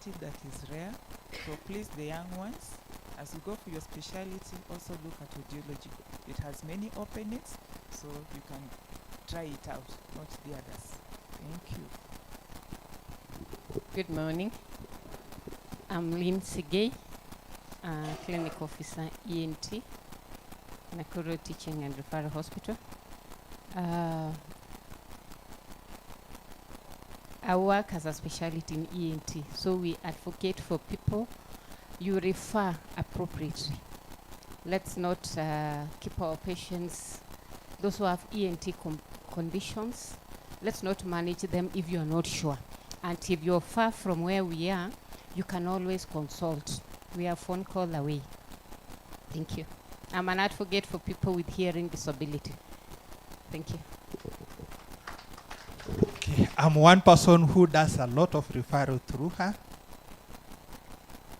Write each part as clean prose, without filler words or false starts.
specialty that is rare. So please, the young ones, as you go for your specialty, also look at audiology. It has many openings, so you can try it out, not the others. Thank you. Good morning. I'm Lynn Sigay, Clinic Officer ENT, Nakuru Teaching and Referral Hospital. I work as a specialty in ENT, so we advocate for people. You refer appropriately. Let's not keep our patients, those who have ENT conditions, let's not manage them if you're not sure. And if you're far from where we are, you can always consult. We are phone call away. Thank you. I'm an advocate for people with hearing disability. Thank you. Okay, I'm one person who does a lot of referral through her.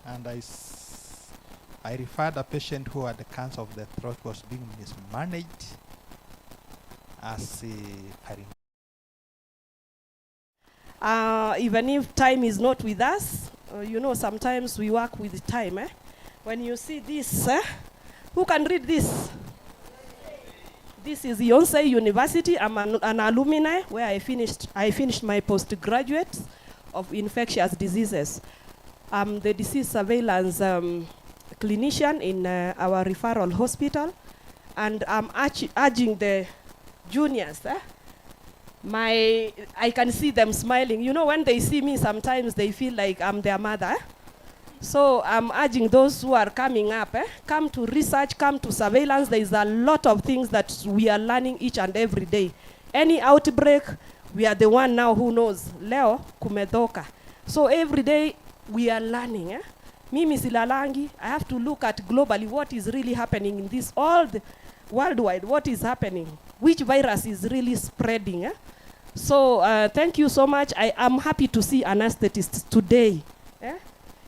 And I referred a patient who had the cancer of the throat, was being mismanaged as even if time is not with us, you know, sometimes we work with time. When you see this, who can read this? This is Yonsei University. I'm an alumni where I finished my postgraduate of infectious diseases. I'm the disease surveillance clinician in our referral hospital, and I'm urging the juniors. I can see them smiling. You know, when they see me, sometimes they feel like I'm their mother. So I'm urging those who are coming up, come to research, come to surveillance. There is a lot of things that we are learning each and every day. Any outbreak, we are the one now who knows. Leo kumedoka. So every day we are learning. Mimi silalangi. I have to look at globally what is really happening in this worldwide. What is happening? Which virus is really spreading? So thank you so much. I am happy to see anesthetists today.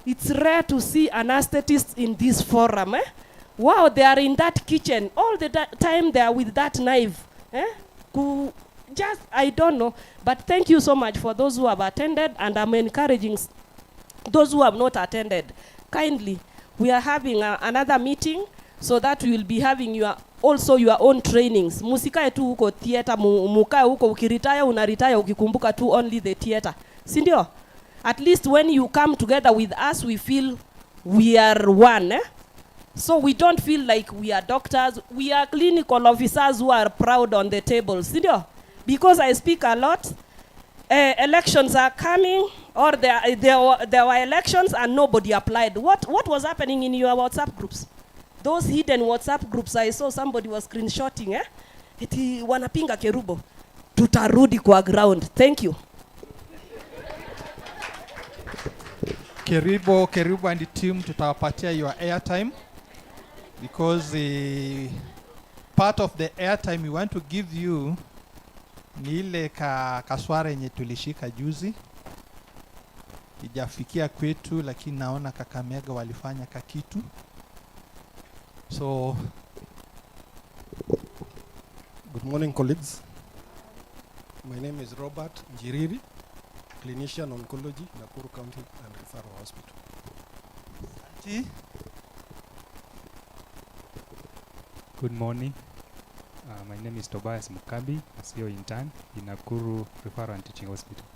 It's rare to see anesthetists in this forum. Wow, they are in that kitchen all the time. They are with that knife. Just, I don't know. But thank you so much for those who have attended, and I'm encouraging those who have not attended. Kindly, we are having another meeting so that we will be having also your own trainings. Musikae tu huko theater, mukae huko ukiretire unaretire ukikumbuka tu only the theater. Sindio? At least when you come together with us, we feel we are one. So we don't feel like we are doctors. We are clinical officers who are proud on the table. Because I speak a lot, elections are coming, or there were elections and nobody applied. What was happening in your WhatsApp groups? Those hidden WhatsApp groups, I saw somebody was screenshotting. Iti wanapinga Kerubo. Tutarudi kwa ground. Thank you. Keribo and the team tutawapatia your airtime, because part of the airtime we want to give you ni ile kaswara yenye tulishika juzi. Ijafikia kwetu, lakini naona Kakamega walifanya kakitu. So good morning, colleagues. My name is Robert Njiriri, clinician oncology, Nakuru County and Referral Hospital. Good morning. My name is Tobias Mukabi, a CEO intern in Nakuru Referral and Teaching Hospital.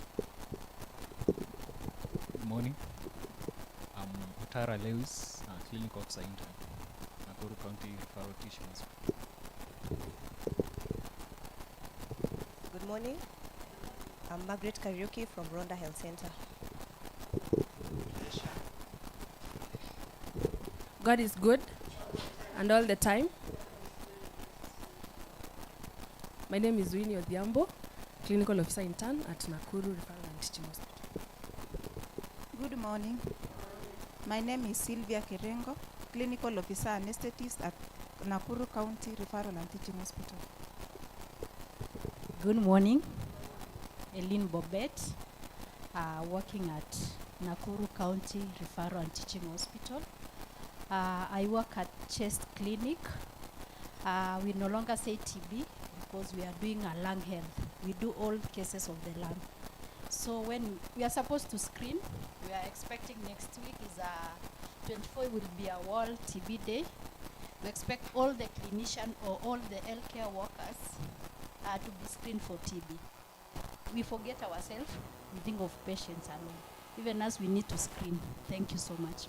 Good morning. I'm Otara Lewis, clinic officer intern, Nakuru County Referral Teaching Hospital. Good morning. I'm Margaret Karaoke from Rhonda Health Center. God is good, and all the time. My name is Winnie Odhiambo, clinical officer intern at Nakuru Referral and Teaching Hospital. Good morning. My name is Sylvia Kerengo, clinical officer anesthetist at Nakuru County Referral and Teaching Hospital. Good morning. Eileen Bobet, working at Nakuru County Referral and Teaching Hospital. I work at Chest Clinic. We no longer say TB because we are doing a lung health. We do all cases of the lung. So when we are supposed to screen, we are expecting next week is 24 will be a World TB Day. We expect all the clinician or all the healthcare workers to be screened for TB. We forget ourselves, we think of patients alone. Even as we need to screen. Thank you so much.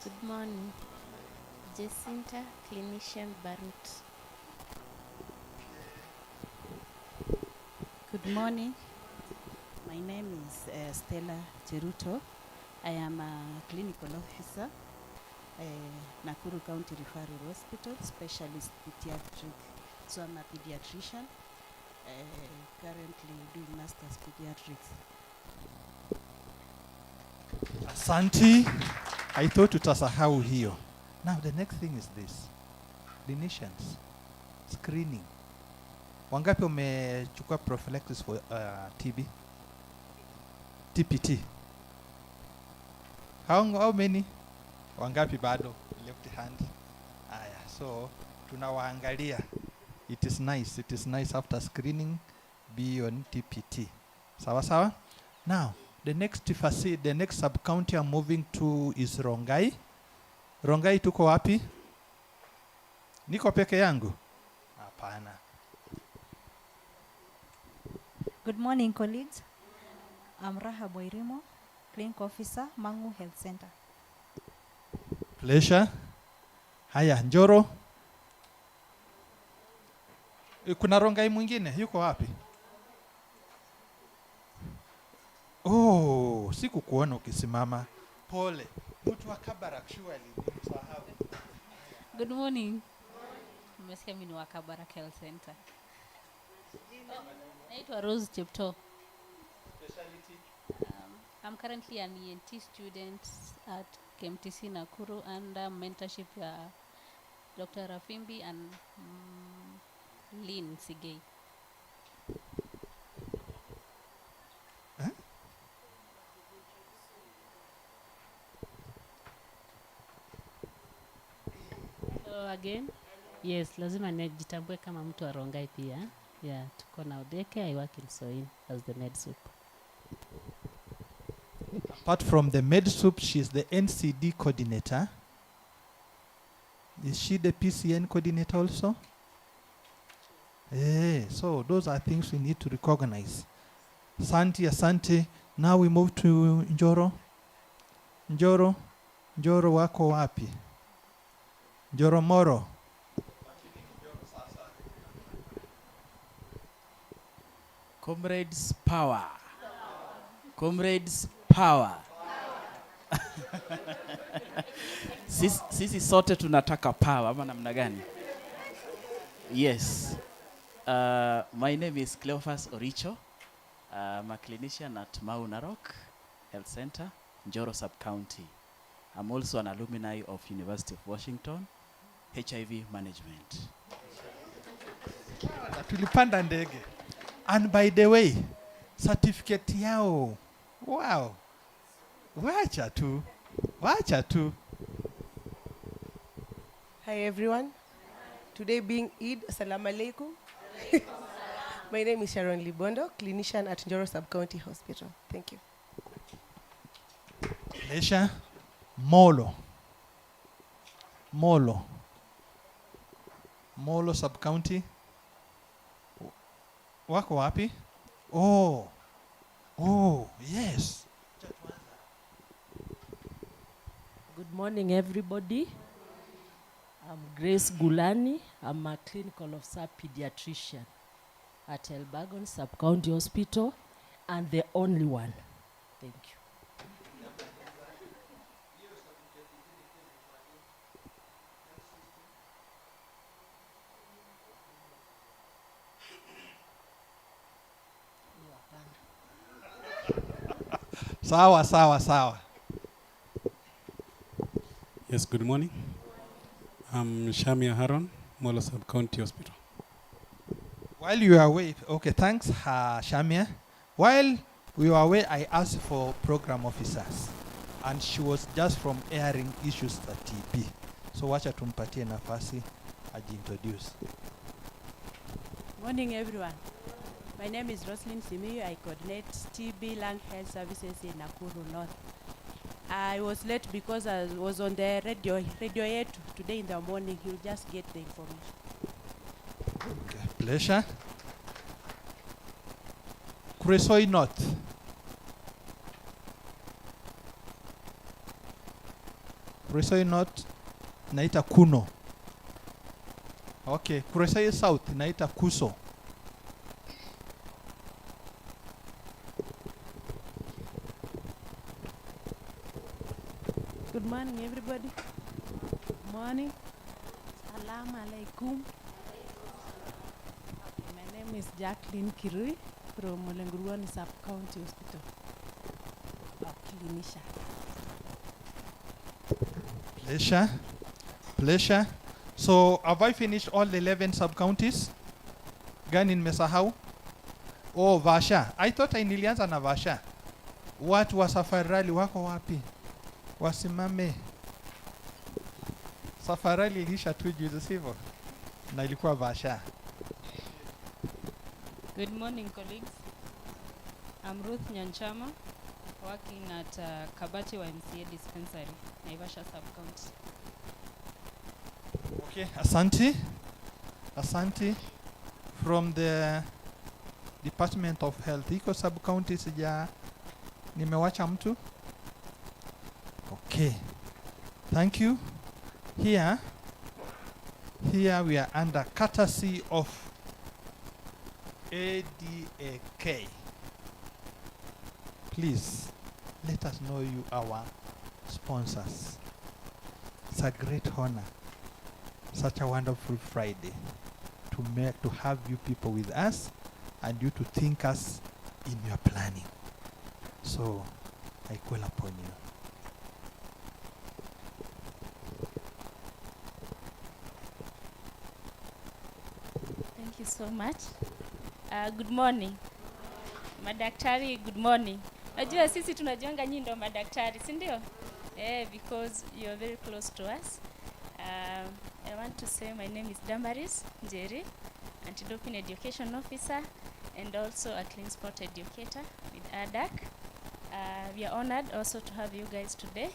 Good morning. Jacinta, clinician Barut. Good morning. My name is Stella Cheruto. I am a clinical officer, Nakuru County Referral Hospital, specialist pediatric. So I'm a pediatrician, currently doing master's pediatrics. Asante. I thought tutasahau hiyo. Now the next thing is this. Clinicians. Screening. Wangapi wamechukua prophylaxis for TB? TPT. How many? Wangapi bado? Left hand. Aya, so tunawaangalia. It is nice after screening be on TPT. Sawa sawa? Now, the next sub-county I'm moving to is Rongai. Rongai tuko wapi? Niko peke yangu? Hapana. Good morning, colleagues. I'm Rahab Wairimo, Clinical Officer, Mangu Health Center. Pleasure. Haya, Njoro. Kuna Rongai mwingine, yuko wapi? Oh, sikukuona ukisimama. Pole. Mtu wa Kabarak surely nimsahau. Good morning. Mmesikia mimi ni wa Kabarak Health Center. Naitwa Rose Chepto. Specialty? I'm currently an ENT student at KMTC Nakuru under mentorship Dr. Rafimbi and Lynn Sigei. Huh? So again, yes, lazima nijitambue kama mtu wa Rongai pia. Yeah, tuko na Odeke, I work in Soin as the med soup. Apart from the med soup, she's the NCD coordinator. Is she the PCN coordinator also? So those are things we need to recognize. Asante. Now we move to Njoro. Njoro wako wapi? Njoro Moro. Comrades power. Comrades power. Sisi sote tunataka power ama namna gani? Yes. My name is Cleophas Oricho. I'm a clinician at Mau Narok Health Center, Njoro Sub-County. I'm also an alumni of University of Washington, HIV management. Tulipanda ndege. And by the way, certificate yao. Wow. Wacha tu. Hi everyone. Today being Eid, Assalamu alaikum. My name is Sharon Libondo, clinician at Njoro Sub-County Hospital. Thank you. Lesha Molo Sub-County. Wako wapi? Oh, yes. Good morning, everybody. I'm Grace Gulani. I'm a clinical officer pediatrician at Elbagon Sub-County Hospital and the only one. Thank you. Sawa. Yes, good morning. I'm Shamia Haron, Molo Sub-County Hospital. While you are away, okay, thanks, Shamia. While we were away, I asked for program officers, and she was just from airing issues at TB. So wacha tumpatie nafasi ajiintroduce. Morning, everyone. My name is Roslyn Simiyu. I coordinate TB Lung Health Services in Nakuru North. I was late because I was on the radio 8 today in the morning. You'll just get the information. Okay, pleasure. Kuresoi North. Kuresoi North naita Kuno. Okay, Kuresoi South naita Kuso. Good morning, everybody. Good morning. Salam alaikum. My name is Jacqueline Kirui from Mulenguruani Sub-County Hospital. A clinician. Pleasure. Pleasure. So, have I finished all the 11 sub-counties? Gani nimesahau? Oh, Vasha. I thought I nilianza na Vasha. Watu wa Safarali wako wapi? Wasimame. Safarali ilisha tu juzi sivyo? Na ilikuwa Vasha. Good morning, colleagues. I'm Ruth Nyanchama, working at Kabati YMCA Dispensary, Naivasha Sub-County. Okay, Asante. Asante. From the Department of Health. Iko sub-county sija nimewacha mtu? Okay. Thank you. Here we are under courtesy of ADAK. Please, let us know you our sponsors. It's a great honor. Such a wonderful Friday to have you people with us and you to think us in your planning. So, I call upon you. Thank you so much. Good morning. Madaktari, good morning. Najua sisi tunajianga nyinyi ndo madaktari, si ndio? Because you're very close to us. I want to say my name is Damaris Njeri, Anti-Doping Education Officer and also a clean sport educator with ADAC. We are honored also to have you guys today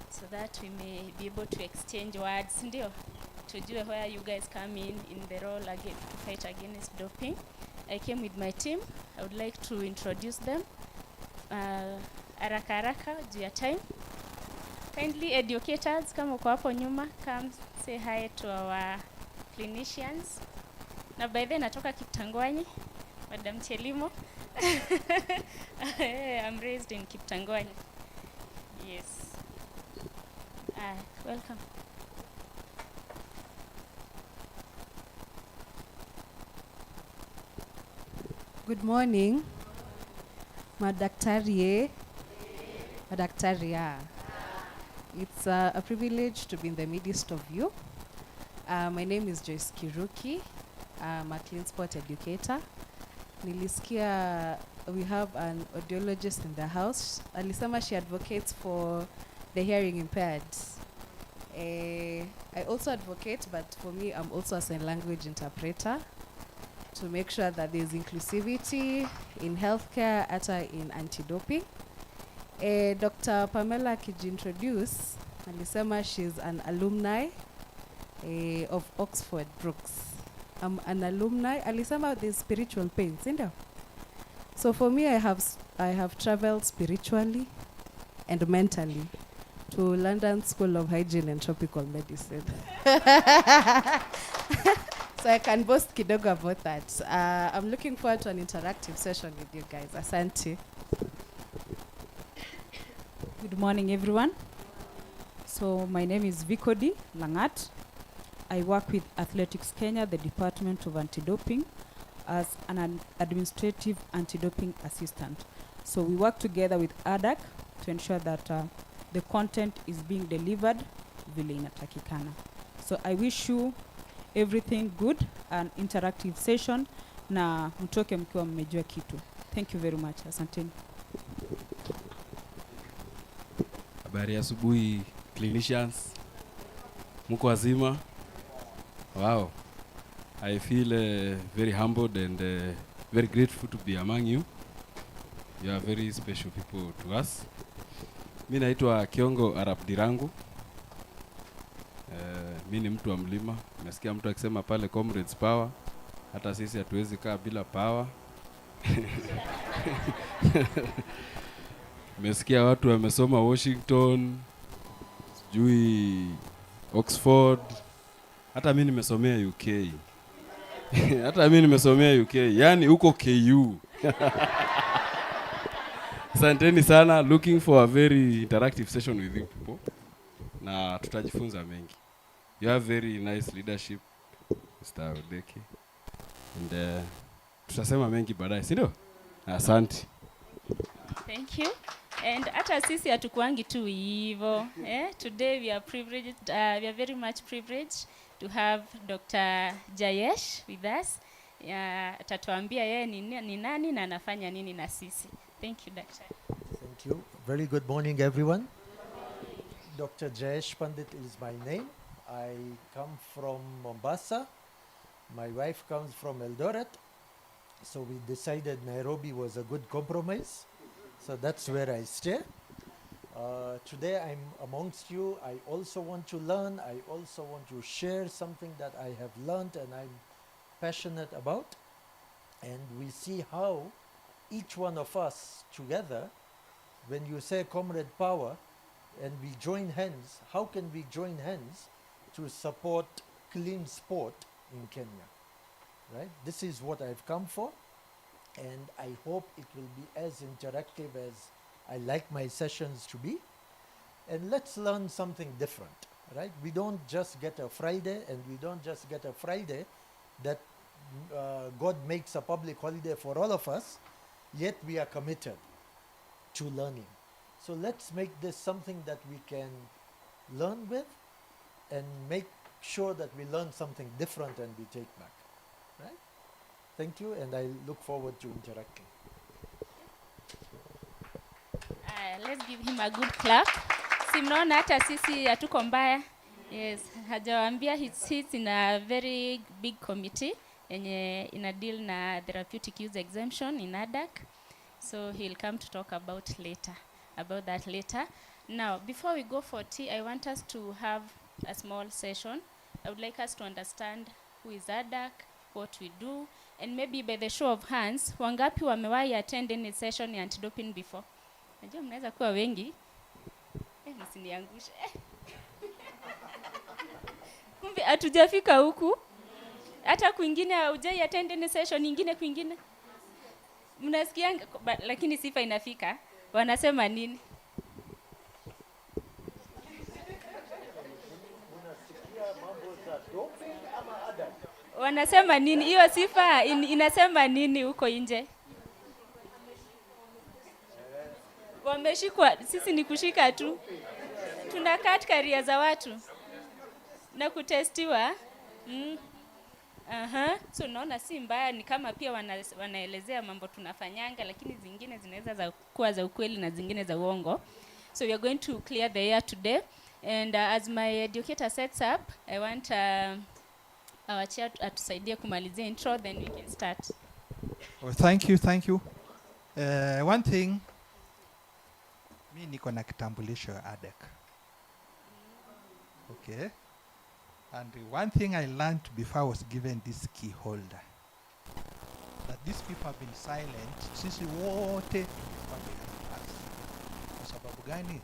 so that we may be able to exchange words, ndio? Tujue where you guys come in the role again to fight against doping. I came with my team. I would like to introduce them. Haraka haraka juu ya time. Kindly educators, kama uko hapo nyuma, come say hi to our clinicians. Na by the way natoka Kiptangwanyi, Madam Chelimo. I'm raised in Kiptangwanyi. Yes. Welcome. Good morning. Madaktari. Madaktaria. It's a privilege to be in the midst of you. My name is Joyce Kiruki. I'm a clean sport educator. Nilisikia we have an audiologist in the house. Alisema she advocates for the hearing impaired. I also advocate, but for me, I'm also a sign language interpreter to make sure that there's inclusivity in healthcare, ata in anti-doping. Dr. Pamela Kijintroduce, alisema she's an alumni of Oxford Brooks. I'm an alumni. Alisema there's spiritual pains, ndio? So for me, I have traveled spiritually and mentally to London School of Hygiene and Tropical Medicine. So I can boast kidogo about that. I'm looking forward to an interactive session with you guys. Asante. Good morning, everyone. So my name is Vikodi Langat. I work with Athletics Kenya, the Department of Anti-Doping, as an administrative anti-doping assistant. So we work together with ADAC to ensure that the content is being delivered vile inatakikana. So I wish you everything good, an interactive session, na mtoke mkiwa mmejua kitu. Thank you very much. Asanteni. Habari ya asubuhi clinicians. Mko wazima? Wow. I feel very humbled and Very grateful to be among you. You are very special people to us. Mimi naitwa Kiongo Arab Dirangu. Mimi ni mtu wa mlima. Nasikia mtu akisema pale comrades power. Hata sisi hatuwezi kaa bila power. Nimesikia watu wamesoma Washington, sijui Oxford. Hata mimi nimesomea UK. Hata mimi nimesomea UK. Yaani huko KU. Asanteni sana. Looking for a very interactive session with you people. Na tutajifunza mengi. You have very nice leadership, Mr. Odeke. And tutasema mengi baadaye, si ndio? Asante. Thank you. And hata sisi hatukuangi tu hivyo. Today we are privileged, we are very much privileged to have Dr. Jayesh with us. Atatuambia yeye ni nani na anafanya nini na sisi. Thank you, Doctor. Thank you. Very good morning, everyone. Dr. Jayesh Pandit is my name. I come from Mombasa. My wife comes from Eldoret. So we decided Nairobi was a good compromise. So that's where I stay. Today I'm amongst you. I also want to learn. I also want to share something that I have learned and I'm passionate about. And we see how each one of us together, when you say comrade power, and we join hands, how can we join hands to support clean sport in Kenya? Right? This is what I've come for, and I hope it will be as interactive as I like my sessions to be. And let's learn something different, right? We don't just get a Friday, and we don't just get a Friday that God makes a public holiday for all of us, yet we are committed to learning. So let's make this something that we can learn with and make sure that we learn something different and we take back, right? Thank you, and I look forward to interacting. Let's give him a good clap. Simnaona hata sisi hatuko mbaya. Yes, hajawaambia he sits in a very big committee yenye ina deal na therapeutic use exemption in ADAC. So he'll come to talk about that later. Now, before we go for tea, I want us to have a small session. I would like us to understand who is ADAC, what we do, and maybe by the show of hands, wangapi wamewahi attend any session ya anti-doping before? Najua mnaweza kuwa wengi. Msiniangushe. Kumbe hatujafika huku. Hata kwingine hujai attend any session nyingine kwingine. Mnasikia lakini sifa inafika. Wanasema nini? Wanasema nini? Hiyo sifa inasema nini huko nje? Wameshikwa, sisi ni kushika tu. Tunakaa career za watu na kutestiwa. So naona si mbaya, ni kama pia wanaelezea mambo tunafanyanga, lakini zingine zinaweza kuwa za ukweli na zingine za uongo. So we are going to clear the air today, and as my educator sets up, I want our chair atusaidie kumalizia intro, then we can start. Well, thank you. One thing, mi niko na kitambulisho ya ADEC. Okay. And one thing I learned before I was given this key holder, that these people have been silent since wote class. Kwa sababu gani?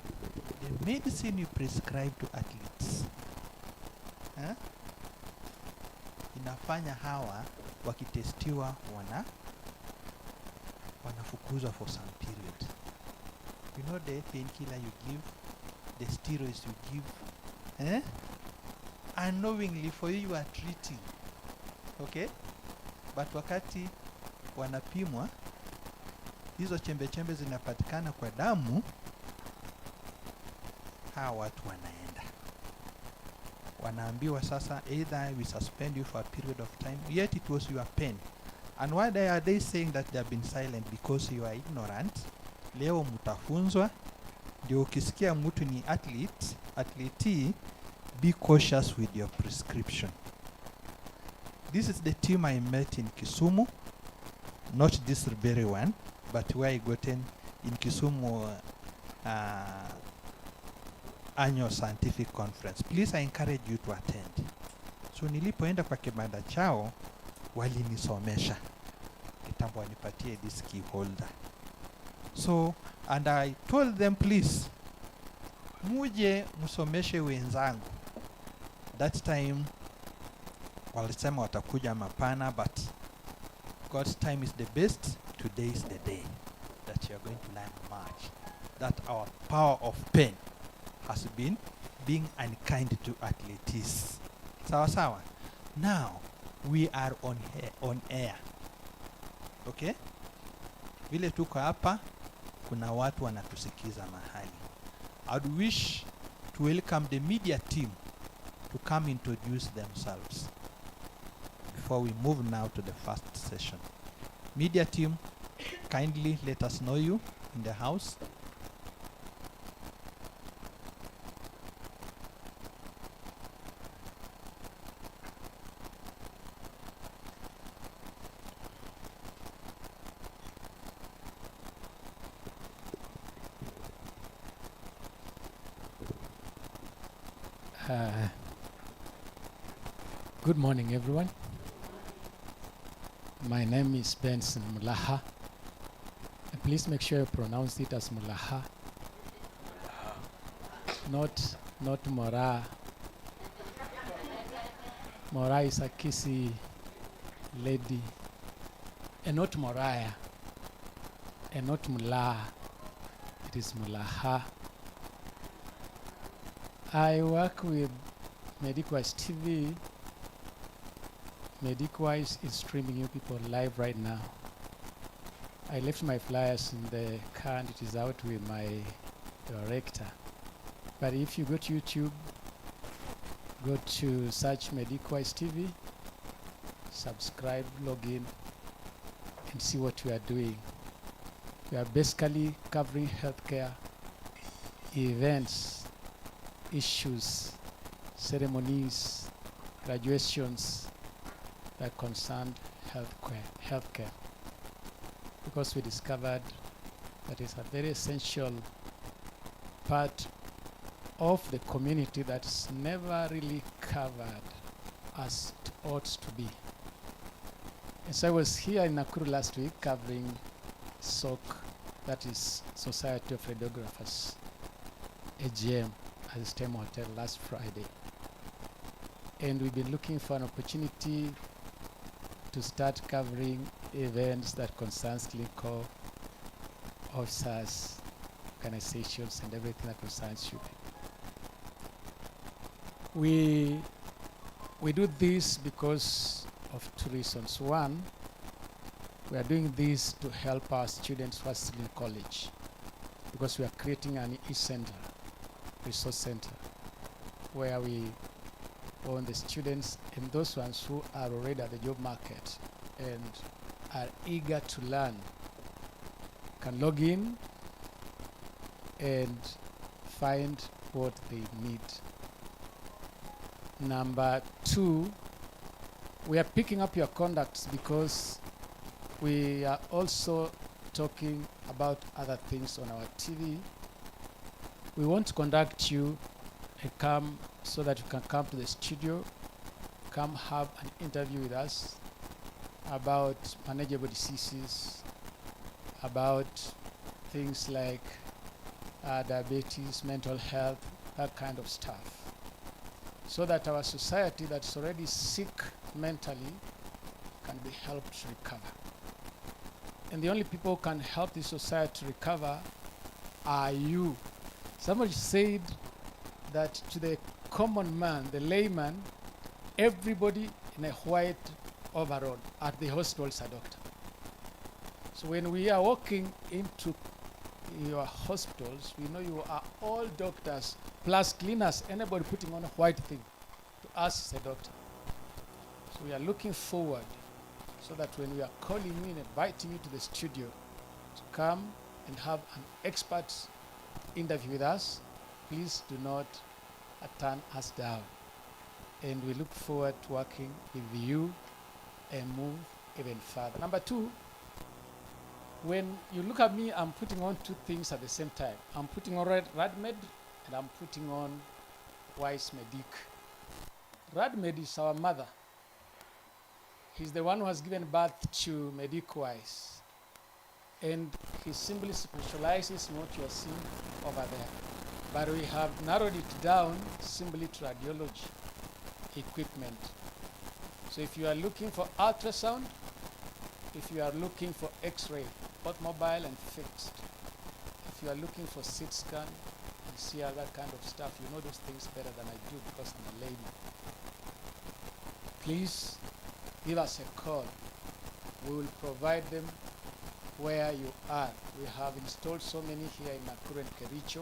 The medicine you prescribe to athletes, inafanya hawa wakitestiwa wanafukuzwa for some period. You know the painkiller you give, the steroids you give, unknowingly for you are treating, okay? But wakati wanapimwa, hizo chembe zinapatikana kwa damu, hawa watu wanaambiwa sasa, either we suspend you for a period of time, yet it was your pain. And why are they saying that they have been silent? Because you are ignorant. Leo mutafunzwa, ndio ukisikia mtu ni athlete, be cautious with your prescription. This is the team I met in Kisumu. not this very one, but where I gotten in Kisumu annual scientific conference. Please, I encourage you to attend. So nilipoenda kwa kibanda chao, walinisomesha kitambo wanipatie this key holder. So, and I told them, please, muje musomeshe wenzangu. That time, walisema watakuja mapana, but God's time is the best. Today is the day that you are going to learn much. That our power of pen has been being unkind to athletes. Sawa sawa. Now, we are on air. Okay? Vile tuko hapa, kuna watu wanatusikiza mahali. I'd wish to welcome the media team to come introduce themselves before we move now to the first session. Media team, kindly let us know you in the house. Good morning, everyone. My name is Benson Mulaha. Please make sure you pronounce it as Mulaha, not Mora. Mora is a kissy lady, and not Moraya, and not Mula. It is Mulaha. I work with Medicwise TV. Medicwise is streaming you people live right now. I left my flyers in the car and it is out with my director. But if you go to YouTube, go to search Medicwise TV, subscribe, log in, and see what we are doing. We are basically covering healthcare, events, issues, ceremonies, graduations that concerned healthcare. Because we discovered that it's a very essential part of the community that's never really covered as it ought to be. And so I was here in Nakuru last week covering SOC, that is Society of Radiographers, AGM, at the STEM Hotel last Friday. And we've been looking for an opportunity to start covering events that concerns clinical officers, organizations, and everything that concerns you. We do this because of two reasons. One, we are doing this to help our students who are still in college, because we are creating an e-center, resource center, where we own the students and those ones who are already at the job market and are eager to learn can log in and find what they need. Number two, we are picking up your contacts because we are also talking about other things on our TV. We want to conduct you and come so that you can come to the studio, come have an interview with us about manageable diseases, about things like diabetes, mental health, that kind of stuff, so that our society that's already sick mentally can be helped to recover. And the only people who can help this society recover are you. Somebody said that to the common man, the layman, everybody in a white overall at the hospital is a doctor. So when we are walking into your hospitals, we know you are all doctors plus cleaners. Anybody putting on a white thing to us is a doctor. So we are looking forward so that when we are calling you and inviting you to the studio to come and have an expert interview with us, please do not turn us down. And we look forward to working with you and move even further. Number two, When you look at me, I'm putting on two things at the same time. I'm putting on Radmed and I'm putting on Wise Medic. Radmed is our mother. He's the one who has given birth to Medicwise. And he simply specializes in what you are seeing over there. But we have narrowed it down simply to radiology equipment. So if you are looking for ultrasound, if you are looking for X-ray, both mobile and fixed, if you are looking for CT scan and see all that kind of stuff, you know those things better than I do because I'm a lady. Please give us a call. We will provide them where you are. We have installed so many here in Nakuru and Kericho,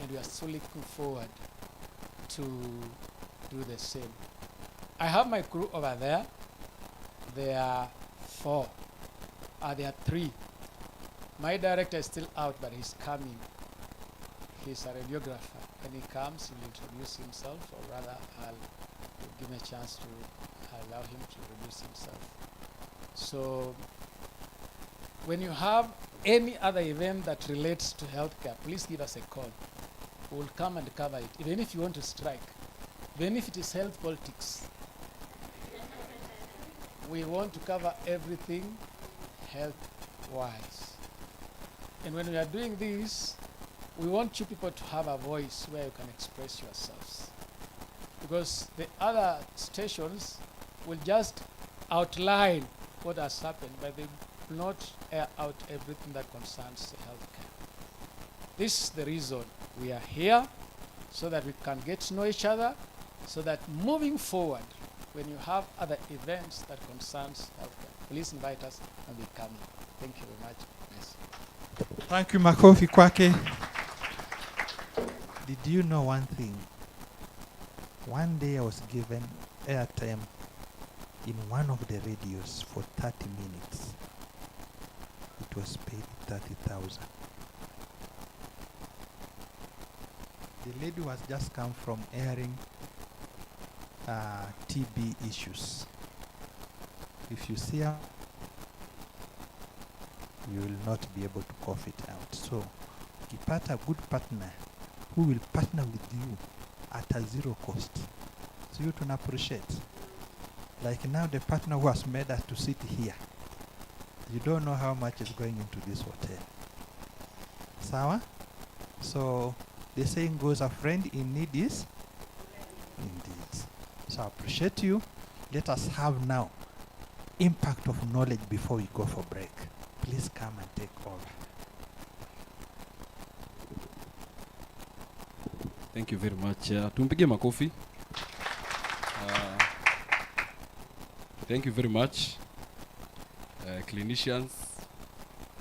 and we are so looking forward to do the same. I have my crew over there. There are 4. There are 3. My director is still out, but he's coming. He's a radiographer. When he comes, he will introduce himself, or rather, I'll give him a chance to allow him to introduce himself. So, when you have any other event that relates to healthcare, please give us a call. We'll come and cover it, even if you want to strike, even if it is health politics. We want to cover everything health-wise. And when we are doing this, we want you people to have a voice where you can express yourselves. Because the other stations will just outline what has happened, but they will not air out everything that concerns healthcare. This is the reason we are here, so that we can get to know each other, so that moving forward, when you have other events that concerns healthcare, please invite us and we come in. Thank you very much. Yes. Thank you, makofi kwake. Did you know one thing? One day I was given airtime in one of the radios for 30 minutes. It was paid 30,000. The lady was just come from airing TB issues. If you see her, you will not be able to cough it out. So, ukipata a good partner who will partner with you at a zero cost. So you can appreciate. Like now the partner who has made us to sit here. You don't know how much is going into this hotel. Sawa? So the saying goes, a friend in need is indeed. So I appreciate you. Let us have now impact of knowledge before we go for break. Please come and take over. Thank you very much. Tumpige makofi. Thank you very much. Clinicians,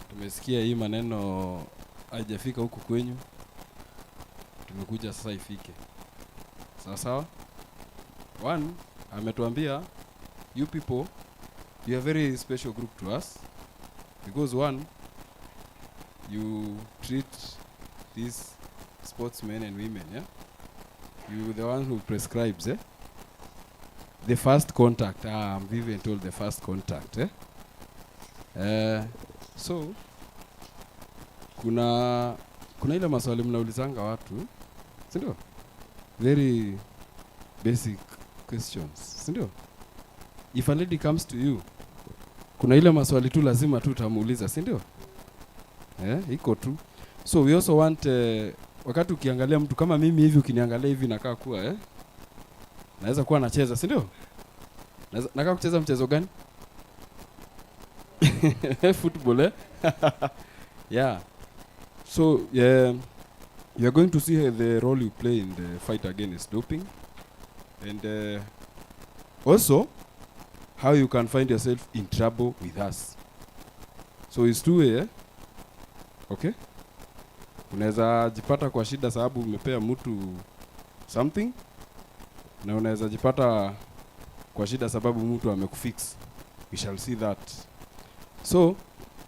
tumesikia hii maneno haijafika huku kwenyu. Tumekuja sasa ifike. Sawa sawa? One, ametuambia you people, you are a very special group to us. Because one, you treat these sportsmen and women, yeah? You the one who prescribes, eh? The first contact, I'm even told the first contact, eh? So, kuna ile maswali mnaulizanga watu, si ndio? Very basic questions, si ndio? If a lady comes to you, kuna ile maswali tu lazima tu utamuuliza, si ndio? Iko tu. So we also want wakati ukiangalia mtu kama mimi hivi, ukiniangalia hivi nakaa kuwa naweza kuwa nacheza, si ndio? Nakaa kucheza mchezo gani? Football, eh? Yeah. So you are going to see the role you play in the fight against doping, and also how you can find yourself in trouble with us. So it's two-way, eh? Okay? Unaweza jipata kwa shida sababu umepea mtu something, na unaweza jipata kwa shida sababu mtu amekufix. We shall see that. So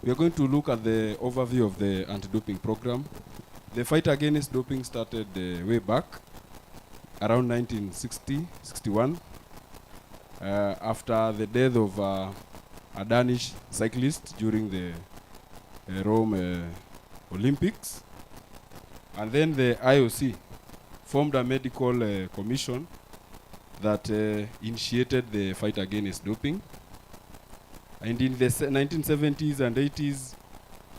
we are going to look at the overview of the anti-doping program. The fight against doping started way back around 1960-61 after the death of a Danish cyclist during the Rome Olympics. And then the IOC formed a medical commission that initiated the fight against doping. And in the 1970s and 80s,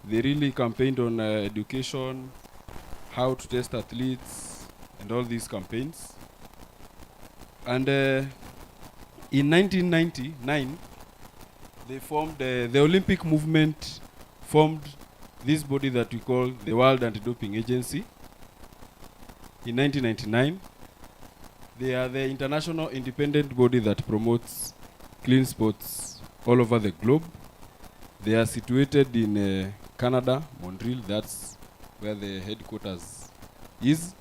they really campaigned on education, how to test athletes, and all these campaigns. And in 1999, they formed the Olympic movement formed this body that we call the World Anti-Doping Agency. In 1999, they are the international independent body that promotes clean sports all over the globe. They are situated in Canada, Montreal. That's where the headquarters is.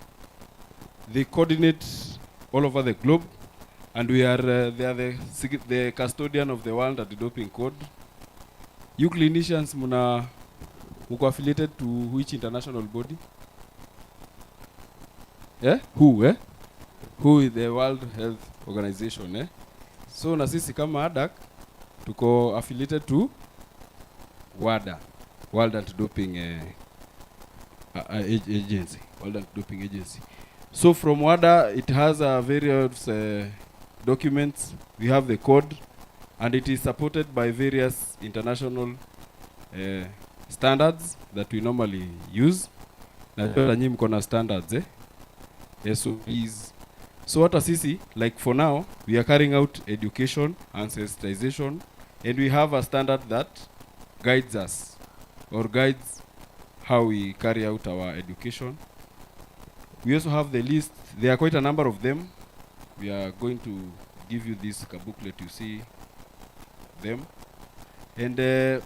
They coordinate all over the globe, and we are they are the custodian of the World Anti-Doping Code. You clinicians, muko affiliated to which international body? Who? Who is the World Health Organization? So na sisi kama ADAC tuko affiliated to WADA, World Anti-Doping Agency. World Anti-Doping Agency. So from WADA, it has various documents. We have the code, and it is supported by various international standards that we normally use. Na nyinyi mko na standards, SOPs. So what sisi, like for now, we are carrying out education and sensitization, and we have a standard that guides us or guides how we carry out our education. We also have the list. There are quite a number of them. We are going to give you this booklet, you see them. And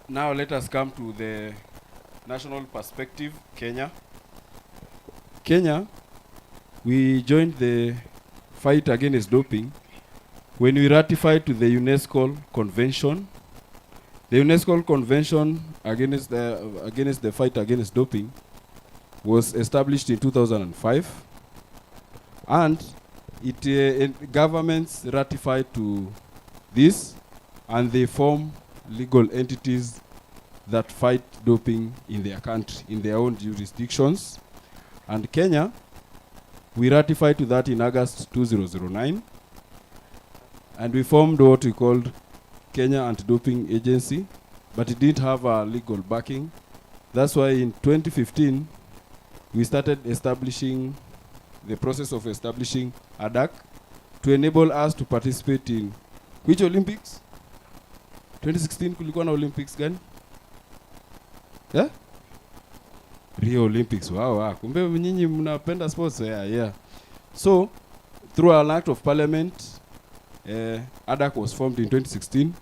now let us come to the national perspective, Kenya. Kenya, we joined the fight against doping when we ratified to the UNESCO Convention. The UNESCO Convention against the fight against doping was established in 2005, and governments ratified to this, and they form legal entities that fight doping in their country, in their own jurisdictions. And Kenya, we ratified to that in August 2009, and we formed what we called Kenya Anti-Doping Agency, but it didn't have a legal backing. That's why in 2015, we started establishing the process of establishing ADAC to enable us to participate in which Olympics? 2016 kulikuwa na Olympics gani? Yeah? Rio Olympics. Wow. Kumbe nyinyi mnapenda sports. Yeah. So, through an act of parliament, ADAC was formed in 2016.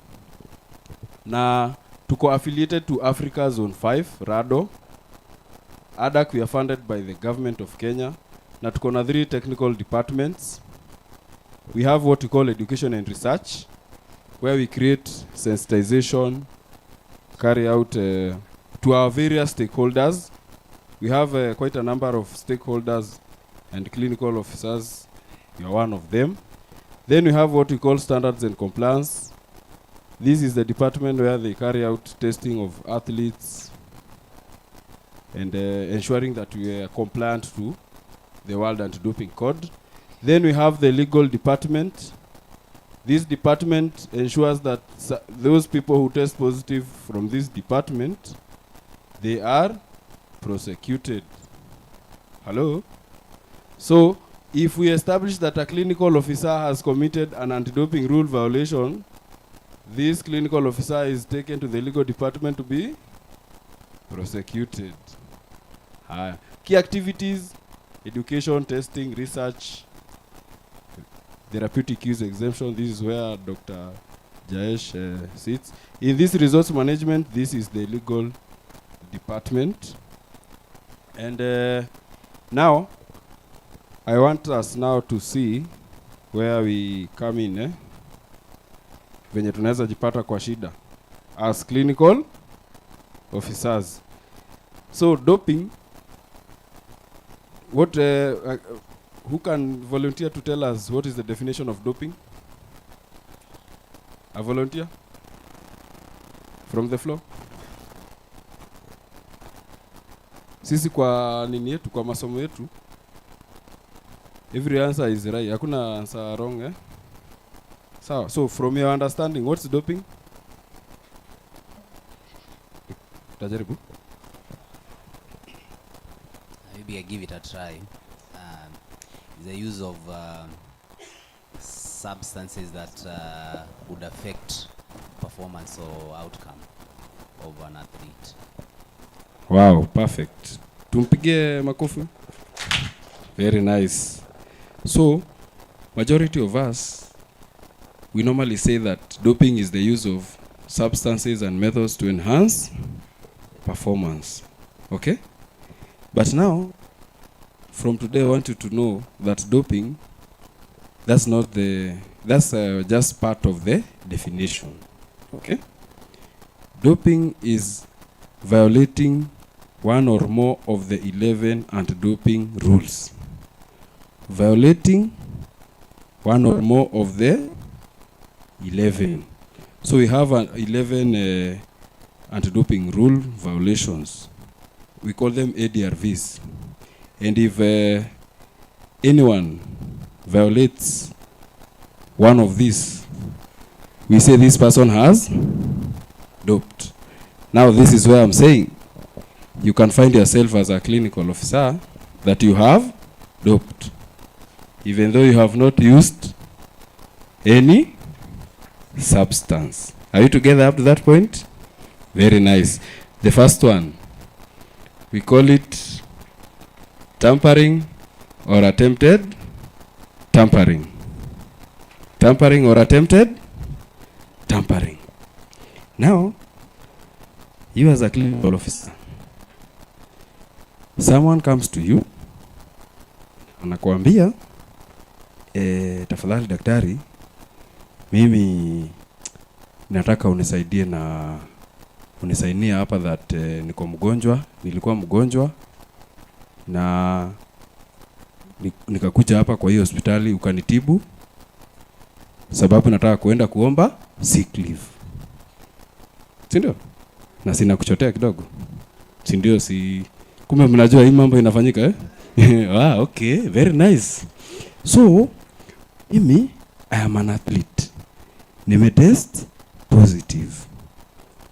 Na tuko affiliated to Africa Zone 5, RADO. ADAC, we are funded by the government of Kenya. Na tuko na 3 technical departments. We have what we call education and research, where we create sensitization, carry out to our various stakeholders. We have quite a number of stakeholders and clinical officers. You are one of them. Then we have what we call standards and compliance. This is the department where they carry out testing of athletes and ensuring that we are compliant to the World Anti-Doping Code. Then we have the legal department. This department ensures that those people who test positive from this department, they are prosecuted. Hello? So, if we establish that a clinical officer has committed an anti-doping rule violation, this clinical officer is taken to the legal department to be prosecuted. Key activities: education, testing, research, therapeutic use exemption. This is where Dr. Jayesh sits. In this resource management, this is the legal department. And now, I want us now to see where we come in, venye tunaweza jipata kwa shida as clinical officers. So doping, what who can volunteer to tell us what is the definition of doping? A volunteer from the floor. sisi kwa nini yetu, kwa masomo yetu, every answer is right. Hakuna answer wrong, eh? So from your understanding, what's doping? Tajaribu. Maybe I give it a try. The use of substances that would affect performance or outcome of an athlete. Wow, perfect. Tumpige makofi. Very nice. So, majority of us, we normally say that doping is the use of substances and methods to enhance performance. Okay? But now, from today, I want you to know that doping, that's just part of the definition. Okay? Doping is violating one or more of the 11 anti-doping rules. Violating one or more of the 11. So we have 11 anti-doping rule violations. We call them ADRVs. And if anyone violates one of these, we say this person has doped. Now this is where I'm saying you can find yourself as a clinical officer that you have doped, even though you have not used any substance. Are you together up to that point? Very nice. The first one, we call it tampering or attempted tampering. Tampering or attempted tampering. Now, you as a clinical officer, someone comes to you, anakuambia, tafadhali daktari, mimi nataka unisainie hapa that nilikuwa mgonjwa na nikakuja hapa kwa hiyo hospitali ukanitibu sababu nataka kuenda kuomba sick leave. Sindio? Na sina kuchotea kidogo. Sindio, kumbe mnajua hii mambo inafanyika, eh? Okay, very nice. So, I am an athlete. Nimetest positive.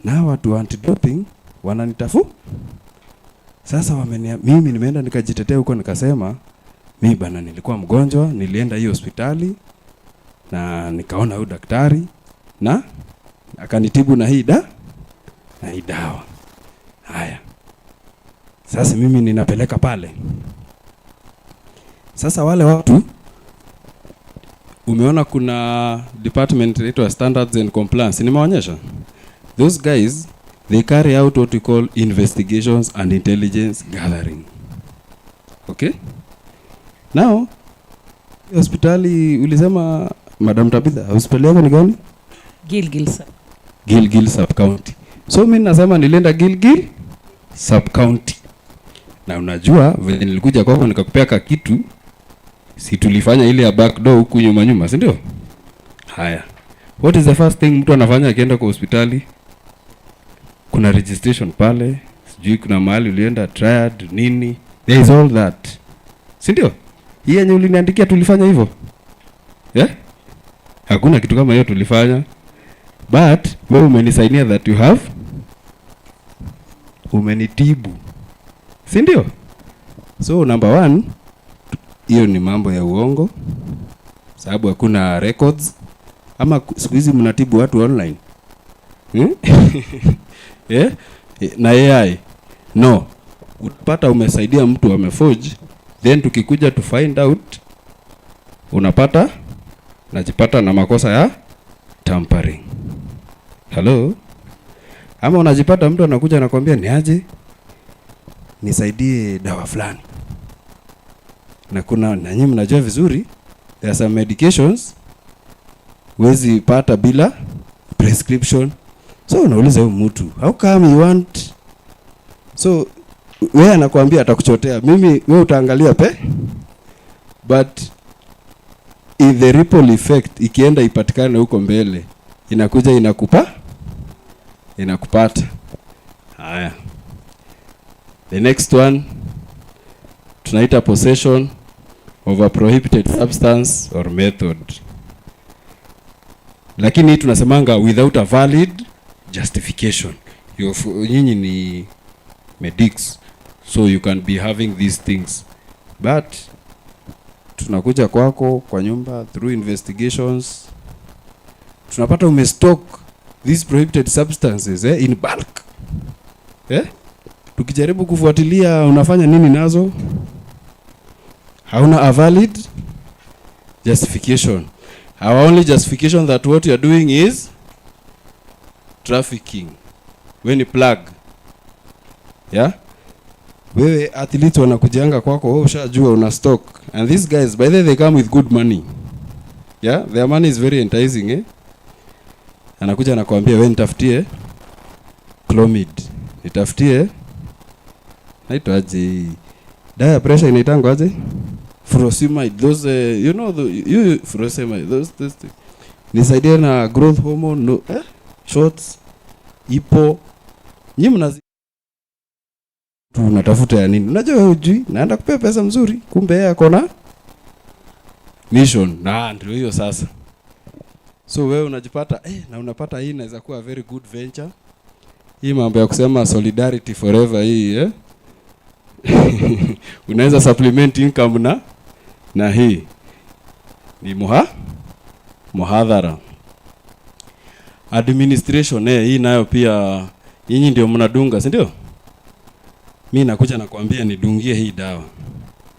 Na watu anti-doping wananitafu. Sasa mimi nimeenda nikajitetea huko nikasema, mimi bana nilikuwa mgonjwa, nilienda hiyo hospitali na nikaona huyu daktari na akanitibu na hii dawa. Haya. Sasa mimi ninapeleka pale. Sasa wale watu, umeona kuna department inaitwa Standards and Compliance, nimeonyesha. Those guys, they carry out what we call investigations and intelligence gathering. Okay? Now, hospitali ulisema Madam Tabitha, hospitali yako ni gani? Gilgil sub county. So mimi nasema nilienda Gilgil sub county. Na unajua vile nilikuja kwako nikakupea kitu, si tulifanya ile ya back door huku nyuma, si ndio? Haya. What is the first thing mtu anafanya akienda kwa hospitali? Kuna registration pale, sijui kuna mahali ulienda triad nini. There is all that. Si ndio? Hii yenye uliniandikia tulifanya hivyo. Yeah? Hakuna kitu kama hiyo tulifanya. But wewe umenisainia that you have umenitibu. Si ndio? So number 1, hiyo ni mambo ya uongo. Sababu hakuna records. Ama siku hizi mnatibu watu online. Yeah? Na AI. No. Utapata umesaidia mtu ameforge, then tukikuja to find out najipata na makosa ya tampering. Hello? Ama unajipata mtu anakuja anakuambia niaje? Nisaidie dawa fulani. Na nyinyi mnajua vizuri there are some medications huwezi pata bila prescription. So unauliza huyu mtu, how come you want? So wewe anakuambia atakuchotea. Wewe utaangalia but if the ripple effect ikienda ipatikane huko mbele, inakuja inakupata. Haya. The next one tunaita possession of a prohibited substance or method. Lakini tunasemanga without a valid justification. Nyinyi ni medics, so you can be having these things. But tunakuja kwako kwa nyumba through investigations, tunapata umestock these prohibited substances in bulk. Tukijaribu kufuatilia unafanya nini nazo, hauna a valid justification. Our only justification that what you are doing is trafficking. When you plug, wewe athletes wanakujanga kwako, wewe ushajua una stock, and these guys by the way they come with good money. Their money is very enticing. Anakuja anakuambia wewe nitafutie clomid, nitafutie naitwaje, dawa pressure inaitangwa aje, furosemide, those you know the furosemide, those nisaidie na growth hormone, no shots ipo. Nyinyi mnazi tunatafuta ya nini? Unajua hujui, naenda kupea pesa mzuri, kumbe yeye akona mission. Na ndio hiyo sasa. So wewe unajipata na unapata hii inaweza kuwa very good venture. Hii mambo ya kusema solidarity forever hii unaweza supplement income na hii ni muhadhara. Administration hii nayo pia nyinyi ndio mnadunga, si ndio? Mimi nakuja nakwambia nidungie hii dawa.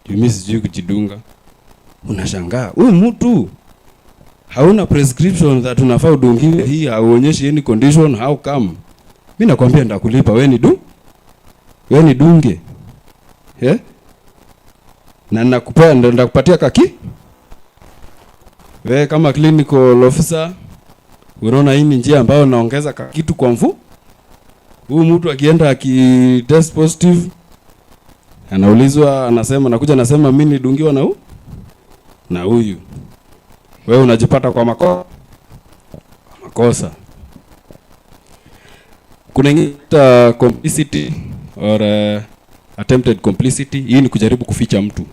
Mimi sijui kujidunga. Unashangaa, huyu mtu hauna prescription that unafaa udungie hii, hauonyeshi any condition, how come? Mimi nakwambia ndakulipa, wewe ni dunge. Na ndakupatia kaki. Wewe kama clinical officer unaona hii ni njia ambayo naongeza kitu kwa mfu. Huyu mtu akienda akitest positive anaulizwa, anasema nakuja nasema mimi nidungiwa na huyu. Wewe unajipata kwa makosa. Kuna ingine complicity or attempted complicity. Hii ni kujaribu kuficha mtu.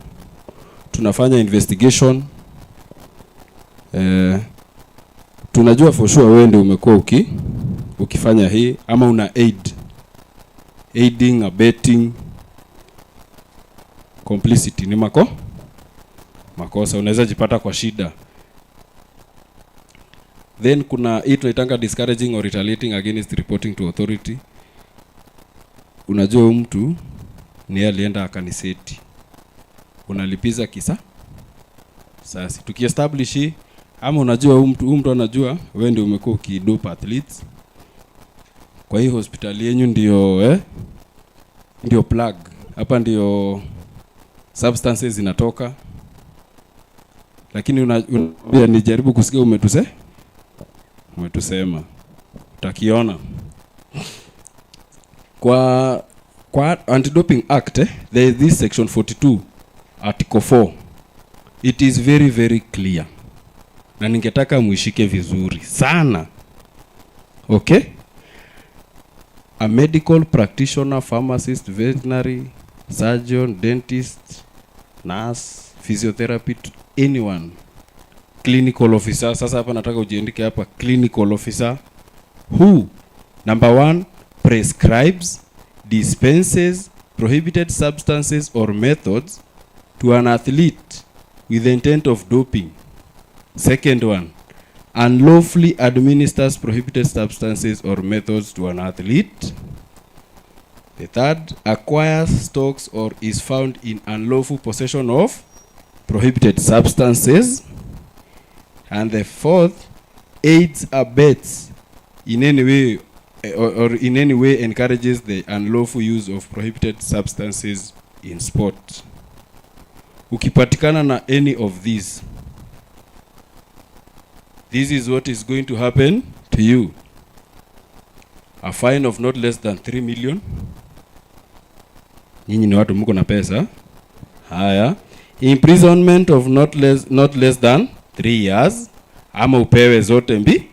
Tunafanya investigation. Tunajua for sure wewe ndio umekuwa ukifanya hii, ama una aiding, abetting. Complicity ni makosa, unaweza jipata kwa shida. Then kuna hii tunaitanga discouraging or retaliating against reporting to authority. Unajua mtu ni alienda akaniseti, unalipiza sasa tukiestablish hii, ama unajua mtu anajua wewe ndio umekuwa ukidope athletes, kwa hiyo hospitali yenu ndio plug hapa, ndio substances zinatoka, lakini nijaribu kusikia umetusema utakiona kwa Anti-Doping Act. There is this section 42 article 4. It is very very clear, na ningetaka muishike vizuri sana. Okay? A medical practitioner, pharmacist, veterinary surgeon, dentist, nurse, physiotherapist, anyone, clinical officer. Sasa hapa nataka ujiandike hapa, clinical officer who number 1 prescribes, dispenses prohibited substances or methods to an athlete with the intent of doping. Second one, unlawfully administers prohibited substances or methods to an athlete. The third, acquires, stocks, or is found in unlawful possession of prohibited substances. And the fourth, aids, abets in any way or in any way encourages the unlawful use of prohibited substances in sport. Ukipatikana na any of these, this is what is going to happen to you. A fine of not less than 3 million. Nyinyi ni watu mko na pesa. Haya. Imprisonment of not less than 3 years. Ama upewe zote mbi.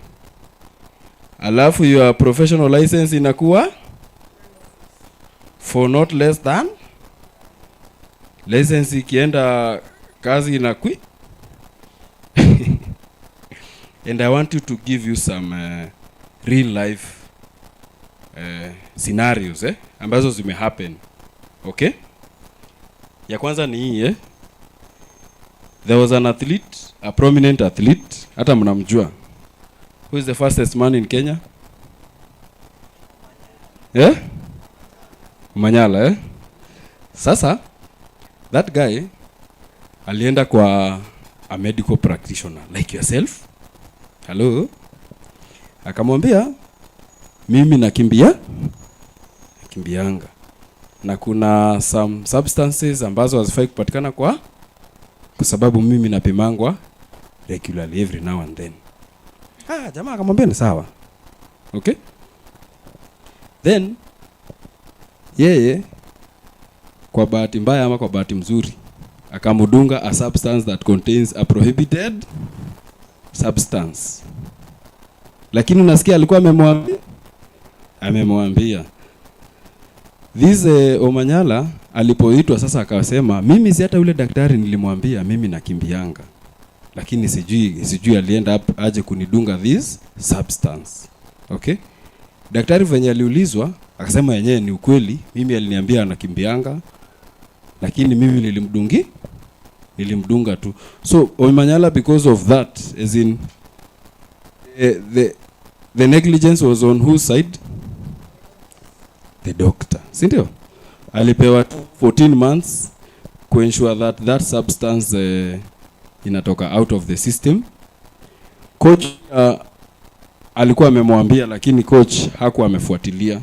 Alafu your professional license inakuwa for not less than, license ikienda kazi inakwi. And I want you to give you some real life scenarios ambazo zime happen. Okay? Ya kwanza ni hii There was an athlete, a prominent athlete, hata mnamjua. Who is the fastest man in Kenya? Manyala Sasa that guy alienda kwa a medical practitioner like yourself. Hello? Akamwambia mimi nakimbianga na kuna some substances ambazo hazifai kupatikana kwa sababu mimi napimangwa regularly every now and then. Jamaa akamwambia ni sawa. Okay? Then yeye kwa bahati mbaya ama kwa bahati mzuri akamudunga a substance that contains a prohibited substance. Lakini unasikia alikuwa amemwambia this Omanyala alipoitwa sasa akasema mimi si hata yule daktari nilimwambia mimi nakimbianga. Lakini sijui alienda aje kunidunga this substance. Okay? Daktari venye aliulizwa akasema yenyewe ni ukweli, mimi aliniambia anakimbianga. Lakini mimi nilimdunga tu. So Omanyala, because of that, as in the negligence was on whose side? The doctor. Sindio? Alipewa 14 months to ensure that substance inatoka out of the system. Coach alikuwa amemwambia lakini coach hakuwa amefuatilia.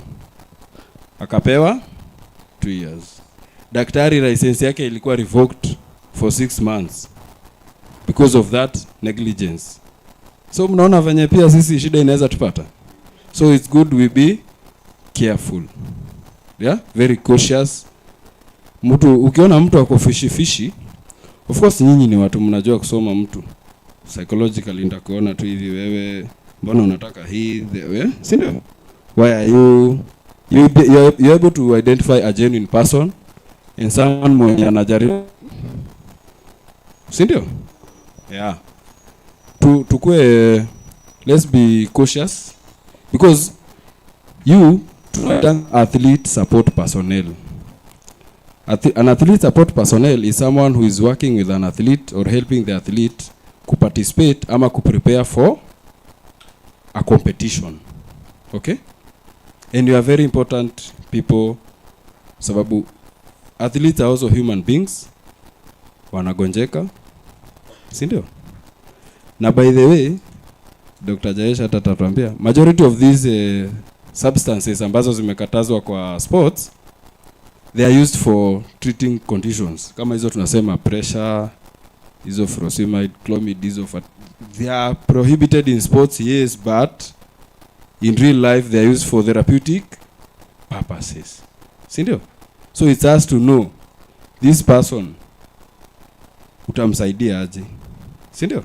Akapewa 2 years. Daktari license yake ilikuwa revoked for 6 months because of that negligence. So mnaona venye pia sisi shida inaweza tupata. So it's good we be careful. Yeah, very cautious. Ukiona mtu ako fishi, of course nyinyi ni watu mnajua kusoma mtu. Psychologically nitakuona tu hivi wewe mbona unataka hii si ndio? Why are you able to identify a genuine person and someone mwenye anajaribu. Si ndio? Yeah. Tukue let's be cautious because you athlete support personnel. An athlete support personnel is someone who is working with an athlete or helping the athlete to participate ama to prepare for a competition. Okay? And you are very important people sababu athletes are also human beings. Wanagonjeka. Si ndio? Na by the way, Dr. Jayesh atatuambia majority of these substances ambazo zimekatazwa kwa sports, they are used for treating conditions. Kama hizo tunasema pressure, isofloximide, clomid, they are prohibited in sports, yes, but in real life they are used for therapeutic purposes. Sindio? So it's us to know this person utamsaidia aje. Sindio?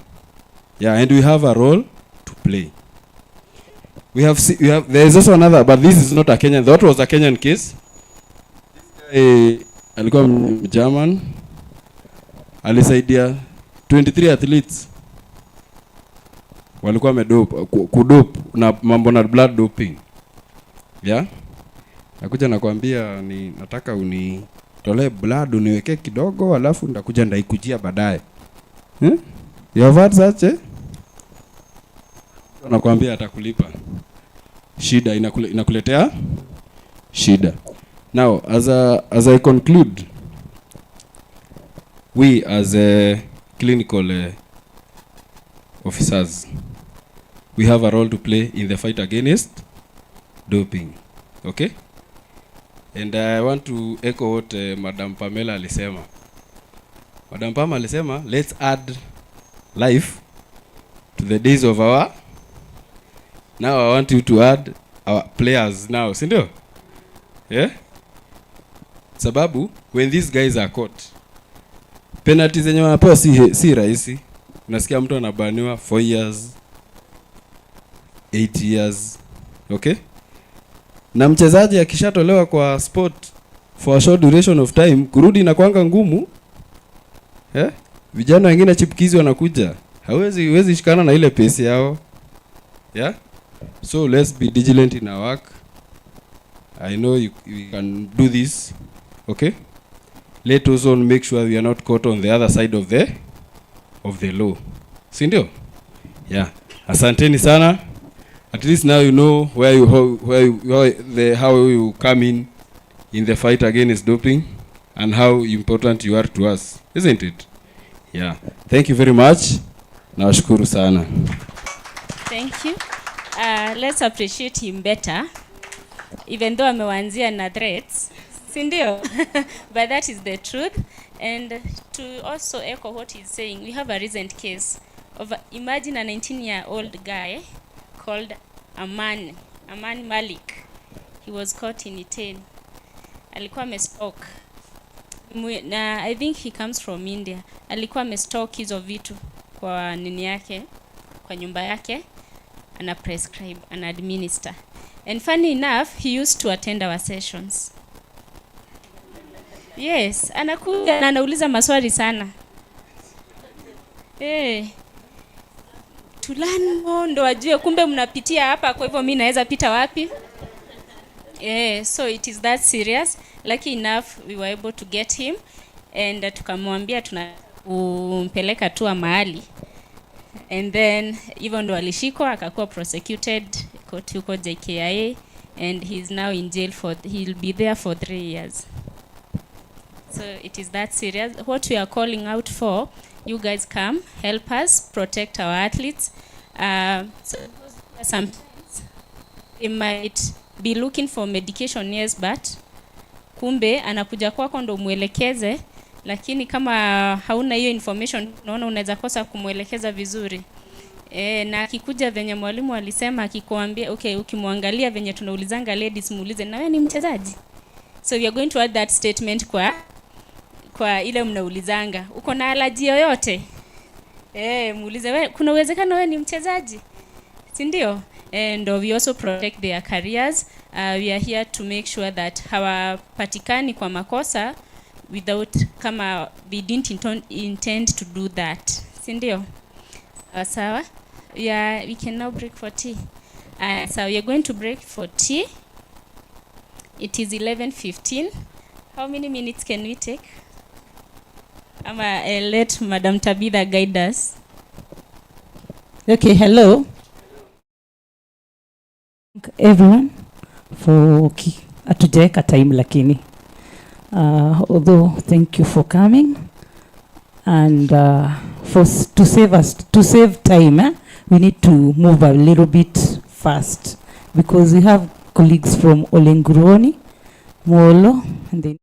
Yeah, and we have a role to play. There is also another, but this is not a Kenyan. That was a Kenyan case. Alikuwa German. Alisaidia 23 athletes. Walikuwa kudope na mambo na blood doping. Yeah? Nakuja nakwambia nataka unitolee blood uniweke kidogo alafu nitakuja ndaikujia baadaye. You have heard such Nakwambia atakulipa. Shida inakuletea shida. Now as I conclude, we as clinical officers, we have a role to play in the fight against doping. Okay? And I want to echo what Madam Pamela alisema. Madam Pamela alisema, let's add life to the days of our. Now I want you to add our players now. Sindio? Yeah? Sababu, when these guys are caught, penalties zenye wanapewa si rahisi. Unasikia mtu anabaniwa 4 years, 8 years. Okay? Na mchezaji akishatolewa kwa sport for a short duration of time, kurudi na kwanga ngumu. Vijana wengine chipukizi wanakuja, huwezi shikana na ile pace yao. So let's be vigilant in our work. I know you can do this. Okay, let us all make sure we are not caught on the other side of the law. Sindio? Asanteni sana. At least now you know how you come in the fight against doping and how important you are to us, isn't it? Thank you very much. Nawashukuru sana. Thank you. Let's appreciate him better, even though amewanzia na threats. Sindio? But that is the truth. And to also echo what he's saying, we have a recent case of imagine a 19-year-old guy called Aman Malik. He was caught in Iten. Alikuwa amestock. Na I think he comes from India. Alikuwa amestock hizo vitu kwa nini yake, kwa nyumba yake, ana prescribe, ana administer. And funny enough, he used to attend our sessions. Yes, anakuja na anauliza maswali sana. Tulano ndo ajue kumbe mnapitia hapa, kwa hivyo mimi naweza pita wapi? So it is that serious. Lucky enough we were able to get him and tukamwambia tunampeleka tu mahali. And then even ndo alishikwa akakuwa prosecuted huko JKIA and he's now in jail he'll be there for 3 years. So it is that serious. What we are calling out for, you guys come, help us protect our athletes. So sometimes they might be looking for medication, yes, but kumbe anakuja kwako ndo muelekeze, lakini kama hauna hiyo information, unaona unaweza kosa kumuelekeza vizuri. Na akikuja venye mwalimu alisema, akikuambia okay, ukimwangalia venye tunaulizanga ladies, muulize na wewe ni mchezaji. So we are going to add that statement kwa ile mnaulizanga, uko na allergy yoyote? Muulize wewe, kuna uwezekano wewe ni mchezaji? Si ndio? And we also protect their careers. We are here to make sure that hawapatikani kwa makosa without kama they didn't intend to do that. Si ndio? Sawa. We can now break for tea. So we are going to break for tea. It is 11:15. How many minutes can we take? Let Madam Tabitha guide us. Okay, hello. Everyone for atujaweka time lakini although thank you for coming and to save time we need to move a little bit fast because we have colleagues from Olenguruoni, Molo, and then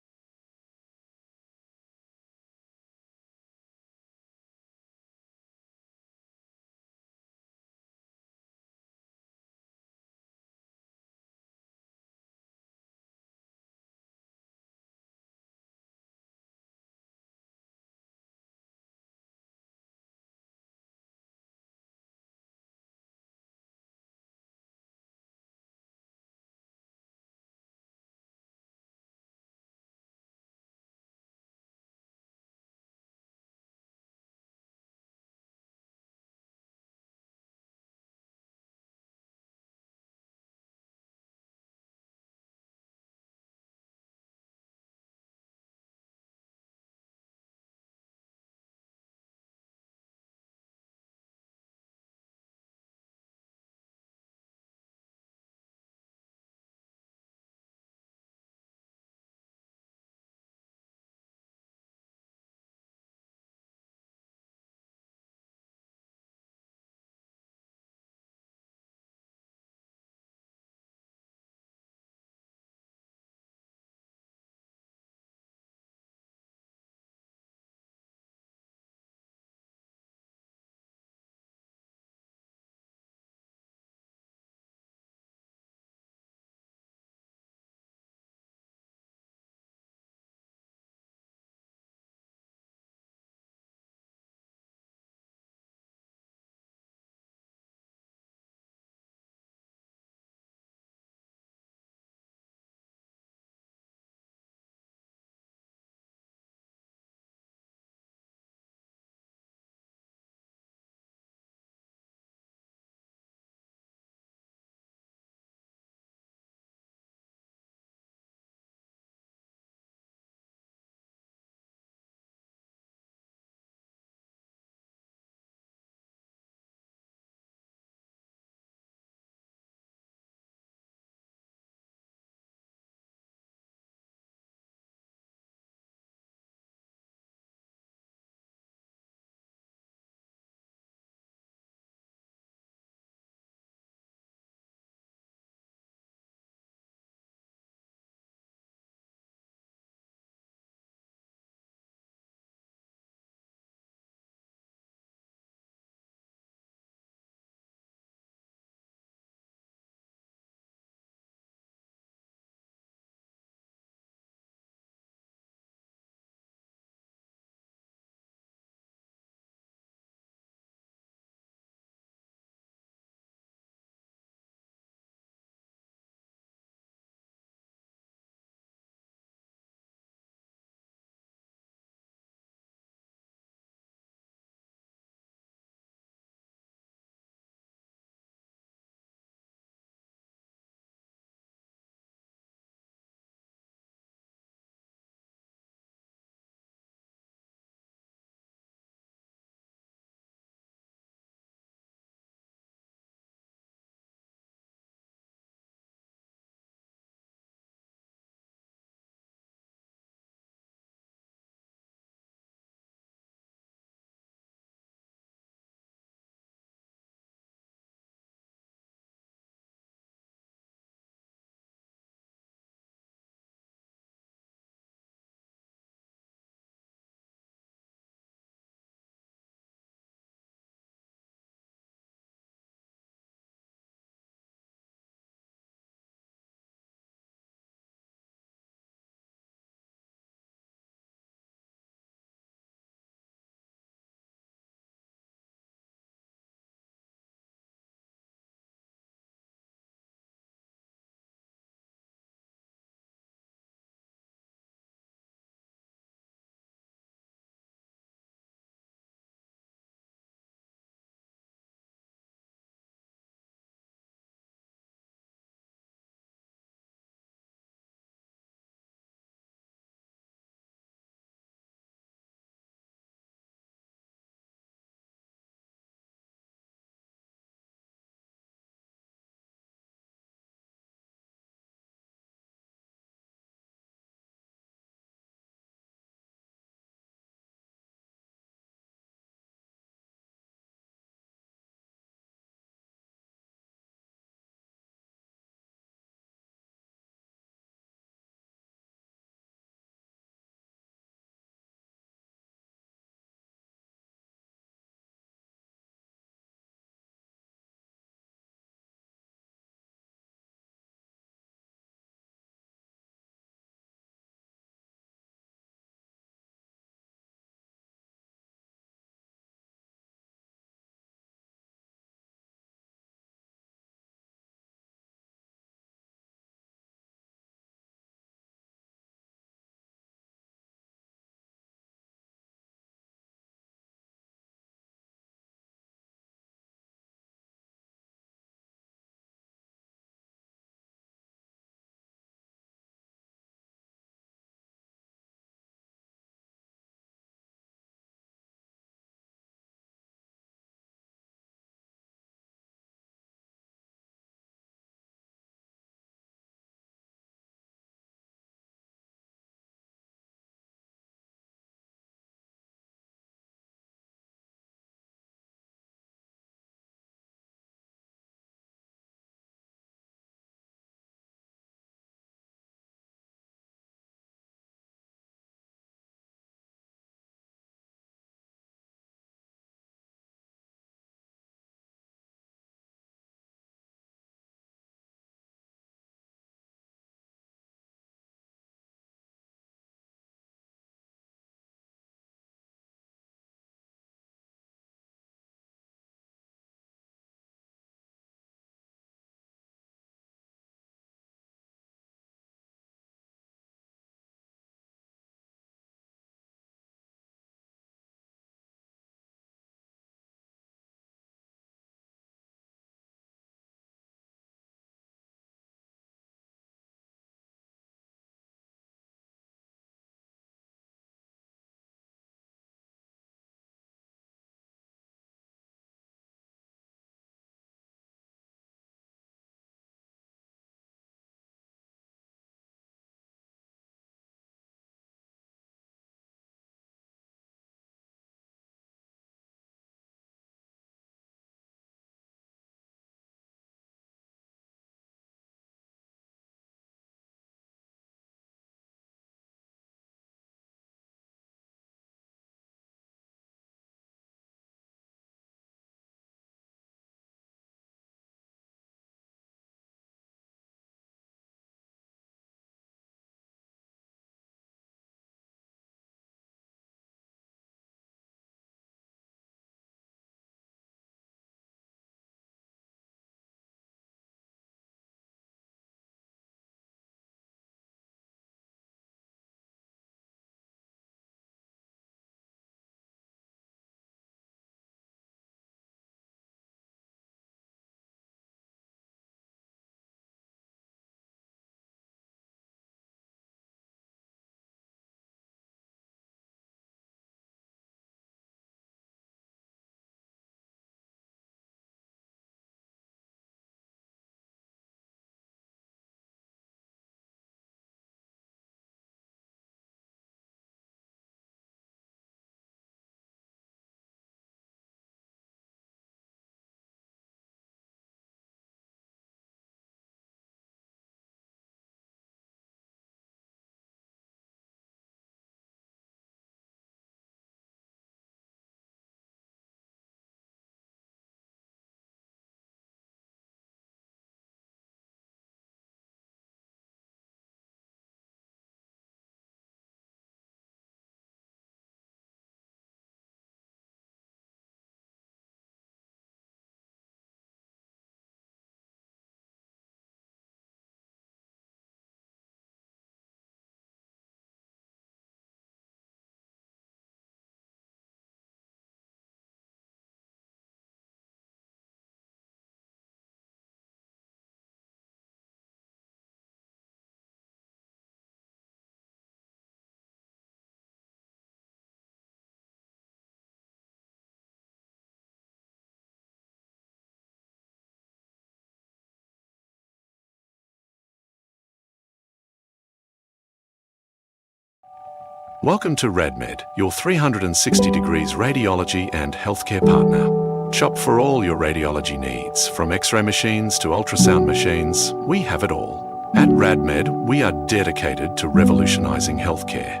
Welcome to RadMed, your 360 degrees radiology and healthcare partner. Shop for all your radiology needs, from X-ray machines to ultrasound machines, we have it all. At RadMed, we are dedicated to revolutionising healthcare.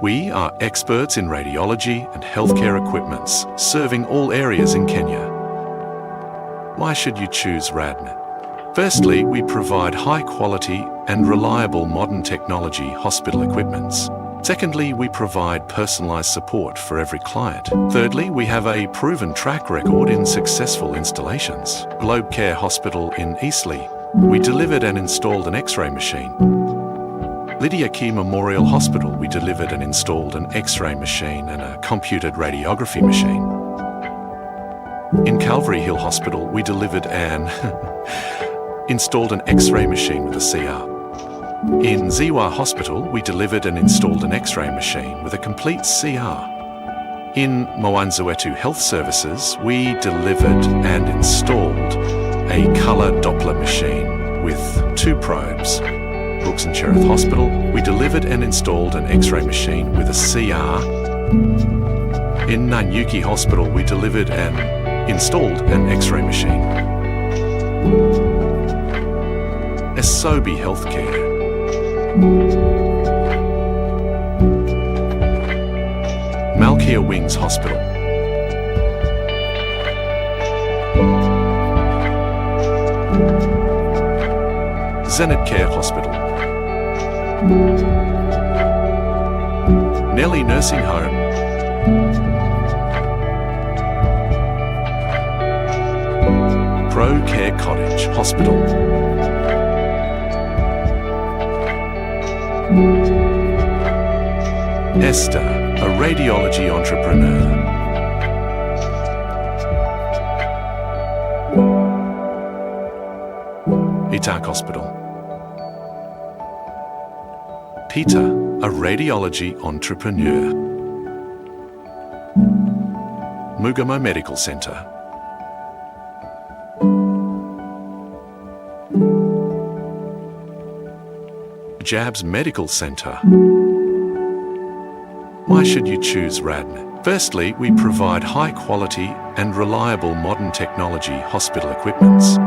We are experts in radiology and healthcare equipments, serving all areas in Kenya. Why should you choose RadMed? Firstly, we provide high quality and reliable modern technology hospital equipments. Secondly, we provide personalised support for every client. Thirdly, we have a proven track record in successful installations. Globe Care Hospital in Eastleigh, we delivered and installed an X-ray machine. Lydia Key Memorial Hospital, we delivered and installed an X-ray machine and a computed radiography machine. In Calvary Hill Hospital, we delivered and installed an X-ray machine with a CR. In Ziwa Hospital, we delivered and installed an X-ray machine with a complete CR. In Mwanzawetu Health Services, we delivered and installed a colour Doppler machine with 2 probes. Brooks and Cherith Hospital, we delivered and installed an X-ray machine with a CR. In Nanyuki Hospital, we delivered and installed an X-ray machine. Esobi Healthcare. Malkia Wings Hospital. Zenit Care Hospital. Nelly Nursing Home. Pro Care Cottage Hospital. Esther, a radiology entrepreneur. Itak Hospital. Peter, a radiology entrepreneur. Mugamo Medical Centre. Jabs Medical Centre. Why should you choose RadMed? Firstly, we provide high quality and reliable modern technology hospital equipments.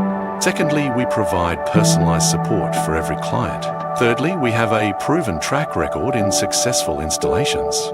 Secondly, we provide personalised support for every client. Thirdly, we have a proven track record in successful installations.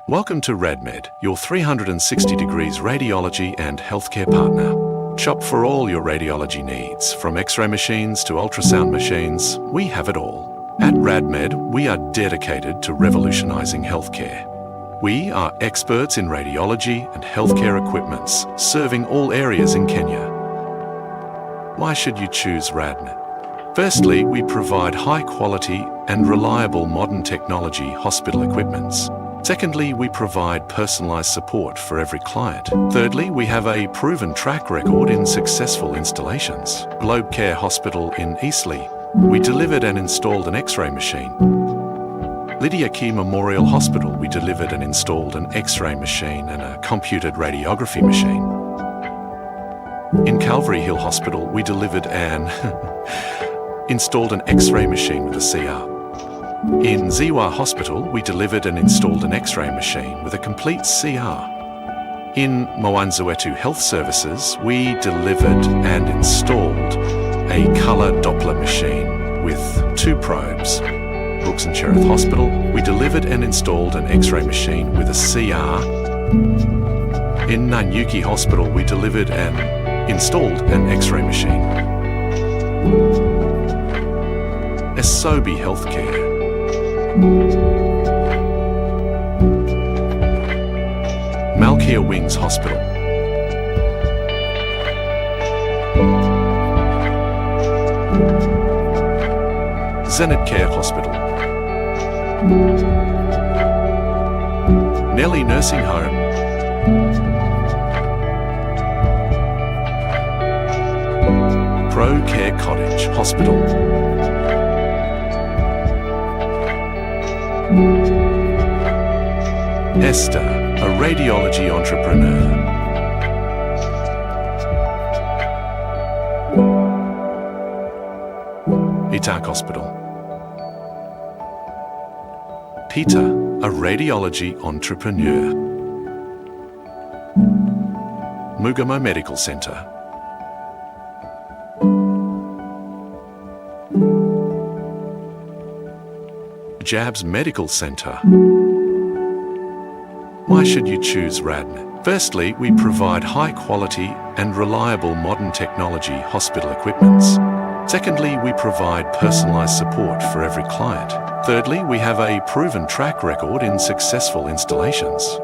Welcome to RadMed, your 360 degrees radiology and healthcare partner. Shop for all your radiology needs, from X-ray machines to ultrasound machines, we have it all. At RadMed, we are dedicated to revolutionising healthcare. We are experts in radiology and healthcare equipments, serving all areas in Kenya. Why should you choose RadMed? Firstly, we provide high quality and reliable modern technology hospital equipments. Secondly, we provide personalised support for every client. Thirdly, we have a proven track record in successful installations. Globe Care Hospital in Eastleigh, we delivered and installed an X-ray machine. Lydia Key Memorial Hospital, we delivered and installed an X-ray machine and a computed radiography machine. In Calvary Hill Hospital, we delivered and installed an X-ray machine with a CR. In Ziwa Hospital, we delivered and installed an X-ray machine with a complete CR. In Mwanzawetu Health Services, we delivered and installed a colour Doppler machine with 2 probes. Brooks and Cherith Hospital, we delivered and installed an X-ray machine with a CR. In Nanyuki Hospital, we delivered and installed an X-ray machine. Esobi Healthcare. Malkia Wings Hospital. Zenit Care Hospital. Nelly Nursing Home. Pro Care Cottage Hospital. Esther, a radiology entrepreneur. Itak Hospital. Peter, a radiology entrepreneur. Mugamo Medical Centre. Jabs Medical Centre. Why should you choose RadMed? Firstly, we provide high quality and reliable modern technology hospital equipments. Secondly, we provide personalised support for every client. Thirdly, we have a proven track record in successful installations.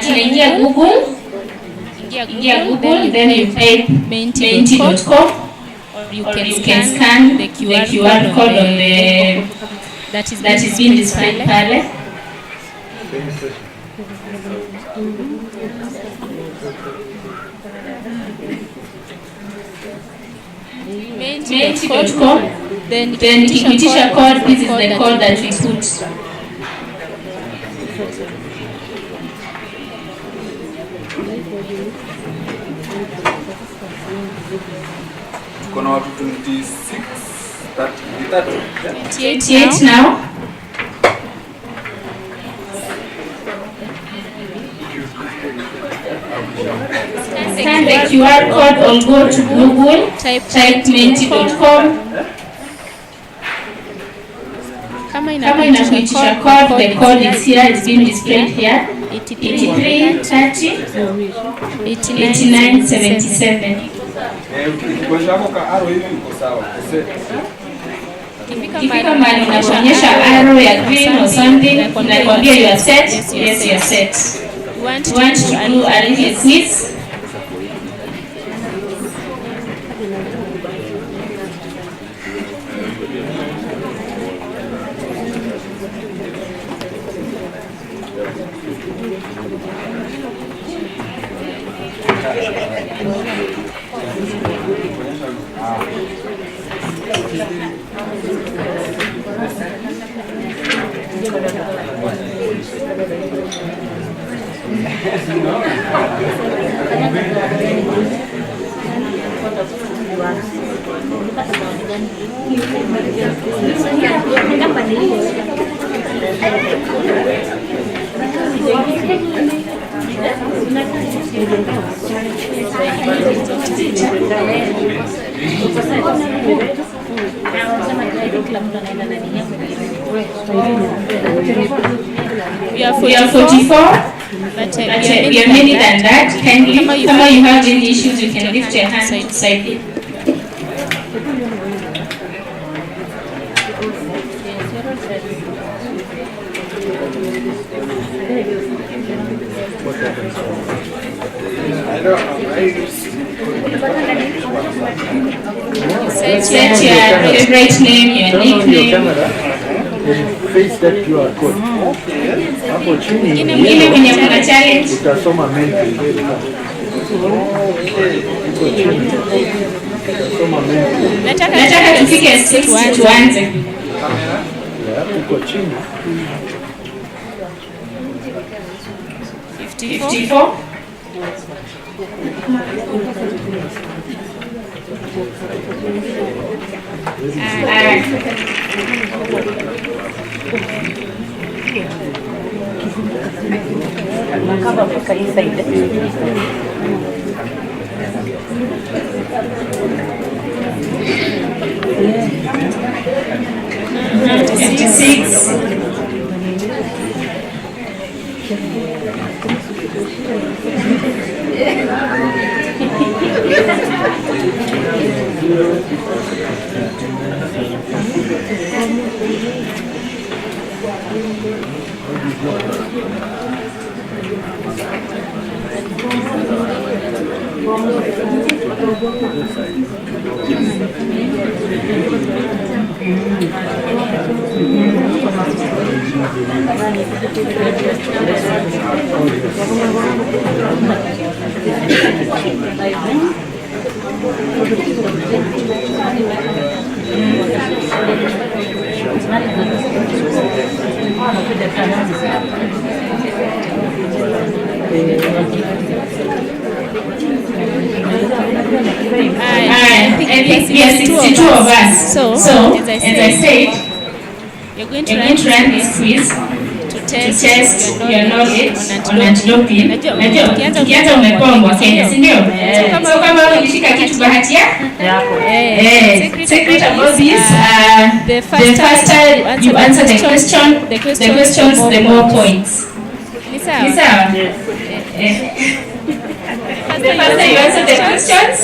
Tunaingia Google, then you type menti.com, or you can scan the QR code on the that is being displayed pale. Menti.com, then ikipitisha code, this is the code that we put. Kuna watu 26, 28 now. Scan the QR code or go to Google, type menti.com. Kama inakuitisha code, the code is here, it's been displayed here. 83 30 89 77. Ikifika mahali unaonyesha arrow ya green or something, inakwambia you are set. Yes, you are set. You want to do a little quiz. We are 44, but we are many than that. Kindly, if you have any issues, you can lift your hand to side it. Set your favorite name, your nickname. Face that QR code. Hapo chini ile kwenye kuna challenge utasoma menti. Hapo chini utasoma menti. Nataka tufike 6 tuanze. Hapo chini 54. I think we are 62 of us. So as I said, you're going to run this quiz to test your knowledge on anti-doping. Najua ukianza umepongwa Kenya, si ndio? So kama ulishika kitu bahati yako. Secret about this, the faster you answer the questions, the more points. Ni sawa? The faster you answer the questions.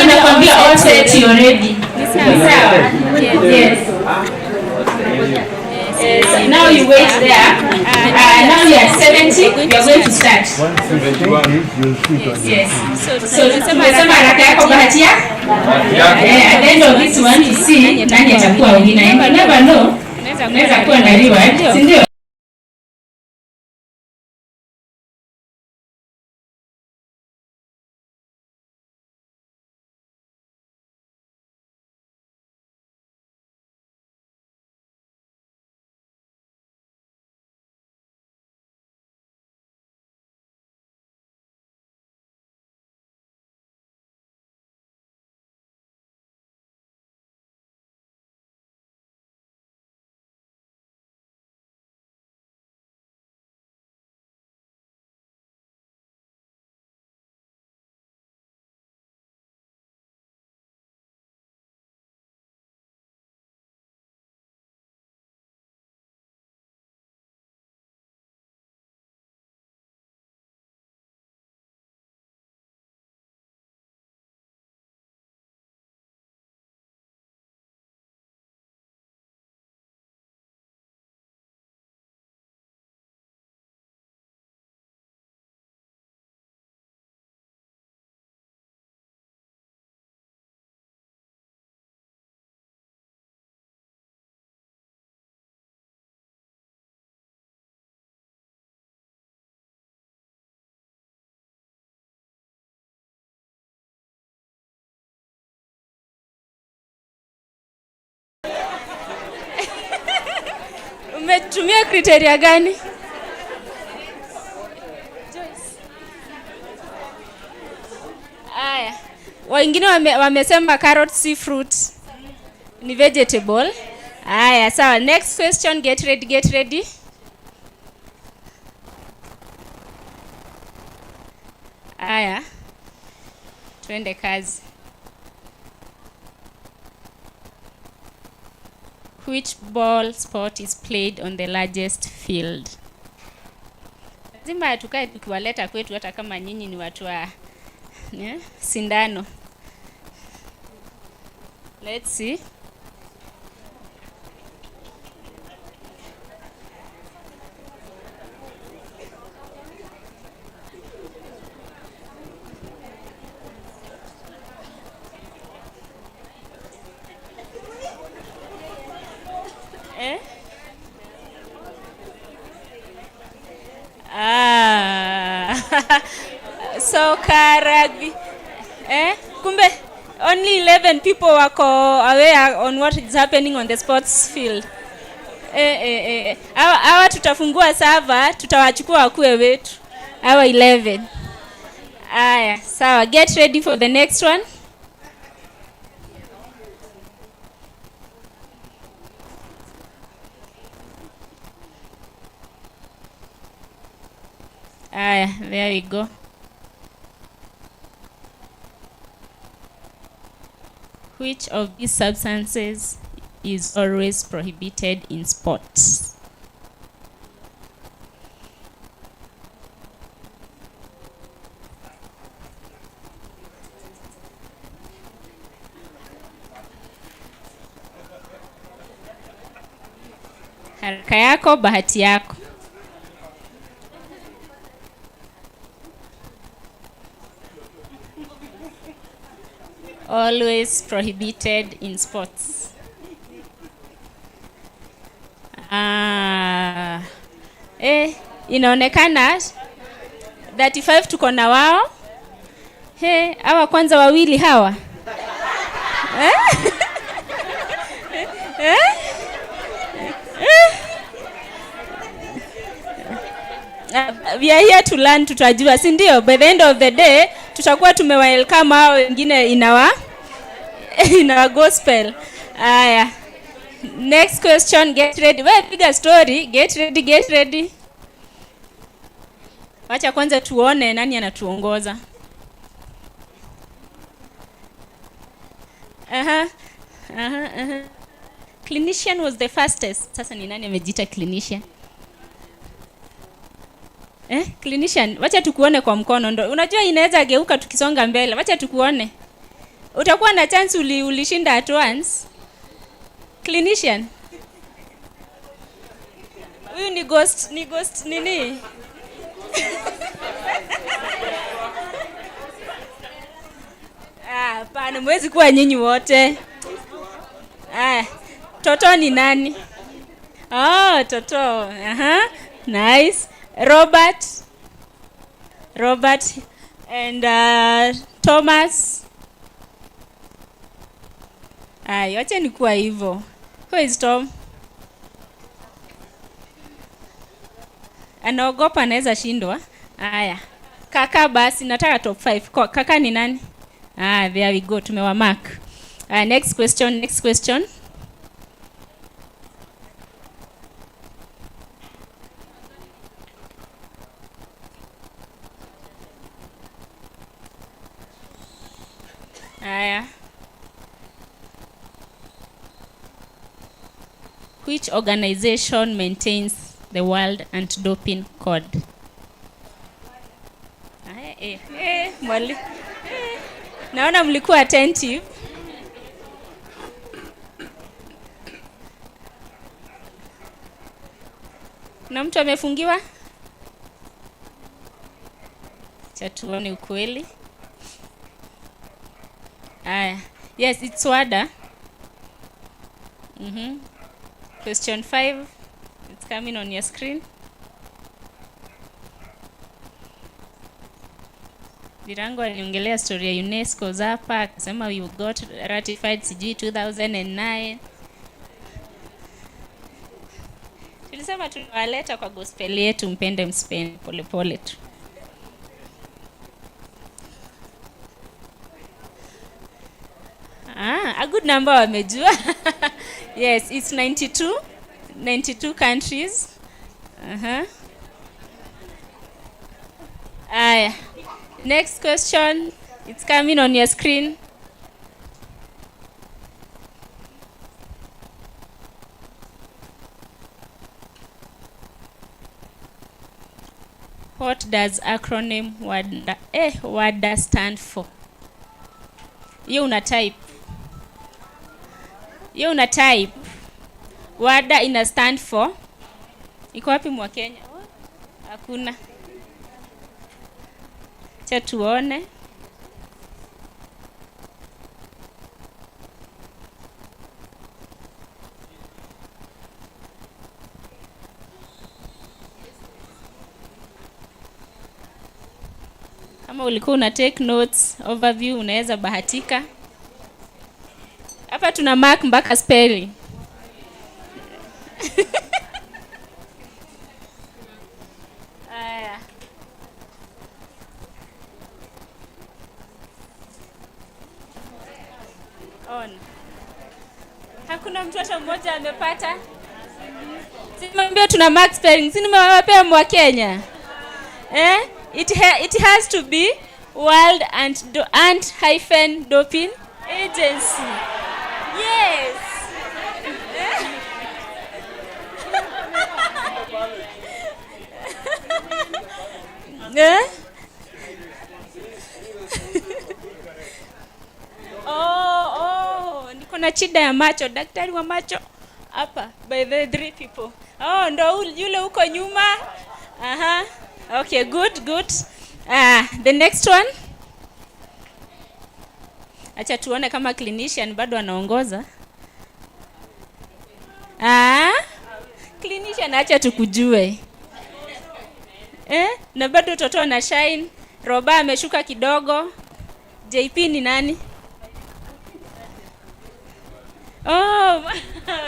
Nakwambia all set you already. Yes. Now you wait there. Now you are 70. You are going to start. Yes. So tumesema haraka yako bahati yako. At the end of this one to see nani atakuwa wengine. You never know. Unaweza kuwa na reward, si ndio? Umetumia criteria gani? Aya. Wengine wamesema carrot si fruit. Ni vegetable. Aya, sawa. Next question, get ready. Aya. Twende kazi. Which ball sport is played on the largest field? Lazima tukae tukiwaleta kwetu hata kama nyinyi ni watu wa sindano. Let's see. Soccer, rugby. Kumbe only 11 people wako aware on what is happening on the sports field. Hawa tutafungua server, tutawachukua wakuwe wetu. Hawa 11. Aya, sawa. Get ready for the next one. There we go. Which of these substances is always prohibited in sports? Haraka yako, bahati yako. always prohibited in sports? Inaonekana 35 tuko na wao. Hawa kwanza wawili hawa. We are here to learn, tutajua, si ndio? By the end of the day tutakuwa tumewelcome hao wengine in our gospel. Aya. Next question, get ready. Wewe piga story, get ready. Wacha kwanza tuone nani anatuongoza. Clinician was the fastest. Sasa ni nani amejiita clinician? Clinician, wacha tukuone kwa mkono ndo. Unajua inaweza geuka tukisonga mbele. Wacha tukuone. Utakuwa na chance ulishinda at once. Clinician. Huyu ni ghost nini? Pana mwezi kuwa nyinyi wote. Toto ni nani? Toto. Nice. Robert and Thomas. Wacha ni kuwa hivyo. Who is Tom? Anaogopa anaweza shindwa. Kaka basi nataka top 5. Kaka ni nani? There we go, tumewa mark. Next question. Which organization maintains the World Anti-Doping Code? Mwali. Naona mlikuwa attentive. Na mtu amefungiwa? Cha tuone ukweli. Yes, it's WADA. Question 5. It's coming on your screen. Dirango aliongelea story ya UNESCO hapa, akasema we got ratified sijui 2009. Tulisema tunawaleta kwa gospel yetu, mpende msipende, pole tu. A good number wamejua. Yes, it's 92 countries. Next question, it's coming on your screen. What does acronym WADA stand for? You una type. WADA ina stand for. Iko wapi mwa Kenya? Hakuna. Cha tuone. Kama ulikuwa una take notes, overview, unaweza bahatika. Hapa tuna mark mpaka spelling. Hakuna mtu hata mmoja amepata. Simwambia tuna mark spelling. Si nimewapea mwa Kenya. It has to be World Anti-Doping Agency. Yes. Niko na shida ya macho, daktari wa macho hapa by the 3 people. Ndo yule huko nyuma. Okay, good. The next one. Acha tuone kama clinician bado anaongoza. Clinician acha tukujue. Na bado toto na shine. Roba ameshuka kidogo. JP ni nani? Oh,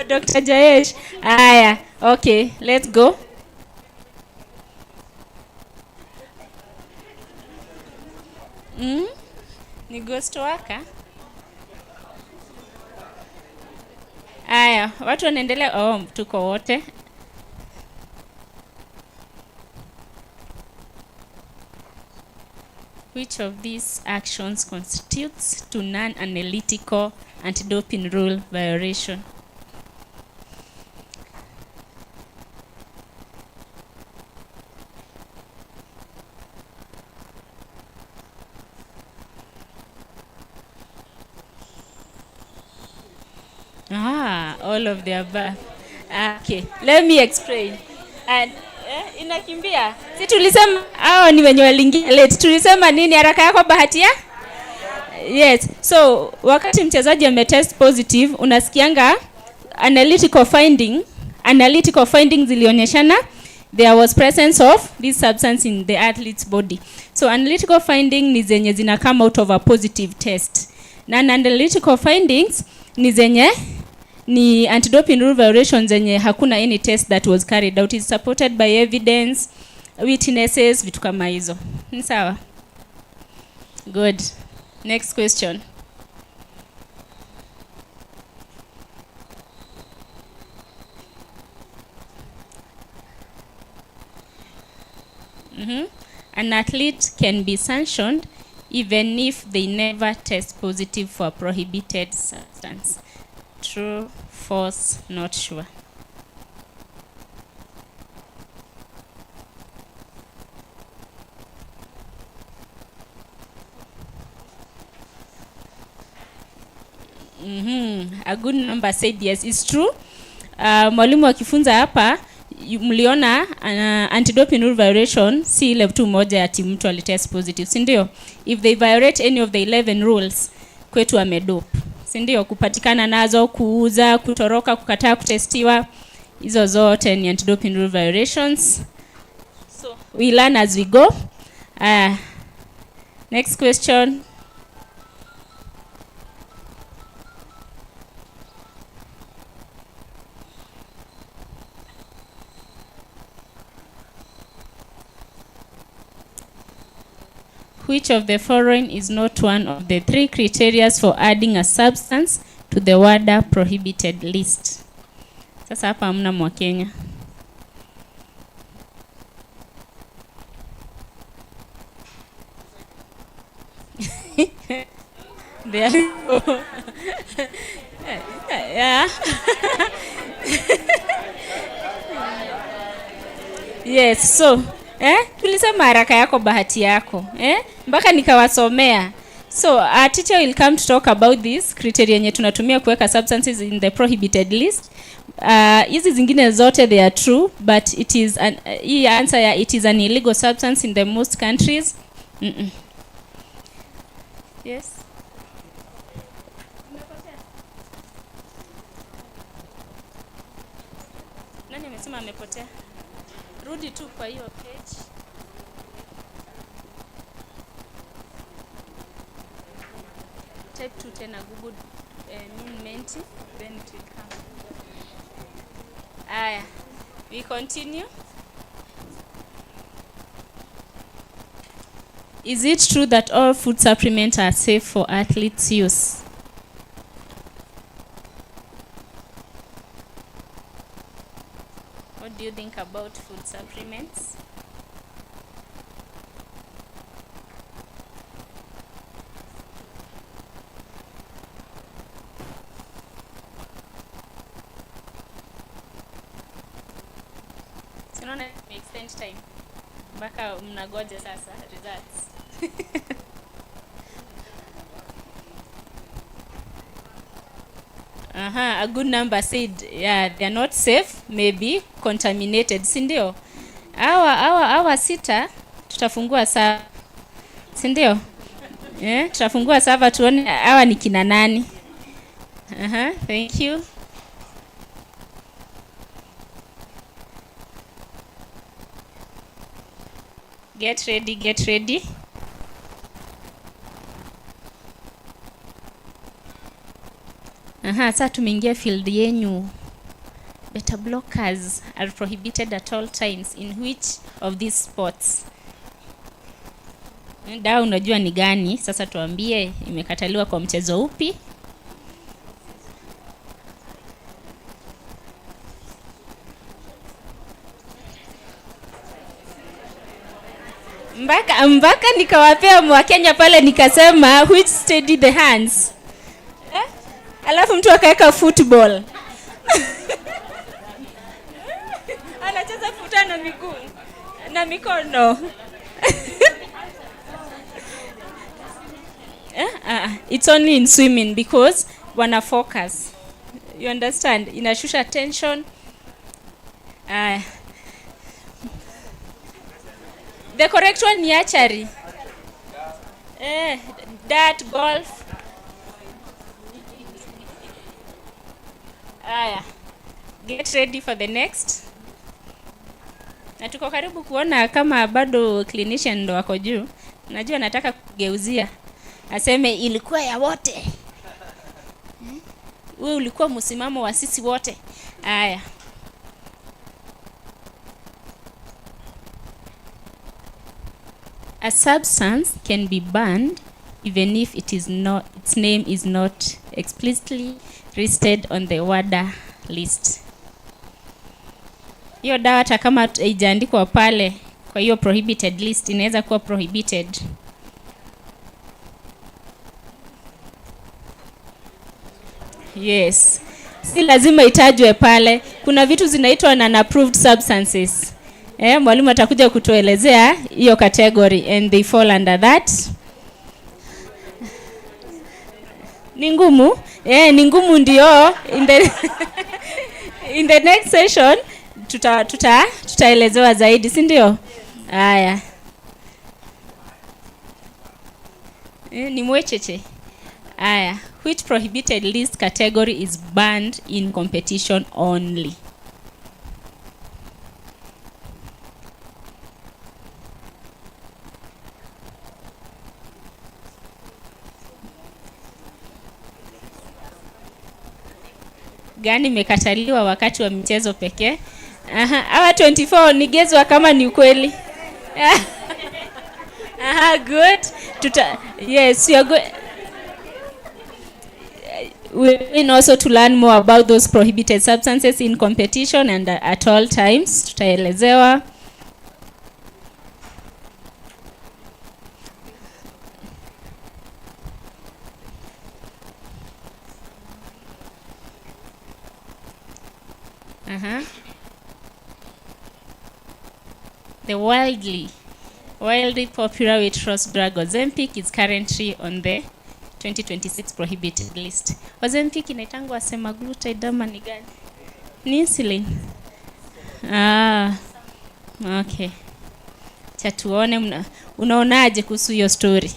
Dr. Jayesh. Aya, okay, let's go. Ni ghost waka. Aya, watu wanaendelea. Tuko wote. Which of these actions constitutes to non-analytical anti-doping rule violation? All of the above. Okay, let me explain. And inakimbia. Si tulisema hao ni wenye walingia late. Tulisema nini, haraka yako bahatia? Yes. So wakati mchezaji ametest positive, unasikianga analytical findings zilionyeshana there was presence of this substance in the athlete's body. So analytical finding ni zenye zina come out of a positive test. Na analytical findings ni zenye ni anti-doping rule violations zenye hakuna any test that was carried out. Is supported by evidence, witnesses, vitu kama hizo. Ni sawa? Good. Next question. An athlete can be sanctioned even if they never test positive for a prohibited substance. True, false, not sure. A good number said yes, it's true. Mwalimu akifunza hapa mliona anti-doping rule violation si ile tu moja ati mtu alitest positive, si ndio? If they violate any of the 11 rules, kwetu amedope. Si ndio? Kupatikana nazo, kuuza, kutoroka, kukataa kutestiwa, hizo zote ni anti-doping rule violations. So we learn as we go. Next question. Which of the following is not one of the 3 criteria for adding a substance to the WADA prohibited list? Sasa hapa hamna Mwakenya. There you go. Yeah. Yes, so tulisema haraka yako bahati yako, mpaka nikawasomea. So our teacher will come to talk about this criteria yenye tunatumia kuweka substances in the prohibited list. Hizi zingine zote they are true, but it is hii answer ya it is an illegal substance in the most countries. Yes. Nani amesema amepotea? Rudi tu kwa hiyo page. Type tu tena Google menti, then it will come. Aya, we continue. Is it true that all food supplements are safe for athletes' use? What do you think about food supplements? Sinaona extend time mpaka mnagoja sasa results. A good number said yeah, they are not safe, maybe contaminated, si ndio? Hawa 6 tutafungua saa, si ndio? Tutafungua server tuone hawa ni kina nani. Thank you. Get ready. Sasa tumeingia field yenyu. Beta blockers are prohibited at all times in which of these sports? Dawa unajua ni gani? Sasa tuambie imekataliwa kwa mchezo upi? Mpaka nikawapea Mwakenya pale nikasema which steady the hands. Alafu mtu akaweka football. Anacheza futa na miguu na mikono. It's only in swimming because wana focus. You understand? Inashusha tension. The correct one ni archery. Dart, golf. Get ready for the next. Na tuko karibu kuona kama bado clinician ndo wako juu. Najua nataka kugeuzia. Aseme ilikuwa ya wote. Wewe ulikuwa msimamo wa sisi wote. A substance can be banned even if its name is not explicitly listed on the WADA list. Hiyo dawa hata kama haijaandikwa pale kwa hiyo prohibited list inaweza kuwa prohibited. Yes. Si lazima itajwe pale. Kuna vitu zinaitwa non-approved substances. Mwalimu atakuja kutuelezea hiyo category and they fall under that. Ni ngumu? Ni ngumu ndio. In the next session tutaelezewa zaidi, si ndio? Haya. Ni mwecheche. Haya. Which prohibited list category is banned in competition only? Gani imekataliwa wakati wa michezo pekee? Hawa 24 nigezwa kama ni ukweli. Good. Yes, you are good. We need also to learn more about those prohibited substances in competition and at all times. Tutaelezewa. The wildly popular weight loss drug Ozempic is currently on the 2026 prohibited list. Ozempic inaitangwa semaglutide ama ni gani? Ni insulin. Okay. Cha tuone unaonaje kuhusu hiyo story?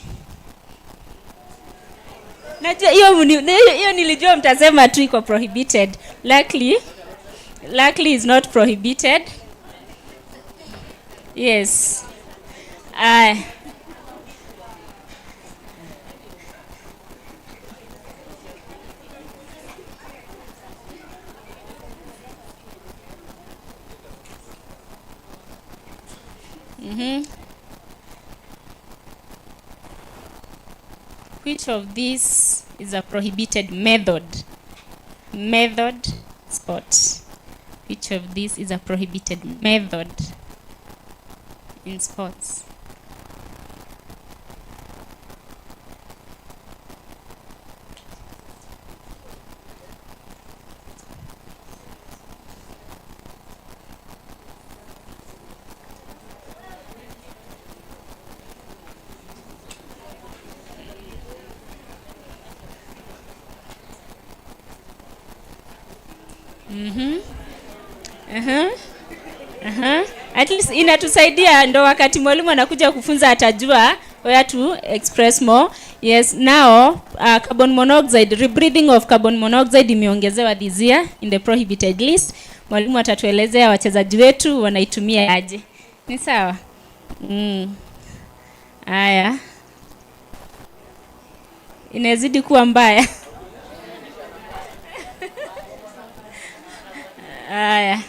Najua hiyo nilijua mtasema tu iko prohibited. Luckily is not prohibited. Yes. Which of these is a prohibited method sport? Which of these is a prohibited method in sports? At least inatusaidia ndo wakati mwalimu anakuja kufunza atajua where to express more. Yes, now carbon monoxide, rebreathing of carbon monoxide imeongezewa this year in the prohibited list. Mwalimu atatuelezea wachezaji wetu wanaitumia aje. Ni sawa? Haya. Inazidi kuwa mbaya. Haya.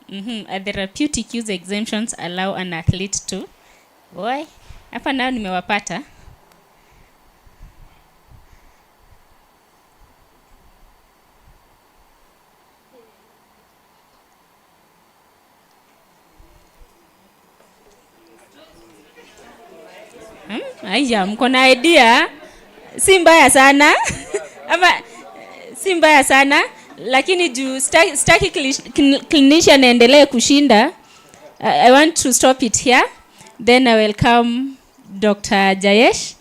The therapeutic use exemptions allow an athlete to. Boy, hapa nao nimewapata. Aya, mko na idea? Si mbaya sana. Ama si mbaya sana, lakini juu staki clinician endelee kushinda. I want to stop it here. Then I welcome Dr. Jayesh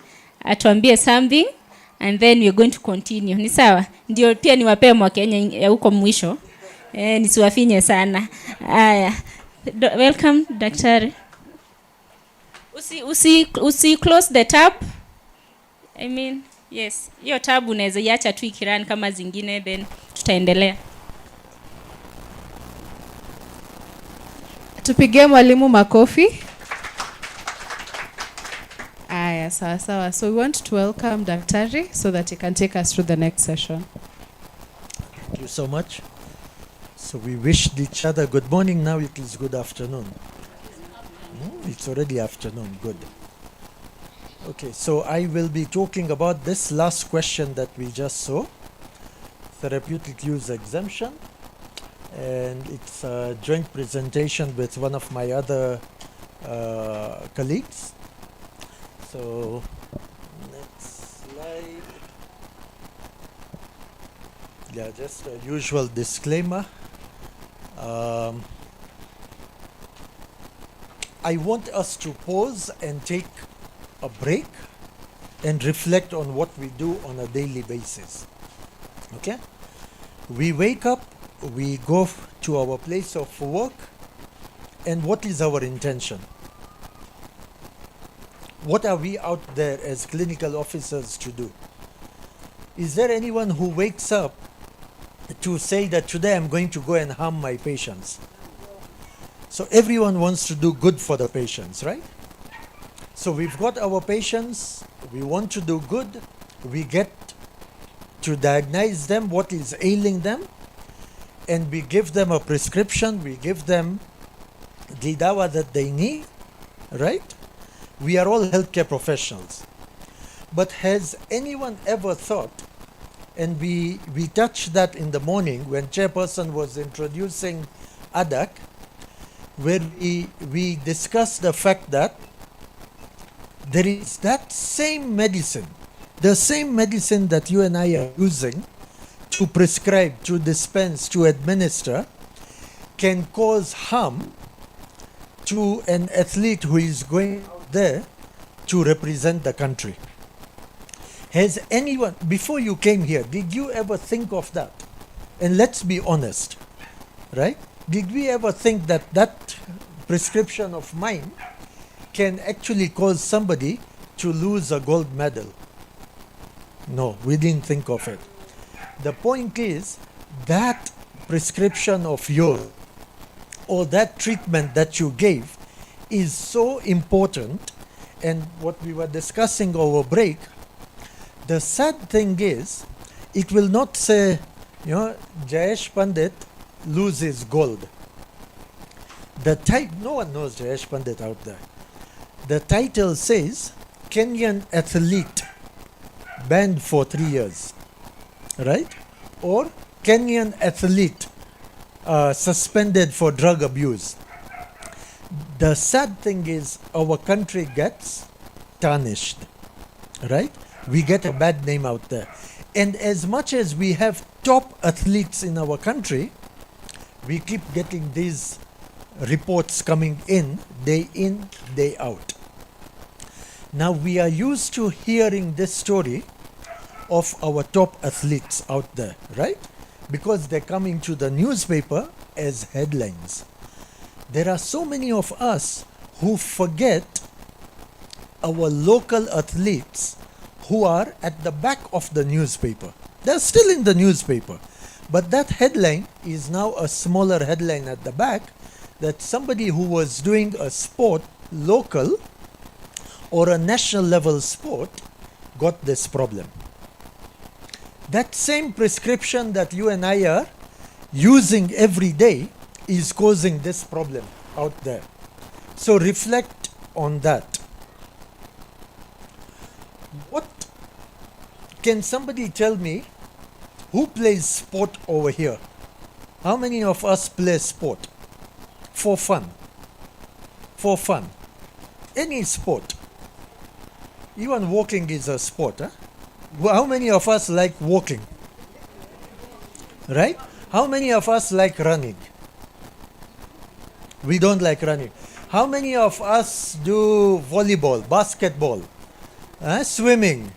atuambie something and then we are going to continue. Ni sawa? Ndio pia niwapee Mwakenya ya huko mwisho. Nisiwafinye sana. Aya. Welcome daktari. Usi close the tab. I mean, yes. Hiyo tab unaweza iacha tu ikirun kama zingine, then tutaendelea. Tupigie mwalimu makofi. Aya, sawa sawa. So we want to welcome Daktari so that he can take us through the next session. Thank you so much. So we wished each other good morning. Now it is good afternoon. It's already afternoon. Good. Okay, so I will be talking about this last question that we just saw, therapeutic use exemption, and it's a joint presentation with one of my other colleagues. So next slide. Yeah, just a usual disclaimer. I want us to pause and take a break and reflect on what we do on a daily basis. Okay? We wake up, we go to our place of work, and what is our intention? What are we out there as clinical officers to do? Is there anyone who wakes up to say that today I'm going to go and harm my patients? So everyone wants to do good for the patients, right? So we've got our patients, we want to do good, we get to diagnose them, what is ailing them, and we give them a prescription, we give them the dawa that they need, right? We are all healthcare professionals. But has anyone ever thought, and we touched that in the morning when chairperson was introducing ADAC, where we discussed the fact that there is that same medicine, the same medicine that you and I are using to prescribe, to dispense, to administer, can cause harm to an athlete who is going out there to represent the country. Has anyone, before you came here, did you ever think of that? And let's be honest, right? Did we ever think that that prescription of mine can actually cause somebody to lose a gold medal? No, we didn't think of it. The point is that prescription of yours or that treatment that you gave is so important. And what we were discussing over break, the sad thing is, it will not say, you know, Jayesh Pandit loses gold. No one knows Jayesh Pandit out there. The title says Kenyan athlete banned for 3 years, right? Or Kenyan athlete suspended for drug abuse. The sad thing is our country gets tarnished, right? We get a bad name out there. And as much as we have top athletes in our country, we keep getting these reports coming in, day out. Now we are used to hearing this story of our top athletes out there, right? Because they're coming to the newspaper as headlines. There are so many of us who forget our local athletes who are at the back of the newspaper. They're still in the newspaper, but that headline is now a smaller headline at the back, that somebody who was doing a sport local or a national level sport got this problem. That same prescription that you and I are using every day is causing this problem out there. So reflect on that. What can somebody tell me who plays sport over here? How many of us play sport? For fun. For fun. Any sport. Even walking is a sport. Huh? How many of us like walking? Right? How many of us like running? We don't like running. How many of us do volleyball, basketball, swimming?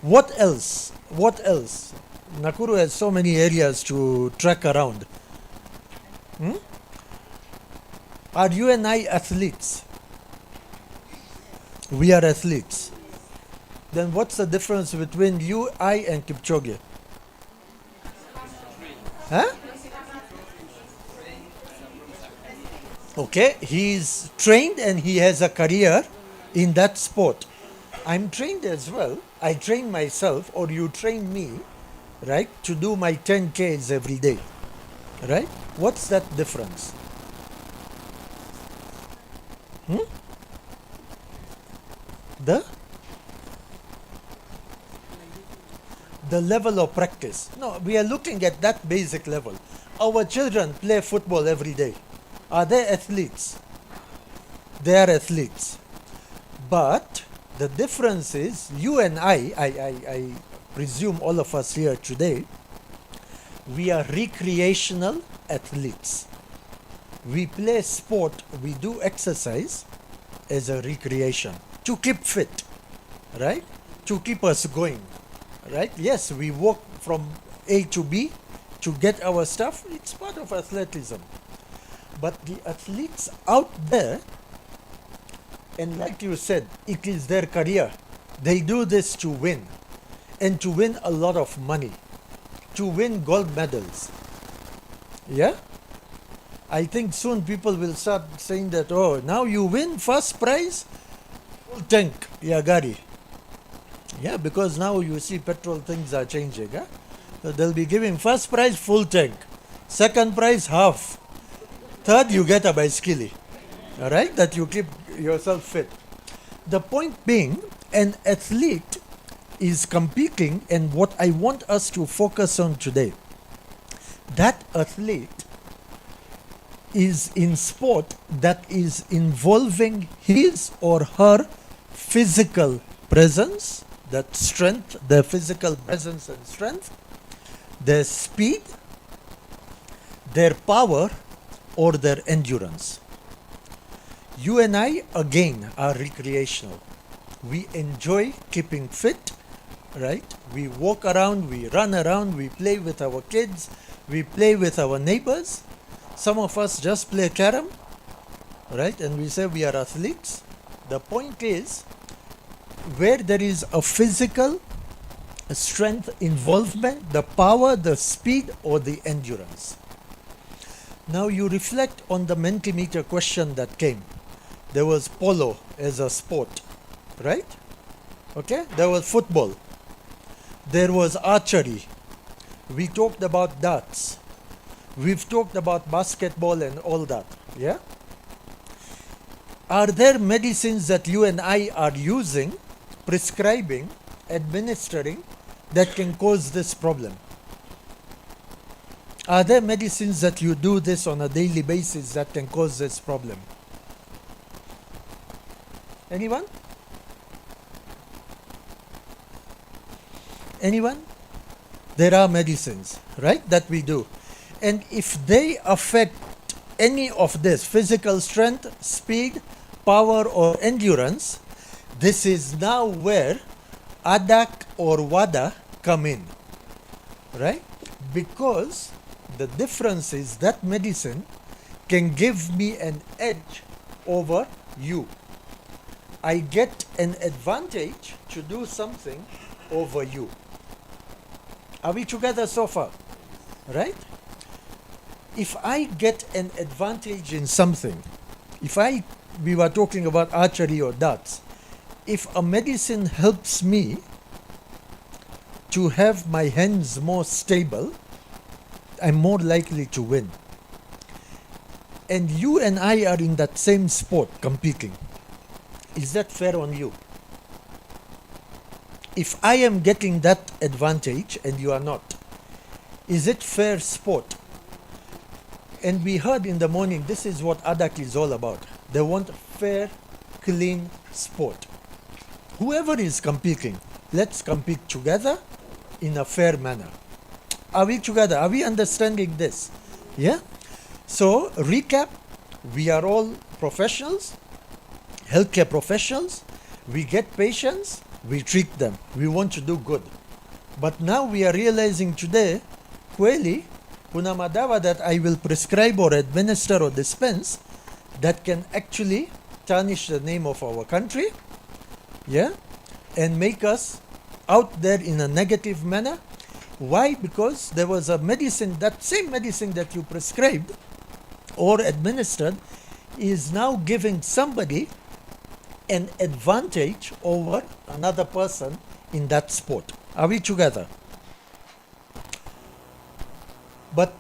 What else? What else? Nakuru has so many areas to trek around. Are you and I athletes? We are athletes. Then what's the difference between you, I, and Kipchoge? Huh? Okay, he's trained and he has a career in that sport. I'm trained as well. I train myself, or you train me, right, to do my 10Ks every day. Right? What's that difference? The level of practice. No, we are looking at that basic level. Our children play football every day. Are they athletes? They are athletes. But the difference is, you and I presume all of us here today, we are recreational athletes. We play sport, we do exercise as a recreation to keep fit, right? To keep us going, right? Yes, we walk from A to B to get our stuff. It's part of athleticism. But the athletes out there, and like you said, it is their career. They do this to win, and to win a lot of money, to win gold medals. Yeah? I think soon people will start saying that, oh, now you win first prize, full tank, Yagari. Yeah, because now you see petrol things are changing. Huh? So they'll be giving first prize, full tank. Second prize, half. Third, you get a bicycle. All right, that you keep yourself fit. The point being, an athlete is competing, and what I want us to focus on today, that athlete is in sport that is involving his or her physical presence, that strength, their physical presence and strength, their speed, their power, or their endurance. You and I, again, are recreational. We enjoy keeping fit, right? We walk around, we run around, we play with our kids, we play with our neighbors. Some of us just play carom, right? And we say we are athletes. The point is, where there is a physical strength involvement, the power, the speed, or the endurance. Now you reflect on the Mentimeter question that came. There was polo as a sport, right? Okay, there was football. There was archery. We talked about darts. We've talked about basketball and all that, yeah? Are there medicines that you and I are using, prescribing, administering, that can cause this problem? Are there medicines that you do this on a daily basis that can cause this problem? Anyone? Anyone? There are medicines, right, that we do. And if they affect any of this, physical strength, speed, power, or endurance, this is now where ADAC or WADA come in, right? Because the difference is that medicine can give me an edge over you. I get an advantage to do something over you. Are we together so far? Right? If I get an advantage in something, we were talking about archery or darts, if a medicine helps me to have my hands more stable, I'm more likely to win. And you and I are in that same sport competing. Is that fair on you? If I am getting that advantage and you are not, is it fair sport? And we heard in the morning, this is what ADAC is all about. They want fair, clean sport. Whoever is competing, let's compete together in a fair manner. Are we together? Are we understanding this? Yeah? So, recap, we are all professionals, healthcare professionals. We get patients, we treat them. We want to do good. But now we are realizing today, kweli, kuna madawa that I will prescribe or administer or dispense that can actually tarnish the name of our country, yeah, and make us out there in a negative manner. Why? Because there was a medicine, that same medicine that you prescribed or administered is now giving somebody an advantage over another person in that sport. Are we together? But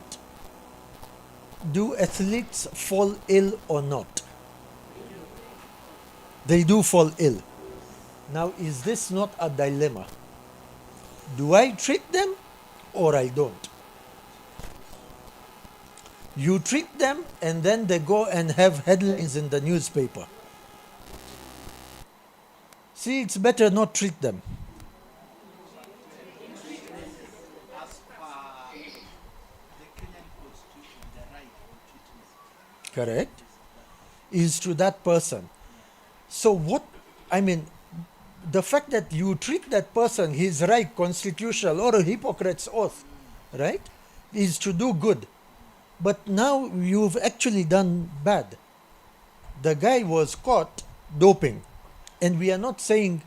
do athletes fall ill or not? They do fall ill. Now, is this not a dilemma? Do I treat them or I don't? You treat them and then they go and have headlines in the newspaper. See, it's better not treat them. Correct? Is to that person. So what, I mean, the fact that you treat that person, his right, constitutional, or a Hippocrates oath, right, is to do good. But now you've actually done bad. The guy was caught doping. And we are not saying,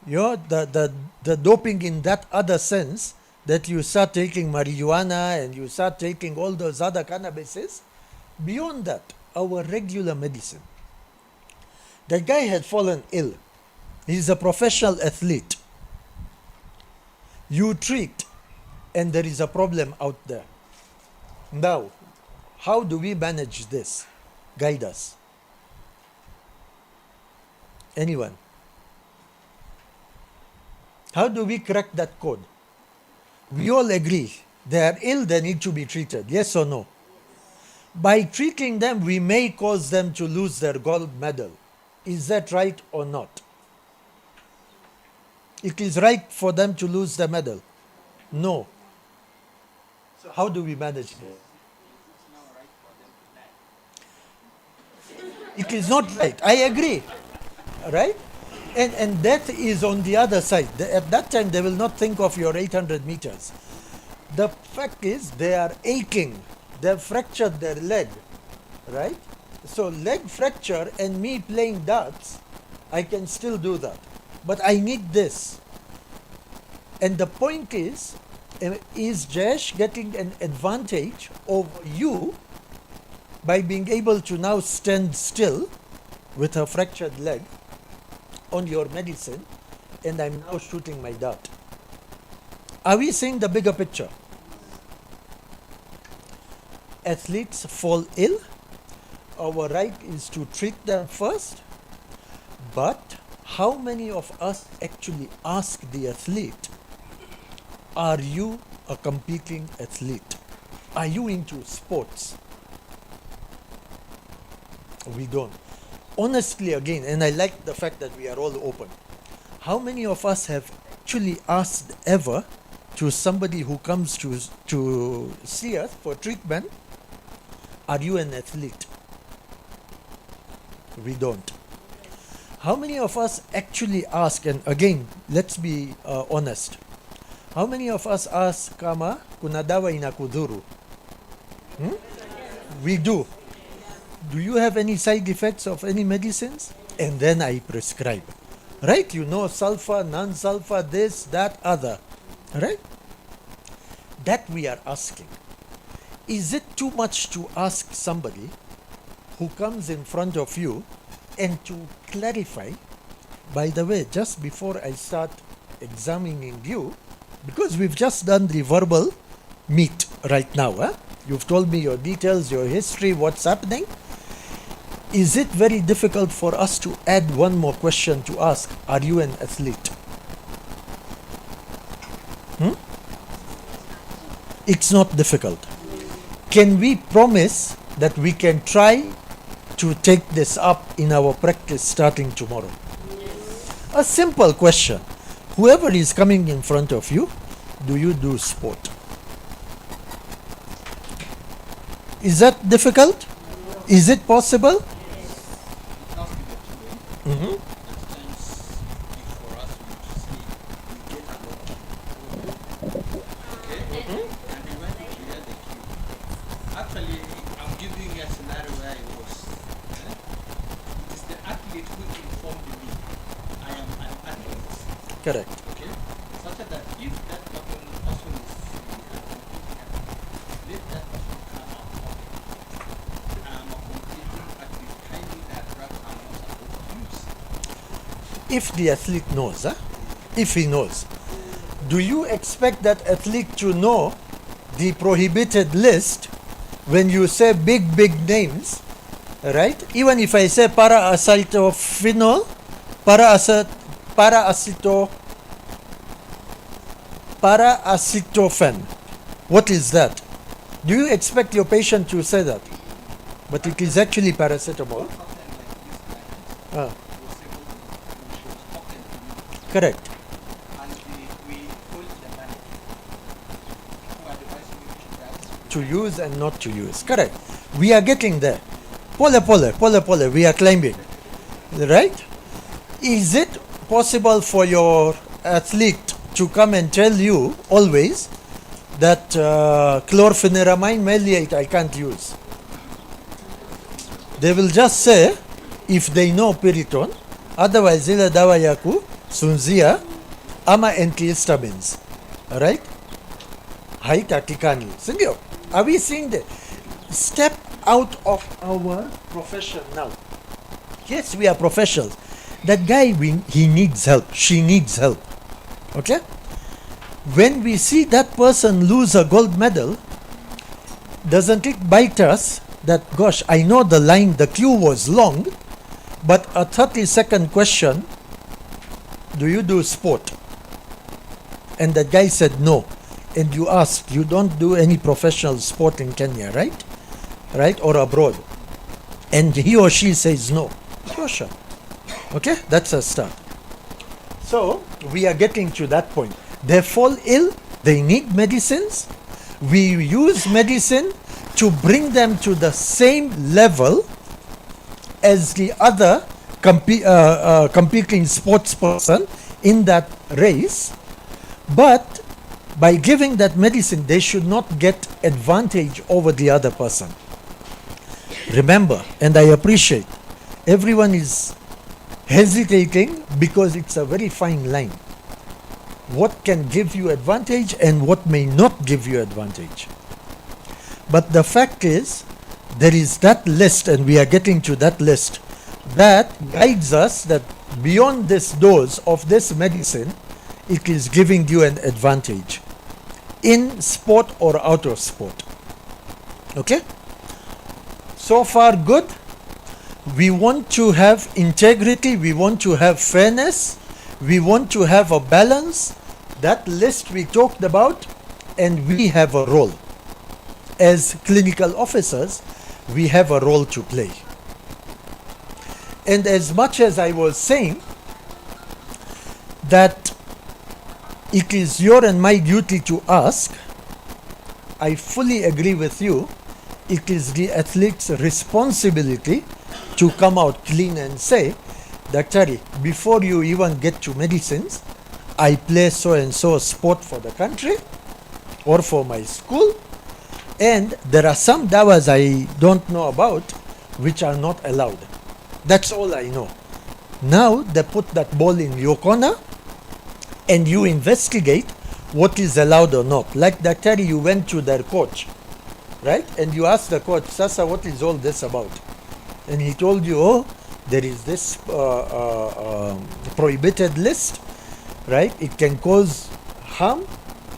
you know, the doping in that other sense, that you start taking marijuana and you start taking all those other cannabises. Beyond that, our regular medicine. That guy had fallen ill. He's a professional athlete. You treat, and there is a problem out there. Now, how do we manage this? Guide us. Anyone? How do we crack that code? We all agree they are ill, they need to be treated. Yes or no? By treating them, we may cause them to lose their gold medal. Is that right or not? It is right for them to lose the medal. No. So how do we manage this? It is not right. I agree. Right? And death is on the other side. At that time, they will not think of your 800 meters. The fact is, they are aching. They've fractured their leg. Right? So leg fracture and me playing darts, I can still do that. But I need this. And the point is Jayesh getting an advantage over you by being able to now stand still with a fractured leg on your medicine, and I'm now shooting my dart? Are we seeing the bigger picture? Athletes fall ill. Our right is to treat them first. But how many of us actually ask the athlete, are you a competing athlete? Are you into sports? We don't. Honestly, again, and I like the fact that we are all open. How many of us have actually asked ever to somebody who comes to see us for treatment, are you an athlete? We don't. How many of us actually ask, and again, let's be honest. How many of us ask kama kuna dawa inakudhuru? We do. Do you have any side effects of any medicines? And then I prescribe. Right? You know, sulfur, non-sulfur, this, that, other. Right? That we are asking. Is it too much to ask somebody who comes in front of you and to clarify, by the way, just before I start examining you, because we've just done the verbal meet right now, you've told me your details, your history, what's happening. Is it very difficult for us to add one more question to ask, are you an athlete? It's not difficult. Can we promise that we can try to take this up in our practice starting tomorrow? A simple question. Whoever is coming in front of you, do you do sport? Is that difficult? Is it possible? Mm-hmm. Actually, I'm giving you a scenario where I was. It is the athlete who informed me I am an athlete. Correct. Okay? Such that if that person is let that person come out of it. I am a competing athlete, kindly that drug I'm not supposed to use. If the athlete knows, if he knows, do you expect that athlete to know the prohibited list when you say big names, right? Even if I say para-acetophenol, para-acetofen, what is that? Do you expect your patient to say that? But it is actually paracetamol. Correct. To use and not to use. Correct. We are getting there. Pole, we are climbing. Right? Is it possible for your athlete to come and tell you always that chlorpheniramine maleate I can't use? They will just say, if they know Piriton, otherwise ila dawa yaku, sunzia, ama antihistamines. Right? Hai tatikani. Sindio? Are we seeing that? Step out of our profession now. Yes, we are professionals. That guy, he needs help. She needs help. Okay? When we see that person lose a gold medal, doesn't it bite us that, gosh, I know the line, the queue was long, but a 30-second question, do you do sport? And the guy said no. And you ask, you don't do any professional sport in Kenya, right? Right? Or abroad. And he or she says no. Sure. Okay? That's a start. So, we are getting to that point. They fall ill, they need medicines. We use medicine to bring them to the same level as the other competing sports person in that race. But by giving that medicine, they should not get advantage over the other person. Remember, and I appreciate, everyone is hesitating because it's a very fine line. What can give you advantage and what may not give you advantage. But the fact is, there is that list, and we are getting to that list, that guides us that beyond this dose of this medicine, it is giving you an advantage in sport or out of sport. Okay? So far good. We want to have integrity, we want to have fairness, we want to have a balance. That list we talked about, and we have a role. As clinical officers, we have a role to play. And as much as I was saying that it is your and my duty to ask, I fully agree with you. It is the athlete's responsibility to come out clean and say, Daktari, before you even get to medicines, I play so and so sport for the country or for my school, And there are some dawas I don't know about which are not allowed. That's all I know. Now they put that ball in your corner and you investigate what is allowed or not. Like Daktari, you went to their coach, right? And you asked the coach, Sasa, what is all this about? And he told you, oh, there is this prohibited list, right? It can cause harm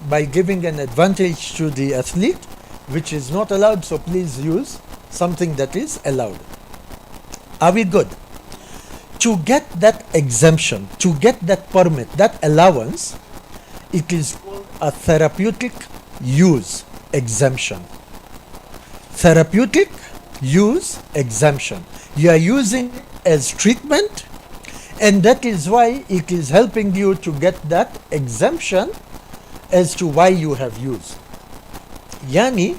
by giving an advantage to the athlete, which is not allowed, so please use something that is allowed. Are we good? To get that exemption, to get that permit, that allowance, it is called a therapeutic use exemption. Therapeutic use exemption. You are using it as treatment, and that is why it is helping you to get that exemption as to why you have used. Yani,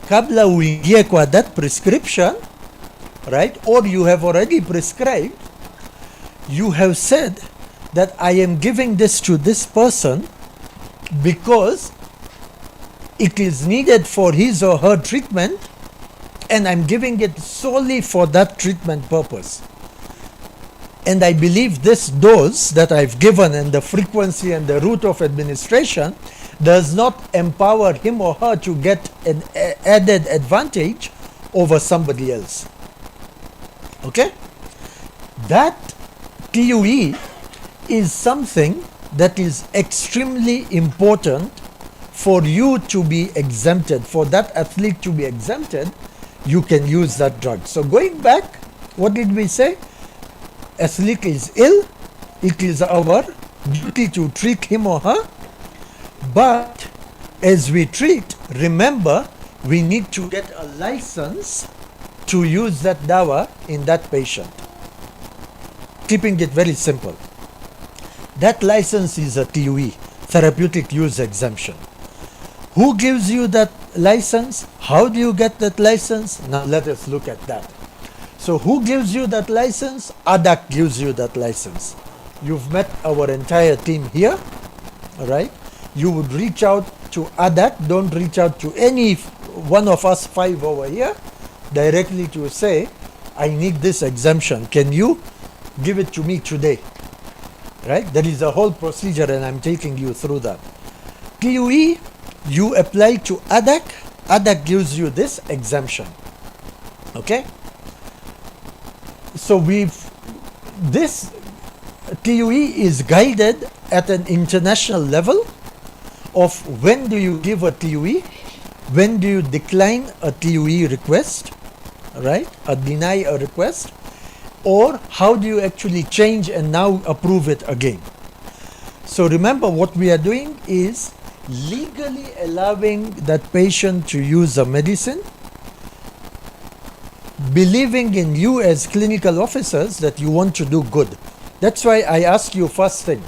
kabla uingie kwa that prescription, right, or you have already prescribed, you have said that I am giving this to this person because it is needed for his or her treatment, and I'm giving it solely for that treatment purpose. And I believe this dose that I've given and the frequency and the route of administration does not empower him or her to get an added advantage over somebody else. Okay? That TUE is something that is extremely important for you to be exempted, for that athlete to be exempted. You can use that drug. So going back, what did we say? Athlete is ill. It is our duty to treat him or her. But as we treat, remember, we need to get a license to use that dawa in that patient. Keeping it very simple. That license is a TUE, therapeutic use exemption. Who gives you that license? How do you get that license? Now let us look at that. So who gives you that license? ADAC gives you that license. You've met our entire team here, all right? You would reach out to ADAC, don't reach out to any one of us 5 over here directly to say, I need this exemption. Can you give it to me today? Right? There is a whole procedure and I'm taking you through that. TUE, you apply to ADAC. ADAC gives you this exemption. Okay? So this TUE is guided at an international level of when do you give a TUE, when do you decline a TUE request, right? Or deny a request, or how do you actually change and now approve it again. So remember, what we are doing is legally allowing that patient to use a medicine, believing in you as clinical officers that you want to do good. That's why I ask you first thing,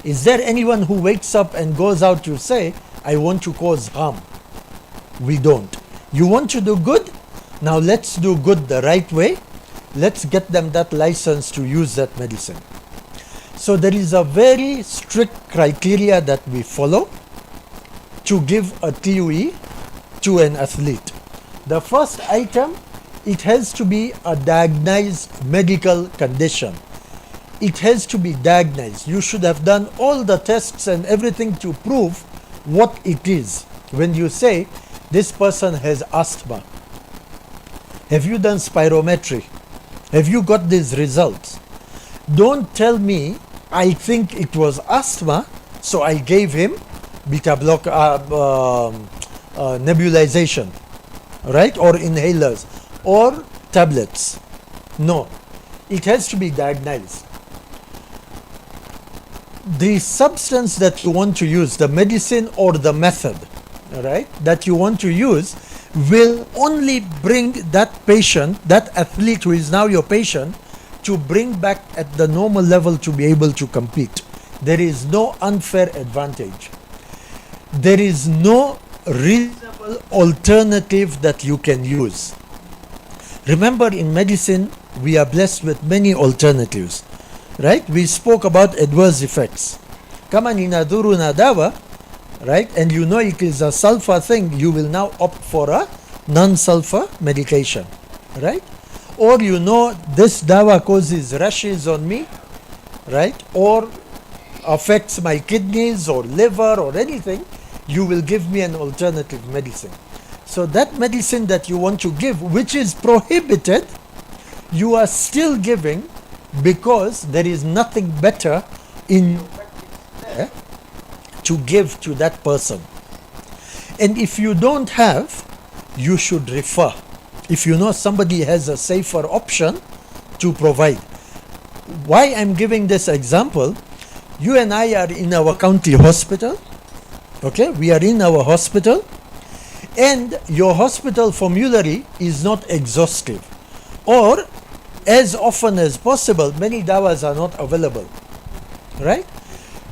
is there anyone who wakes up and goes out to say, I want to cause harm? We don't. You want to do good? Now let's do good the right way. Let's get them that license to use that medicine. So there is a very strict criteria that we follow to give a TUE to an athlete. The first item, it has to be a diagnosed medical condition. It has to be diagnosed. You should have done all the tests and everything to prove what it is. When you say this person has asthma, have you done spirometry? Have you got these results? Don't tell me I think it was asthma, so I gave him beta block nebulization, right? Or inhalers or tablets. No, it has to be diagnosed. The substance that you want to use, the medicine or the method, all right, that you want to use will only bring that patient, that athlete who is now your patient, to bring back at the normal level to be able to compete. There is no unfair advantage. There is no reasonable alternative that you can use. Remember, in medicine, we are blessed with many alternatives, right? We spoke about adverse effects. Kama ninadhuru na dawa, right? And you know it is a sulfur thing, you will now opt for a non-sulfur medication, right? Or you know this dawa causes rashes on me, right? Or affects my kidneys or liver or anything, you will give me an alternative medicine. So that medicine that you want to give, which is prohibited, you are still giving because there is nothing better in to give to that person. And if you don't have, you should refer. If you know somebody has a safer option, to provide. Why I'm giving this example, you and I are in our county hospital, okay? We are in our hospital, and your hospital formulary is not exhaustive, or as often as possible, many dawas are not available, right?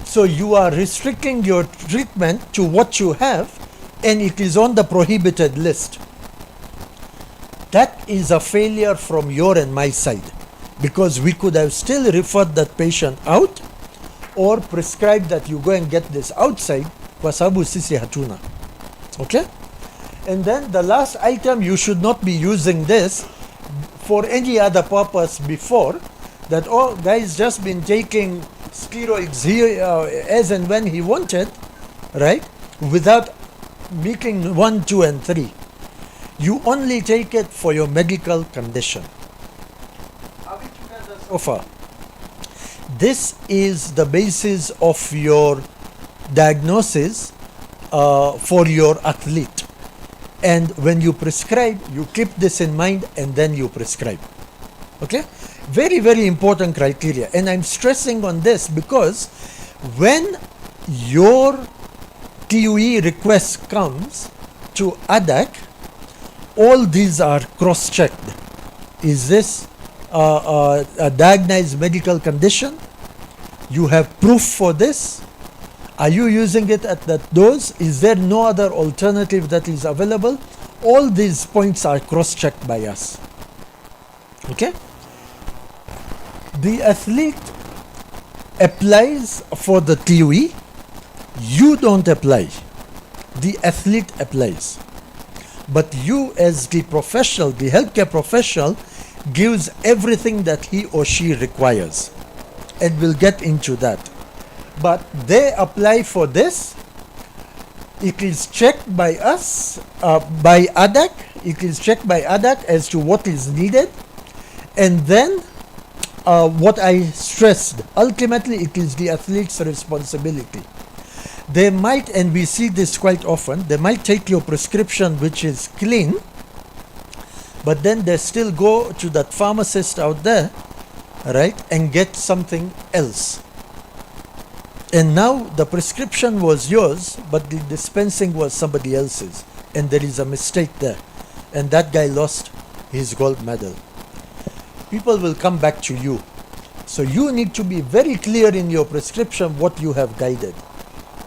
So you are restricting your treatment to what you have, and it is on the prohibited list. That is a failure from your and my side, because we could have still referred that patient out or prescribed that you go and get this outside kwa sababu sisi hatuna. Okay? And then the last item, you should not be using this for any other purpose before, that oh, guy's just been taking steroids here as and when he wanted, right? Without making 1, 2, and 3. You only take it for your medical condition. Are we together so far? This is the basis of your diagnosis for your athlete. And when you prescribe, you keep this in mind and then you prescribe. Okay? Very, very important criteria. And I'm stressing on this because when your TUE request comes to ADAC, all these are cross-checked. Is this a diagnosed medical condition? You have proof for this? Are you using it at that dose? Is there no other alternative that is available? All these points are cross-checked by us. Okay? The athlete applies for the TUE. You don't apply. The athlete applies. But you as the professional, the healthcare professional, gives everything that he or she requires. And we'll get into that. But they apply for this. It is checked by us, by ADAC. It is checked by ADAC as to what is needed. And then what I stressed, ultimately it is the athlete's responsibility. They might, and we see this quite often, they might take your prescription which is clean, but then they still go to that pharmacist out there, right, and get something else. And now the prescription was yours, but the dispensing was somebody else's, and there is a mistake there, and that guy lost his gold medal. People will come back to you. So you need to be very clear in your prescription what you have guided,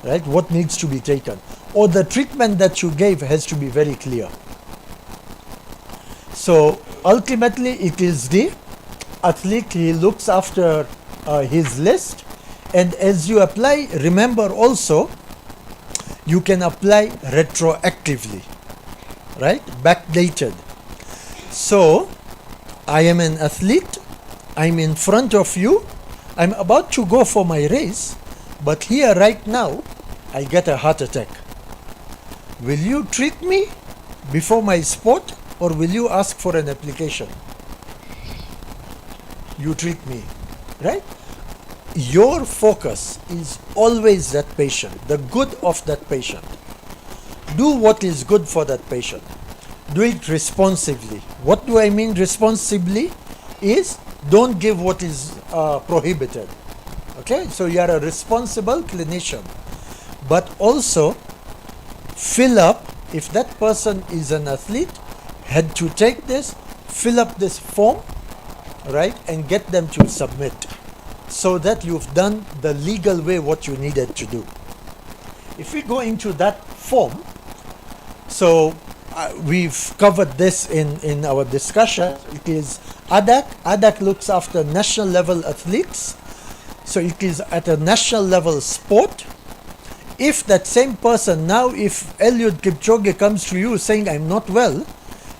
right? What needs to be taken. Or the treatment that you gave has to be very clear. So ultimately it is the athlete, he looks after his list, and as you apply, remember also you can apply retroactively, right? Backdated. So I am an athlete, I'm in front of you, I'm about to go for my race, but here right now I get a heart attack. Will you treat me before my sport, or will you ask for an application? You treat me, right? Your focus is always that patient, the good of that patient. Do what is good for that patient. Do it responsibly. What do I mean responsibly? Is don't give what is prohibited. Okay, so you are a responsible clinician, but also fill up, if that person is an athlete, had to take this, fill up this form, right, and get them to submit, so that you've done the legal way what you needed to do. If we go into that form, so we've covered this in our discussion. It is ADAC. ADAC looks after national level athletes. So it is at a national level sport. If that same person, now if Eliud Kipchoge comes to you saying, I'm not well,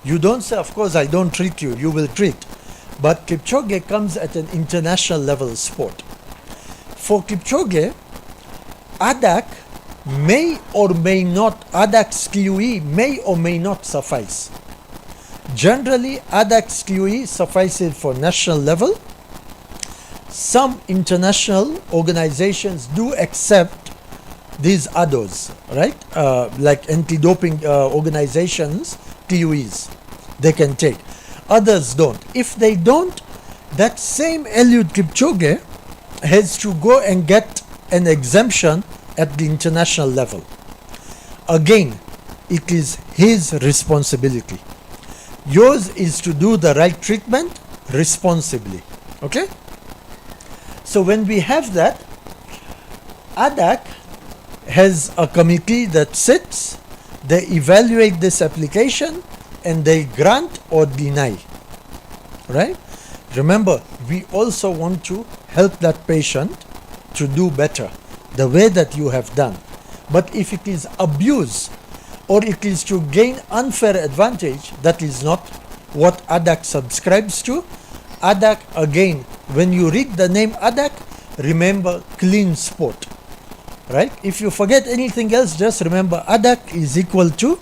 you don't say, of course, I don't treat you, you will treat. But Kipchoge comes at an international level sport. For Kipchoge, ADAC may or may not, ADAC's QE may or may not suffice. Generally, ADAC's QE suffices for national level. Some international organizations do accept these others, right? Like anti-doping organizations, QEs, they can take. Others don't. If they don't, that same Eliud Kipchoge has to go and get an exemption at the international level. Again, it is his responsibility. Yours is to do the right treatment responsibly. Okay? So when we have that, ADAC has a committee that sits, they evaluate this application, and they grant or deny. Right? Remember, we also want to help that patient to do better, the way that you have done. But if it is abuse or it is to gain unfair advantage, that is not what ADAC subscribes to. ADAC, again, when you read the name ADAC, remember clean sport. Right? If you forget anything else, just remember ADAC is equal to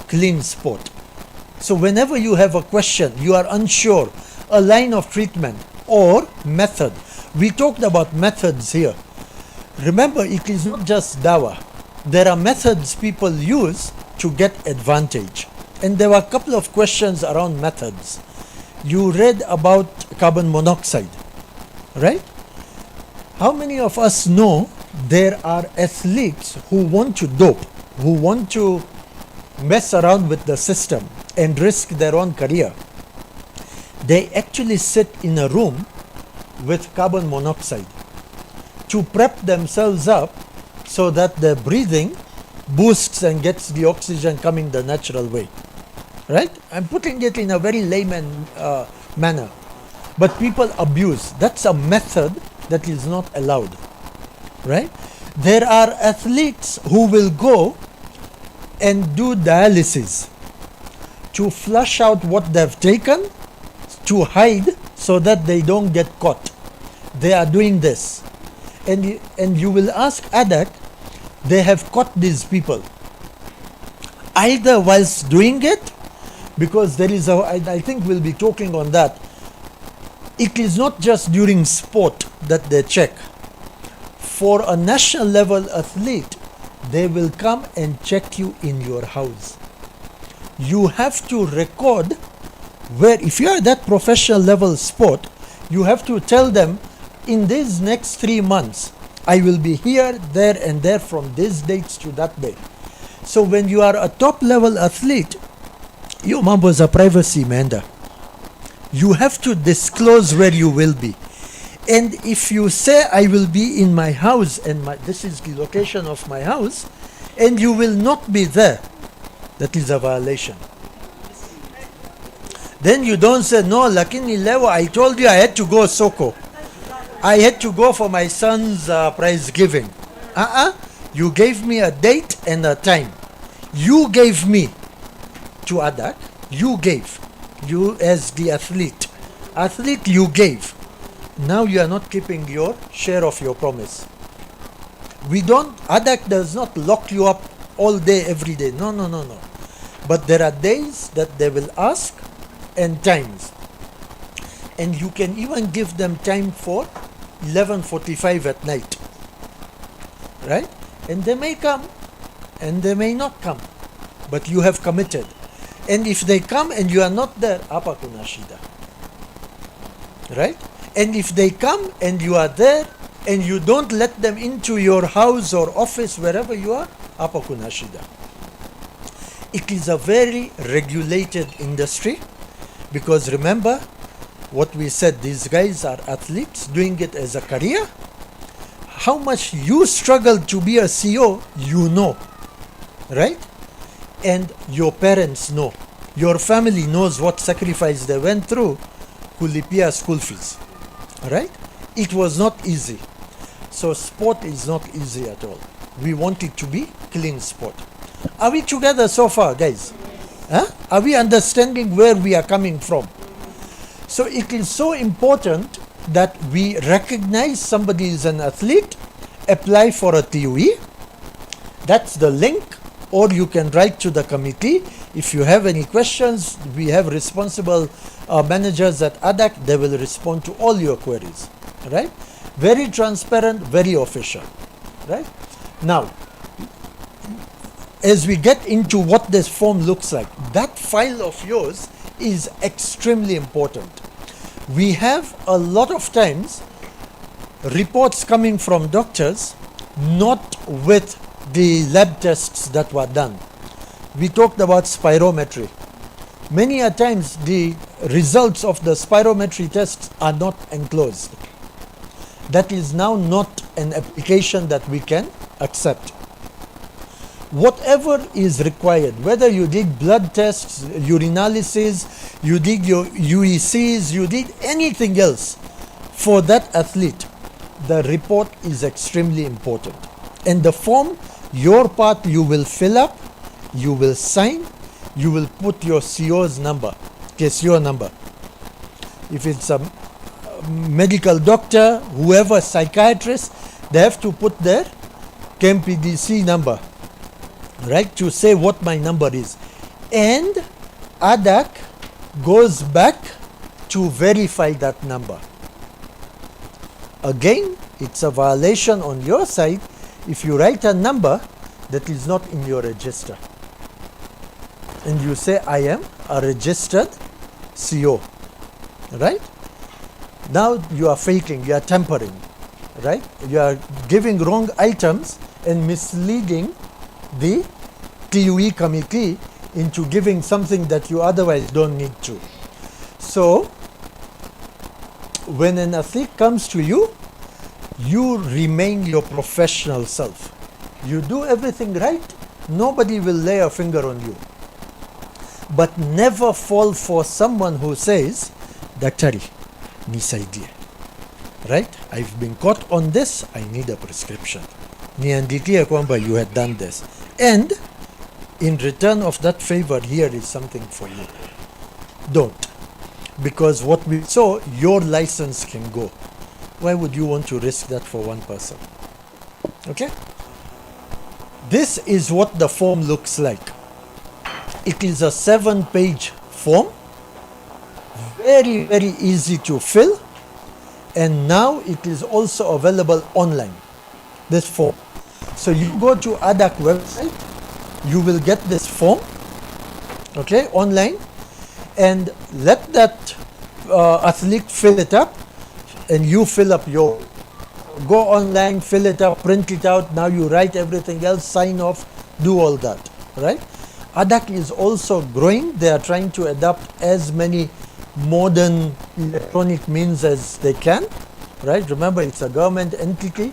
clean sport. So whenever you have a question, you are unsure, a line of treatment or method. We talked about methods here. Remember, it is not just dawa. There are methods people use to get advantage. And there were a couple of questions around methods. You read about carbon monoxide, right? How many of us know there are athletes who want to dope, who want to mess around with the system and risk their own career? They actually sit in a room with carbon monoxide to prep themselves up so that their breathing boosts and gets the oxygen coming the natural way. Right? I'm putting it in a very layman manner. But people abuse. That's a method that is not allowed. Right? There are athletes who will go and do dialysis to flush out what they've taken, to hide so that they don't get caught. They are doing this. And you will ask ADAC, they have caught these people. Either whilst doing it, because there is I think we'll be talking on that. It is not just during sport that they check. For a national level athlete, they will come and check you in your house. You have to record where, if you are that professional level sport, you have to tell them, in these next 3 months, I will be here, there and there from these dates to that day. So when you are a top level athlete, your mambo is a privacy, Manda. You have to disclose where you will be. And if you say, I will be in my house and this is the location of my house, and you will not be there, that is a violation. Then you don't say, no, lakini lewa, I told you I had to go Soko. I had to go for my son's prize giving. You gave me a date and a time. You gave me to ADAC. You gave. You as the athlete. Athlete, you gave. Now you are not keeping your share of your promise. ADAC does not lock you up all day, every day. No. But there are days that they will ask and times. And you can even give them time for 11:45 at night. Right? And they may come and they may not come. But you have committed. And if they come and you are not there, apa kuna shida? Right? And if they come and you are there and you don't let them into your house or office, wherever you are, apa kuna shida? It is a very regulated industry, because remember what we said, these guys are athletes doing it as a career. How much you struggle to be a CEO, you know, right? And your parents know. Your family knows what sacrifice they went through kulipia school fees. Right? It was not easy. So sport is not easy at all. We want it to be clean sport. Are we together so far, guys? Huh? Are we understanding where we are coming from? So it is so important that we recognize somebody is an athlete, apply for a TUE. That's the link, or you can write to the committee. If you have any questions, we have responsible managers at ADAC. They will respond to all your queries. Right? Very transparent, very official. Right? Now, as we get into what this form looks like, that file of yours is extremely important. We have a lot of times reports coming from doctors not with the lab tests that were done. We talked about spirometry. Many a times the results of the spirometry tests are not enclosed. That is now not an application that we can accept. Whatever is required, whether you did blood tests, urinalysis, you did your UECs, you did anything else for that athlete, the report is extremely important. And the form, your part you will fill up, you will sign, you will put your CO's number, CSO number. If it's a medical doctor, whoever, psychiatrist, they have to put their KMPDC number, right, to say what my number is. And ADAC goes back to verify that number. Again, it's a violation on your side if you write a number that is not in your register. And you say, I am a registered CO, right? Now you are faking, you are tampering, right? You are giving wrong items and misleading the TUE committee into giving something that you otherwise don't need to. So, when an athlete comes to you, you remain your professional self. You do everything right, nobody will lay a finger on you. But never fall for someone who says, Daktari, nisaidie. Right? I've been caught on this, I need a prescription. Niandikie kwamba you had done this. And in return of that favor, here is something for you. Don't. Because what we saw, your license can go. Why would you want to risk that for one person? Okay? This is what the form looks like. It is a 7-page form. Very, very easy to fill. And now it is also available online, this form. So you go to ADAC website, you will get this form, okay, online, and let that athlete fill it up, and you fill up your. Go online, fill it up, print it out, now you write everything else, sign off, do all that, right? ADAC is also growing. They are trying to adopt as many modern electronic means as they can, right? Remember, it's a government entity.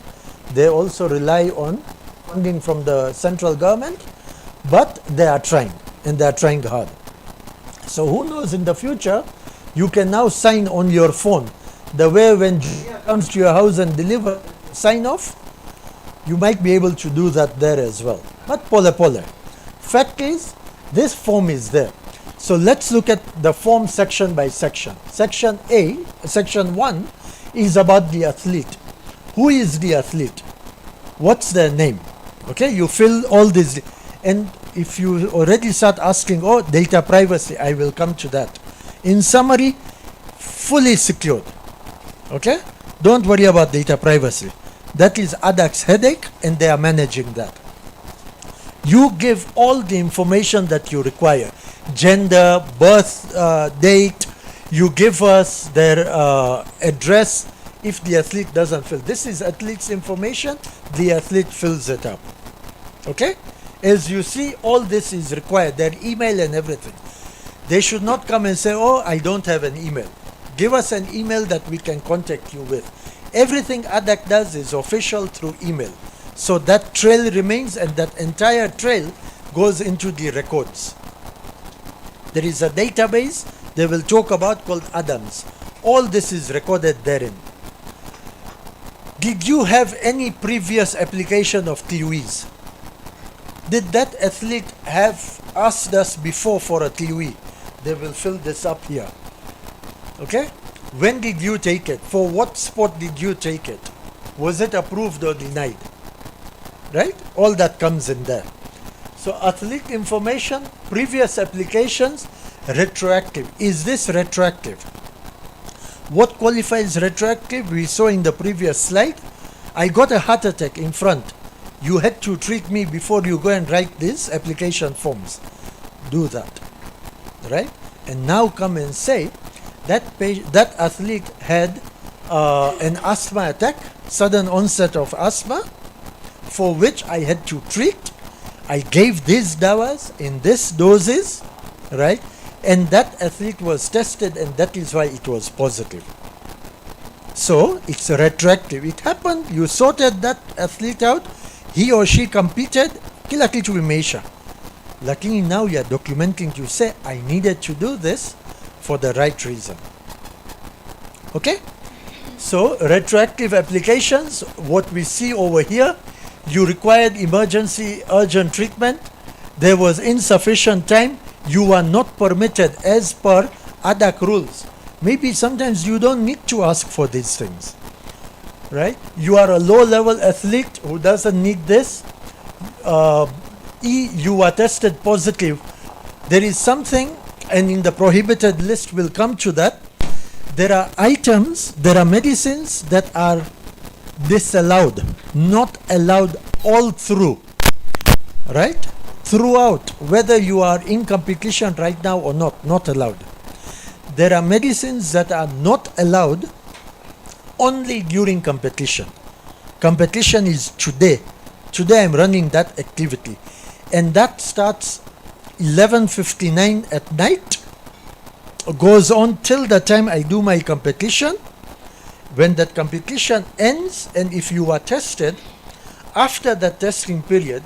They also rely on funding from the central government, but they are trying, and they are trying hard. So who knows, in the future, you can now sign on your phone. The way when Julia comes to your house and deliver, sign off, you might be able to do that there as well. But pole. Fact is, this form is there. So let's look at the form section by section. Section A, section 1 is about the athlete. Who is the athlete? What's their name? Okay, you fill all this. And if you already start asking, oh, data privacy, I will come to that. In summary, fully secured. Okay? Don't worry about data privacy. That is ADAC's headache, and they are managing that. You give all the information that you require. Gender, birth date, you give us their address. If the athlete doesn't fill, this is athlete's information, the athlete fills it up. Okay? As you see, all this is required, their email and everything. They should not come and say, oh, I don't have an email. Give us an email that we can contact you with. Everything ADAC does is official through email. So that trail remains, and that entire trail goes into the records. There is a database they will talk about called ADAMS. All this is recorded therein. Did you have any previous application of TUEs? Did that athlete have asked us before for a TUE? They will fill this up here. Okay? When did you take it? For what sport did you take it? Was it approved or denied? Right? All that comes in there. So athlete information, previous applications, retroactive. Is this retroactive? What qualifies retroactive? We saw in the previous slide. I got a heart attack in front. You had to treat me before you go and write these application forms. Do that. Right? And now come and say that that athlete had an asthma attack, sudden onset of asthma, for which I had to treat. I gave these dawas in these doses, right? And that athlete was tested, and that is why it was positive. So it's retroactive. It happened, you sorted that athlete out, he or she competed, kila kitu imeisha. Lakini now you are documenting to say, I needed to do this for the right reason. Okay? So retroactive applications, what we see over here, you required emergency urgent treatment, there was insufficient time, you are not permitted as per ADAC rules. Maybe sometimes you don't need to ask for these things, right? You are a low-level athlete who doesn't need this. You are tested positive. There is something, and in the prohibited list we'll come to that. There are items, there are medicines that are disallowed, not allowed all through, right? Throughout, whether you are in competition right now or not allowed. There are medicines that are not allowed only during competition. Competition is today. Today I'm running that activity. And that starts 11:59 at night, goes on till the time I do my competition. When that competition ends, and if you are tested, after the testing period,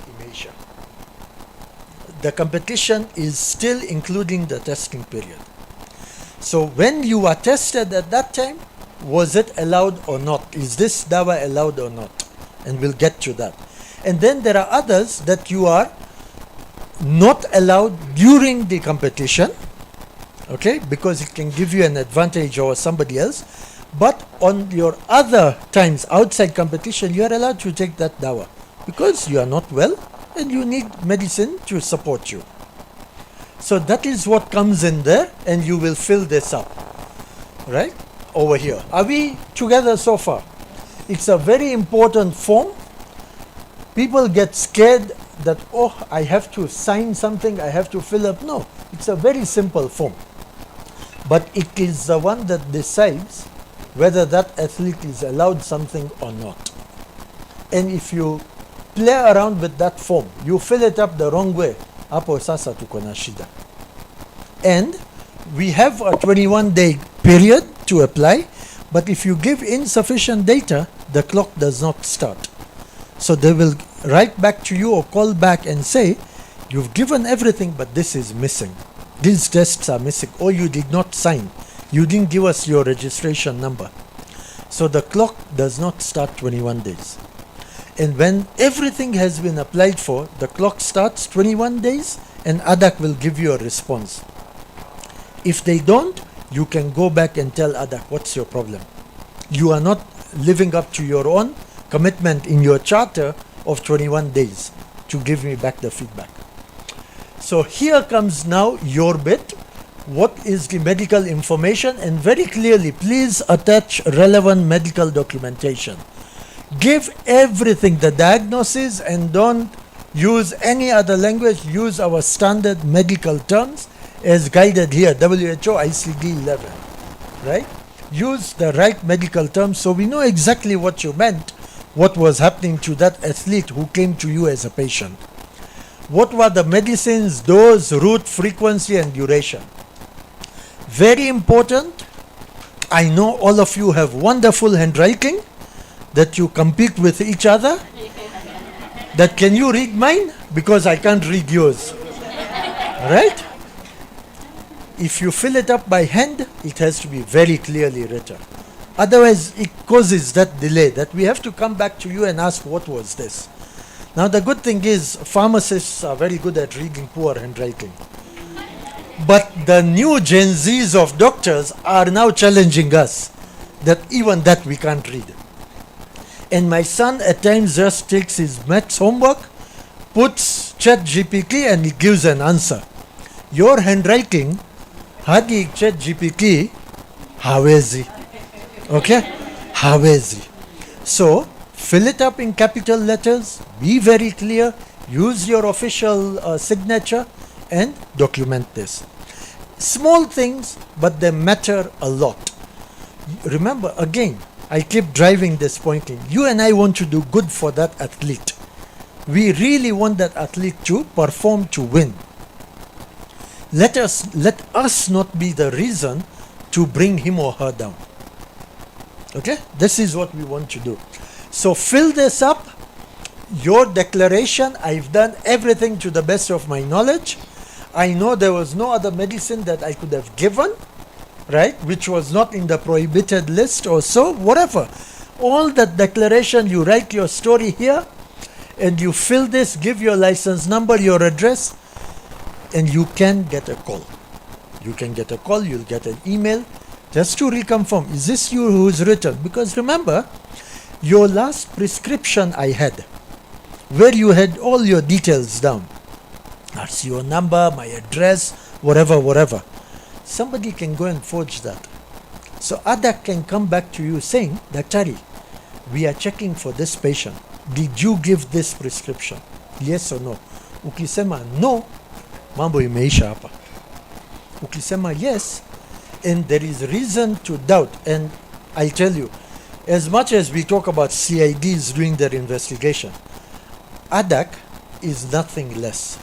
the competition is still including the testing period. So when you are tested at that time, was it allowed or not? Is this dawa allowed or not? And we'll get to that. And then there are others that you are not allowed during the competition, okay, because it can give you an advantage over somebody else. But on your other times outside competition, you are allowed to take that dawa because you are not well and you need medicine to support you. So that is what comes in there, and you will fill this up, right, over here. Are we together so far? It's a very important form. People get scared that, oh, I have to sign something, I have to fill up. No, it's a very simple form. But it is the one that decides whether that athlete is allowed something or not. And if you play around with that form, you fill it up the wrong way, hapo sasa tuko na shida. And we have a 21-day period to apply, but if you give insufficient data, the clock does not start. So they will write back to you or call back and say, you've given everything, but this is missing. These tests are missing, or you did not sign. You didn't give us your registration number. So the clock does not start 21 days. And when everything has been applied for, the clock starts 21 days and ADAC will give you a response. If they don't, you can go back and tell ADAC, what's your problem? You are not living up to your own commitment in your charter of 21 days to give me back the feedback. So here comes now your bit. What is the medical information? And very clearly, please attach relevant medical documentation. Give everything, the diagnosis, and don't use any other language. Use our standard medical terms as guided here, WHO ICD-11, right? Use the right medical terms so we know exactly what you meant, what was happening to that athlete who came to you as a patient. What were the medicines, dose, route, frequency, and duration? Very important. I know all of you have wonderful handwriting that you compete with each other. That can you read mine? Because I can't read yours. Right? If you fill it up by hand, it has to be very clearly written. Otherwise, it causes that delay that we have to come back to you and ask, what was this? Now, the good thing is pharmacists are very good at reading poor handwriting. But the new Gen Zs of doctors are now challenging us that even that we can't read. And my son at times just takes his maths homework, puts ChatGPT and he gives an answer. Your handwriting, hadi ChatGPT, hawezi. Okay? Hawezi. So, fill it up in capital letters, be very clear, use your official signature and document this. Small things, but they matter a lot. Remember, again, I keep driving this point in. You and I want to do good for that athlete. We really want that athlete to perform, to win. Let us not be the reason to bring him or her down. Okay? This is what we want to do. So fill this up. Your declaration, I've done everything to the best of my knowledge. I know there was no other medicine that I could have given, right, which was not in the prohibited list or so, whatever. All that declaration, you write your story here and you fill this, give your license number, your address, and you can get a call. You can get a call, you'll get an email just to reconfirm, is this you who's written? Because remember, your last prescription I had, where you had all your details down, that's your number, my address, whatever. Somebody can go and forge that. So ADAC can come back to you saying, Daktari, we are checking for this patient. Did you give this prescription? Yes or no? Ukisema no, mambo imeisha hapa. Ukisema yes, and there is reason to doubt, and I tell you, as much as we talk about CIDs doing their investigation, ADAC is nothing less.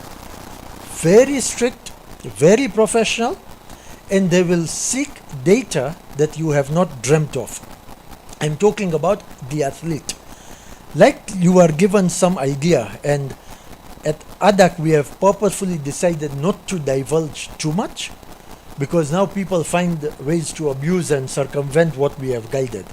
Very strict, very professional, and they will seek data that you have not dreamt of. I'm talking about the athlete. Like you are given some idea, and at ADAC we have purposefully decided not to divulge too much, because now people find ways to abuse and circumvent what we have guided,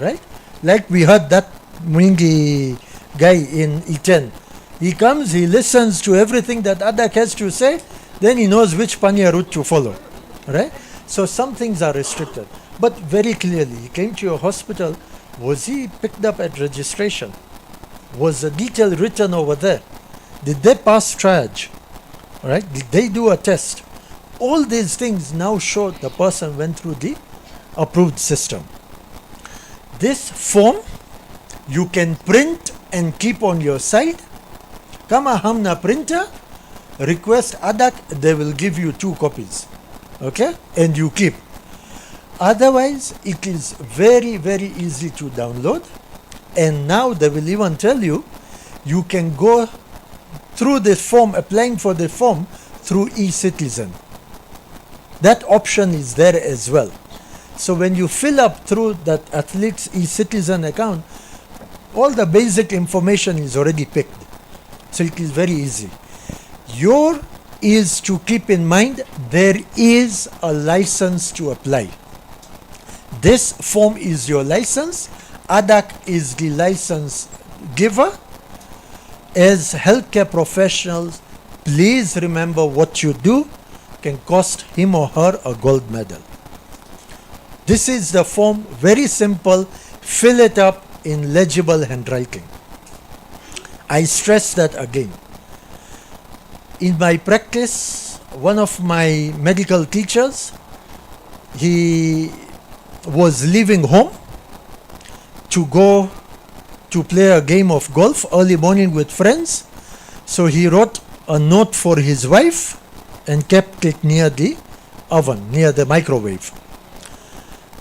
right? Like we heard that Mwingi guy in Iten. He comes, he listens to everything that ADAC has to say, then he knows which Panya route to follow, right? So some things are restricted. But very clearly, he came to your hospital, was he picked up at registration? Was the detail written over there? Did they pass triage? Right? Did they do a test? All these things now show the person went through the approved system. This form you can print and keep on your side. Kama hamna printer, request ADAC, they will give you 2 copies. Okay? And you keep. Otherwise, it is very, very easy to download. And now they will even tell you, you can go through the form, applying for the form through eCitizen. That option is there as well. So when you fill up through that athlete's eCitizen account, all the basic information is already picked. So it is very easy. Your is to keep in mind, there is a license to apply. This form is your license. ADAC is the license giver. As healthcare professionals, please remember what you do can cost him or her a gold medal. This is the form, very simple. Fill it up in legible handwriting. I stress that again. In my practice, one of my medical teachers, he was leaving home to go to play a game of golf early morning with friends. So he wrote a note for his wife and kept it near the oven, near the microwave.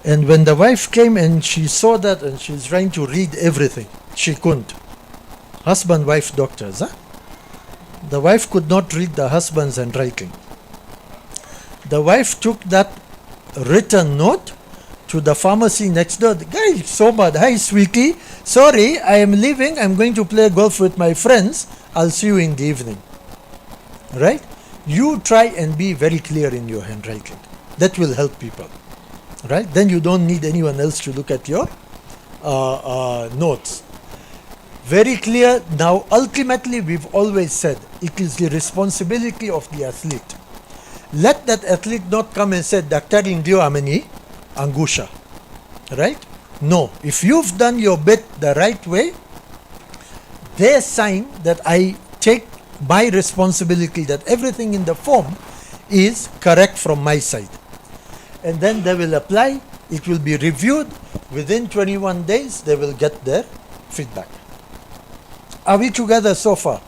And when the wife came and she saw that and she's trying to read everything, she couldn't. Husband, wife, doctors, huh? The wife could not read the husband's handwriting. The wife took that written note to the pharmacy next door. The guy is so bad. Hi, sweetie. Sorry, I am leaving. I'm going to play golf with my friends. I'll see you in the evening. Right? You try and be very clear in your handwriting. That will help people. right? Then you don't need anyone else to look at your notes. Very clear. Now, ultimately, we've always said it is the responsibility of the athlete. Let that athlete not come and say, Daktari ndio ameni angusha, right? No. If you've done your bit the right way, they sign that I take my responsibility, that everything in the form is correct from my side. And then they will apply, it will be reviewed. Within 21 days, they will get their feedback. Are we together so far?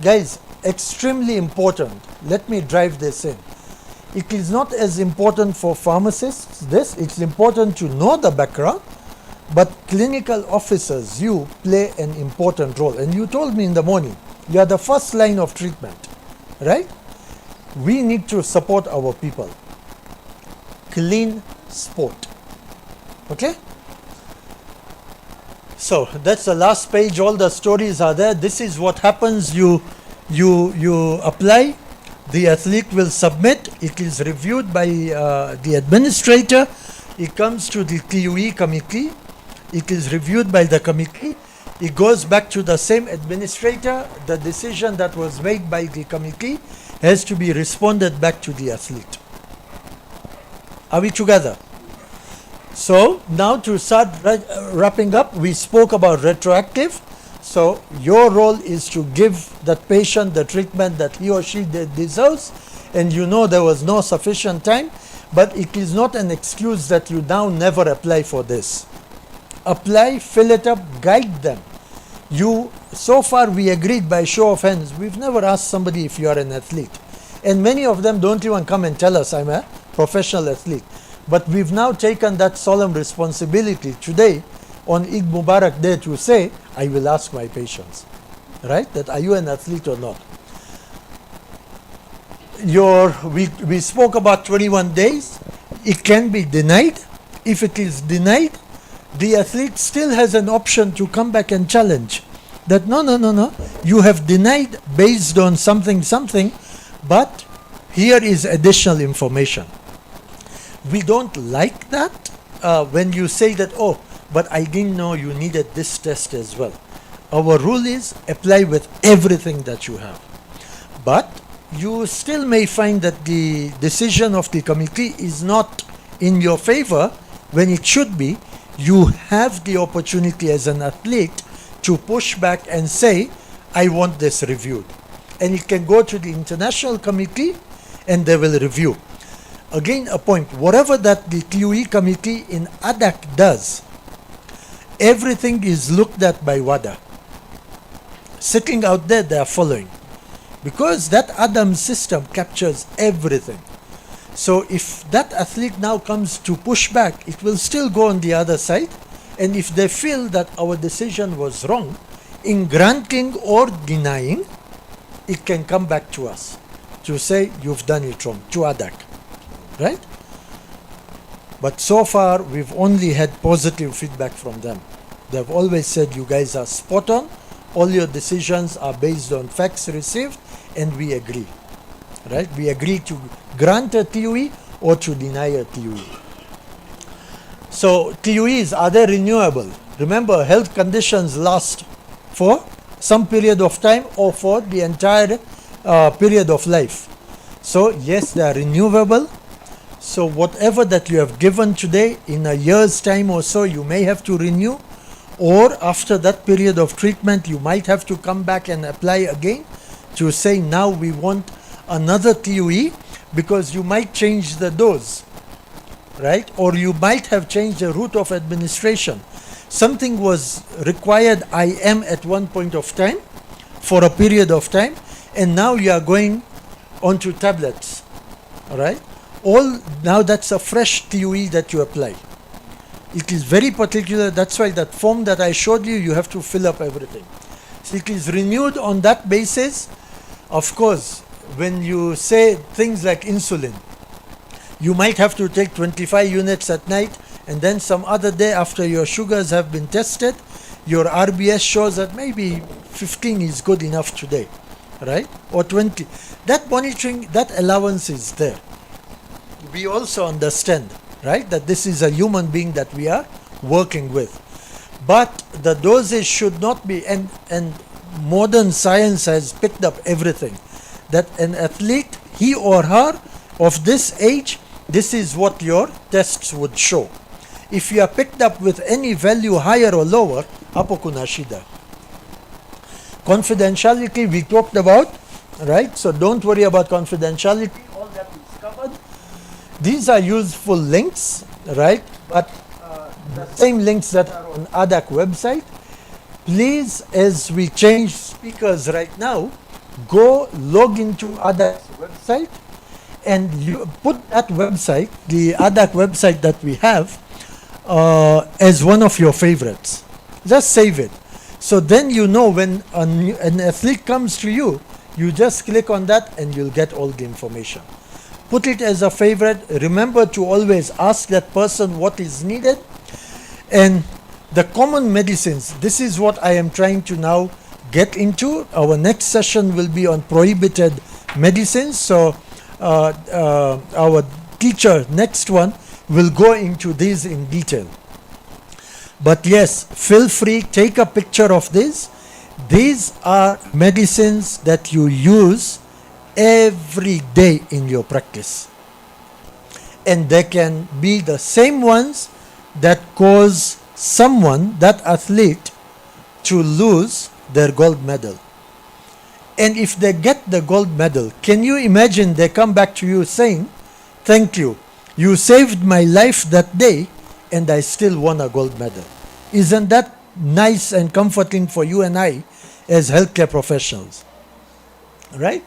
Guys, extremely important. Let me drive this in. It is not as important for pharmacists, it's important to know the background, but clinical officers, you play an important role. And you told me in the morning, you are the first line of treatment, right? We need to support our people. Clean sport. Okay? So that's the last page. All the stories are there. This is what happens. You apply. The athlete will submit. It is reviewed by the administrator. It comes to the TUE committee. It is reviewed by the committee. It goes back to the same administrator. The decision that was made by the committee has to be responded back to the athlete. Are we together? So now to start wrapping up, we spoke about retroactive. So your role is to give that patient the treatment that he or she deserves, and you know there was no sufficient time, but it is not an excuse that you now never apply for this. Apply, fill it up, guide them. So far we agreed by show of hands, we've never asked somebody if you are an athlete. And many of them don't even come and tell us I'm a professional athlete. But we've now taken that solemn responsibility today on Eid Mubarak Day to say, I will ask my patients, right? That are you an athlete or not? We spoke about 21 days. It can be denied. If it is denied, the athlete still has an option to come back and challenge. That no, you have denied based on something, but here is additional information. We don't like that when you say that, oh, but I didn't know you needed this test as well. Our rule is apply with everything that you have. But you still may find that the decision of the committee is not in your favor when it should be. You have the opportunity as an athlete to push back and say, I want this reviewed. And it can go to the international committee and they will review. Again, a point, whatever that the TUE committee in ADAC does, everything is looked at by WADA. Sitting out there, they are following. Because that ADAM system captures everything. So if that athlete now comes to push back, it will still go on the other side. And if they feel that our decision was wrong, in granting or denying, it can come back to us to say, you've done it wrong, to ADAC. Right? But so far, we've only had positive feedback from them. They've always said, you guys are spot on. All your decisions are based on facts received, and we agree. Right? We agree to grant a TUE or to deny a TUE. So, TUEs, are they renewable? Remember, health conditions last for some period of time or for the entire period of life. So, yes, they are renewable. So whatever that you have given today, in a year's time or so, you may have to renew, or after that period of treatment, you might have to come back and apply again to say, now we want another TUE, because you might change the dose, right? Or you might have changed the route of administration. Something was required IM at one point of time for a period of time, and now you are going onto tablets, all right? Now that's a fresh TUE that you apply. It is very particular. That's why that form that I showed you, you have to fill up everything. So it is renewed on that basis. Of course, when you say things like insulin, you might have to take 25 units at night, and then some other day after your sugars have been tested, your RBS shows that maybe 15 is good enough today, right? Or 20. That monitoring, that allowance is there. We also understand, right? That this is a human being that we are working with. But the dosage should not be, and modern science has picked up everything, that an athlete, he or her of this age, this is what your tests would show. If you are picked up with any value higher or lower, hapo kuna shida. Confidentiality we talked about, right? So don't worry about confidentiality, all that is covered. These are useful links, right? But the same links that are on ADAC website, please, as we change speakers right now, go log into ADAC's website and you put that website, the ADAC website that we have, as one of your favorites. Just save it. So then you know when an athlete comes to you, you just click on that and you'll get all the information. Put it as a favorite. Remember to always ask that person what is needed. And the common medicines, this is what I am trying to now get into. Our next session will be on prohibited medicines. So our teacher, next one, will go into these in detail. But yes, feel free, take a picture of this. These are medicines that you use every day in your practice. And they can be the same ones that cause someone, that athlete, to lose their gold medal. And if they get the gold medal, can you imagine they come back to you saying, thank you, you saved my life that day and I still won a gold medal. Isn't that nice and comforting for you and I as healthcare professionals? Right?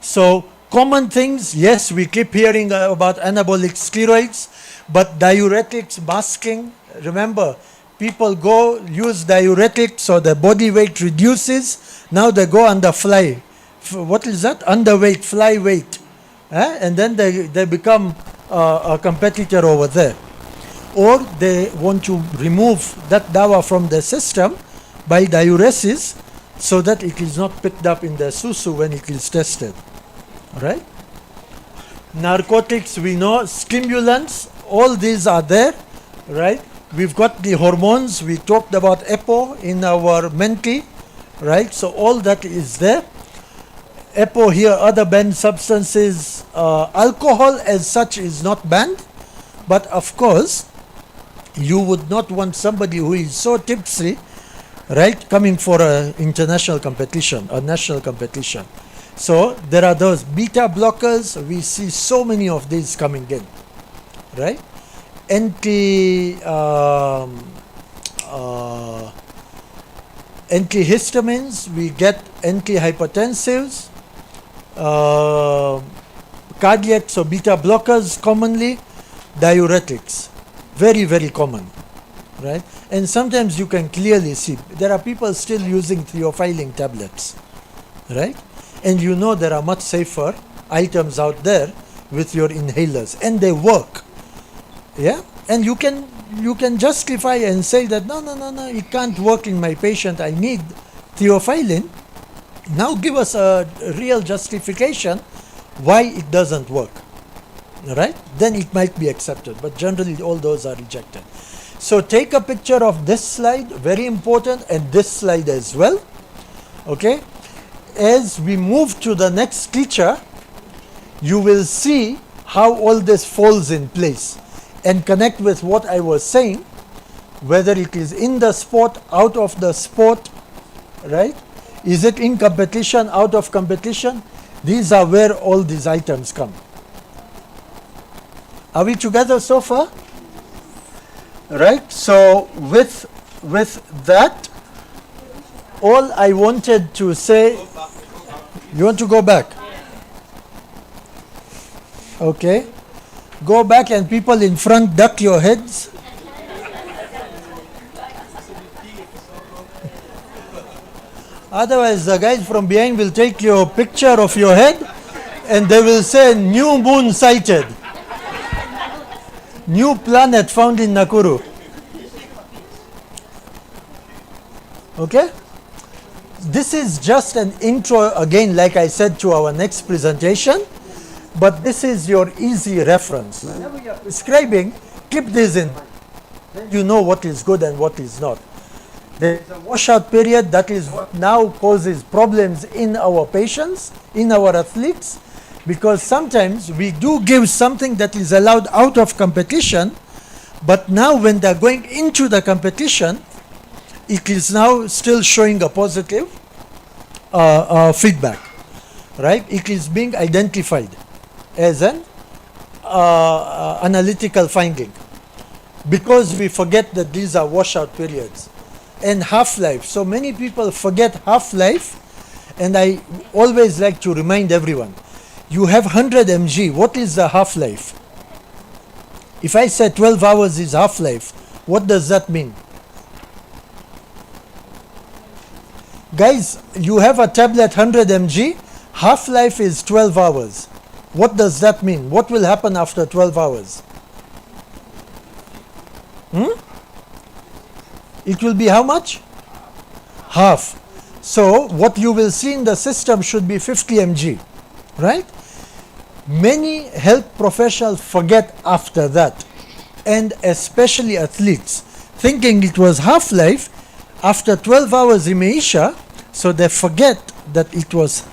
So common things, yes, we keep hearing about anabolic steroids, but diuretics, masking, remember, people go use diuretics so the body weight reduces. Now they go under fly. What is that? Underweight, fly weight. And then they become a competitor over there. Or they want to remove that dawa from the system by diuresis so that it is not picked up in the susu when it is tested. Right? Narcotics, we know, stimulants, all these are there, right? We've got the hormones, we talked about EPO in our Menti, right? So all that is there. EPO here, other banned substances, alcohol as such is not banned, but of course, you would not want somebody who is so tipsy, right, coming for an international competition, a national competition. So there are those beta blockers, we see so many of these coming in, right? Antihistamines, we get antihypertensives, cardiac, so beta blockers commonly, diuretics, very, very common, right? And sometimes you can clearly see, there are people still using theophylline tablets, right? And you know there are much safer items out there with your inhalers, and they work. Yeah, and you can justify and say that no, it can't work in my patient, I need theophylline. Now give us a real justification why it doesn't work, right? Then it might be accepted, but generally all those are rejected. So take a picture of this slide, very important, and this slide as well. Okay, as we move to the next teacher, you will see how all this falls in place and connect with what I was saying, whether it is in the sport, out of the sport, right? Is it in competition, out of competition? These are where all these items come. Are we together so far? Right? So with that, all I wanted to say, you want to go back? Okay. Go back and people in front duck your heads. Otherwise, the guys from behind will take your picture of your head and they will say, new moon sighted. New planet found in Nakuru. Okay? This is just an intro, again, like I said, to our next presentation. But this is your easy reference. Whenever you're prescribing, Keep this in mind. Then you know what is good and what is not. There is a washout period that is what now causes problems in our patients, in our athletes, because sometimes we do give something that is allowed out of competition, but now when they're going into the competition, it is now still showing a positive feedback, right? It is being identified as an analytical finding, because we forget that these are washout periods and half-life. So many people forget half-life, and I always like to remind everyone, you have 100 mg. What is the half-life? If I say 12 hours is half-life, what does that mean? Guys, you have a tablet 100 mg, half-life is 12 hours. What does that mean? What will happen after 12 hours? It will be how much? Half. So what you will see in the system should be 50 mg, right? Many health professionals forget after that, and especially athletes, thinking it was half-life. After 12 hours imeisha, so they forget that it was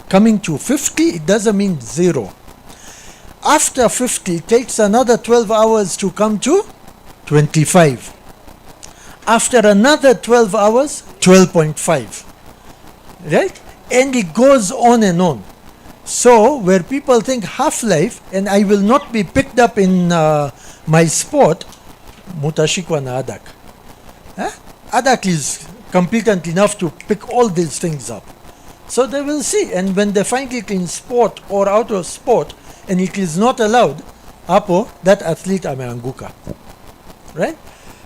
coming to 50. It doesn't mean 0. After 50, it takes another 12 hours to come to 25. After another 12 hours, 12.5. Right? And it goes on and on. So, where people think half-life, and I will not be picked up in my sport, mutashikwa na adak. Adak is competent enough to pick all these things up. So they will see, and when they find it in sport or out of sport, and it is not allowed, apo, that athlete ameanguka. Right?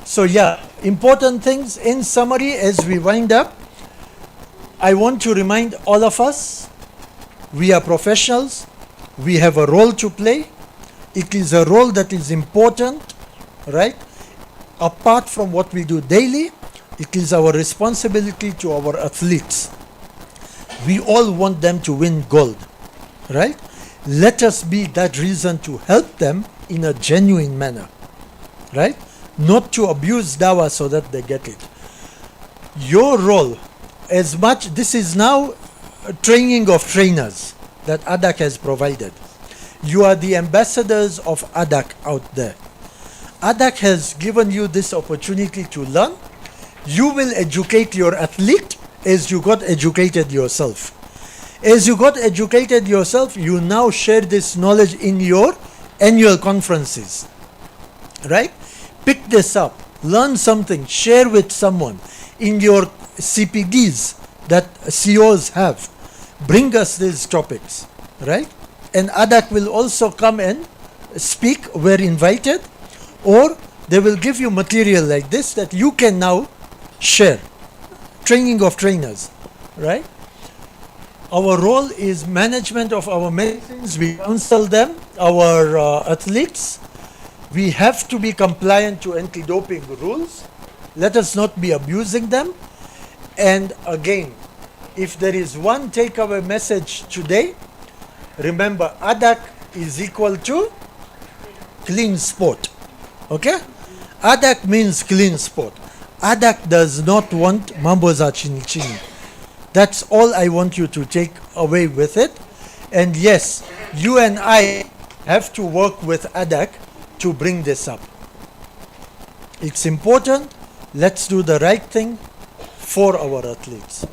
So yeah, important things in summary as we wind up. I want to remind all of us, we are professionals, we have a role to play. It is a role that is important, right? Apart from what we do daily, it is our responsibility to our athletes. We all want them to win gold, right? Let us be that reason to help them in a genuine manner, right? Not to abuse dawa so that they get it. Your role, as much, this is now a training of trainers that ADAC has provided. You are the ambassadors of ADAC out there. ADAC has given you this opportunity to learn. You will educate your athlete as you got educated yourself. As you got educated yourself, you now share this knowledge in your annual conferences, right? Pick this up, learn something, share with someone. In your CPDs that CEOs have, bring us these topics, right? And ADAC will also come and speak where invited, or they will give you material like this that you can now share. Training of trainers, right? Our role is management of our medicines. We counsel them, our athletes. We have to be compliant to anti-doping rules. Let us not be abusing them. And again, if there is one takeaway message today, remember ADAC is equal to clean sport. Okay? ADAC means clean sport. ADAC does not want mambo za chini chini. That's all I want you to take away with it. And yes, you and I have to work with ADAC to bring this up. It's important. Let's do the right thing for our athletes.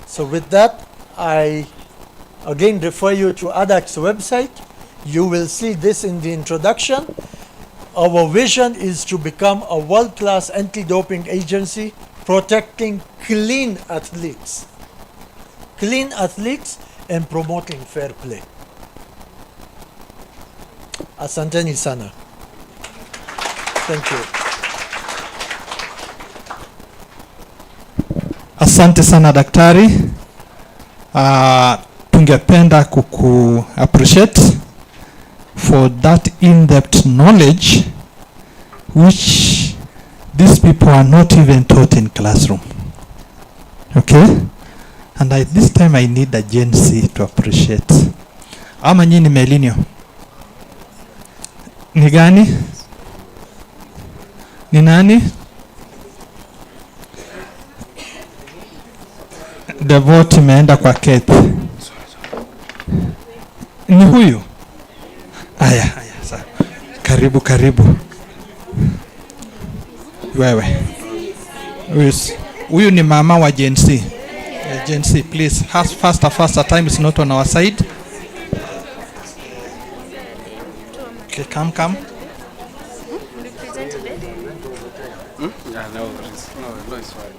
So with that, I again refer you to ADAC's website. You will see this in the introduction. Our vision is to become a world-class anti-doping agency protecting clean athletes. Clean athletes and promoting fair play. Asanteni sana. Thank you. Asante sana daktari. Tungependa kuku appreciate for that in-depth knowledge which these people are not even taught in classroom. Okay? And this time I need a Gen Z to appreciate. Ama nyini melinio? Ni gani? Ni nani? The vote imeenda kwa Keith. Ni huyu? Aya, sawa. Karibu. Wewe. Huyu ni mama wa Gen Z. Gen Z, please. Faster. Time is not on our side. Okay, come. Yeah, no, it's fine.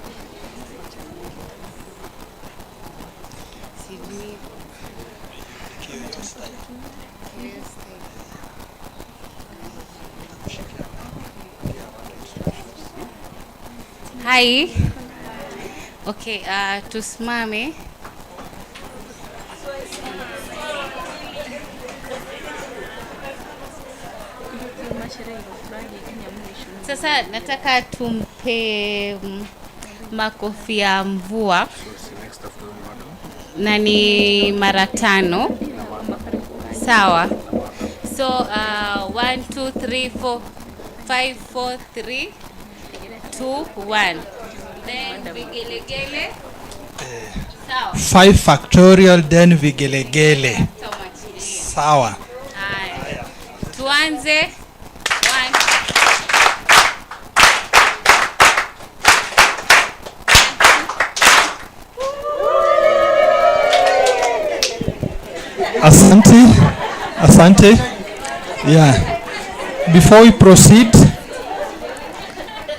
Hi. Okay, tusimame. Sasa nataka tumpe makofi ya mvua na ni mara 5. Sawa. So 1 2 3 4 5 4 3 2 1. Then vigelegele. Sawa. 5 factorial then vigelegele. Sawa. Haya. Tuanze. 1 Asante. Yeah. Before we proceed,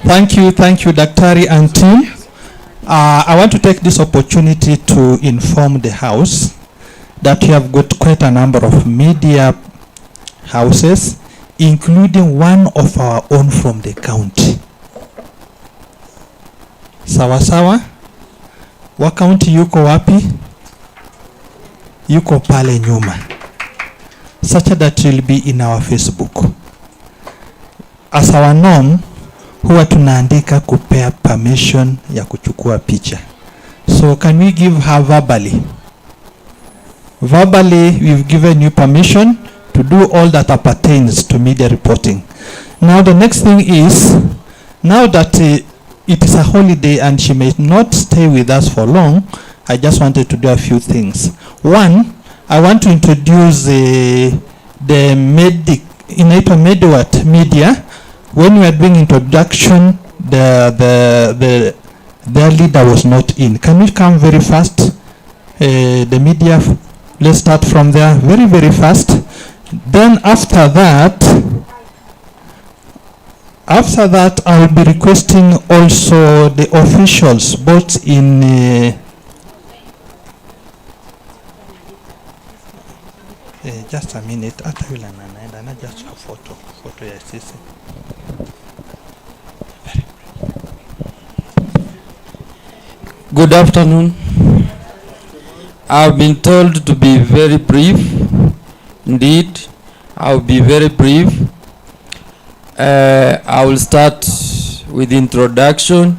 thank you Daktari and team. I want to take this opportunity to inform the house that we have got quite a number of media houses, including one of our own from the county. Sawa. Wa county yuko wapi? Yuko pale nyuma. Such that will be in our Facebook. As our norm, huwa tunaandika kupea permission ya kuchukua picha. So can we give her verbally? Verbally, we've given you permission to do all that appertains to media reporting. Now the next thing is, now that it is a holiday and she may not stay with us for long, I just wanted to do a few things. One, I want to introduce the Medicwise media. When we are doing introduction, the leader was not in. Can we come very fast? The media, let's start from there very, very fast. Then after that, I'll be requesting also the officials, both in just a minute. Just a photo ya sisi. Good afternoon. I've been told to be very brief. Indeed, I'll be very brief. I will start with introduction.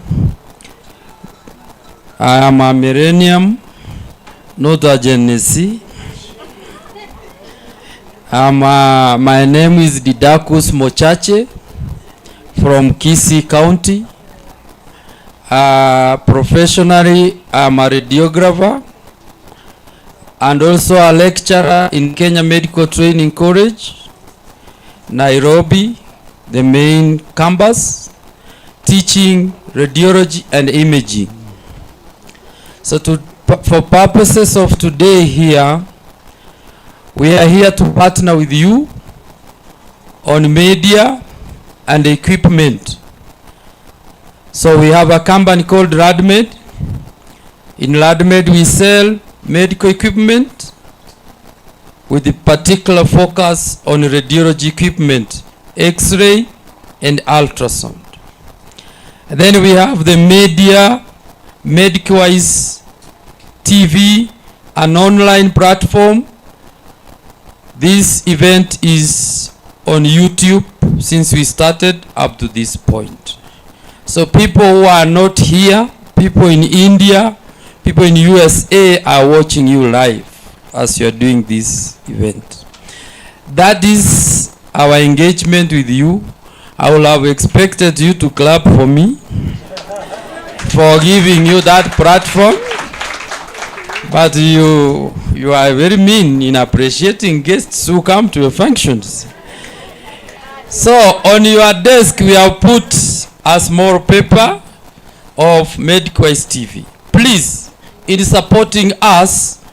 I am a millennium, not a Gen Z. My name is Didakus Mochache from Kisii County. Professionally, I'm a radiographer and also a lecturer in Kenya Medical Training College, Nairobi, the main campus, teaching radiology and imaging. So for purposes of today here, we are here to partner with you on media and equipment. So we have a company called RadMed. In RadMed we sell medical equipment with a particular focus on radiology equipment, X-ray and ultrasound. And then we have the media, Medicwise TV, an online platform. This event is on YouTube since we started up to this point. So people who are not here, people in India, people in USA are watching you live as you are doing this event. That is our engagement with you. I would have expected you to clap for me for giving you that platform. But you are very mean in appreciating guests who come to your functions. So on your desk we have put a small paper of Medicwise TV. Please, in supporting us,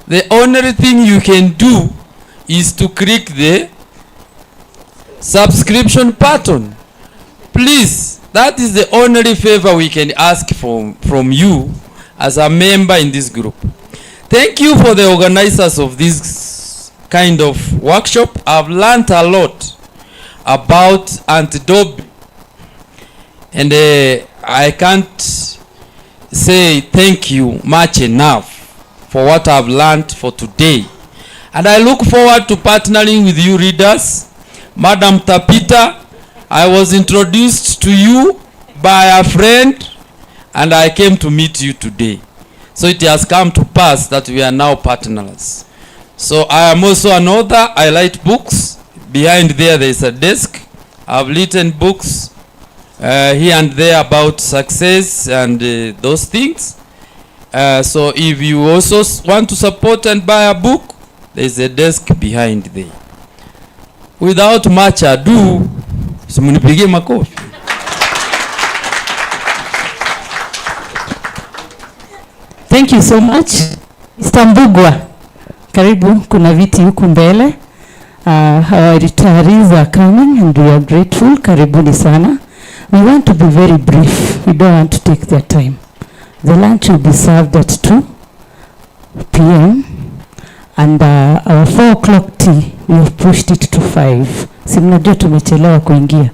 the only thing you can do is to click the subscription button. Please, that is the only favor we can ask from you as a member in this group. Thank you for the organizers of this kind of workshop. I've learned a lot about anti-doping, and I can't say thank you much enough for what I've learned for today. And I look forward to partnering with you readers. Madam Tapita, I was introduced to you by a friend and I came to meet you today. So it has come to pass that we are now partners. So I am also an author. I write books. Behind there is a desk. I've written books here and there about success and those things. So if you also want to support and buy a book, there is a desk behind there. Without much ado, simunipigie makofi. Thank you so much. Mr. Mbugwa, karibu, kuna viti huku mbele. Our retirees are coming and we are grateful. Karibuni sana. We want to be very brief. We don't want to take their time. The lunch will be served at 2 p.m. and our 4 o'clock tea, we have pushed it to 5. Si mnajua tumechelewa kuingia.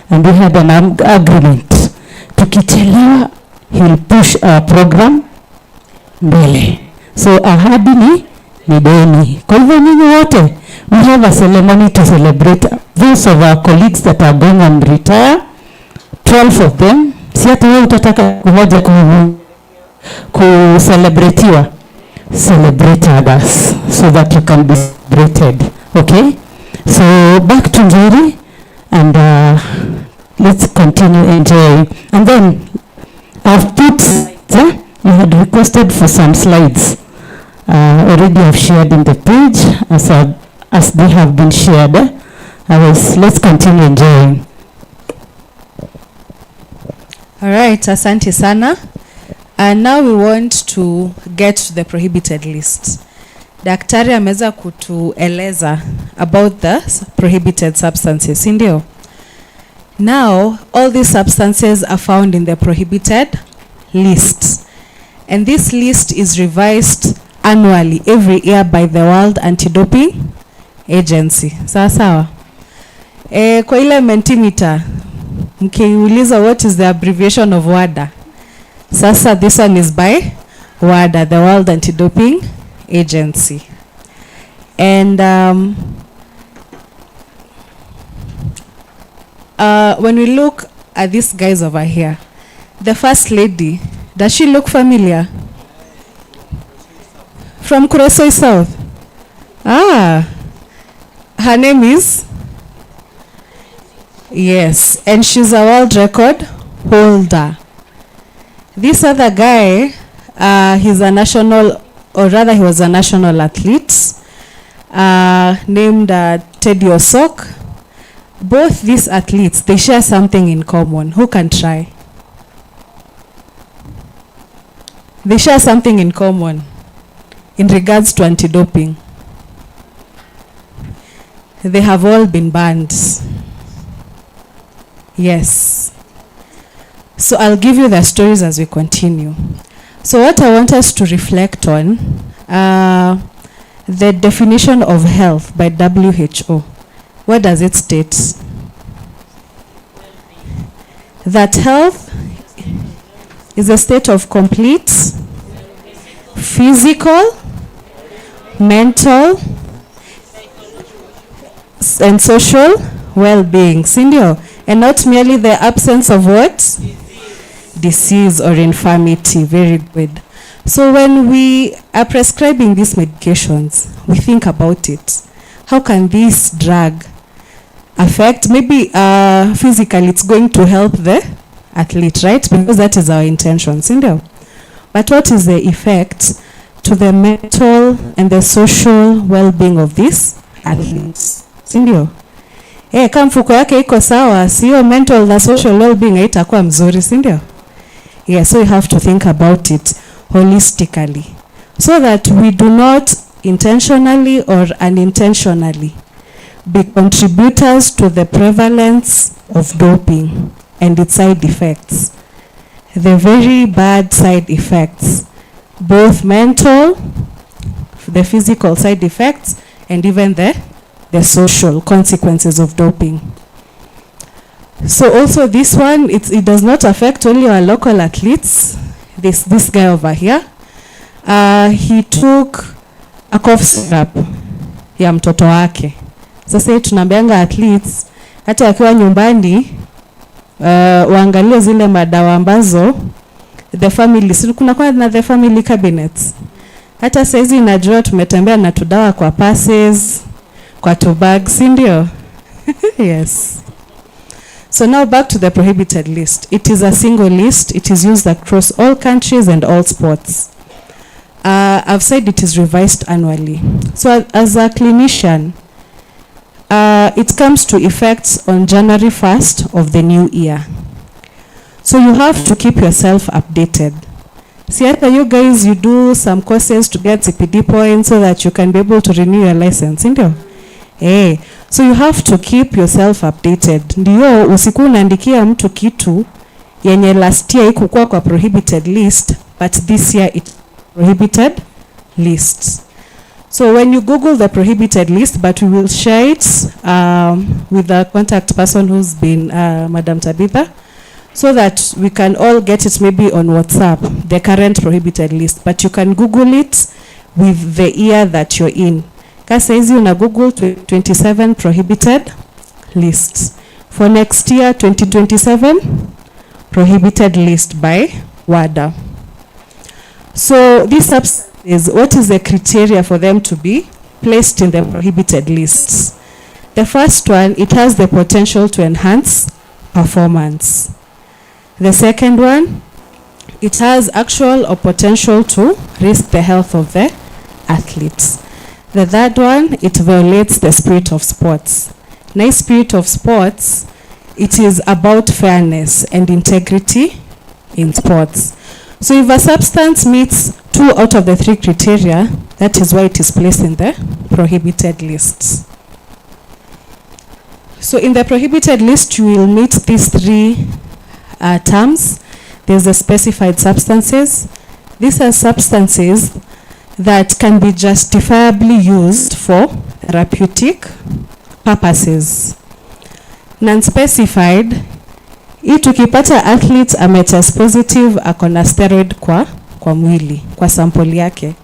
And we had an agreement. Tukichelewa, he'll push our program mbele. So ahadi ni deni. Kwa hivyo nyinyi wote, we have a ceremony to celebrate those of our colleagues that are going on retire. 12 of them. Si hata wewe utataka kumoja ku-celebratiwa. Celebrate others so that you can be celebrated. Okay? So back to Njeri and let's continue enjoying. And then I've put, you had requested for some slides. Already I've shared in the page as they have been shared. Let's continue enjoying. All right, asante sana. And now we want to get to the prohibited list. Daktari ameweza kutueleza about the prohibited substances, ndio? Now, all these substances are found in the prohibited list. And this list is revised annually every year by the World Anti-Doping Agency. Sawa sawa. Kwa ile Mentimeter, mkiuliza what is the abbreviation of WADA? Sasa this one is by WADA, the World Anti-Doping Agency. And when we look at these guys over here, the first lady, does she look familiar? From Kuresoi South? Ah, her name is? Yes, and she's a world record holder. This other guy, he's a national, or rather he was a national athlete, named Teddy Osok. Both these athletes, they share something in common. Who can try? They share something in common in regards to anti-doping. They have all been banned. Yes. So I'll give you the stories as we continue. So what I want us to reflect on, the definition of health by WHO. What does it state? That health is a state of complete physical, mental, and social well-being, sindio, and not merely the absence of what? Disease or infirmity. Very good. So when we are prescribing these medications, we think about it. How can this drug affect. Maybe physically it's going to help the athlete, right? Because that is our intention, sindio? But what is the effect to the mental and the social well-being of these athletes, sindio? Kama mfuko yake iko sawa, sio mental na social well-being haitakuwa mzuri, sindio? Yeah, so you have to think about it holistically so that we do not intentionally or unintentionally be contributors to the prevalence of doping and its side effects. The very bad side effects, both mental, the physical side effects, and even the social consequences of doping. So also this one, it does not affect only our local athletes. This guy over here, he took a cough syrup ya mtoto wake. Sasa tunaambianga athletes hata wakiwa nyumbani waangalie zile madawa ambazo the family, kuna kwa na the family cabinets. Hata saizi najua tumetembea na tudawa kwa passes, kwa two bags, ndio? Yes. So now back to the prohibited list. It is a single list. It is used across all countries and all sports. I've said it is revised annually. So as a clinician, it comes to effect on January 1st of the new year. So you have to keep yourself updated. See, after you guys, you do some courses to get CPD points so that you can be able to renew your license, ndio? So you have to keep yourself updated. Ndio usiku unaandikia mtu kitu yenye last year ikukuwa kwa prohibited list, but this year it's prohibited list. So when you Google the prohibited list, but we will share it with the contact person who's been Madam Tabitha, so that we can all get it maybe on WhatsApp, the current prohibited list. But you can Google it with the year that you're in. Kasa hizi una Google 27 prohibited lists. For next year, 2027, prohibited list by WADA. So these substances, what is the criteria for them to be placed in the prohibited lists? The first one, it has the potential to enhance performance. The second one, it has actual or potential to risk the health of the athletes. The third one, it violates the spirit of sports. Nice spirit of sports, it is about fairness and integrity in sports. So if a substance meets 2 out of the 3 criteria, that is why it is placed in the prohibited lists. So in the prohibited list, you will meet these 3 terms. There's the specified substances. These are substances that can be justifiably used for therapeutic purposes. Non-specified, hii tukipata athlete ametest positive akona steroid kwa mwili, kwa sample yake,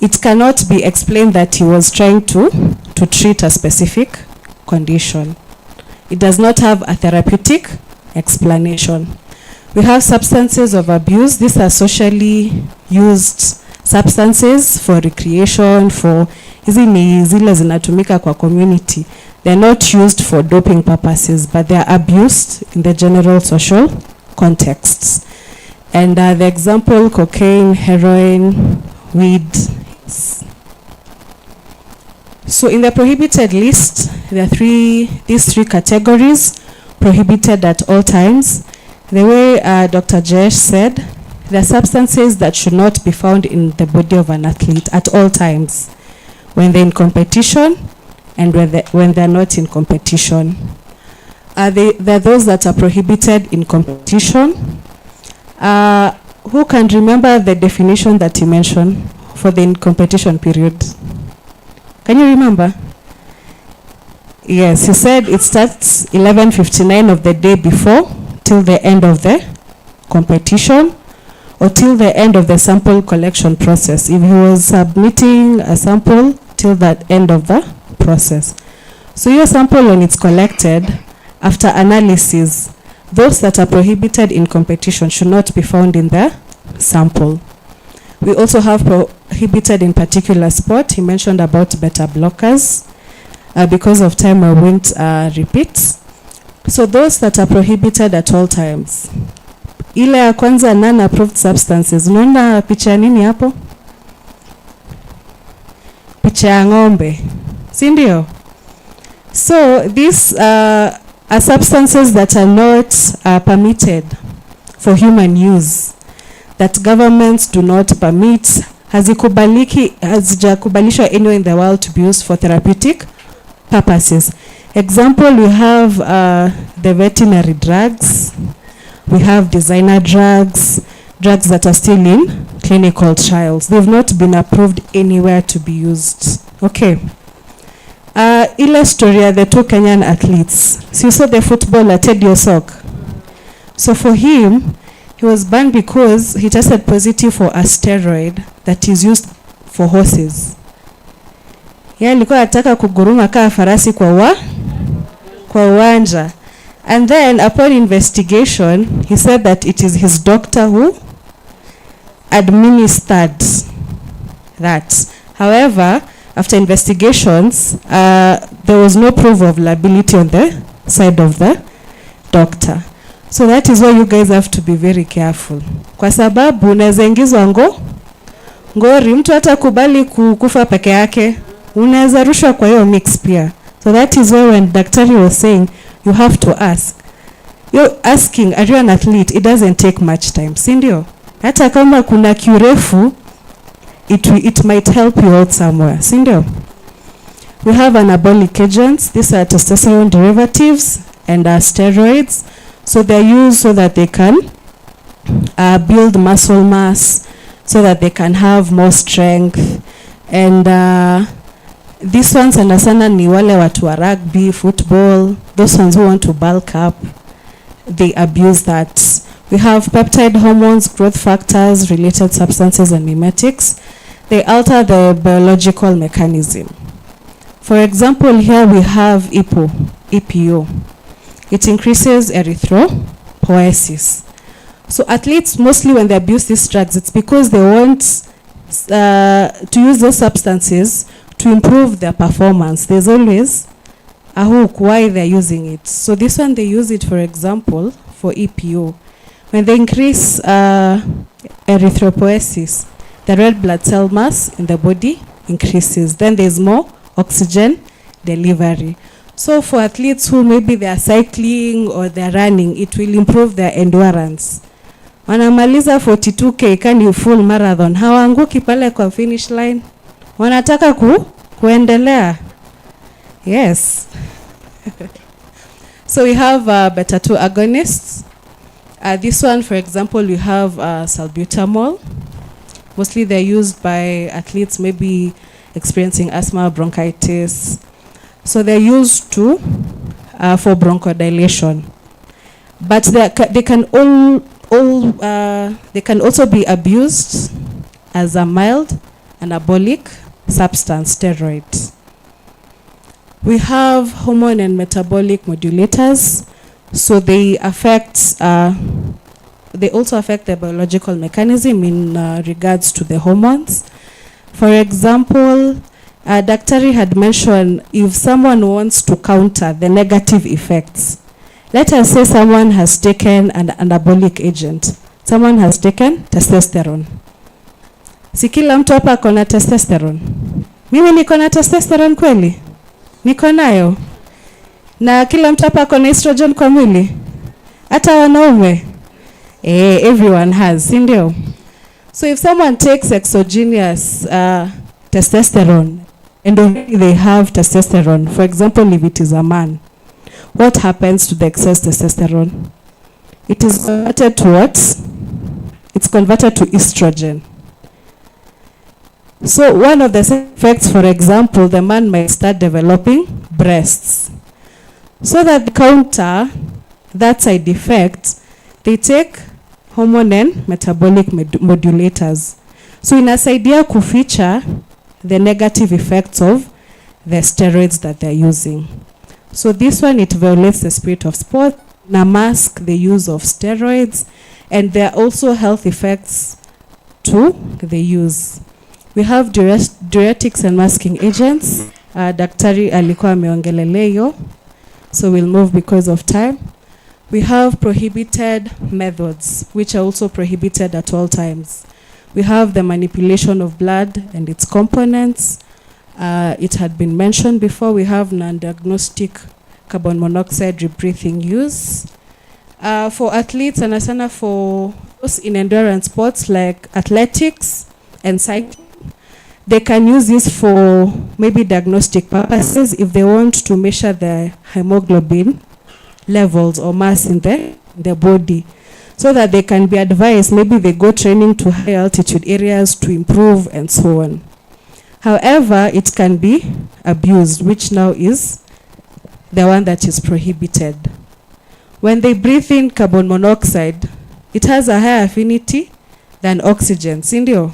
it cannot be explained that he was trying to treat a specific condition. It does not have a therapeutic explanation. We have substances of abuse. These are socially used substances for recreation, for hizi ni zile zinatumika kwa community. They're not used for doping purposes, but they are abused in the general social contexts. And the example, cocaine, heroin, weed. So in the prohibited list, there are these three categories, prohibited at all times. The way Dr. Jesh said, there are substances that should not be found in the body of an athlete at all times, when they're in competition and when they're not in competition. There are those that are prohibited in competition. Who can remember the definition that he mentioned for the in competition period? Can you remember? Yes, he said it starts 11:59 of the day before till the end of the competition, or till the end of the sample collection process. If he was submitting a sample, till that end of the process. So your sample, when it's collected, after analysis, those that are prohibited in competition should not be found in the sample. We also have prohibited in particular sport. He mentioned about beta blockers. Because of time, I won't repeat. So those that are prohibited at all times. Ile ya kwanza, non-approved substances. Unaona picha nini hapo? Picha ya ng'ombe, si ndio? So these are substances that are not permitted for human use, that governments do not permit. Hazijakubalishwa anywhere in the world to be used for therapeutic purposes. Example, we have the veterinary drugs, we have designer drugs, drugs that are still in clinical trials. They've not been approved anywhere to be used. Okay. Ile story of the 2 Kenyan athletes. So you saw the footballer Ted Osok. So for him, he was banned because he tested positive for a steroid that is used for horses. Yeye alikuwa anataka kuguruma kaa farasi kwa uwanja. And then upon investigation, he said that it is his doctor who administered that. However, after investigations, there was no proof of liability on the side of the doctor. So that is why you guys have to be very careful. Kwa sababu unaweza ingizwa ngori, mtu hata kubali kufa peke yake, unaweza rushwa kwa hiyo mix pia. So that is why when daktari was saying, you have to ask. You're asking, are you an athlete? It doesn't take much time, si ndio? Hata kama kuna kiurefu, it might help you out somewhere, si ndio? We have anabolic agents. These are testosterone derivatives and steroids. So they're used so that they can build muscle mass, so that they can have more strength. And these ones sana ni wale watu wa rugby, football, those ones who want to bulk up, they abuse that. We have peptide hormones, growth factors, related substances, and mimetics. They alter the biological mechanism. For example, here we have EPO. It increases erythropoiesis. So athletes, mostly when they abuse these drugs, it's because they want to use those substances to improve their performance. There's always a hook why they're using it. So this one, they use it, for example, for EPO. When they increase erythropoiesis, the red blood cell mass in the body increases. Then there's more oxygen delivery. So for athletes who maybe they are cycling or they're running, it will improve their endurance. Wanamaliza 42K, kani full marathon, hawaanguki pale kwa finish line. Wanataka kuendelea. Yes. So we have beta-2 agonists. This one, for example, we have salbutamol. Mostly they're used by athletes maybe experiencing asthma, bronchitis. So they're used to for bronchodilation. But they can also be abused as a mild anabolic substance, steroids. We have hormone and metabolic modulators. So they affect, they also affect the biological mechanism in regards to the hormones. For example, Daktari had mentioned if someone wants to counter the negative effects. Let us say someone has taken an anabolic agent. Someone has taken testosterone. Si kila mtu hapa akona testosterone. Mimi niko na testosterone kweli? Niko nayo. Na kila mtu hapa akona estrogen kwa mwili? Hata wanaume? Everyone has, si ndio? So if someone takes exogenous testosterone and already they have testosterone, for example, if it is a man, what happens to the excess testosterone? It is converted to what? It's converted to estrogen. So one of the effects, for example, the man might start developing breasts. So that to counter that side effect, they take hormone and metabolic modulators. So inasaidia kuficha the negative effects of the steroids that they're using. So this one, it violates the spirit of sport, na mask the use of steroids, and there are also health effects to the use. We have diuretics and masking agents. Daktari alikuwa ameongelelea hiyo, so we'll move because of time. We have prohibited methods, which are also prohibited at all times. We have the manipulation of blood and its components. It had been mentioned before. We have non-diagnostic carbon monoxide rebreathing use. For athletes, and asana for those in endurance sports like athletics and cycling, they can use this for maybe diagnostic purposes if they want to measure the hemoglobin levels or mass in the body, so that they can be advised, maybe they go training to high altitude areas to improve and so on. However, it can be abused, which now is the one that is prohibited. When they breathe in carbon monoxide, it has a higher affinity than oxygen, sindio?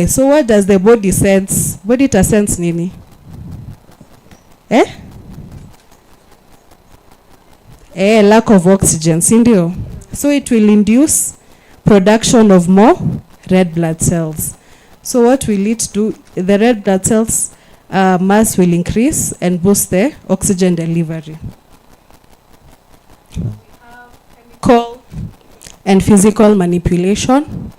So what does the body sense? Body ta sense nini? Lack of oxygen, sindio? So it will induce production of more red blood cells. So what will it do? The red blood cells mass will increase and boost the oxygen delivery. Chemical and physical manipulation.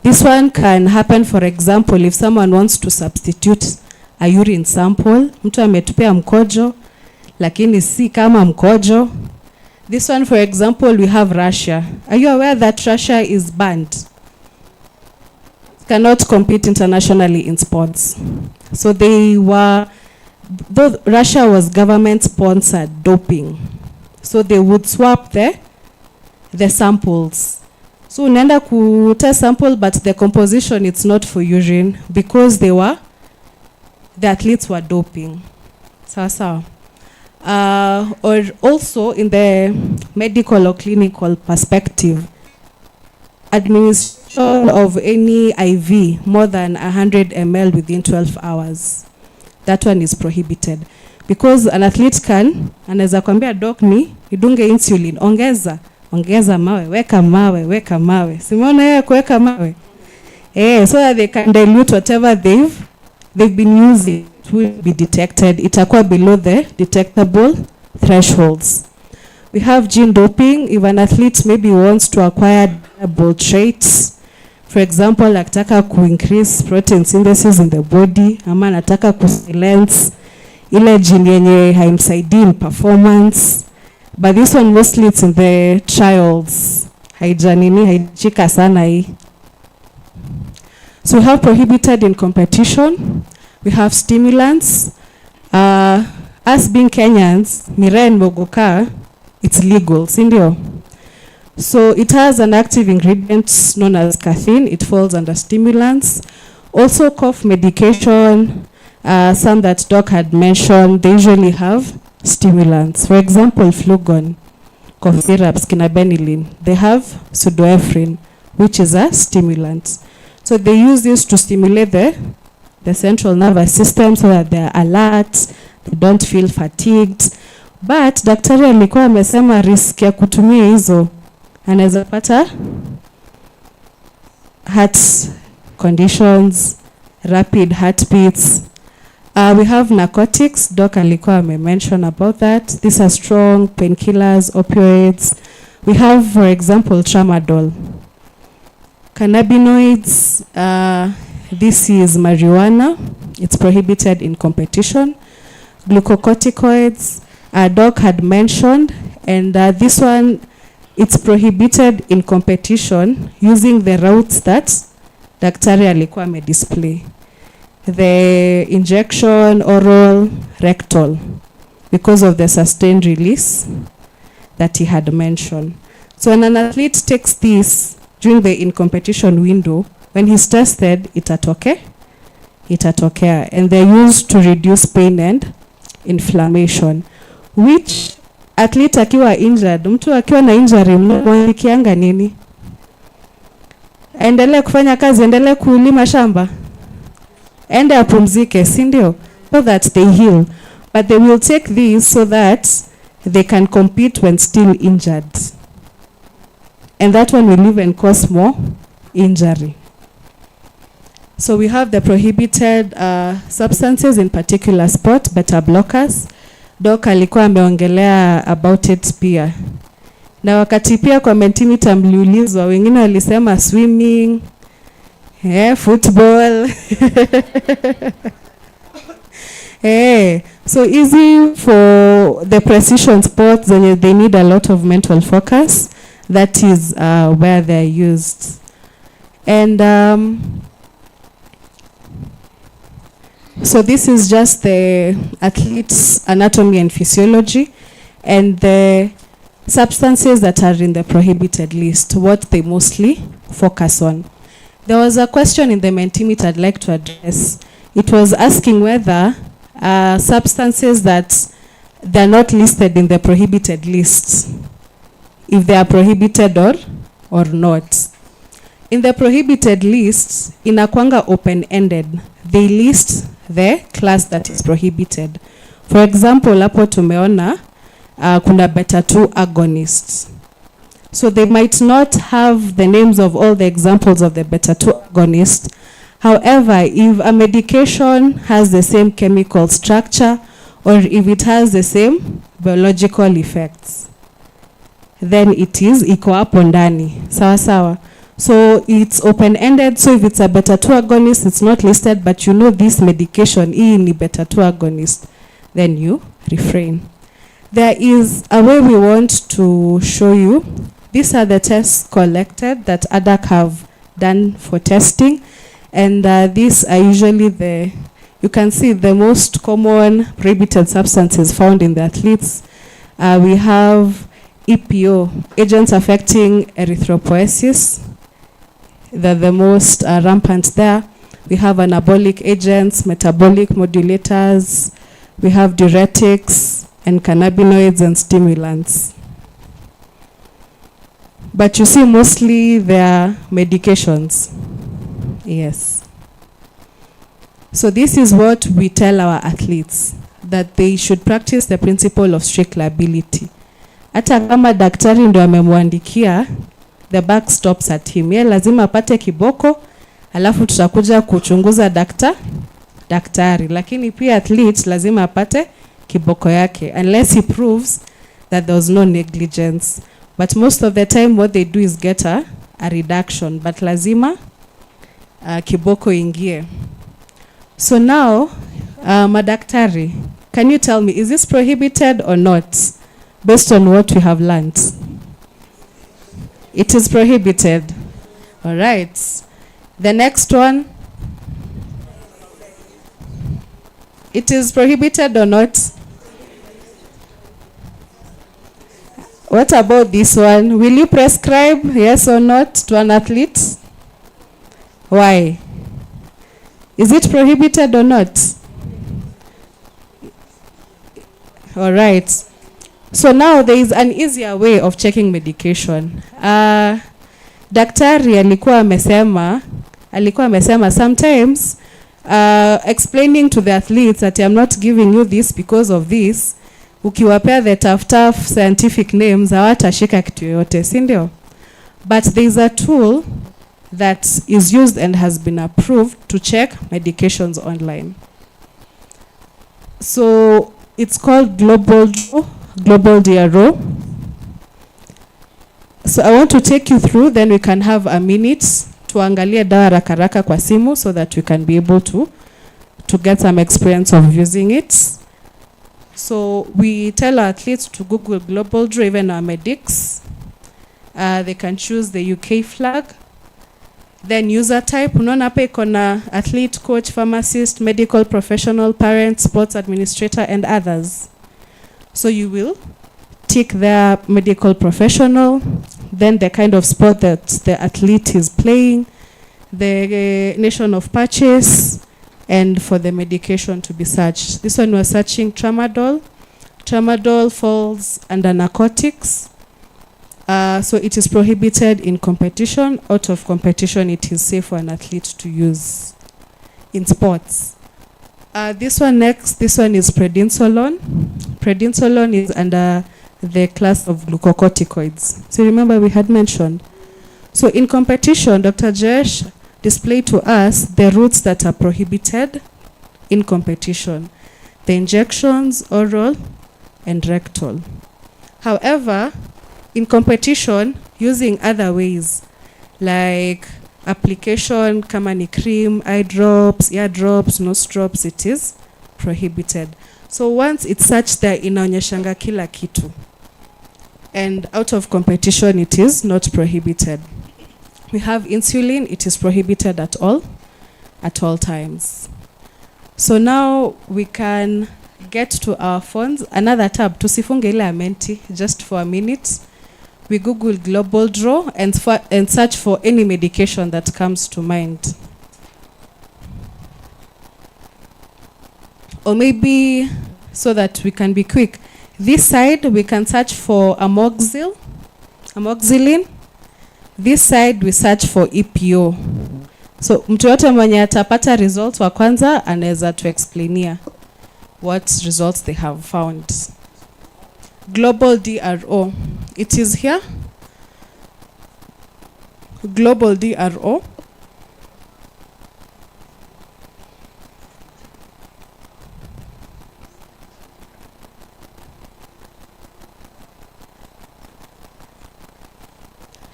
This one can happen, for example, if someone wants to substitute a urine sample. Mtu ametupia mkojo, lakini si kama mkojo. This one, for example, we have Russia. Are you aware that Russia is banned? Cannot compete internationally in sports. So though Russia was government-sponsored doping, so they would swap the samples. So unaenda kutest sample, but the composition, it's not for urine because the athletes were doping. Sawa. Or also in the medical or clinical perspective, administration of any IV more than 100 ml within 12 hours. That one is prohibited. Because an athlete anaweza kwambia doc ni idunge insulin, ongeza mawe, weka mawe. Simona yeye kuweka mawe. So that they can dilute whatever they've been using. It will be detected. Itakuwa below the detectable thresholds. We have gene doping. If an athlete maybe wants to acquire desirable traits, for example, akitaka increase protein synthesis in the body, ama anataka silence ile gene yenye haimsaidii in performance. But this one mostly it's in the trials. Haijachika sana hii. So we have prohibited in competition. We have stimulants. Us being Kenyans, Miraa and Mogoka, it's legal, sindio? So it has an active ingredient known as caffeine. It falls under stimulants. Also cough medication, some that Doc had mentioned, they usually have stimulants. For example, Flugon, cough syrups, Kinabenylin, they have pseudoephedrine, which is a stimulant. So they use this to stimulate the central nervous system so that they're alert, they don't feel fatigued. But daktari alikuwa amesema risk ya kutumia hizo anaweza pata heart conditions, rapid heartbeats. We have narcotics. Doc alikuwa mention about that. These are strong painkillers, opioids. We have, for example, tramadol. Cannabinoids, this is marijuana. It's prohibited in competition. Glucocorticoids, Doc had mentioned, and this one, it's prohibited in competition using the routes that daktari alikuwa display. The injection, oral, rectal, because of the sustained release that he had mentioned. So when an athlete takes this during the in-competition window, when he's tested, itatokea, and they're used to reduce pain and inflammation, which athlete akiwa injured, mtu akiwa na injury mwandikianga nini? Endelee kufanya kazi, endelee kulima shamba, ende apumzike, sindio? So that they heal. But they will take these so that they can compete when still injured. And that one will even cause more injury. So we have the prohibited substances in particular sport, beta blockers. Doc alikuwa ameongelea about it pia. Na wakati pia kwa Mentimeter mliulizwa, wengine walisema swimming, football. So easy for the precision sports, they need a lot of mental focus. That is where they're used. And so this is just the athlete's anatomy and physiology and the substances that are in the prohibited list, what they mostly focus on. There was a question in the Mentimeter I'd like to address. It was asking whether substances that they're not listed in the prohibited list, if they are prohibited or not. In the prohibited list, inakwanga open-ended. They list the class that is prohibited. For example, hapo tumeona kuna beta-2 agonists. So they might not have the names of all the examples of the beta-2 agonists. However, if a medication has the same chemical structure or if it has the same biological effects, then it is iko hapo ndani. Sawa sawa. So it's open-ended. So if it's a beta-2 agonist, it's not listed, but you know this medication is ni beta-2 agonist, then you refrain. There is a way we want to show you. These are the tests collected that ADAC have done for testing. And these are usually you can see the most common prohibited substances found in the athletes. We have EPO, agents affecting erythropoiesis. They're the most rampant there. We have anabolic agents, metabolic modulators. We have diuretics and cannabinoids and stimulants. But you see, mostly they are medications. Yes. So this is what we tell our athletes, that they should practice the principle of strict liability. Hata kama daktari ndo amemwandikia, the buck stops at him. Ye lazima apate kiboko, alafu tutakuja kuchunguza daktari. Lakini pia athlete lazima apate kiboko yake, unless he proves that there was no negligence. But most of the time what they do is get a reduction. But lazima kiboko ingie. So now, madaktari, can you tell me, is this prohibited or not, based on what we have learned? It is prohibited. All right. The next one. It is prohibited or not? What about this one? Will you prescribe, yes or not, to an athlete? Why? Is it prohibited or not? All right. So now there is an easier way of checking medication. Daktari alikuwa amesema sometimes explaining to the athletes that I'm not giving you this because of this, ukiwapea the tough scientific names hawatashika kitu yoyote, si ndio? But there is a tool that is used and has been approved to check medications online. So it's called Global DRO. So I want to take you through, then we can have a minute tuangalie dawa rakaraka kwa simu so that we can be able to get some experience of using it. So we tell our athletes to Google Global DRO, even our medics. They can choose the UK flag. Then user type, unaona hapa iko na athlete, coach, pharmacist, medical professional, parent, sports administrator, and others. So you will tick their medical professional, then the kind of sport that the athlete is playing, the nation of purchase, and for the medication to be searched. This one we're searching tramadol. Tramadol falls under narcotics. So it is prohibited in competition. Out of competition, it is safe for an athlete to use in sports. This one next, this one is prednisolone. Prednisolone is under the class of glucocorticoids. So remember we had mentioned. So in competition, Dr. Jesh display to us the routes that are prohibited in competition: the injections, oral, and rectal. However, in competition, using other ways like application kama ni cream, eye drops, ear drops, nose drops, it is prohibited. So once it's such that inaonyeshanga kila kitu, and out of competition it is not prohibited. We have insulin, it is prohibited at all times. So now we can get to our phones. Another tab, tusifunge ile amenti, just for a minute. We Google Global Draw and search for any medication that comes to mind. Or maybe, so that we can be quick, this side we can search for amoxicillin. This side we search for EPO. So mtu yote mwenye atapata results wa kwanza anaweza tu explainia what results they have found. Global DRO, it is here. Global DRO.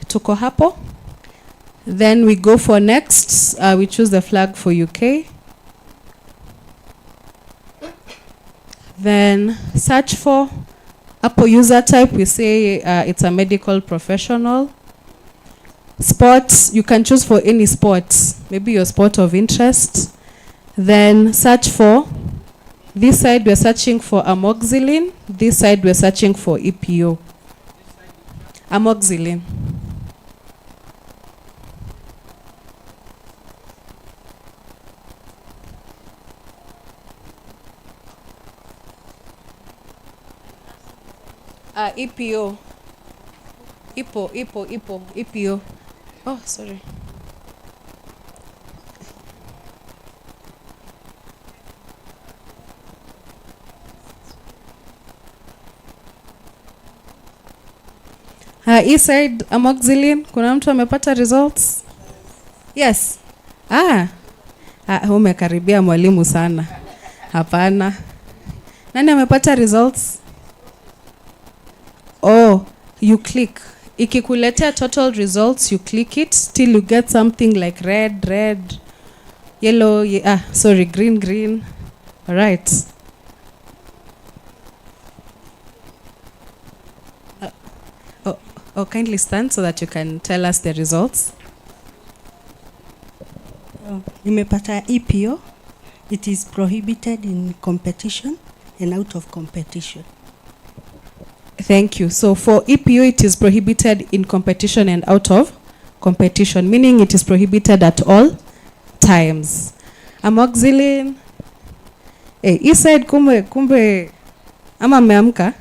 Tuko hapo. Then we go for next. We choose the flag for UK. Then search for Apple user type. We say it's a medical professional. Sports, you can choose for any sports, maybe your sport of interest. Then search for, this side we're searching for amoxicillin. This side we're searching for EPO. Amoxicillin. EPO. EPO. Oh, sorry. Hii side amoxicillin, kuna mtu amepata results? Yes. Umekaribia mwalimu sana. Hapana. Nani amepata results? Oh, you click. Ikikuletea total results, you click it, still you get something like red, yellow, green. All right. Kindly stand so that you can tell us the results. Nimepata EPO. It is prohibited in competition and out of competition. Thank you. So for EPO, it is prohibited in competition and out of competition, meaning it is prohibited at all times. Amoxicillin. He said kumbe ama meamka.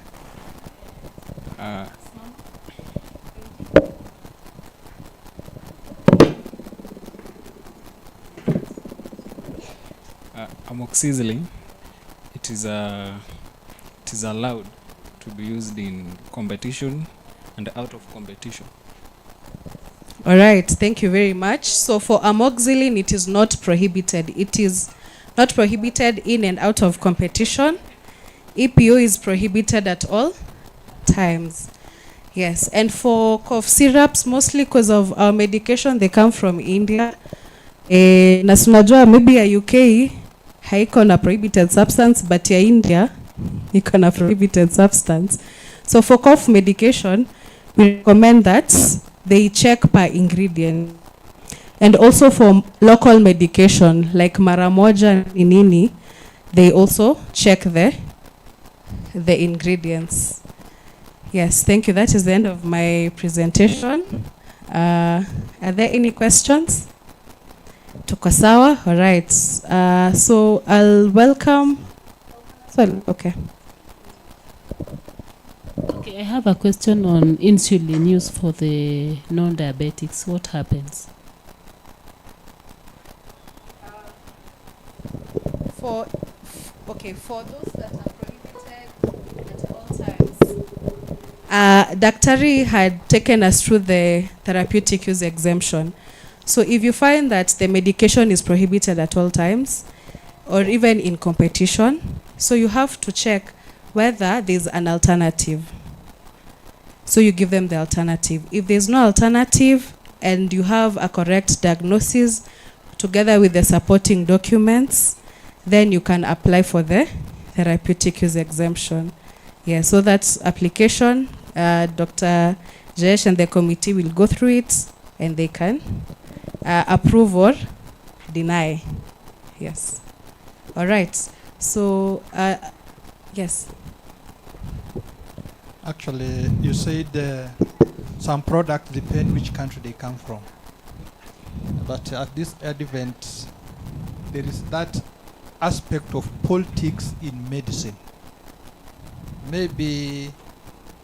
Amoxicillin, it is allowed to be used in competition and out of competition. All right, thank you very much. So for amoxicillin, it is not prohibited. It is not prohibited in and out of competition. EPO is prohibited at all times. Yes, and for cough syrups, mostly because of our medication, they come from India. Na tunajua maybe ya UK haiko na prohibited substance, but ya India iko na prohibited substance. So for cough medication, we recommend that they check per ingredient. And also for local medication like maramoja inini, they also check the ingredients. Yes, thank you. That is the end of my presentation. Are there any questions? Tuko sawa? All right. So I'll welcome. Okay. Okay, I have a question on insulin use for the non-diabetics. What happens? For those that are prohibited at all times, Daktari had taken us through the therapeutic use exemption. So if you find that the medication is prohibited at all times, or even in competition, so you have to check whether there's an alternative. So you give them the alternative. If there's no alternative and you have a correct diagnosis together with the supporting documents, then you can apply for the therapeutic use exemption. Yeah, so that's application. Dr. Jesh and the committee will go through it and they can approve or deny. Yes. All right. So, yes. Actually, you said some products depend which country they come from. But at this event, there is that aspect of politics in medicine. Maybe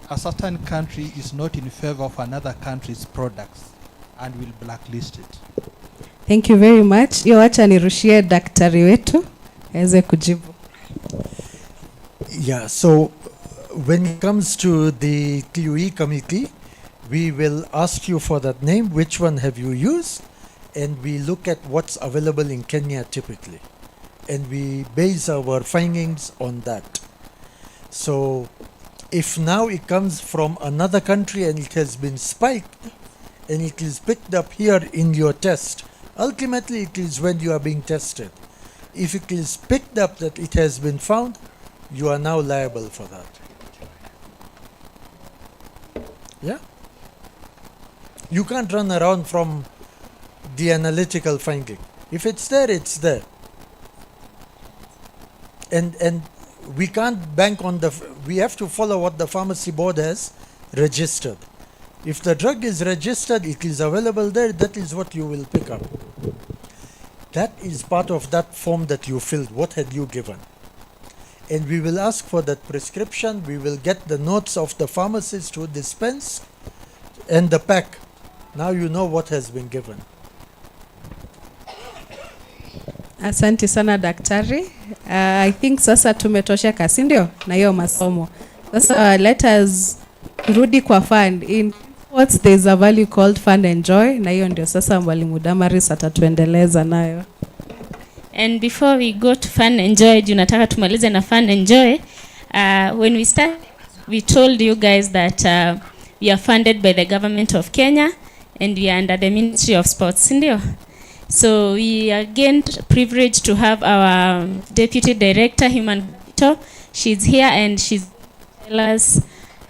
a certain country is not in favor of another country's products and will blacklist it. Thank you very much. Yo, acha nirushie daktari wetu aweze kujibu. Yeah, so when it comes to the TUE committee, we will ask you for that name, which one have you used, and we look at what's available in Kenya typically. And we base our findings on that. So if now it comes from another country and it has been spiked and it is picked up here in your test, ultimately it is when you are being tested. If it is picked up that it has been found, you are now liable for that. Yeah? You can't run around from the analytical finding. If it's there, it's there. And we can't bank on we have to follow what the pharmacy board has registered. If the drug is registered, it is available there, that is what you will pick up. That is part of that form that you filled. What had you given? And we will ask for that prescription. We will get the notes of the pharmacist who dispense and the pack. Now you know what has been given. Asante sana daktari. I think sasa tumetosheka, si ndio? Na hiyo masomo. Sasa let us rudi kwa fund. In sports there is a value called fund and joy. Na hiyo ndio sasa mwalimu Damaris atatuendeleza nayo. And before we go to fun and joy, tunataka tumalize na fun and joy. When we start, we told you guys that we are funded by the government of Kenya and we are under the Ministry of Sports, ndio? So we are again privileged to have our Deputy Director, Human Capital. She's here and she's tell us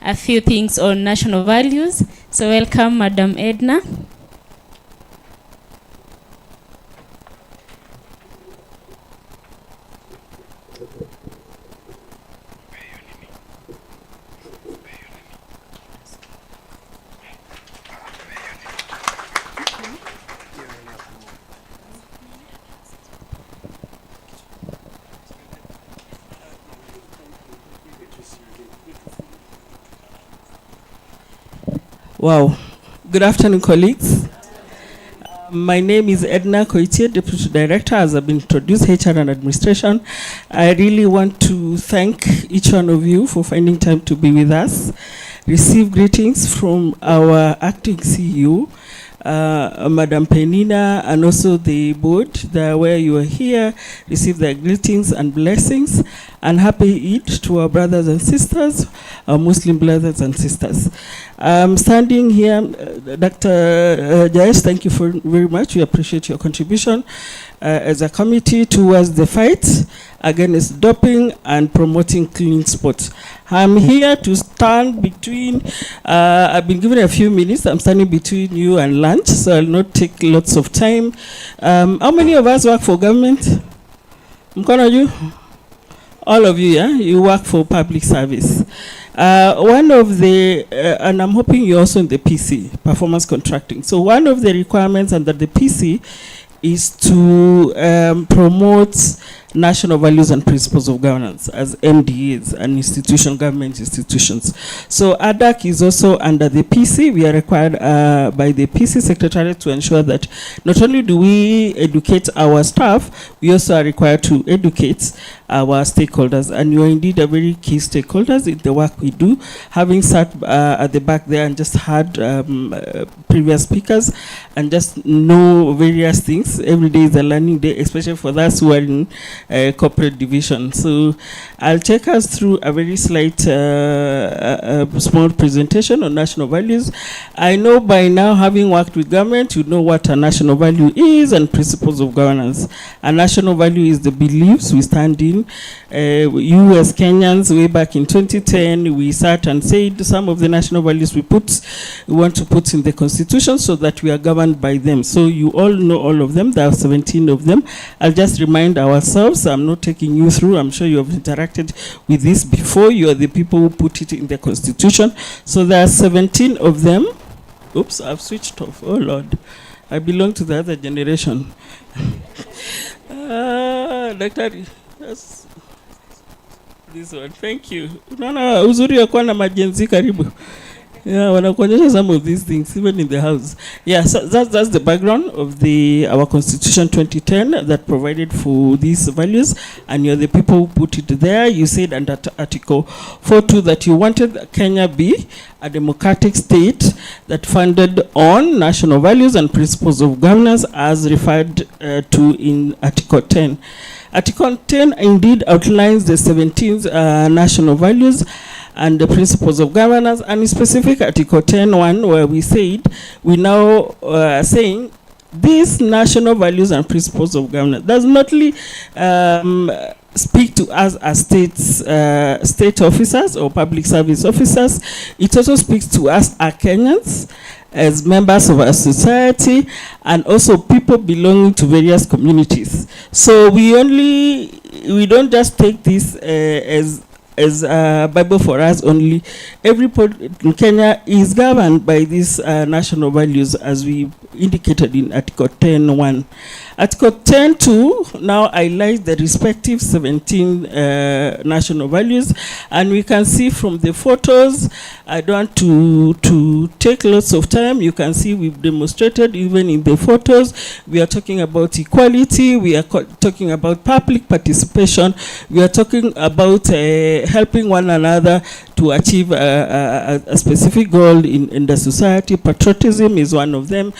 a few things on national values. So welcome, Madam Edna. Wow. Good afternoon, colleagues. My name is Edna Koitie, Deputy Director. As I've been introduced, HR and Administration. I really want to thank each one of you for finding time to be with us. Receive greetings from our acting CEO, Madam Penina, and also the board where you are here. Receive their greetings and blessings, and happy Eid to our brothers and sisters, our Muslim brothers and sisters. Standing here, Dr. Jayesh, thank you very much. We appreciate your contribution as a committee towards the fight against doping and promoting clean sports. I'm here to stand between, I've been given a few minutes, I'm standing between you and lunch, so I'll not take lots of time. How many of us work for government? Mkono you? All of you, yeah? You work for public service. One of the, and I'm hoping you're also in the PC, performance contracting. So one of the requirements under the PC is to promote national values and principles of governance as MDAs and government institutions. So ADAC is also under the PC. We are required by the PC Secretariat to ensure that not only do we educate our staff, we also are required to educate our stakeholders. And you are indeed a very key stakeholders in the work we do. Having sat at the back there and just had previous speakers and just know various things, every day is a learning day, especially for us who are in corporate division. So I'll take us through a very slight small presentation on national values. I know by now, having worked with government, you know what a national value is and principles of governance. A national value is the beliefs we stand in. You as Kenyans, way back in 2010, we sat and said some of the national values we want to put in the constitution so that we are governed by them. So you all know all of them. There are 17 of them. I'll just remind ourselves. I'm not taking you through. I'm sure you have interacted with this before. You are the people who put it in the constitution. So there are 17 of them. Oops, I've switched off. Oh Lord, I belong to the other generation. Daktari, that's this one. Thank you. Unaona uzuri ya kuwa na majenzi karibu. Yeah, wanakuonyesha some of these things even in the house. Yeah, so that's the background of our Constitution 2010 that provided for these values, and you're the people who put it there. You said under Article 4.2 that you wanted Kenya be a democratic state that funded on national values and principles of governance as referred to in Article 10. Article 10 indeed outlines the 17 national values and the principles of governance, and in specific Article 10.1, where we said, we now saying these national values and principles of governance does not only speak to us as state officers or public service officers, it also speaks to us as Kenyans, as members of our society, and also people belonging to various communities. So we don't just take this as a Bible for us only. Everybody in Kenya is governed by these national values as we indicated in Article 10.1. Article 10.2 now highlights the respective 17 national values, and we can see from the photos, I don't want to take lots of time. You can see we've demonstrated even in the photos. We are talking about equality, we are talking about public participation, we are talking about helping one another to achieve a specific goal in the society. Patriotism is one of them.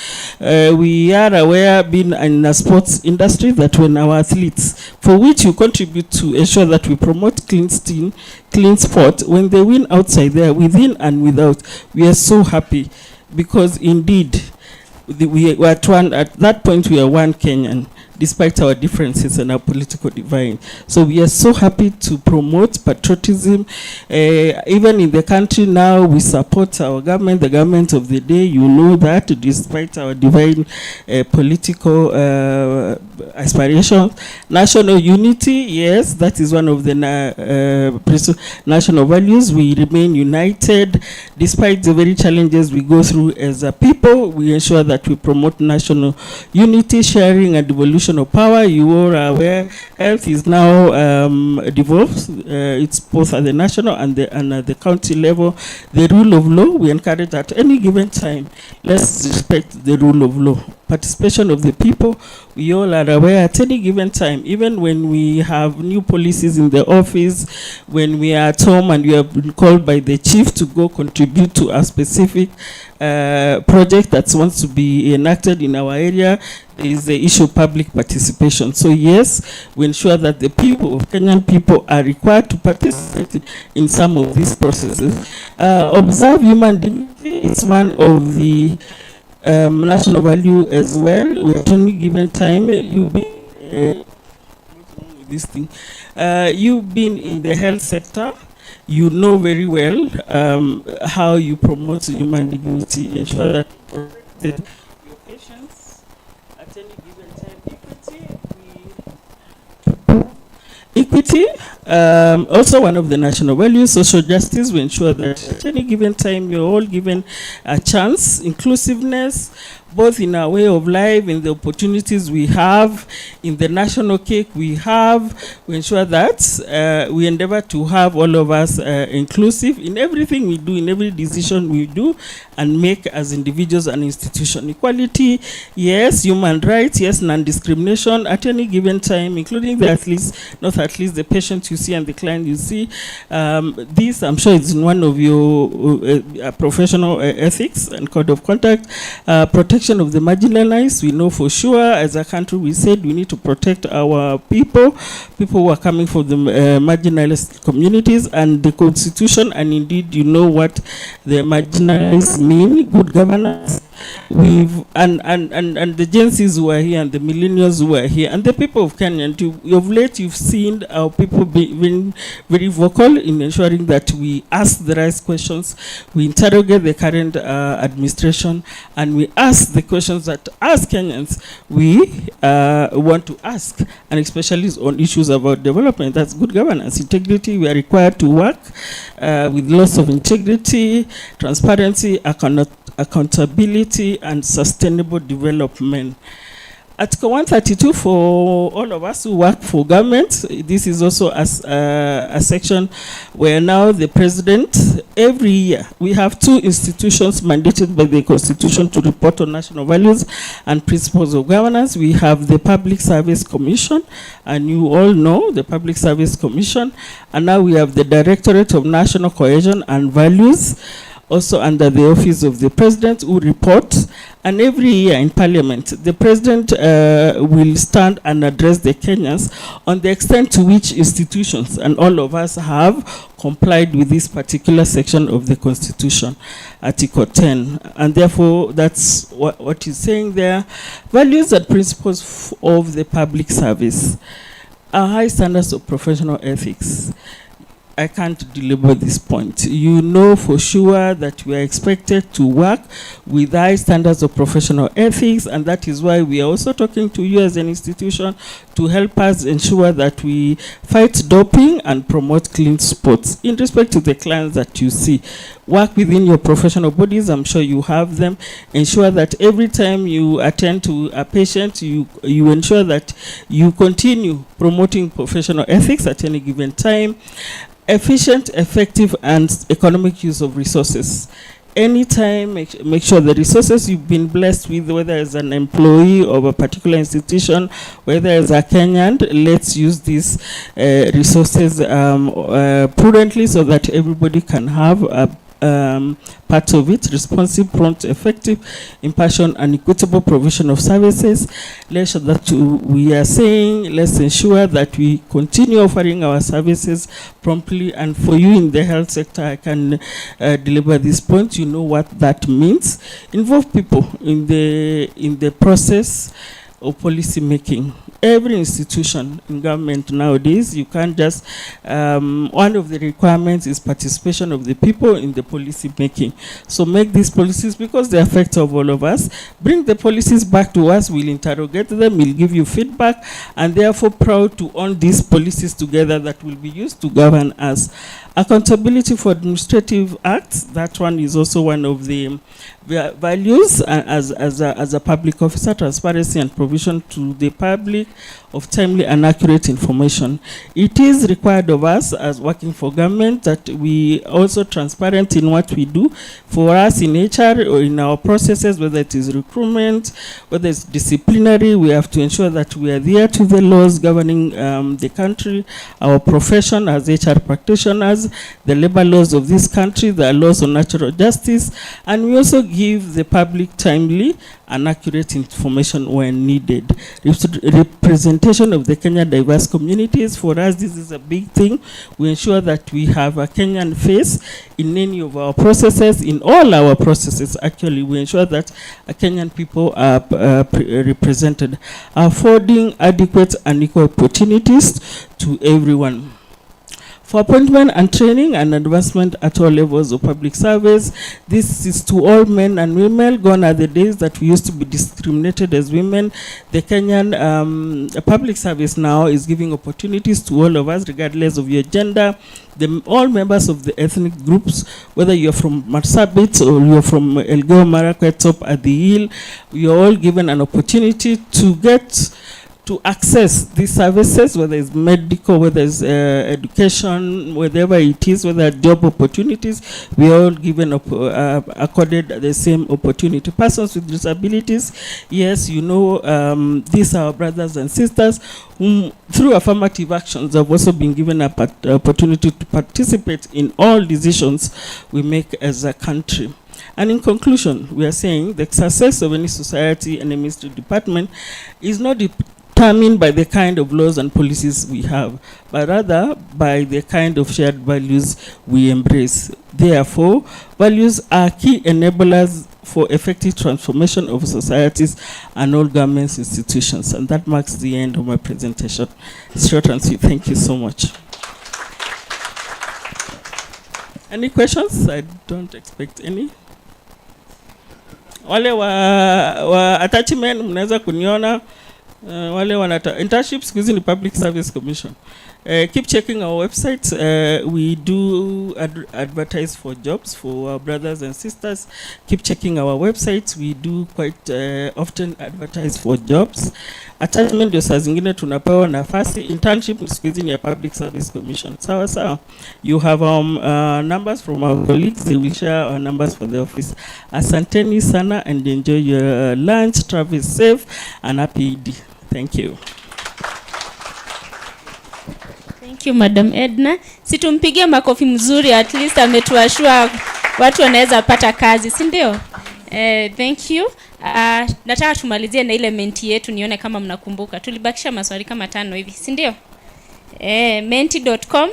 We are aware, being in a sports industry, that when our athletes, for which you contribute to ensure that we promote clean sport, when they win outside there, within and without, we are so happy, because indeed we are at that point we are one Kenyan, despite our differences and our political divide. So we are so happy to promote patriotism. Even in the country now, we support our government, the government of the day. You know that, despite our divine political aspirations. National unity, yes, that is one of the national values. We remain united. Despite the very challenges we go through as a people, we ensure that we promote national unity, sharing and devolution of power. You all are aware, health is now devolved. It's both at the national and at the county level. The rule of law, we encourage at any given time, let's respect the rule of law. Participation of the people, we all are aware at any given time, even when we have new policies in the office, when we are at home and we have been called by the chief to go contribute to a specific project that wants to be enacted in our area, is the issue of public participation. So yes, we ensure that the people, Kenyan people, are required to participate in some of these processes. Observe human dignity is one of the national value as well. At any given time, you've been in the health sector. You know very well how you promote human dignity, ensure that your patients at any given time. Equity, also one of the national values. Social justice, we ensure that at any given time you're all given a chance. Inclusiveness, both in our way of life, in the opportunities we have, in the national cake we have. We ensure that we endeavor to have all of us inclusive in everything we do, in every decision we do and make as individuals and institution. Equality, yes. Human rights, yes. Non-discrimination at any given time, including the athletes, not at least the patient you see and the client you see. This, I'm sure, is in one of your professional ethics and code of conduct. Protection of the marginalized. We know for sure, as a country, we said we need to protect our people who are coming from the marginalized communities, and the Constitution, and indeed, you know what the marginalized mean, good governance. We've and the Gen Zs who are here, and the millennials who are here, and the people of Kenya. And of late, you've seen our people being very vocal in ensuring that we ask the right questions, we interrogate the current administration, and we ask the questions that, as Kenyans, we want to ask, and especially on issues about development. That's good governance, integrity. We are required to work with lots of integrity, transparency, accountability, and sustainable development. Article 132 for all of us who work for government. This is also a section where now the president, every year, we have 2 institutions mandated by the Constitution to report on national values and principles of governance. We have the Public Service Commission, and you all know the Public Service Commission, and now we have the Directorate of National Cohesion and Values, also under the office of the president, who report. And every year in parliament, the president will stand and address the Kenyans on the extent to which institutions and all of us have complied with this particular section of the Constitution, Article 10. And therefore, that's what he's saying there. Values and principles of the public service are high standards of professional ethics. I can't deliver this point. You know for sure that we are expected to work with high standards of professional ethics, and that is why we are also talking to you as an institution to help us ensure that we fight doping and promote clean sports. In respect to the clients that you see, work within your professional bodies. I'm sure you have them. Ensure that every time you attend to a patient, you ensure that you continue promoting professional ethics at any given time. Efficient, effective, and economic use of resources. Anytime, make sure the resources you've been blessed with, whether as an employee of a particular institution, whether as a Kenyan, let's use these resources prudently so that everybody can have a part of it. Responsive, prompt, effective, impartial, and equitable provision of services. Let's ensure that we continue offering our services promptly. And for you in the health sector, I can deliver this point. You know what that means. Involve people in the process of policy making. Every institution in government nowadays, you can't just, one of the requirements is participation of the people in the policy making. So make these policies, because they affect all of us. Bring the policies back to us, we'll interrogate them, we'll give you feedback, and therefore proud to own these policies together that will be used to govern us. Accountability for administrative acts, that one is also one of the values as a public officer. Transparency and provision to the public of timely and accurate information. It is required of us as working for government that we also transparent in what we do. For us in HR or in our processes, whether it is recruitment, whether it's disciplinary, we have to ensure that we adhere to the laws governing the country, our profession as HR practitioners, the labor laws of this country, the laws on natural justice, and we also give the public timely and accurate information when needed. Representation of the Kenyan diverse communities. For us, this is a big thing. We ensure that we have a Kenyan face in any of our processes, in all our processes. Actually, we ensure that Kenyan people are represented, affording adequate and equal opportunities to everyone. for appointment and training and advancement at all levels of public service. This is to all men and women. Gone are the days that we used to be discriminated as women. The Kenyan public service now is giving opportunities to all of us, regardless of your gender. All members of the ethnic groups, whether you're from Marsabit or you're from Elgeyo Marakwet, top at the hill, you're all given an opportunity to get to access these services, whether it's medical, whether it's education, whatever it is, whether job opportunities, we are all given accorded the same opportunity. Persons with disabilities, yes, you know, these are our brothers and sisters whom, through affirmative actions, have also been given an opportunity to participate in all decisions we make as a country. And in conclusion, we are saying the success of any society and a ministry department is not determined by the kind of laws and policies we have, but rather by the kind of shared values we embrace. Therefore, values are key enablers for effective transformation of societies and all government institutions. And that marks the end of my presentation. Short and sweet. Thank you so much. Any questions? I don't expect any. Wale wa attachment mnaweza kuniona. Wale wanata internships using the Public Service Commission. Keep checking our website. We do advertise for jobs for our brothers and sisters. Keep checking our website. We do quite often advertise for jobs. Attachment ndio saa zingine tunapewa nafasi. Internship using the Public Service Commission. Sawa sawa. You have numbers from our colleagues. They will share our numbers for the office. Asanteni sana and enjoy your lunch. Travel safe and happy Eid. Thank you. Thank you, Madam Edna. Situmpigie makofi mzuri, at least ametuashua watu wanaweza pata kazi, si ndio? Thank you. Nataka tumalizie na ile menti yetu nione kama mnakumbuka. Tulibakisha maswali kama 5 hivi, si ndio? Menti.com.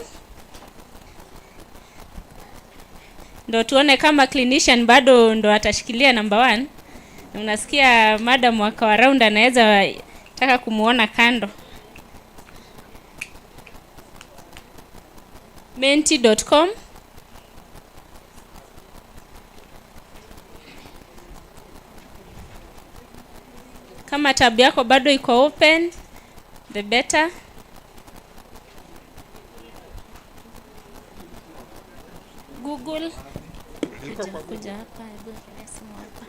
Ndo tuone kama clinician bado ndo atashikilia number 1. Unasikia madam waka wa round anaweza taka kumuona kando. Menti.com. Kama tab yako bado iko open, the better. Google. Kuja hapa, simu hapa.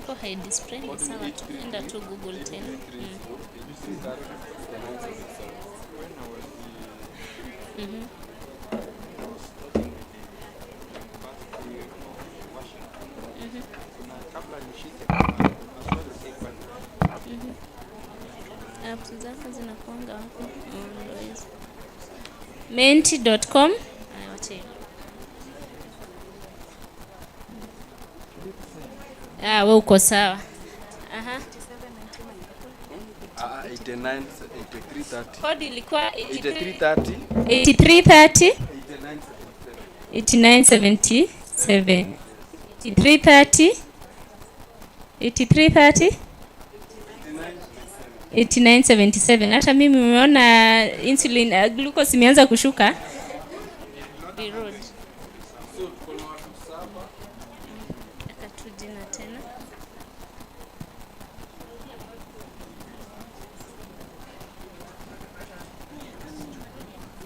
Kwa high display ni sawa tu, enda tu Google tena. Apps zako zinakuanga hapo. Menti.com. Wacha. Wewe uko sawa. 8330. Kodi ilikuwa 8330. 8330. 8977. 8330. 8330. 8977. Hata mimi nimeona insulin glucose imeanza kushuka. Birod. Akatujina tena.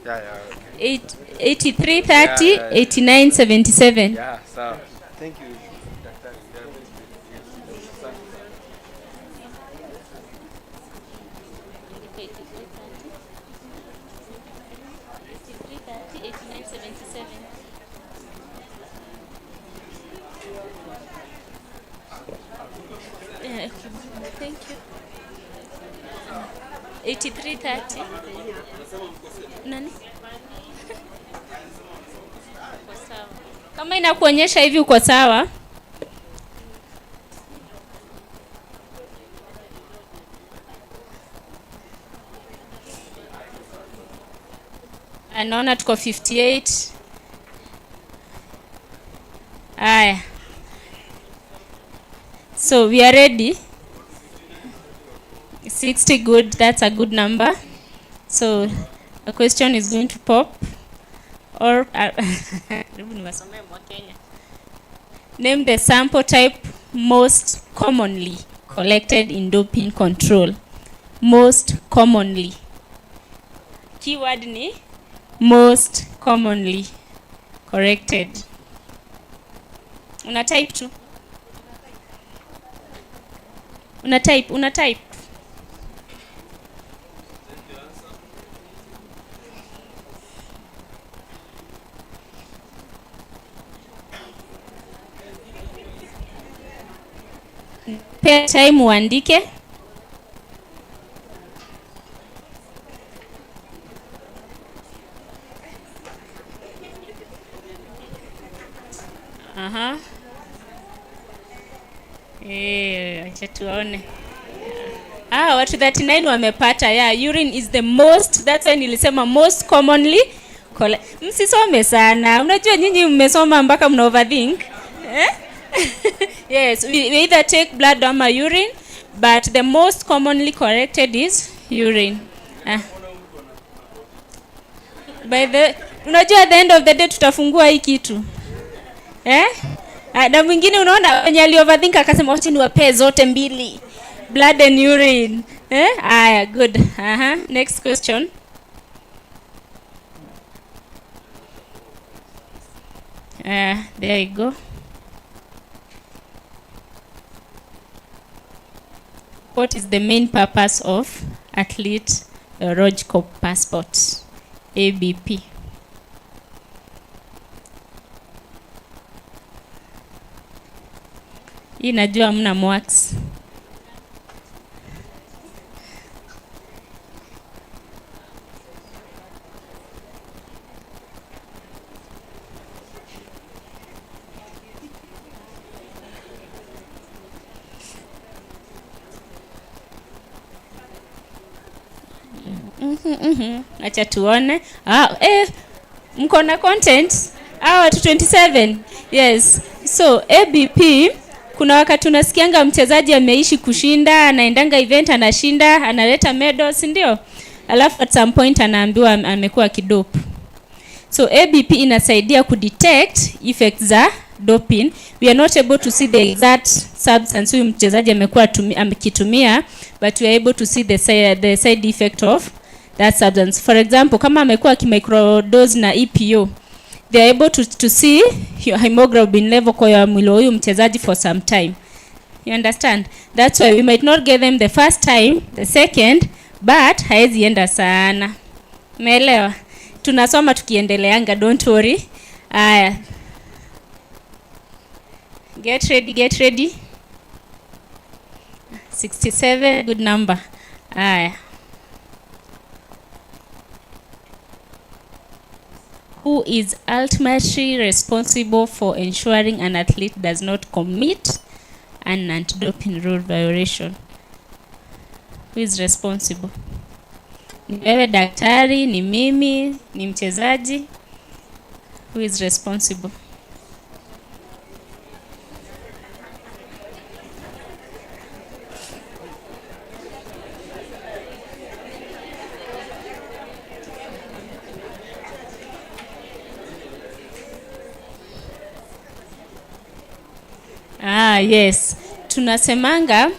Yeah, okay. 8330, 8977. Yeah, sawa. Thank you. Thank you. 8330. Nani? Uko sawa. Kama inakuonyesha hivi uko sawa. Anaona tuko 58. Aya. So we are ready. 60, good. That's a good number. So a question is going to pop. Or name the sample type most commonly collected in doping control. Most commonly. Keyword ni most commonly corrected. Una type tu. Una type. Pay time uandike. Acha tuone. Watu 39 wamepata. Yeah, urine is the most, that's why nilisema most commonly. Msisome sana. Unajua nyinyi mmesoma mpaka mna overthink. Yes, we either take blood or urine, but the most commonly corrected is urine. Unajua at the end of the day tutafungua hii kitu. Na mwingine unaona wenye ali overthink akasema wacha niwape zote mbili. Blood and urine. Good. Next question. There you go. What is the main purpose of athlete Rojkop passport? ABP. Hii najua hamna mwax. Acha tuone. Mko na content? Watu 27. Yes. So ABP, kuna wakati tunasikianga mchezaji ameishi kushinda, anaendanga event anashinda, analeta medals, ndio? Alafu at some point anaambiwa amekuwa kidope. So ABP inasaidia kudetect effects za doping. We are not able to see the exact substance huyu mchezaji amekuwa amekitumia, but we are able to see the side effect of that substance. For example, kama amekuwa kimicrodose na EPO, they are able to see hemoglobin level kwa mwili wa huyu mchezaji for some time. You understand? That's why we might not get them the first time, the second, but haezi enda sana. Umeelewa? Tunasoma tukiendeleanga, don't worry. Get ready. 67, good number. Who is ultimately responsible for ensuring an athlete does not commit an anti-doping rule violation? Who is responsible? Ni wewe daktari, ni mimi, ni mchezaji? Who is responsible? Yes. Tunasemanga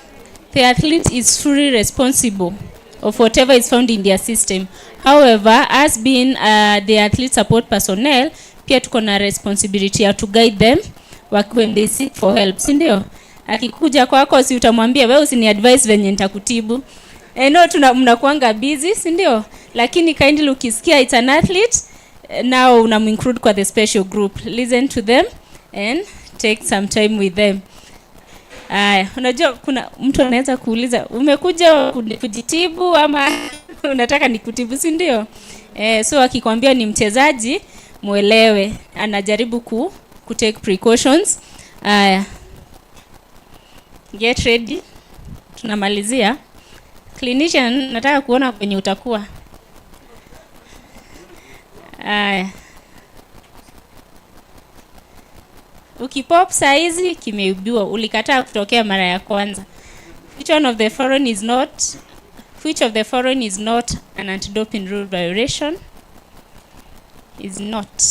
the athlete is fully responsible of whatever is found in their system. However, as being the athlete support personnel, pia tuko na responsibility ya to guide them when they seek for help. Si ndio? Akikuja kwako si utamwambia wewe usini advise venye nitakutibu. Mnakuanga busy, si ndio? Lakini kindly ukisikia it's an athlete, now unamu-include kwa the special group. Listen to them and take some time with them. Unajua kuna mtu anaweza kuuliza umekuja kujitibu ama unataka nikutibu, si ndio? So akikwambia ni mchezaji, muelewe anajaribu ku take precautions. Get ready. Tunamalizia. Clinician, nataka kuona kwenye utakuwa. Ukipop saizi kimeibiwa, ulikataa kutokea mara ya kwanza. Which of the following is not an anti-doping rule violation? Is not.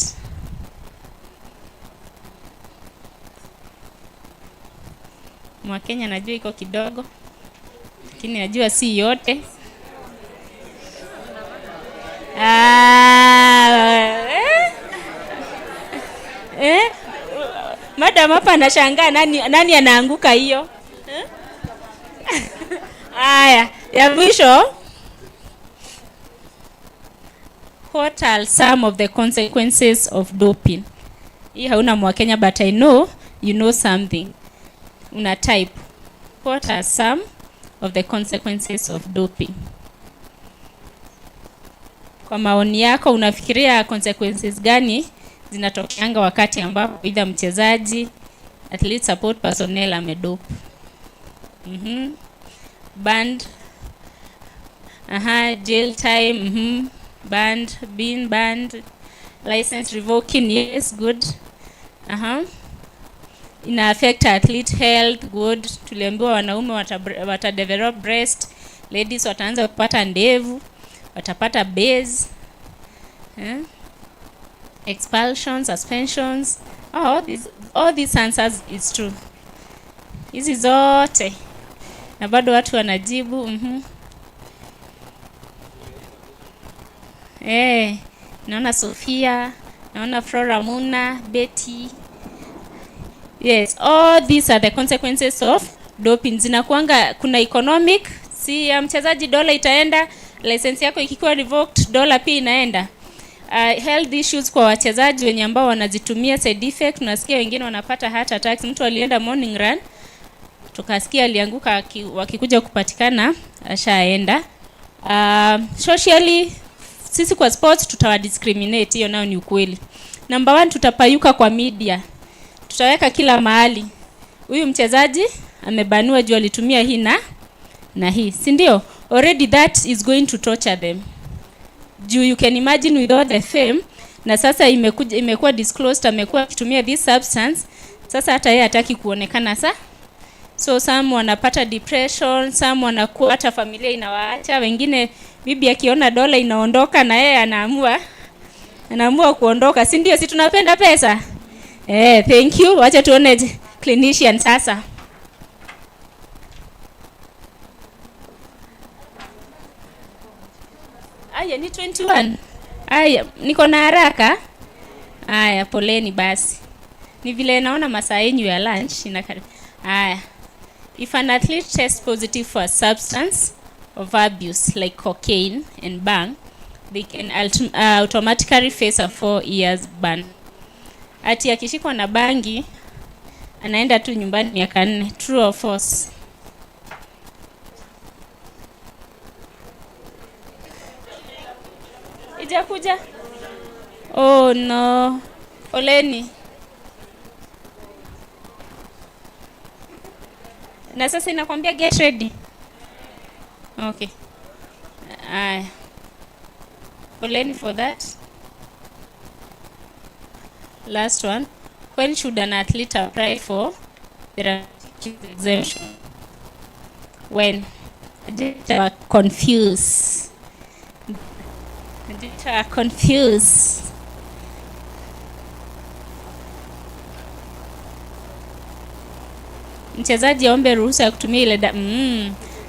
Mwakenya najua iko kidogo, lakini najua si yote. Madam hapa anashangaa nani anaanguka hiyo. Aya, ya mwisho. What are some of the consequences of doping? Hii hauna Mwakenya, but I know you know something. Una type. What are some of the consequences of doping? Kwa maoni yako unafikiria consequences gani zinatokeanga wakati ambapo either mchezaji, athlete support personnel amedope? Banned. Jail time. Banned, being banned, license revoking, yes, good. Ina affect athlete health, good. Tuliambiwa wanaume wata develop breast, ladies wataanza kupata ndevu, watapata base. Expulsion, suspensions. All these answers is true. Hizi zote. Na bado watu wanajibu. Naona Sofia, naona Flora Muna, Betty. Yes, all these are the consequences of doping. Zinakuanga kuna economic, si ya mchezaji dola itaenda, license yako ikikuwa revoked dola pia inaenda. Health issues kwa wachezaji wenye ambao wanazitumia, side effect, tunasikia wengine wanapata heart attacks. Mtu alienda morning run, tukasikia alianguka, wakikuja kupatikana ashaenda. Socially, sisi kwa sports tutawa discriminate, hiyo nao ni ukweli. Number 1, tutapayuka kwa media. Tutaweka kila mahali. Huyu mchezaji amebanua juu alitumia hii na hii. Si ndio? Already that is going to torture them. You can imagine with all the fame, na sasa imekuwa disclosed amekuwa akitumia this substance. Sasa hata yeye hataki kuonekana So some wanapata depression, some wanakuwa hata familia inawaacha, wengine bibi akiona dola inaondoka na yeye anaamua kuondoka. Si ndio? Si tunapenda pesa? Thank you. Wacha tuone clinician sasa. Aya ni 21. Aya niko na haraka. Aya poleni basi. Ni vile naona masaa yenu ya lunch inakaribu. Aya. If an athlete tests positive for a substance of abuse like cocaine and bang, they can automatically face a 4 years ban. Ati akishikwa na bangi anaenda tu nyumbani miaka 4. True or false? Ijakuja? Oh no. Oleni. Na sasa inakwambia get ready. Okay. Oleni for that. Last one. When should an athlete apply for the exemption? When? Confused. Mchezaji aombe ruhusa ya kutumia ile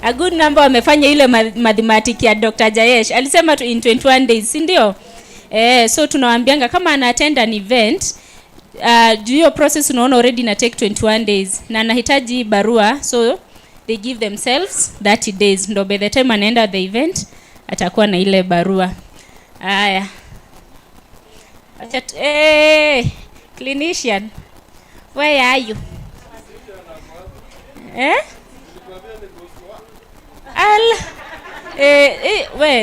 a good number wamefanya ile mathematics ya Dr. Jayesh. Alisema tu in 21 days, si ndio? So tunawaambianga kama ana attend an event, hiyo process unaona already na take 21 days na anahitaji barua, so they give themselves 30 days. Ndio by the time anaenda the event atakuwa na ile barua. Haya. Clinician. Where are you?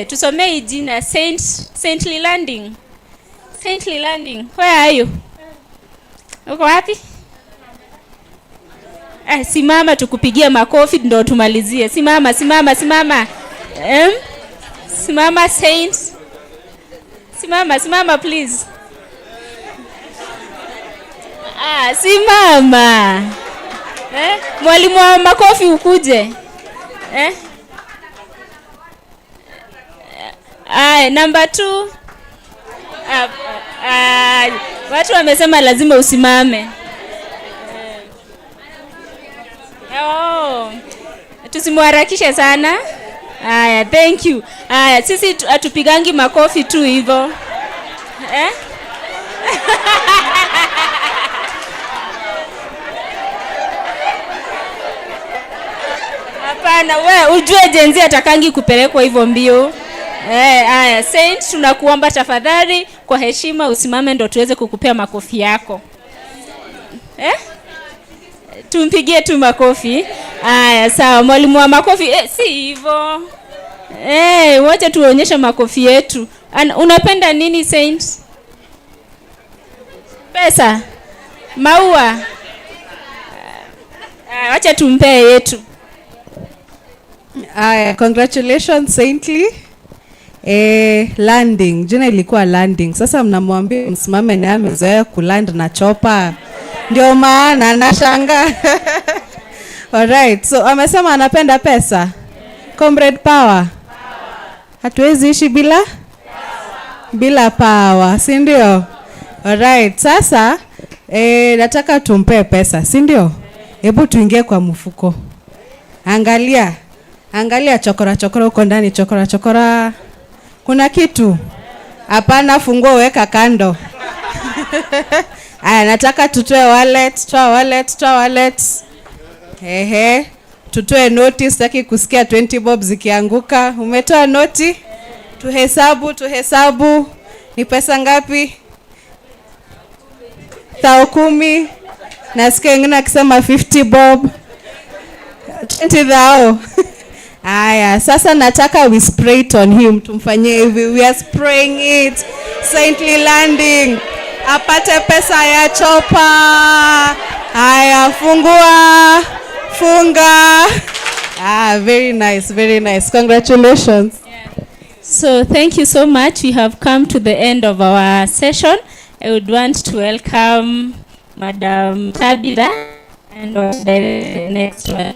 Tusomee jina Saintly Landing. Saintly Landing. Where are you? Uko wapi? Simama tukupigie makofi ndo tumalizie. Simama. Simama Saint. Simama please. Simama. Mwalimu wa makofi ukuje. Number 2. Watu wamesema lazima usimame. Tusimharakishe sana. Thank you. Sisi atupigangi makofi tu hivyo. Hapana, we ujue jenzi atakangi kupelekwa hivyo mbio. Saint, tunakuomba tafadhali kwa heshima usimame ndo tuweze kukupea makofi yako. Tumpigie tu makofi. Sawa, mwalimu wa makofi. Si hivyo. Wacha tuonyeshe makofi yetu. Unapenda nini Saint? Pesa? Maua? Wacha tumpee yetu. Congratulations Saintly. Landing. Jina ilikuwa landing. Sasa mnamwambia msimame na amezoea kuland na chopa. Ndio maana nashanga. Alright. So amesema anapenda pesa. Comrade power. Hatuwezi ishi bila power, si ndio? Alright. Sasa nataka tumpe pesa, si ndio? Hebu tuingie kwa mfuko. Angalia chokora huko ndani, chokora. Kuna kitu? Hapana, funguo weka kando. Nataka tutoe wallet, toa wallet. Tutoe noti, sitaki kusikia 20 bob zikianguka. Umetoa noti? Tuhesabu. Ni pesa ngapi? 10,000. Nasikia wengine akisema 50 bob. 20,000. Sasa nataka we spray it on him. Tumfanyie hivi. We are spraying it. Saintly landing. Apate pesa ya chopa. Funga. Very nice. Congratulations. So thank you so much. We have come to the end of our session. I would want to welcome Madam Tabitha and the next one.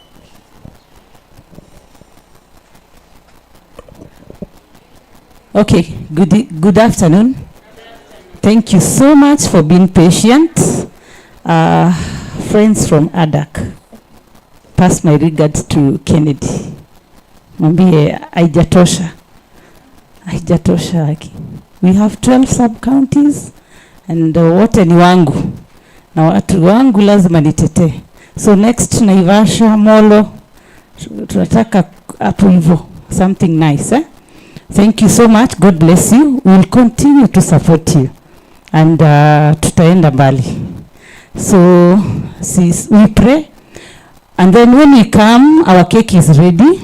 Okay, good afternoon. Thank you so much for being patient. Friends from ADAC, pass my regards to Kennedy. Mwambie haijatosha. We have 12 sub-counties and wote ni wangu. Na watu wangu lazima nitetee. So next Naivasha, Molo, tunataka hapo hivyo. Something nice, Thank you so much. God bless you. We will continue to support you. And tutaenda mbali. So we pray. And then when we come, our cake is ready.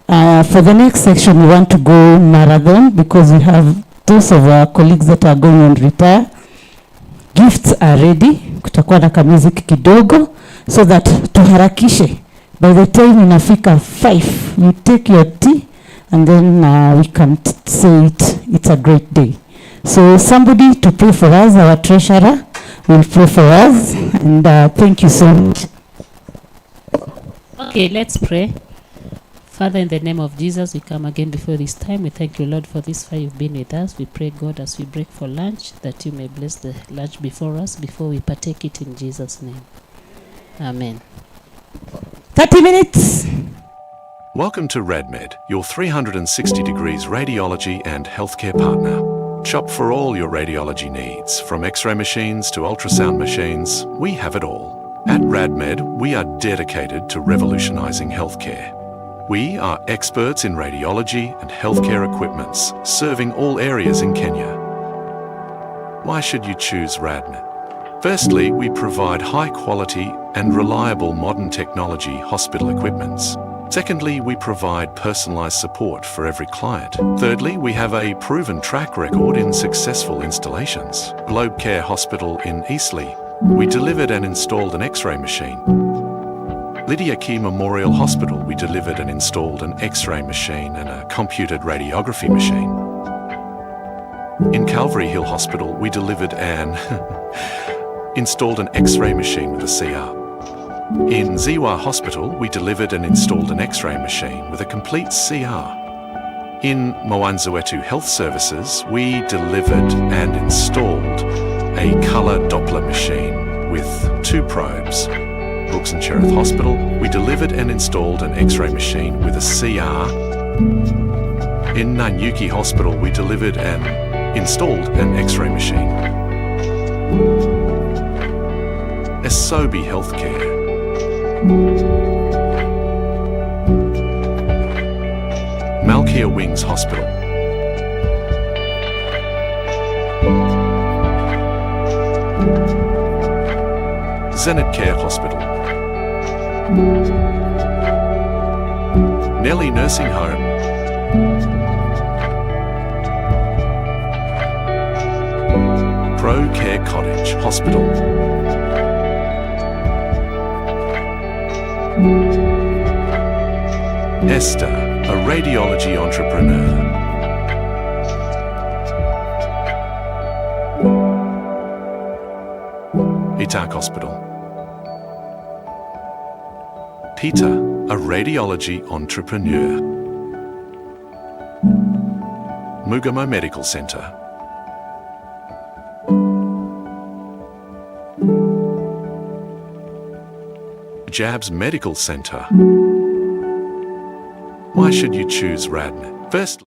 For the next section, we want to go marathon because we have those of our colleagues that are going on retire. Gifts are ready. Kutakuwa na music kidogo so that tuharakishe. By the time inafika 5, you take your tea and then we can say it's a great day. So somebody to pray for us, our treasurer will pray for us, and thank you so much. Okay, let's pray. Father, in the name of Jesus, we come again before this time. We thank you, Lord, for this far you've been with us. We pray, God, as we break for lunch, that you may bless the lunch before us, before we partake it in Jesus' name. Amen. 30 minutes. Welcome to RadMed, your 360 degrees radiology and healthcare partner. Shop for all your radiology needs, from X-ray machines to ultrasound machines. We have it all. At RadMed, we are dedicated to revolutionizing healthcare. We are experts in radiology and healthcare equipments, serving all areas in Kenya. Why should you choose RadMed? Firstly, we provide high quality and reliable modern technology hospital equipments. Secondly, we provide personalized support for every client. Thirdly, we have a proven track record in successful installations. Globe Care Hospital in Eastleigh, we delivered and installed an X-ray machine. Lydia Key Memorial Hospital, we delivered and installed an X-ray machine and a computed radiography machine. In Calvary Hill Hospital, we delivered an installed an X-ray machine with a CR. In Ziwa Hospital, we delivered and installed an X-ray machine with a complete CR. In Mwanzawetu Health Services, we delivered and installed a colour Doppler machine with 2 probes. Brooks and Cherith Hospital, we delivered and installed an X-ray machine with a CR. In Nanyuki Hospital, we delivered and installed an X-ray machine. Esobi Healthcare. Malkia Wings Hospital. Zenit Care Hospital. Nelly Nursing Home. Pro Care Cottage Hospital. Esther, a radiology entrepreneur. Itak Hospital. Peter, a radiology entrepreneur. Mugamo Medical Centre. Jabs Medical Centre. Why should you choose Radnet? First,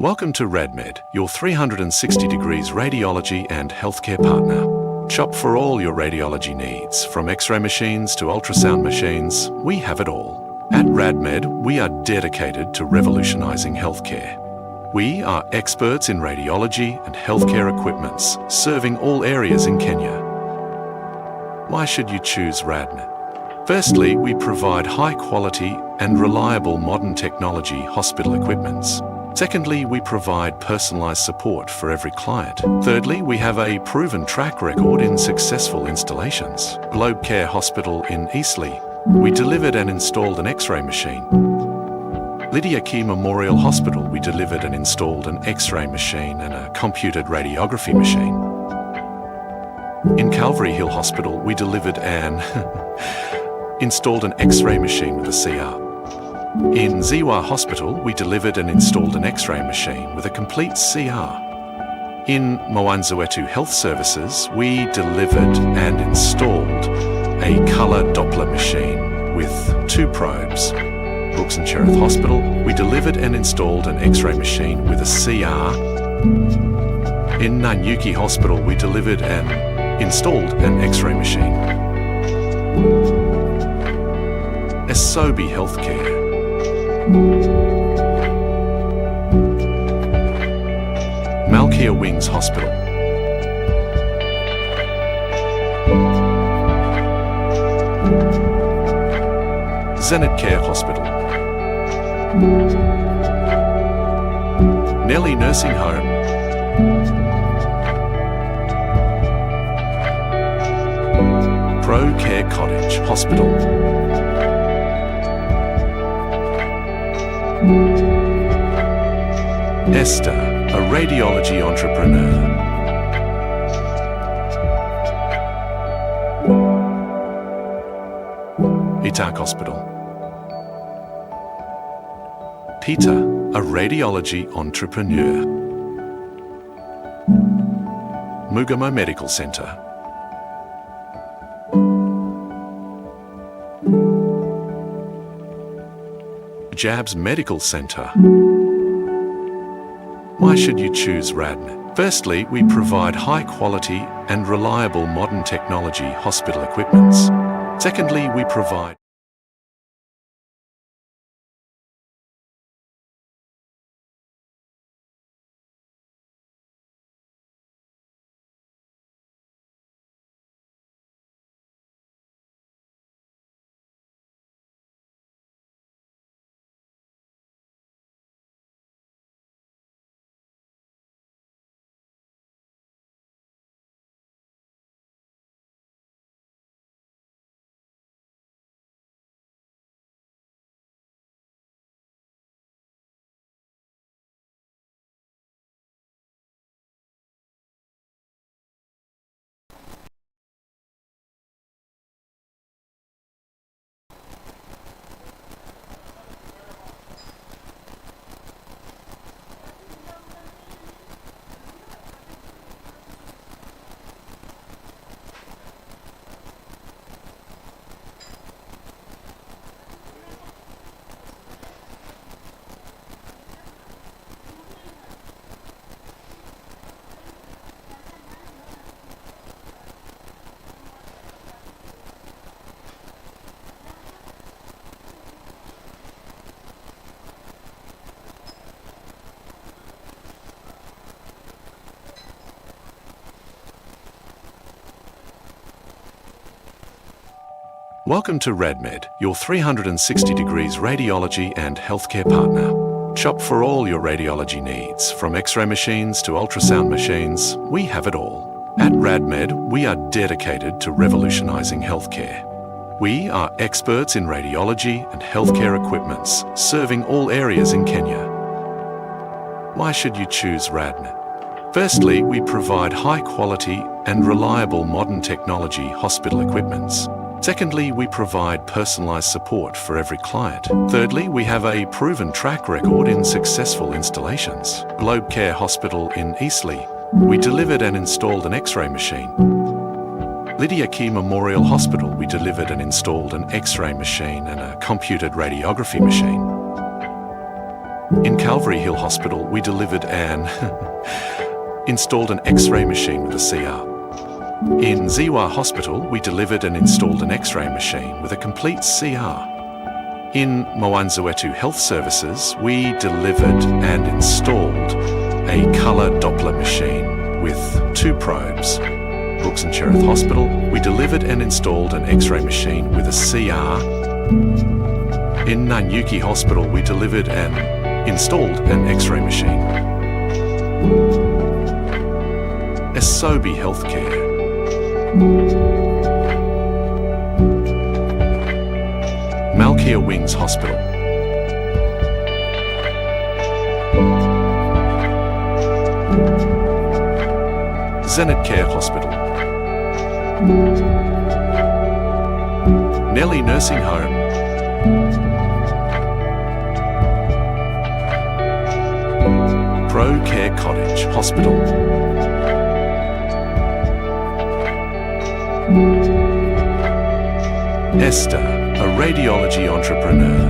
Welcome to RadMed, your 360 degrees radiology and healthcare partner. Shop for all your radiology needs, from X-ray machines to ultrasound machines, we have it all. At RadMed, we are dedicated to revolutionising healthcare. We are experts in radiology and healthcare equipments, serving all areas in Kenya. Why should you choose RadMed? Firstly, we provide high quality and reliable modern technology hospital equipments. Secondly, we provide personalised support for every client. Thirdly, we have a proven track record in successful installations. Globe Care Hospital in Eastleigh, we delivered and installed an X-ray machine. Lydia Key Memorial Hospital, we delivered and installed an X-ray machine and a computed radiography machine. In Calvary Hill Hospital, we delivered and installed an X-ray machine with a CR. In Ziwa Hospital, we delivered and installed an X-ray machine with a complete CR. In Mwanzawetu Health Services, we delivered and installed a colour Doppler machine with 2 probes. Brooks and Cherith Hospital, we delivered and installed an X-ray machine with a CR. In Nanyuki Hospital, we delivered and installed an X-ray machine. Asobi Healthcare. Malkia Wings Hospital. Zenit Care Hospital. Nelly Nursing Home. Pro Care Cottage Hospital. Esther, a radiology entrepreneur. Itak Hospital. Peter, a radiology entrepreneur. Mugamo Medical Centre. Jabs Medical Centre. Why should you choose RadMed? Firstly, we provide high quality and reliable modern technology hospital equipments. Secondly, we provide Welcome to RadMed, your 360 degrees radiology and healthcare partner. Shop for all your radiology needs, from X-ray machines to ultrasound machines, we have it all. At RadMed, we are dedicated to revolutionising healthcare. We are experts in radiology and healthcare equipments, serving all areas in Kenya. Why should you choose RadMed? Firstly, we provide high quality and reliable modern technology hospital equipments. Secondly, we provide personalised support for every client. Thirdly, we have a proven track record in successful installations. Globe Care Hospital in Eastleigh, we delivered and installed an X-ray machine. Lydia Key Memorial Hospital, we delivered and installed an X-ray machine and a computed radiography machine. In Calvary Hill Hospital, we delivered and installed an X-ray machine with a CR. In Ziwa Hospital, we delivered and installed an X-ray machine with a complete CR. In Mwanzawetu Health Services, we delivered and installed a colour Doppler machine with 2 probes. Brooks and Cherith Hospital, we delivered and installed an X-ray machine with a CR. In Nanyuki Hospital, we delivered and installed an X-ray machine. Esobi Healthcare. Malkia Wings Hospital. Zenit Care Hospital. Nelly Nursing Home. Pro Care Cottage Hospital. Esther, a radiology entrepreneur.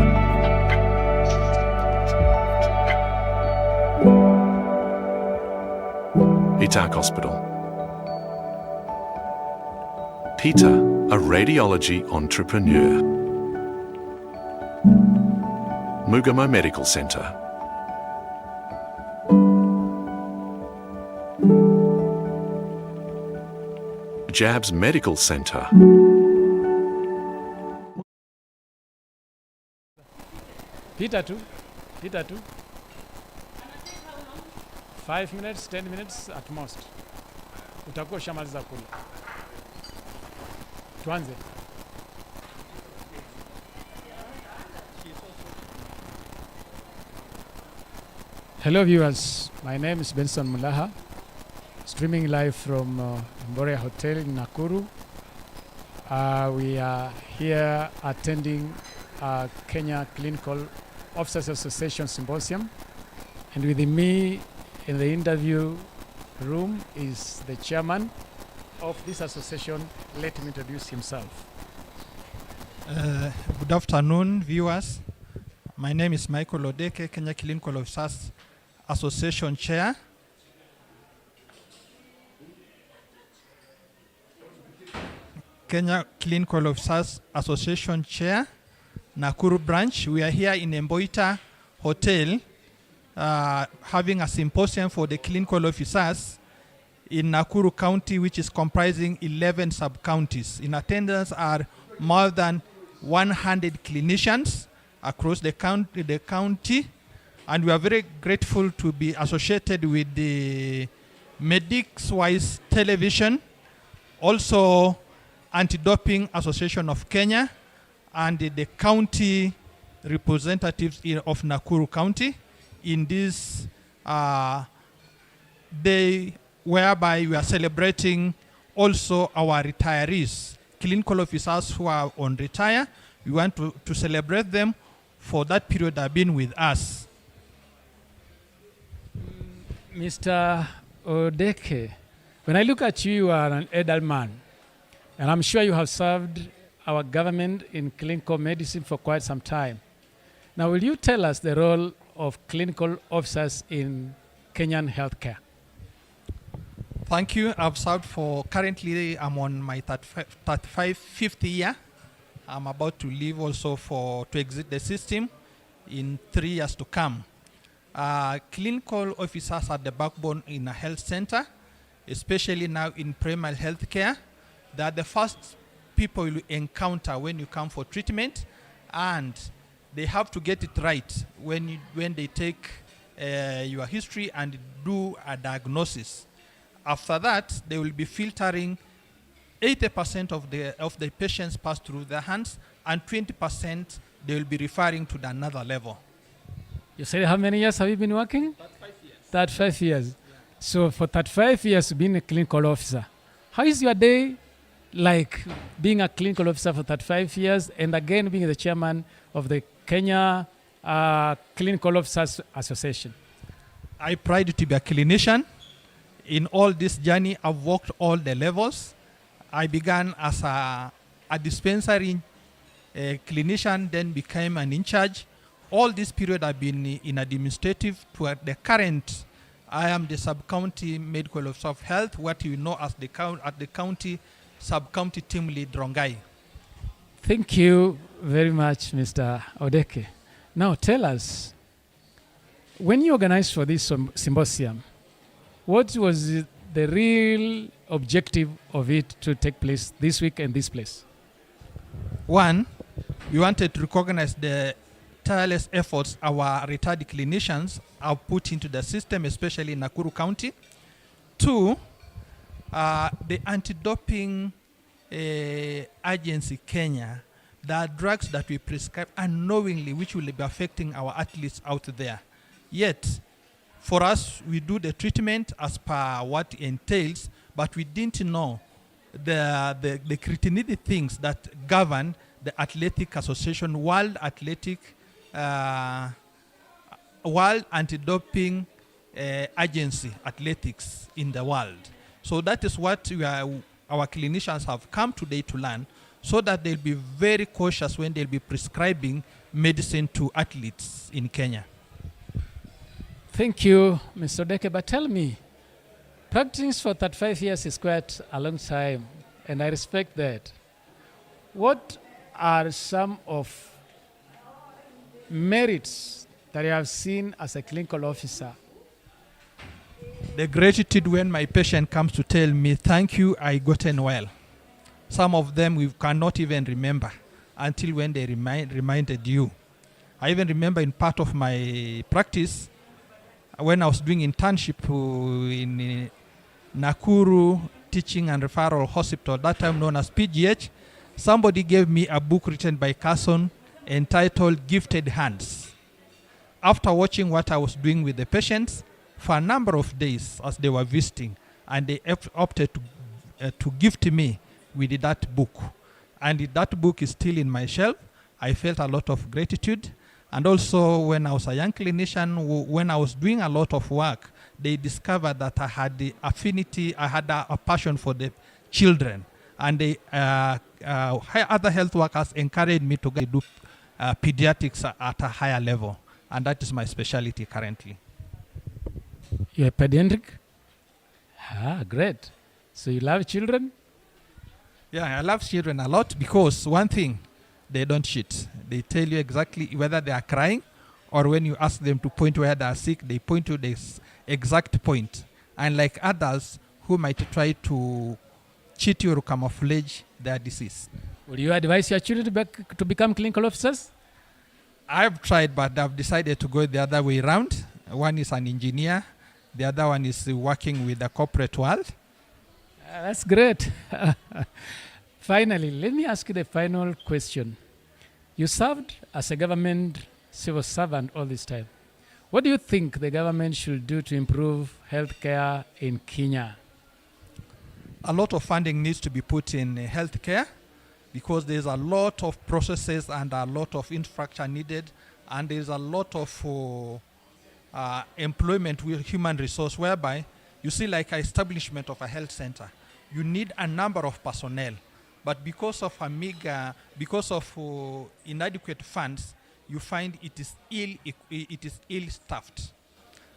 Itak Hospital. Peter, a radiology entrepreneur. Mugamo Medical Centre. Jabs Medical Centre. Peter too. 5 minutes, 10 minutes at most. Utakuwa ushamaliza kula. Tuanze. Hello viewers, my name is Benson Mulaha, streaming live from Mborea Hotel in Nakuru. We are here attending Kenya Clinical Officers Association Symposium, and with me in the interview room is the chairman of this association. Let him introduce himself. Good afternoon, viewers. My name is Michael Odeke, Kenya Clinical Officers Association Chair. Kenya Clinical Officers Association Chair, Nakuru branch. We are here in Mboita Hotel having a symposium for the clinical officers in Nakuru County, which is comprising 11 sub-counties. In attendance are more than 100 clinicians across the county, and we are very grateful to be associated with the Medicwise Television, also Anti-Doping Association of Kenya, and the county representatives of Nakuru County in this day whereby we are celebrating also our retirees, clinical officers who are on retire. We want to celebrate them for that period they've been with us. Mr. Odeke, when I look at you, you are an elder man, and I'm sure you have served our government in clinical medicine for quite some time. Now, will you tell us the role of clinical officers in Kenyan healthcare? Thank you. I've served currently I'm on my 35th year. I'm about to leave also to exit the system in 3 years to come. Clinical officers are the backbone in a health center, especially now in primary health care. They are the first people you encounter when you come for treatment, and they have to get it right when they take your history and do a diagnosis. After that, they will be filtering 80% of the patients pass through their hands, and 20% they will be referring to another level. You said how many years have you been working? 35 years. 35 years. Yeah. So for 35 years being a clinical officer, how is your day like being a clinical officer for 35 years and again being the chairman of the Kenya Clinical Officers Association? I pride to be a clinician. In all this journey, I've walked all the levels. I began as a dispensary clinician, then became an in charge all this period I've been in administrative to the current, I am the sub-county medical officer of health, what you know as the county sub-county team lead Rongai. Thank you very much, Mr. Odeke. Now tell us, when you organized for this symposium, what was the real objective of it to take place this week and this place? One, we wanted to recognize the tireless efforts our retired clinicians have put into the system, especially in Nakuru County. Two, the anti-doping agency Kenya, there are drugs that we prescribe unknowingly which will be affecting our athletes out there. Yet, for us, we do the treatment as per what it entails, but we didn't know the cretinide things that govern the Athletic Association, World Anti-Doping Agency, athletics in the world. So that is what our clinicians have come today to learn, so that they'll be very cautious when they'll be prescribing medicine to athletes in Kenya. Thank you, Mr. Odeke. But tell me, practicing for 35 years is quite a long time, and I respect that. What are some of merits that you have seen as a clinical officer? The gratitude when my patient comes to tell me, thank you, I gotten well. Some of them we cannot even remember until when they reminded you. I even remember in part of my practice, when I was doing internship in Nakuru Teaching and Referral Hospital, that time known as PGH, somebody gave me a book written by Carson entitled Gifted Hands. After watching what I was doing with the patients for a number of days as they were visiting, and they opted to gift me with that book. And that book is still in my shelf. I felt a lot of gratitude. And also when I was a young clinician, when I was doing a lot of work, they discovered that I had the affinity, I had a passion for the children. And they, other health workers encouraged me to do pediatrics at a higher level. And that is my specialty currently. You're a pediatric? Ah, great. So you love children? Yeah, I love children a lot because one thing, they don't cheat. They tell you exactly whether they are crying, or when you ask them to point where they are sick, they point to the exact point. Unlike adults who might try to cheat you or camouflage their disease. Would you advise your children to become clinical officers? I've tried, but I've decided to go the other way around. One is an engineer. The other one is working with the corporate world. That's great. Finally, let me ask you the final question. You served as a government civil servant all this time. What do you think the government should do to improve healthcare in Kenya? A lot of funding needs to be put in healthcare because there's a lot of processes and a lot of infrastructure needed, and there's a lot of employment with human resource, whereby you see like an establishment of a health center, you need a number of personnel, but because of inadequate funds, you find it is ill staffed.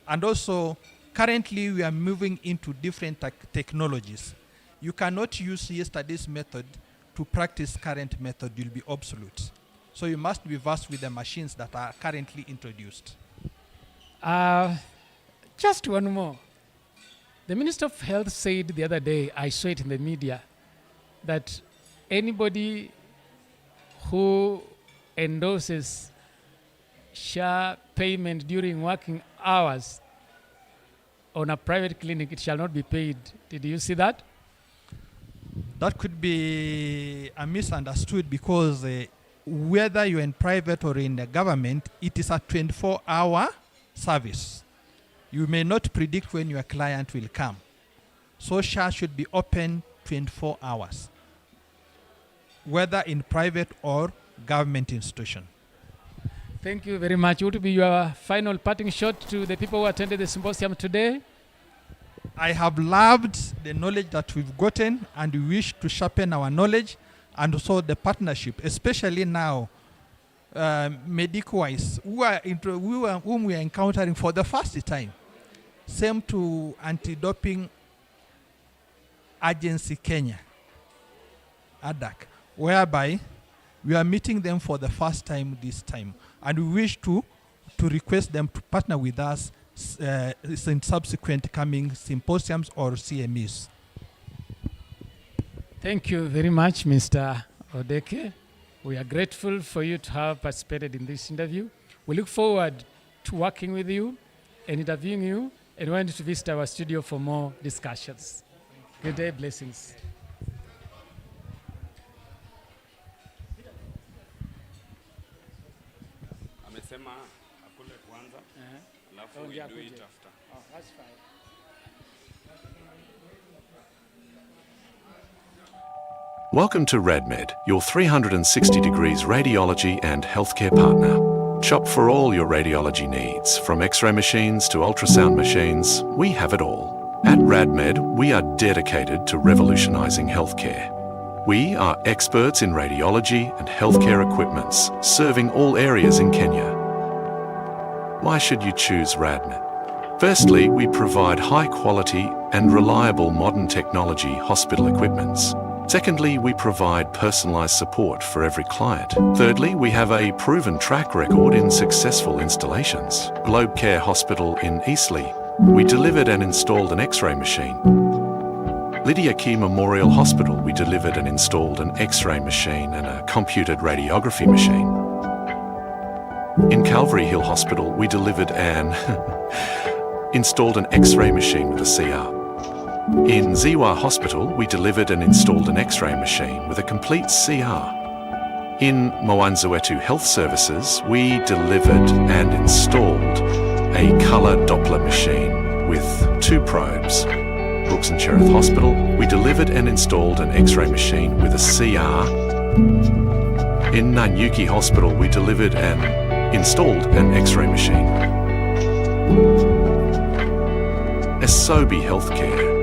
And also currently we are moving into different technologies. You cannot use yesterday's method to practice current method, you'll be obsolete. So you must be versed with the machines that are currently introduced. Just one more. The Minister of Health said the other day, I saw it in the media, that anybody who endorses share payment during working hours on a private clinic, it shall not be paid. Did you see that? That could be misunderstood because whether you're in private or in the government, it is a 24-hour service. You may not predict when your client will come. So SHA should be open 24 hours, whether in private or government institution. Thank you very much. What would be your final parting shot to the people who attended the symposium today? I have loved the knowledge that we've gotten, and we wish to sharpen our knowledge and also the partnership, especially now Medicwise, whom we are encountering for the first time. Same to Anti-Doping Agency Kenya, ADAC, whereby we are meeting them for the first time this time. And we wish to request them to partner with us in subsequent coming symposiums or CMEs. Thank you very much, Mr. Odeke. We are grateful for you to have participated in this interview. We look forward to working with you and interviewing you, and want you to visit our studio for more discussions. Good day, blessings. Amesema akule kwanza, alafu we do it after. Oh, that's fine. Welcome to RadMed, your 360 degrees radiology and healthcare partner. Shop for all your radiology needs, from X-ray machines to ultrasound machines, we have it all. At RadMed, we are dedicated to revolutionizing healthcare. We are experts in radiology and healthcare equipments, serving all areas in Kenya. Why should you choose RadMed? Firstly, we provide high quality and reliable modern technology hospital equipments. Secondly, we provide personalized support for every client. Thirdly, we have a proven track record in successful installations. Globe Care Hospital in Eastleigh, we delivered and installed an X-ray machine. Lydia Key Memorial Hospital, we delivered and installed an X-ray machine and a computed radiography machine. In Calvary Hill Hospital, we delivered and installed an X-ray machine with a CR. In Ziwa Hospital, we delivered and installed an X-ray machine with a complete CR. In Mwanzawetu Health Services, we delivered and installed a colour Doppler machine with 2 probes. Brooks and Cherith Hospital, we delivered and installed an X-ray machine with a CR. In Nanyuki Hospital, we delivered and installed an X-ray machine. Asobi Healthcare.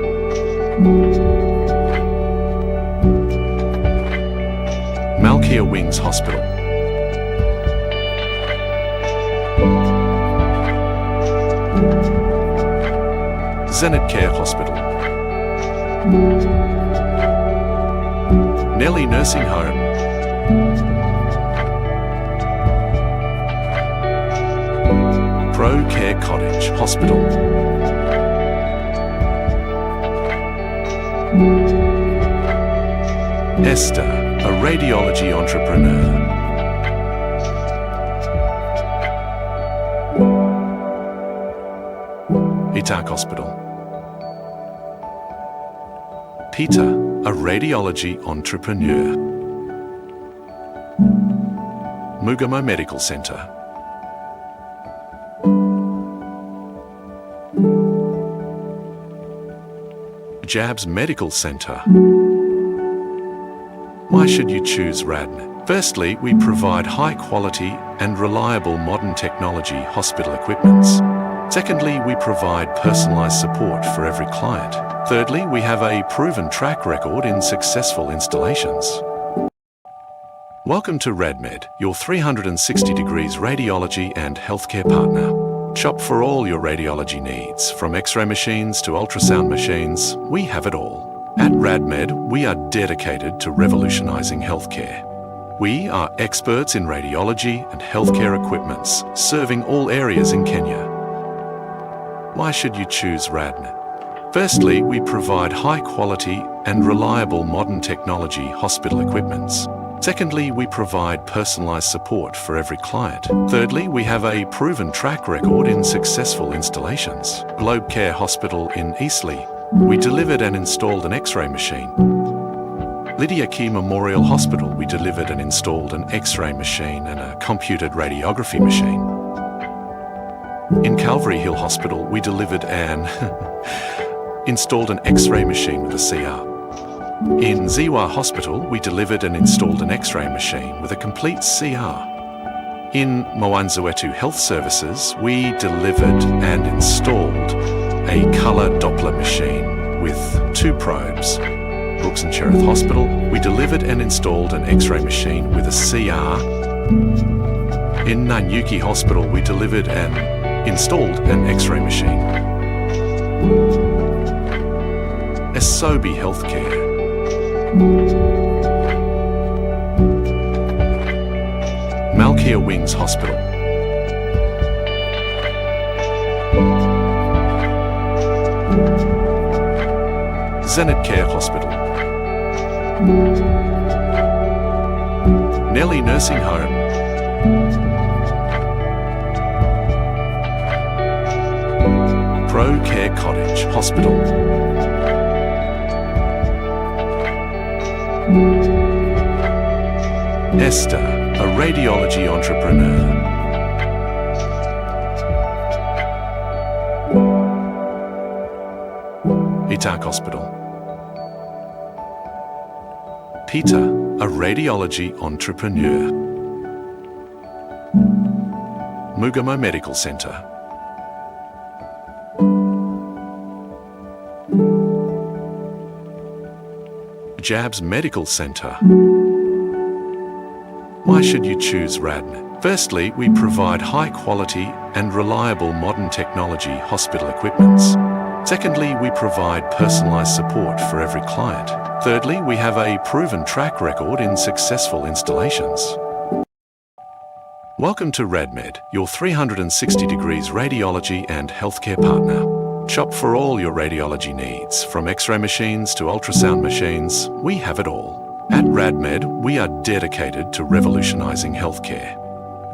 Malkia Wings Hospital. Zenit Care Hospital. Nelly Nursing Home. Pro Care Cottage Hospital. Esther, a radiology entrepreneur. Itak Hospital. Peter, a radiology entrepreneur. Mugamo Medical Center. Jabs Medical Center. Why should you choose RadMed? Firstly, we provide high quality and reliable modern technology hospital equipments. Secondly, we provide personalized support for every client. Thirdly, we have a proven track record in successful installations. Welcome to RadMed, your 360 degrees radiology and healthcare partner. Shop for all your radiology needs, from X-ray machines to ultrasound machines, we have it all. At RadMed, we are dedicated to revolutionizing healthcare. We are experts in radiology and healthcare equipments, serving all areas in Kenya. Why should you choose RadMed? Firstly, we provide high quality and reliable modern technology hospital equipments. Secondly, we provide personalized support for every client. Thirdly, we have a proven track record in successful installations. Globe Care Hospital in Eastleigh, we delivered and installed an X-ray machine. Lydia Key Memorial Hospital, we delivered and installed an X-ray machine and a computed radiography machine. In Calvary Hill Hospital, we delivered and installed an X-ray machine with a CR. In Ziwa Hospital, we delivered and installed an X-ray machine with a complete CR. In Mwanzawetu Health Services, we delivered and installed a colour Doppler machine with 2 probes. Brooks and Cherith Hospital, we delivered and installed an X-ray machine with a CR. In Nanyuki Hospital, we delivered and installed an X-ray machine. Esobi Healthcare. Malkia Wings Hospital. Zenit Care Hospital. Nelly Nursing Home. Pro Care Cottage Hospital. Esther, a radiology entrepreneur. Itak Hospital. Peter, a radiology entrepreneur. Mugamo Medical Centre. Jabs Medical Centre. Why should you choose RadNet? Firstly, we provide high quality and reliable modern technology hospital equipments. Secondly, we provide personalized support for every client. Thirdly, we have a proven track record in successful installations. Welcome to RadMed, your 360 degrees radiology and healthcare partner. Shop for all your radiology needs, from X-ray machines to ultrasound machines, we have it all. At RadMed, we are dedicated to revolutionizing healthcare.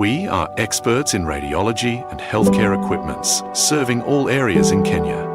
We are experts in radiology and healthcare equipments, serving all areas in Kenya.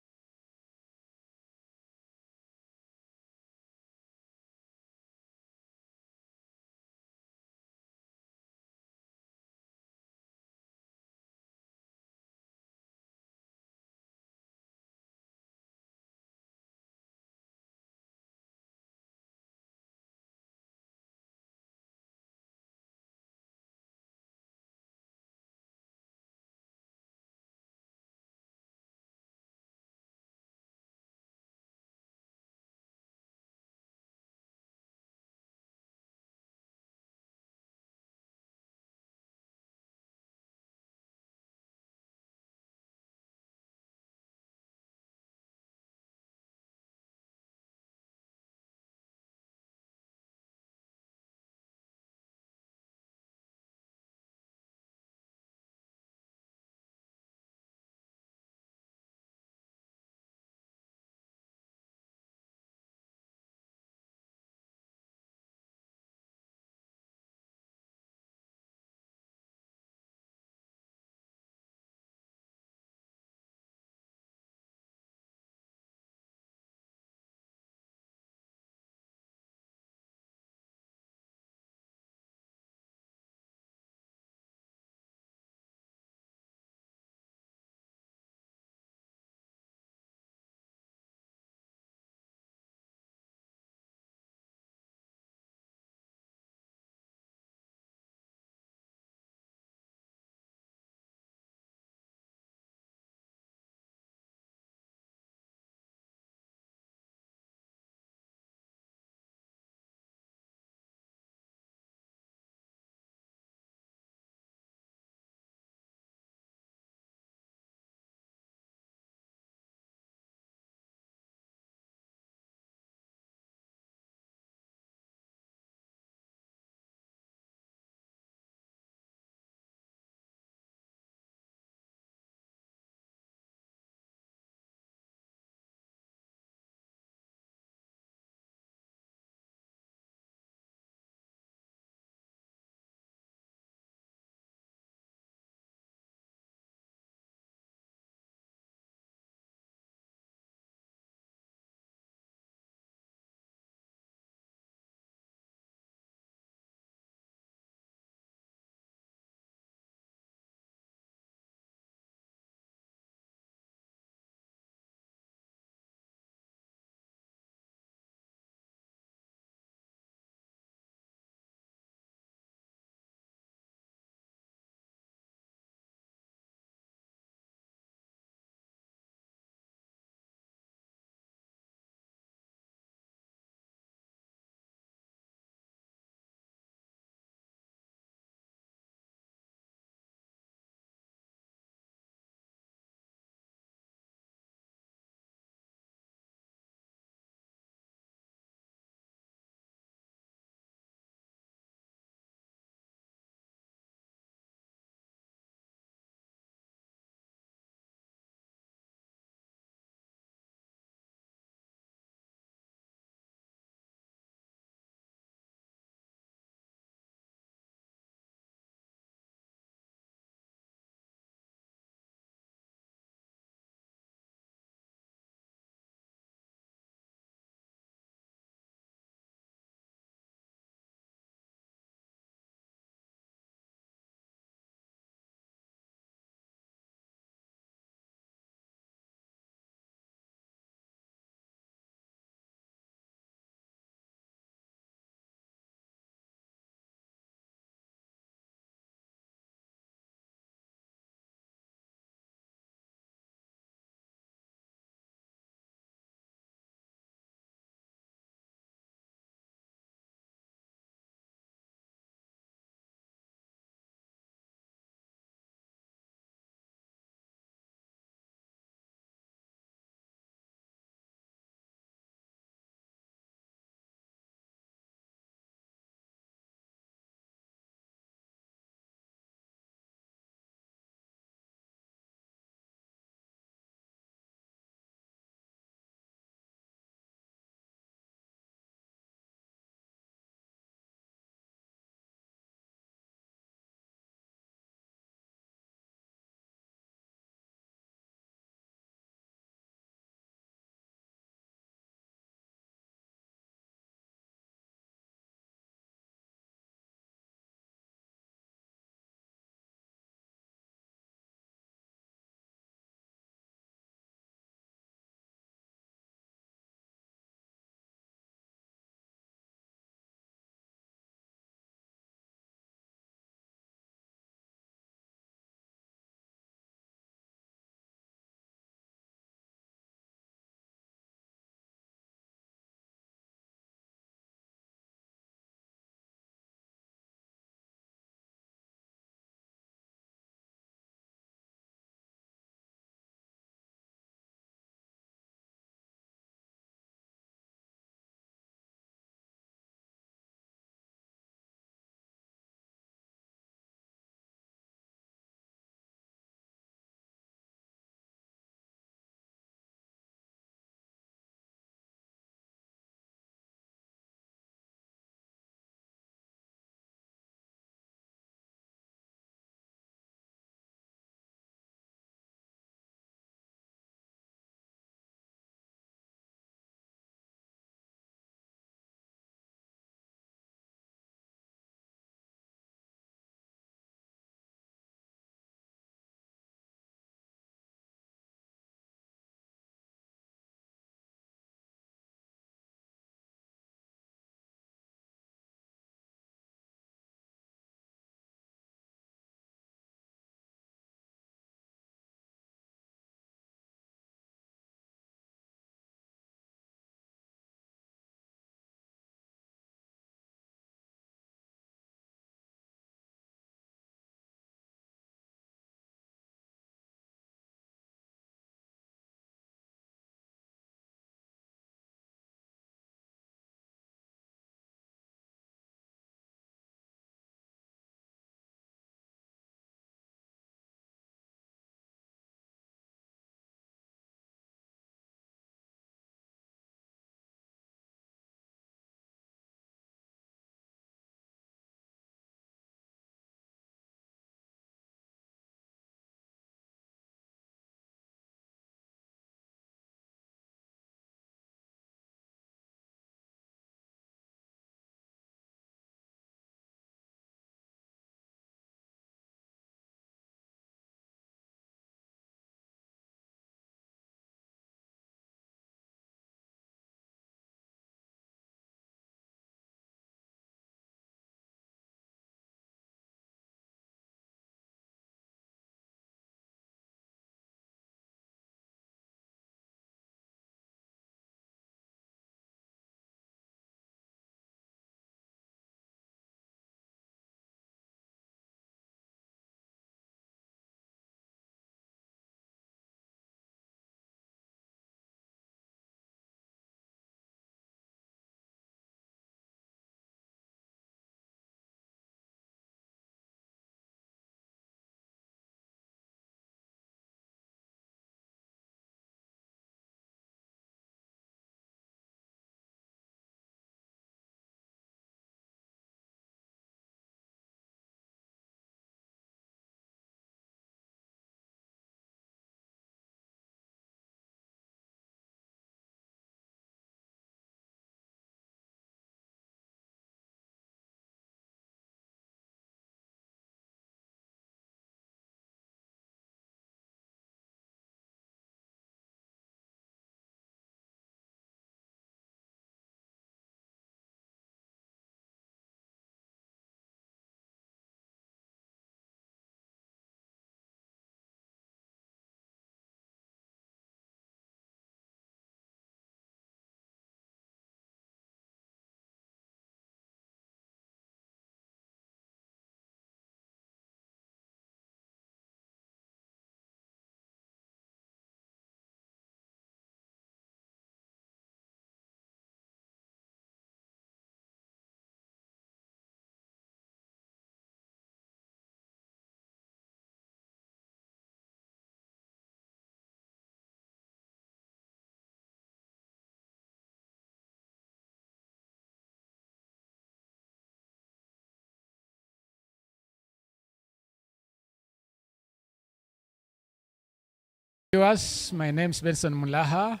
Viewers, my name is Benson Mulaha.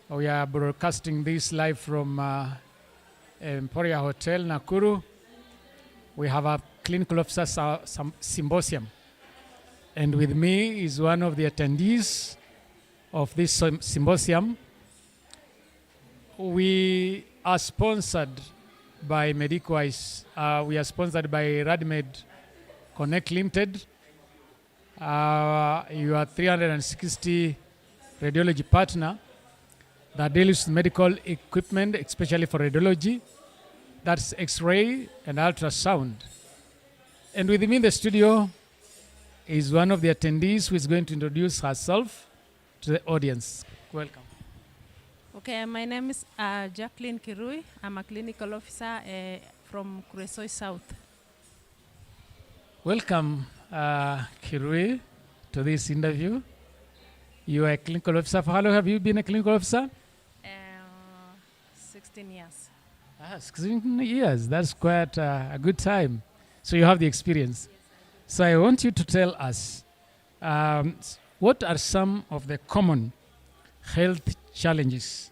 We are broadcasting this live from Emporia Hotel, Nakuru. We have a clinical officer symposium. And with me is one of the attendees of this symposium. We are sponsored by Medicwise. We are sponsored by Radmed Connect Limited. You are 360 radiology partner that deals with medical equipment, especially for radiology. That's X-ray and ultrasound. And with me in the studio is one of the attendees who is going to introduce herself to the audience. Welcome. Okay, my name is Jacqueline Kirui. I'm a clinical officer from Kuresoi South. Welcome, Kirui, to this interview. You are a clinical officer. For how long have you been a clinical officer? 16 years. 16 years. That's quite a good time. So you have the experience. So I want you to tell us what are some of the common health challenges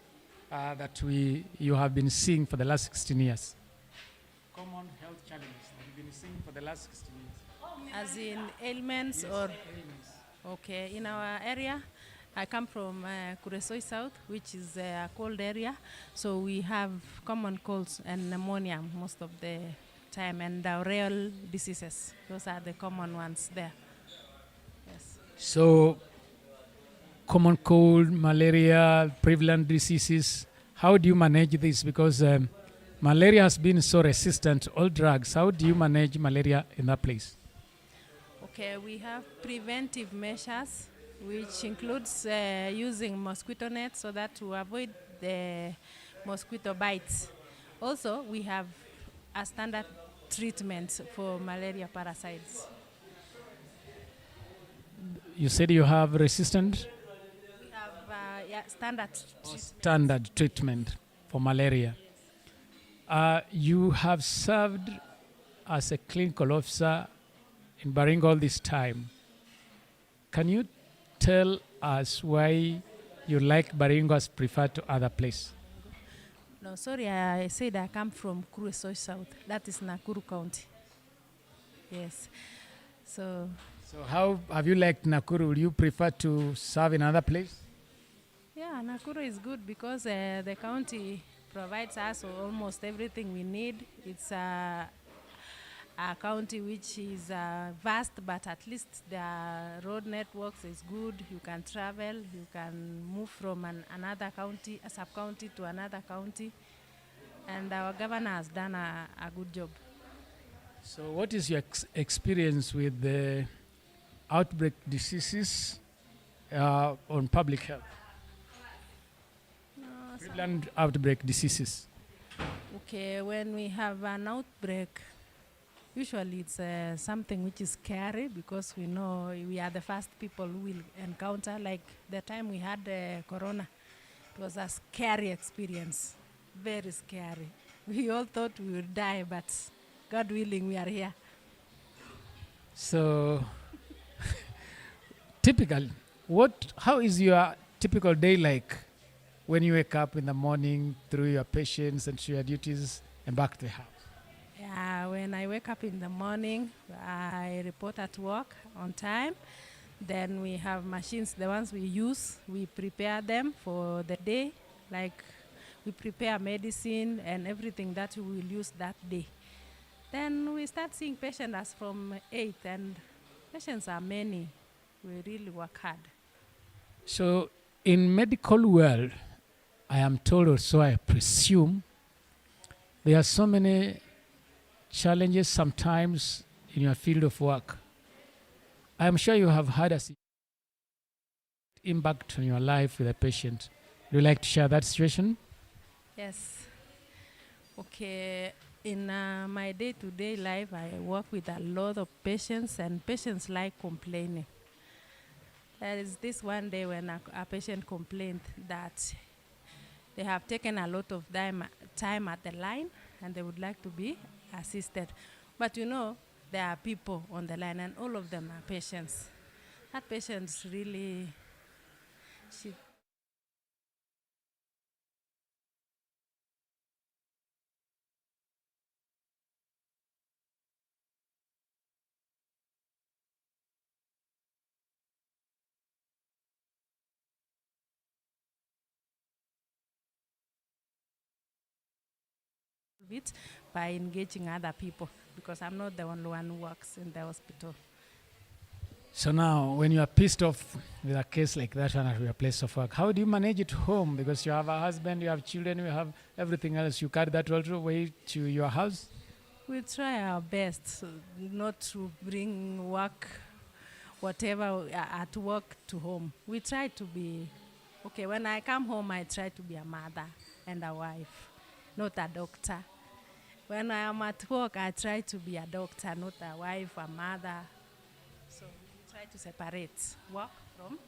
that you have been seeing for the last 16 years? Common health challenges that you've been seeing for the last 16 years. As in ailments, yes, or? Ailments. Okay, in our area, I come from Kuresoi South, which is a cold area. So we have common colds and pneumonia most of the time, and diarrheal diseases. Those are the common ones there. Yes. So common cold, malaria, prevalent diseases, how do you manage this? Because malaria has been so resistant to all drugs. How do you manage malaria in that place? Okay, we have preventive measures, which includes using mosquito nets so that to avoid the mosquito bites. Also, we have a standard treatment for malaria parasites. You said you have resistant? We have standard treatment. Standard treatment for malaria. You have served as a clinical officer in Baringo all this time. Can you tell us why you like Baringo as preferred to other places? No, sorry, I said I come from Kuresoi South. That is Nakuru County. Yes. So how have you liked Nakuru? Would you prefer to serve in another place? Yeah, Nakuru is good because the county provides us almost everything we need. It's a county which is vast, but at least the road networks is good. You can travel, you can move from another county, a sub-county to another county, and our governor has done a good job. So what is your experience with the outbreak diseases on public health? Prevalent outbreak diseases. Okay, when we have an outbreak, usually it's something which is scary because we know we are the first people who will encounter. Like the time we had Corona, it was a scary experience, very scary. We all thought we would die, but God willing, we are here. So, typical, how is your typical day like when you wake up in the morning through your patients and to your duties and back to the house? Yeah, when I wake up in the morning, I report at work on time. Then we have machines, the ones we use, we prepare them for the day. Like we prepare medicine and everything that we will use that day. Then we start seeing patients as from 8, and patients are many. We really work hard. So in medical world, I am told, or so I presume, there are so many challenges sometimes in your field of work. I am sure you have had a impact on your life with a patient. Would you like to share that situation? Yes. Okay. In my day-to-day life, I work with a lot of patients, and patients like complaining. There is this one day when a patient complained that they have taken a lot of time at the line and they would like to be assisted. But you know, there are people on the line and all of them are patients. That patients really bit by engaging other people, because I'm not the only one who works in the hospital. So now, when you are pissed off with a case like that one at your place of work, how do you manage it home? Because you have a husband, you have children, you have everything else. You carry that all the way to your house? We try our best not to bring work, whatever at work, to home. We try to be, okay, when I come home, I try to be a mother and a wife, not a doctor. When I am at work, I try to be a doctor, not a wife, a mother. So we try to separate work from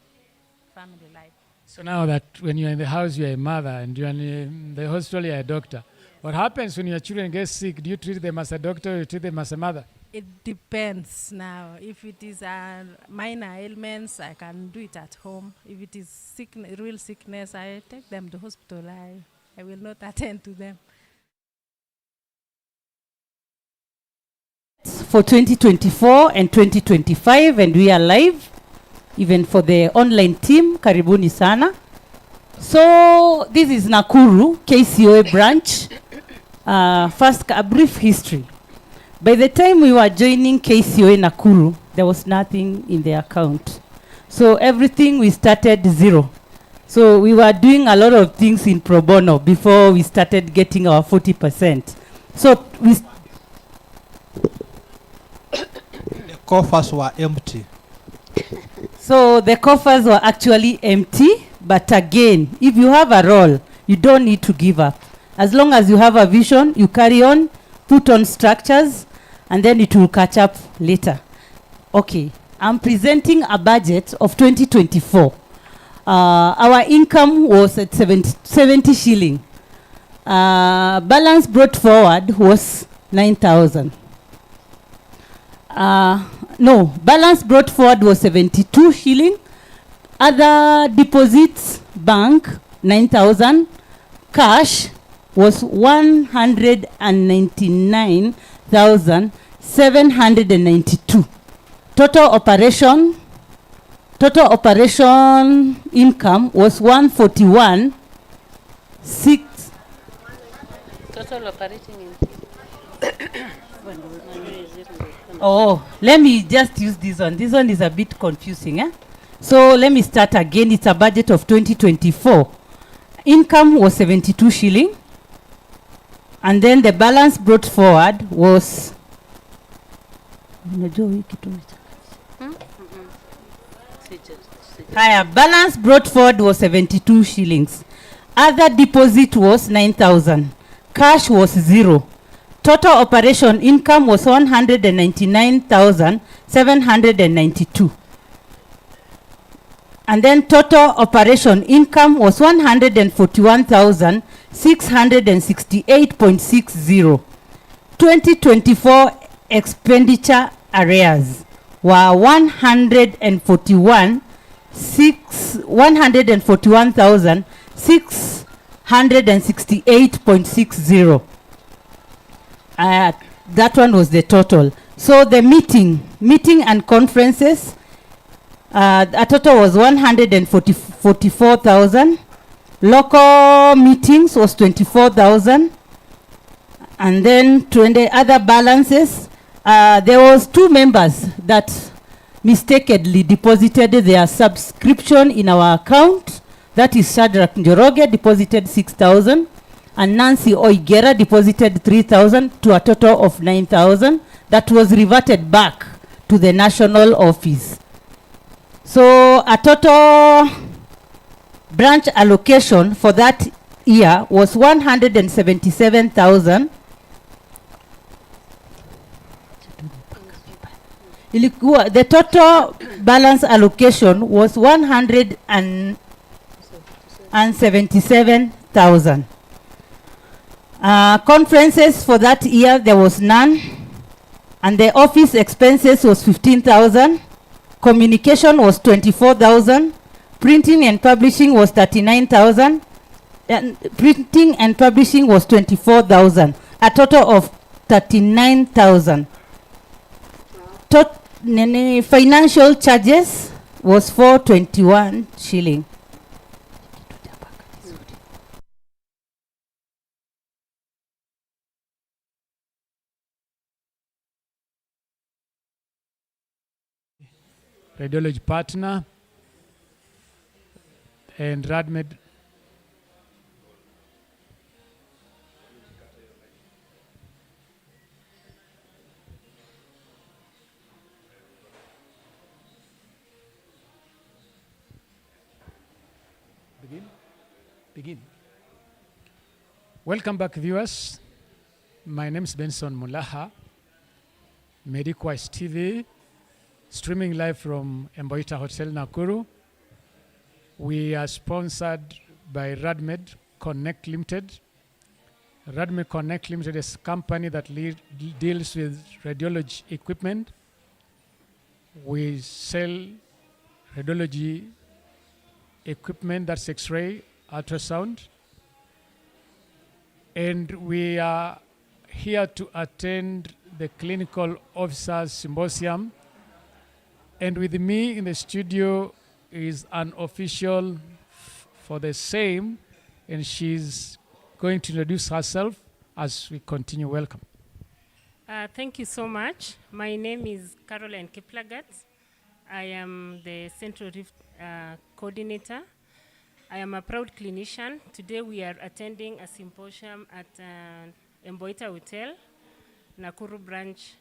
family life. So now that when you're in the house, you're a mother, and you're in the hospital, you're a doctor. What happens when your children get sick? Do you treat them as a doctor or you treat them as a mother? It depends now. If it is a minor ailments, I can do it at home. If it is real sickness, I take them to hospital. I will not attend to them. For 2024 and 2025, and we are live, even for the online team. Karibuni sana. So this is Nakuru KCOA branch. First, a brief history. By the time we were joining KCOA Nakuru, there was nothing in the account. So everything we started zero. So we were doing a lot of things in pro bono before we started getting our 40%. So we the coffers were empty. So the coffers were actually empty, but again, if you have a role, you don't need to give up. As long as you have a vision, you carry on, put on structures, and then it will catch up later. Okay, I'm presenting a budget of 2024. Our income was at 70 shilling. Balance brought forward was 9,000. No, balance brought forward was 72 shilling. Other deposits, bank, 9,000. Cash was 199,792. Total operation income was 141. Total operating income. Oh, let me just use this one. This one is a bit confusing. So let me start again. It's a budget of 2024. Income was 72 shilling. And then the balance brought forward was... balance brought forward was 72 shillings. Other deposit was 9,000. Cash was 0. Total operation income was 199,792. And then total operation income was 141,668.60. 2024 expenditure arrears were 141,668.60. That one was the total. So the meeting and conferences, a total was 144,000. Local meetings was 24,000. And then to the other balances, there was 2 members that mistakenly deposited their subscription in our account. That is Shadrach Njoroge deposited 6,000. And Nancy Oigera deposited 3,000 to a total of 9,000 that was reverted back to the national office. So a total branch allocation for that year was 177,000. The total balance allocation was 177,000. Conferences for that year, there was none. And the office expenses was 15,000. Communication was 24,000. Printing and publishing was 39,000. And printing and publishing was 24,000. A total of 39,000. Financial charges was 421 shilling. Radiology partner and RadMed. Begin. Welcome back, viewers. My name is Benson Mulaha, Medicwise TV, streaming live from Emboita Hotel, Nakuru. We are sponsored by RadMed Connect Limited. RadMed Connect Limited is a company that deals with radiology equipment. We sell radiology equipment, that's X-ray, ultrasound. And we are here to attend the Clinical Officers Symposium. And with me in the studio is an official for the same, and she's going to introduce herself as we continue. Welcome. Thank you so much. My name is Caroline Kiplagat. I am the Central Rift coordinator. I am a proud clinician. Today we are attending a symposium at Emboita Hotel, Nakuru branch,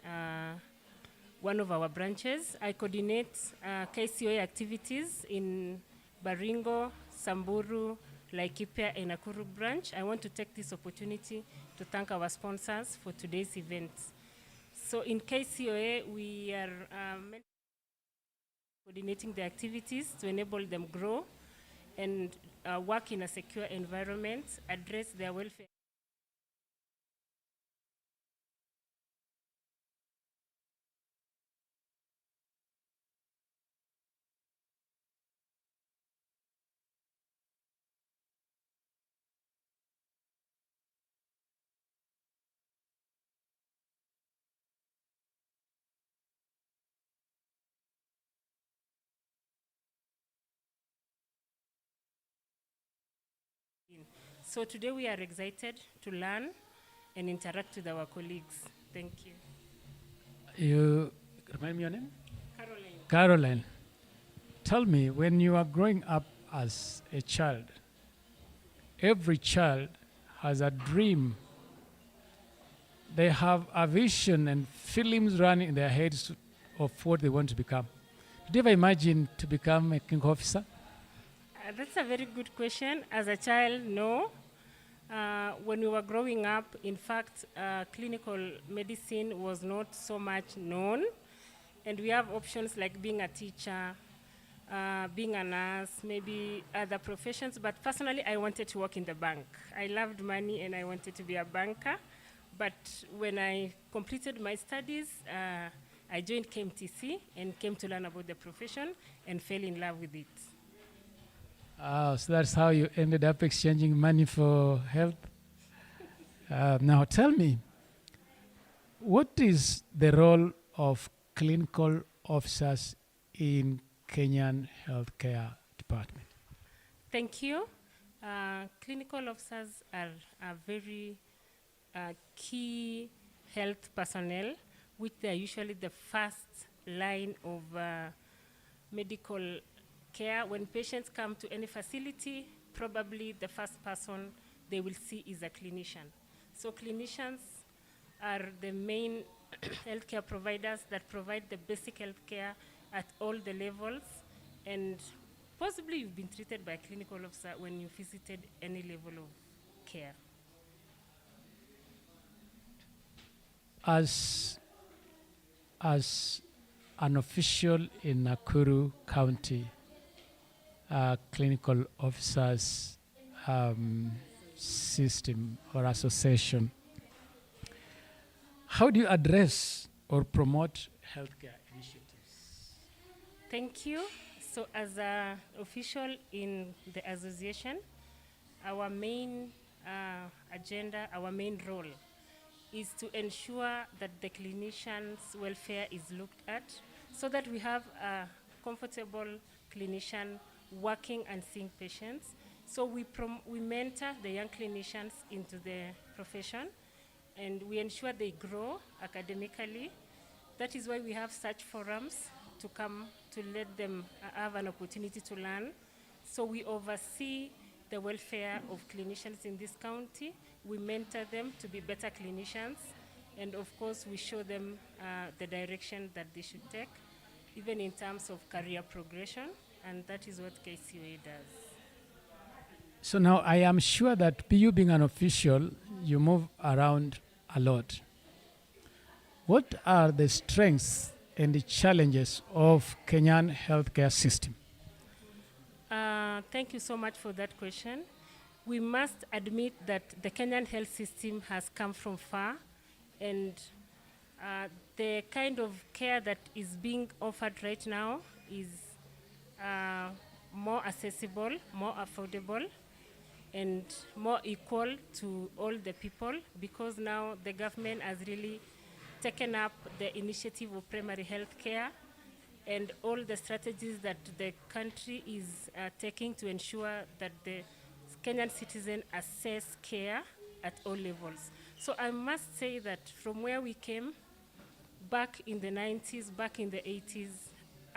one of our branches. I coordinate KCOA activities in Baringo, Samburu, Laikipia, and Nakuru branch. I want to take this opportunity to thank our sponsors for today's event. So in KCOA, we are coordinating the activities to enable them grow and work in a secure environment, address their welfare. So today we are excited to learn and interact with our colleagues. Thank you. You remind me your name? Caroline. Caroline. Tell me, when you are growing up as a child, every child has a dream. They have a vision and films running in their heads of what they want to become. Did you ever imagine to become a clinical officer? That's a very good question. As a child, no. When we were growing up, in fact, clinical medicine was not so much known. And we have options like being a teacher, being a nurse, maybe other professions. But personally, I wanted to work in the bank. I loved money and I wanted to be a banker. But when I completed my studies, I joined KMTC and came to learn about the profession and fell in love with it. So that's how you ended up exchanging money for health. Now tell me, what is the role of clinical officers in Kenyan healthcare department? Thank you. Clinical officers are a very key health personnel, which they are usually the first line of medical care. When patients come to any facility, probably the first person they will see is a clinician. So clinicians are the main healthcare providers that provide the basic healthcare at all the levels. And possibly you've been treated by a clinical officer when you visited any level of care. As an official in Nakuru County, clinical officers system or association, how do you address or promote healthcare initiatives? Thank you. So as an official in the association, our main agenda, our main role is to ensure that the clinicians' welfare is looked at so that we have a comfortable clinician working and seeing patients. So we mentor the young clinicians into the profession, and we ensure they grow academically. That is why we have such forums to come to let them have an opportunity to learn. So we oversee the welfare of clinicians in this county. We mentor them to be better clinicians, and of course we show them the direction that they should take, even in terms of career progression, and that is what KCOA does. So now I am sure that you being an official, you move around a lot. What are the strengths and the challenges of Kenyan healthcare system? Thank you so much for that question. We must admit that the Kenyan health system has come from far, and the kind of care that is being offered right now is more accessible, more affordable, and more equal to all the people, because now the government has really taken up the initiative of primary health care and all the strategies that the country is taking to ensure that the Kenyan citizen access care at all levels. So I must say that from where we came back in the 90s, back in the 80s,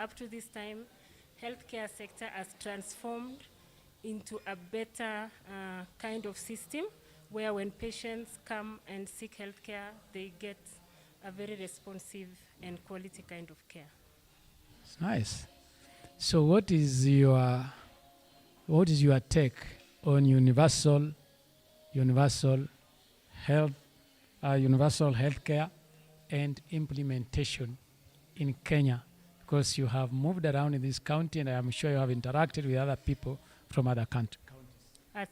up to this time, healthcare sector has transformed into a better kind of system where when patients come and seek healthcare, they get a very responsive and quality kind of care. It's nice. So what is your take on universal healthcare and implementation in Kenya? Because you have moved around in this county, and I am sure you have interacted with other people from other countries.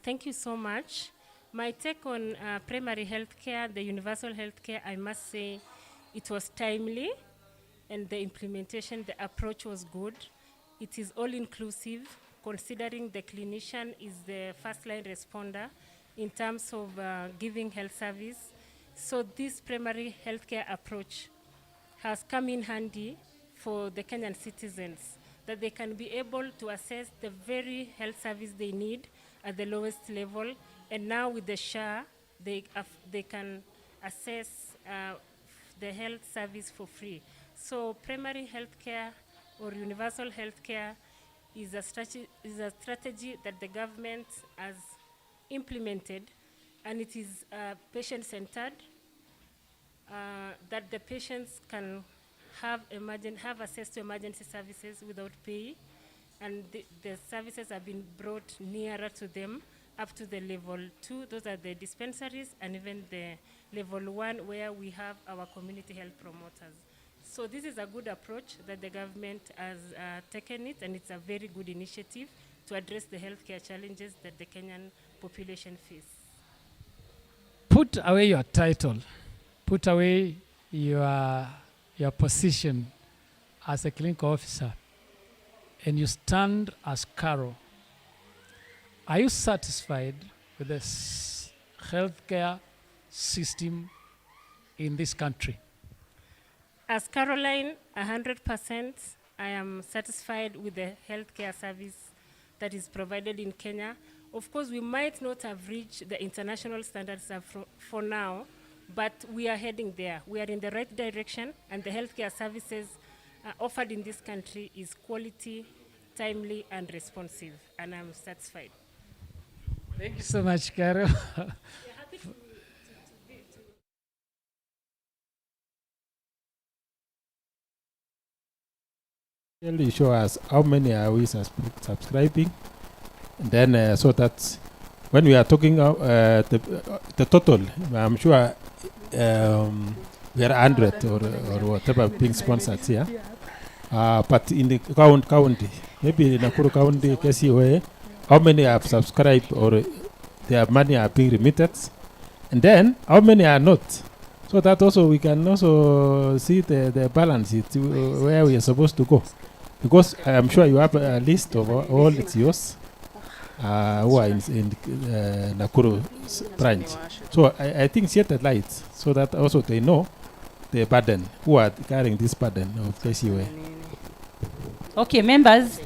Thank you so much. My take on primary health care, the universal health care, I must say it was timely, and the implementation, the approach was good. It is all-inclusive, considering the clinician is the first-line responder in terms of giving health service. So this primary healthcare approach has come in handy for the Kenyan citizens, that they can be able to assess the very health service they need at the lowest level. And now with the SHA, they can assess the health service for free. So primary health care or universal health care is a strategy that the government has implemented, and it is patient-centered, that the patients can have access to emergency services without pay, and the services have been brought nearer to them up to the level 2. Those are the dispensaries, and even the level 1 where we have our community health promoters. So this is a good approach that the government has taken it, and it's a very good initiative to address the healthcare challenges that the Kenyan population face. Put away your title, put away your position as a clinical officer, and you stand as Carol. Are you satisfied with the healthcare system in this country? As Caroline, 100%, I am satisfied with the healthcare service that is provided in Kenya. Of course, we might not have reached the international standards for now, but we are heading there. We are in the right direction, and the healthcare services offered in this country is quality, timely, and responsive, and I'm satisfied. Thank you so much, Carol. You show us how many are we subscribing, and then so that when we are talking the total, I'm sure we are 100 or whatever being sponsored here. But in the county, maybe in Nakuru County, KCOA, how many have subscribed or their money are being remitted, and then how many are not, so that also we can also see the balance where we are supposed to go. Because I'm sure you have a list of all its yours who are in Nakuru branch. So I think set the lights so that also they know the burden, who are carrying this burden of KCOA. Okay, members.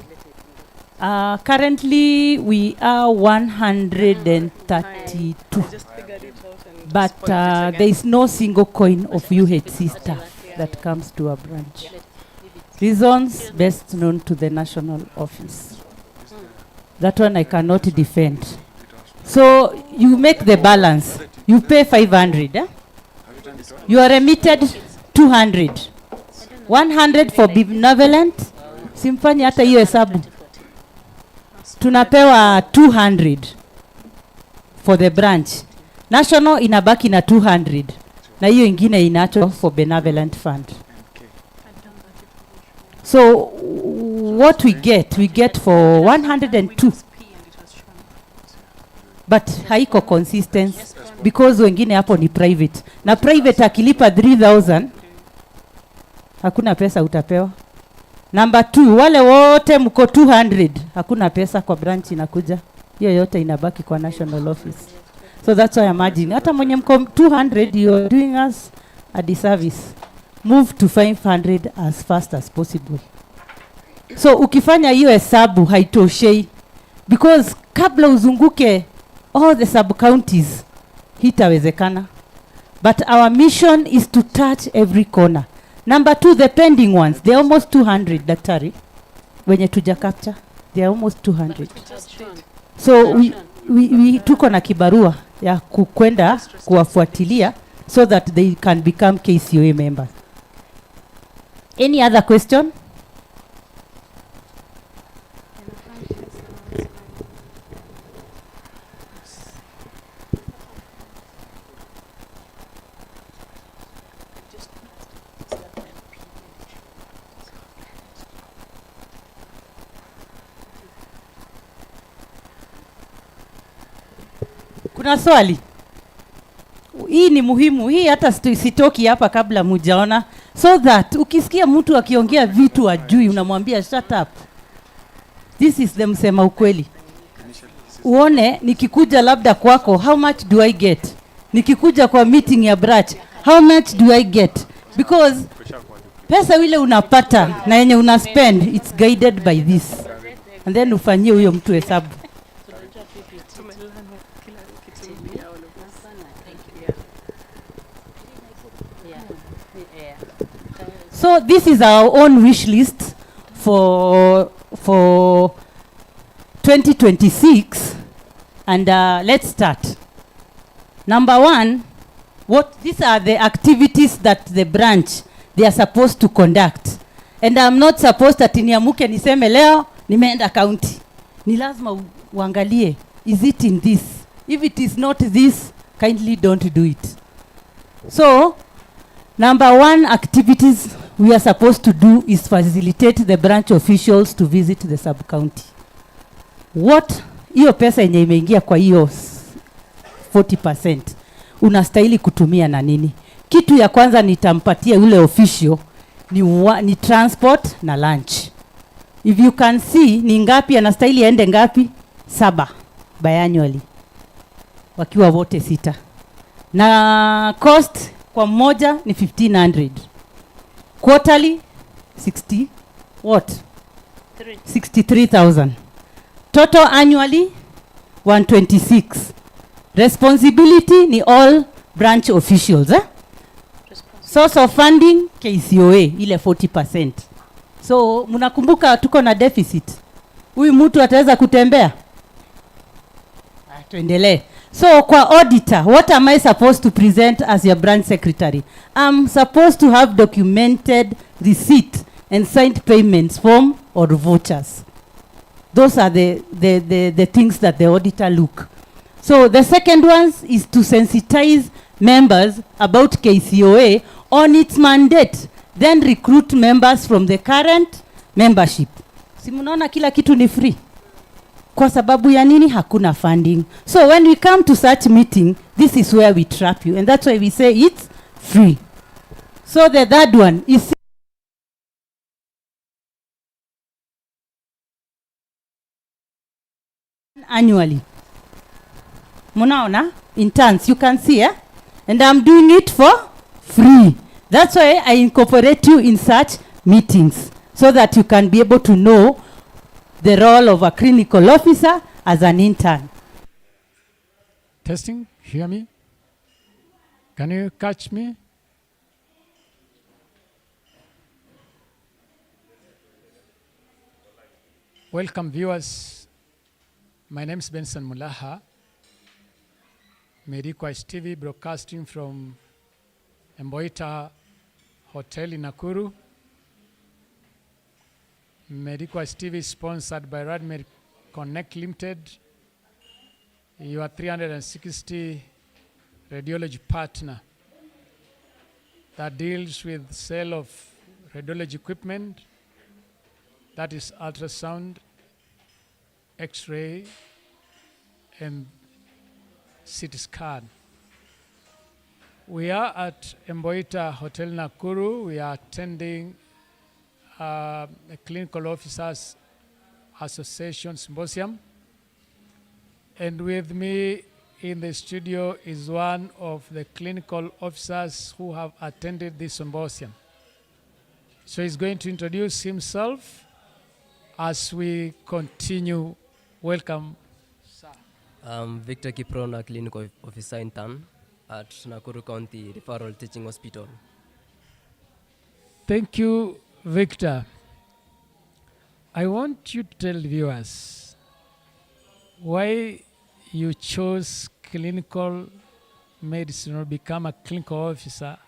Currently, we are 132. But there is no single coin of UHC staff that comes to our branch. Reasons best known to the national office. That one I cannot defend. So you make the balance. You pay 500. Eh? You are remitted 200. 100 for benevolent. Simfanya hata hiyo hesabu. Tunapewa 200 for the branch. National inabaki na 200. Na hiyo ingine inacho for benevolent fund. So what we get for 102. But haiko consistent because wengine hapo ni private. Na private akilipa 3,000 hakuna pesa utapewa. Number 2, wale wote mko 200 hakuna pesa kwa branch inakuja. Hiyo yote inabaki kwa national office. So that's why I'm urging. Hata mwenye mko 200 you are doing us a disservice. Move to 500 as fast as possible. So ukifanya hiyo hesabu haitoshei because kabla uzunguke all the sub counties hitawezekana. But our mission is to touch every corner. Number 2, the pending ones, they're almost 200, daktari. Wenye tuja capture, they're almost 200. So we tuko na kibarua ya kukwenda kuwafuatilia so that they can become KCOA members. Any other question? Kuna swali? Hii ni muhimu. Hii hata sitoki hapa kabla mujaona. So that ukisikia mtu akiongea vitu ajui unamwambia shut up. This is the msema ukweli. Uone nikikuja labda kwako, how much do I get? Nikikuja kwa meeting ya branch, how much do I get? Because pesa ile unapata na yenye una spend, it's guided by this. And then ufanyie huyo mtu hesabu. So this is our own wish list for 2026, and let's start. Number 1, these are the activities that the branch they are supposed to conduct, and I'm not supposed that niamuke niseme leo nimeenda county. Ni lazima uangalie, is it in this? If it is not this, kindly don't do it. So number 1 activities we are supposed to do is facilitate the branch officials to visit the sub-county. What hiyo pesa yenye imeingia kwa hiyo 40% unastahili kutumia na nini? Kitu ya kwanza nitampatia ule official ni transport na lunch. If you can see ni ngapi anastahili aende ngapi? 7 biannually. Wakiwa wote 6. Na cost kwa mmoja ni 1,500. Quarterly 60 what? 63,000. Total annually 126. Responsibility ni all branch officials. Source of funding KCOA ile 40%. So mnakumbuka tuko na deficit. Huyu mtu ataweza kutembea? Tuendelee. So kwa auditor, what am I supposed to present as your branch secretary? I'm supposed to have documented receipt and signed payments form or vouchers. Those are the things that the auditor look. So the second one is to sensitize members about KCOA on its mandate, then recruit members from the current membership. Si mnaona kila kitu ni free? Kwa sababu ya nini hakuna funding? So when we come to such meeting, this is where we trap you, and that's why we say it's free. So the third one is annually. Munaona, interns, you can see, and I'm doing it for free. That's why I incorporate you in such meetings, so that you can be able to know the role of a clinical officer as an intern. Testing, hear me? Can you catch me? Welcome viewers. My name is Benson Mulaha, Medicwise TV, broadcasting from Mboita Hotel in Nakuru. Medicwise TV is sponsored by Radmed Connect Limited, your 360 radiology partner that deals with sale of radiology equipment, that is ultrasound, X-ray, and CT scan. We are at Mboita Hotel Nakuru. We are attending a Clinical Officers Association Symposium. And with me in the studio is one of the clinical officers who have attended this symposium. So he's going to introduce himself as we continue. Welcome, sir. I'm Victor Kiprona, Clinical Officer Intern at Nakuru County Referral Teaching Hospital. Thank you, Victor. I want you to tell viewers why you chose clinical medicine or become a clinical officer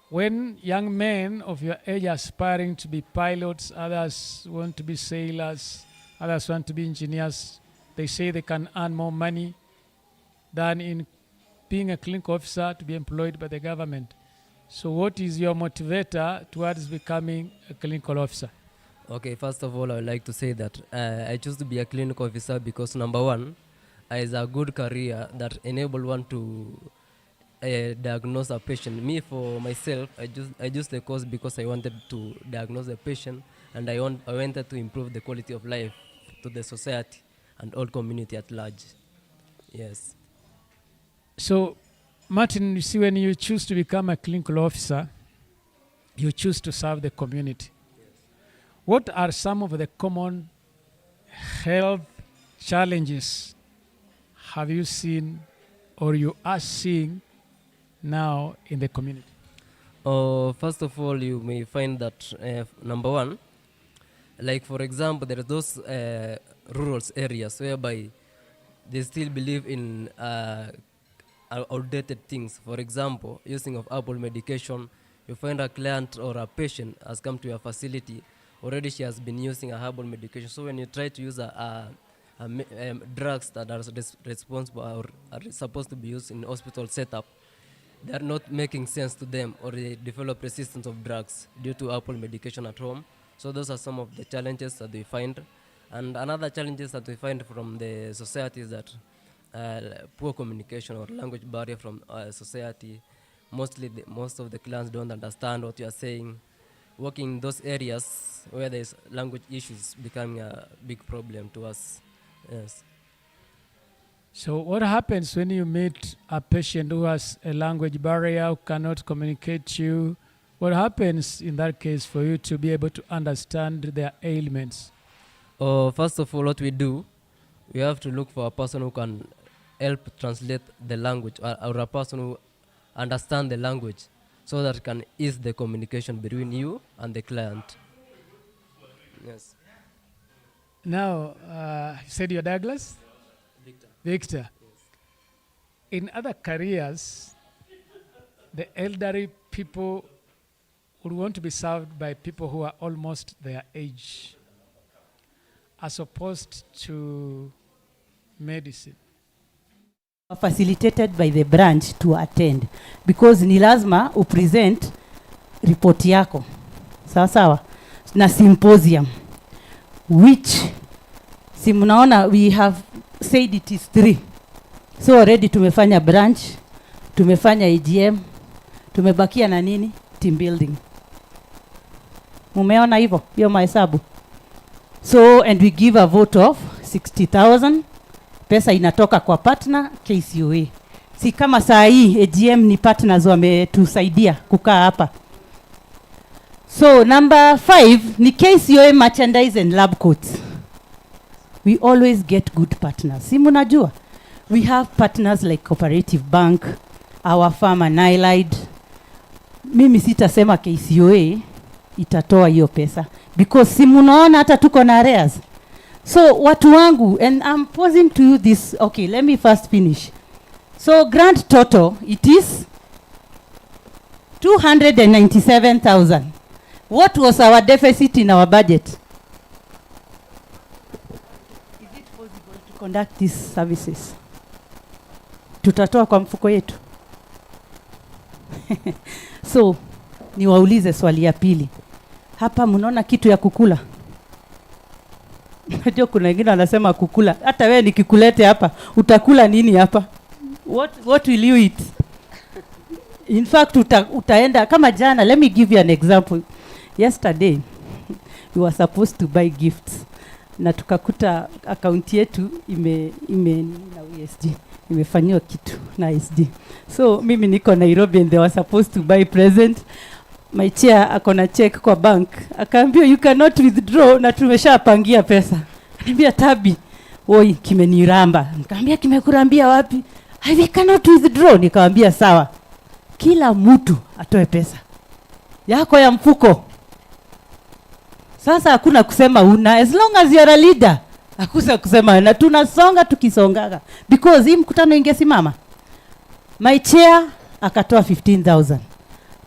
when young men of your age are aspiring to be pilots, others want to be sailors, others want to be engineers. They say they can earn more money than in being a clinical officer to be employed by the government. So what is your motivator towards becoming a clinical officer? Okay, first of all, I would like to say that I chose to be a clinical officer because number one, is a good career that enable one to diagnose a patient. Me, for myself, I chose the course because I wanted to diagnose a patient, and I wanted to improve the quality of life to the society and all community at large. Yes. So, Martin, you see, when you choose to become a clinical officer, you choose to serve the community. Yes. What are some of the common health challenges have you seen or you are seeing now in the community? First of all, you may find that number one, like for example, there are those rural areas whereby they still believe in outdated things. For example, using of herbal medication. You find a client or a patient has come to your facility, already she has been using a herbal medication. So when you try to use drugs that are responsible or are supposed to be used in hospital setup, they are not making sense to them, or they develop resistance of drugs due to herbal medication at home. So those are some of the challenges that we find. And another challenges that we find from the society is that poor communication or language barrier from society. Most of the clients don't understand what you are saying. Working in those areas where there's language issues becoming a big problem to us. Yes. So what happens when you meet a patient who has a language barrier, who cannot communicate to you? What happens in that case for you to be able to understand their ailments? First of all, what we do, we have to look for a person who can help translate the language, or a person who understand the language, so that can ease the communication between you and the client. Yes. Now, you said you're Douglas? Victor. Yes. In other careers, the elderly people would want to be served by people who are almost their age, as opposed to medicine. Facilitated by the branch to attend, because ni lazima upresent report yako sawa sawa na symposium, which si mnaona we have said it is 3. So already tumefanya branch, tumefanya AGM, tumebakia na nini? Team building. Mumeona hivyo hiyo mahesabu? So and we give a vote of 60,000 pesa inatoka kwa partner KCOA. Si kama saa hii AGM ni partners wametusaidia kukaa hapa. So number 5 ni KCOA merchandise and lab coats. We always get good partners. Si mnajua? We have partners like Cooperative Bank, our farm and Allied. Mimi sitasema KCOA itatoa hiyo pesa because si mnaona hata tuko na arrears. So watu wangu, and I'm posing to you this, okay, let me first finish. So grand total, it is 297,000. What was our deficit in our budget? Is it possible to conduct these services? Tutatoa kwa mfuko yetu. So, niwaulize swali ya pili. Hapa mnaona kitu ya kukula? Najua kuna wengine wanasema kukula. Hata wewe nikikulete hapa, utakula nini hapa? What will you eat? In fact, utaenda kama jana. Let me give you an example. Yesterday, we were supposed to buy gifts. Na tukakuta account yetu ime na USD. Imefanywa kitu na SD. So mimi niko Nairobi and they were supposed to buy present. My chair akona check kwa bank. Akaambia you cannot withdraw na tumeshapangia pesa. Anambia Tabi, oi kimeniramba. Nikamwambia kimekurambia wapi? I cannot withdraw. Nikamwambia sawa. Kila mtu atoe pesa yako ya mfuko. Sasa hakuna kusema una, as long as you are a leader. Hakusa kusema na tunasonga tukisongaga because hii mkutano ingesimama. My chair akatoa 15,000.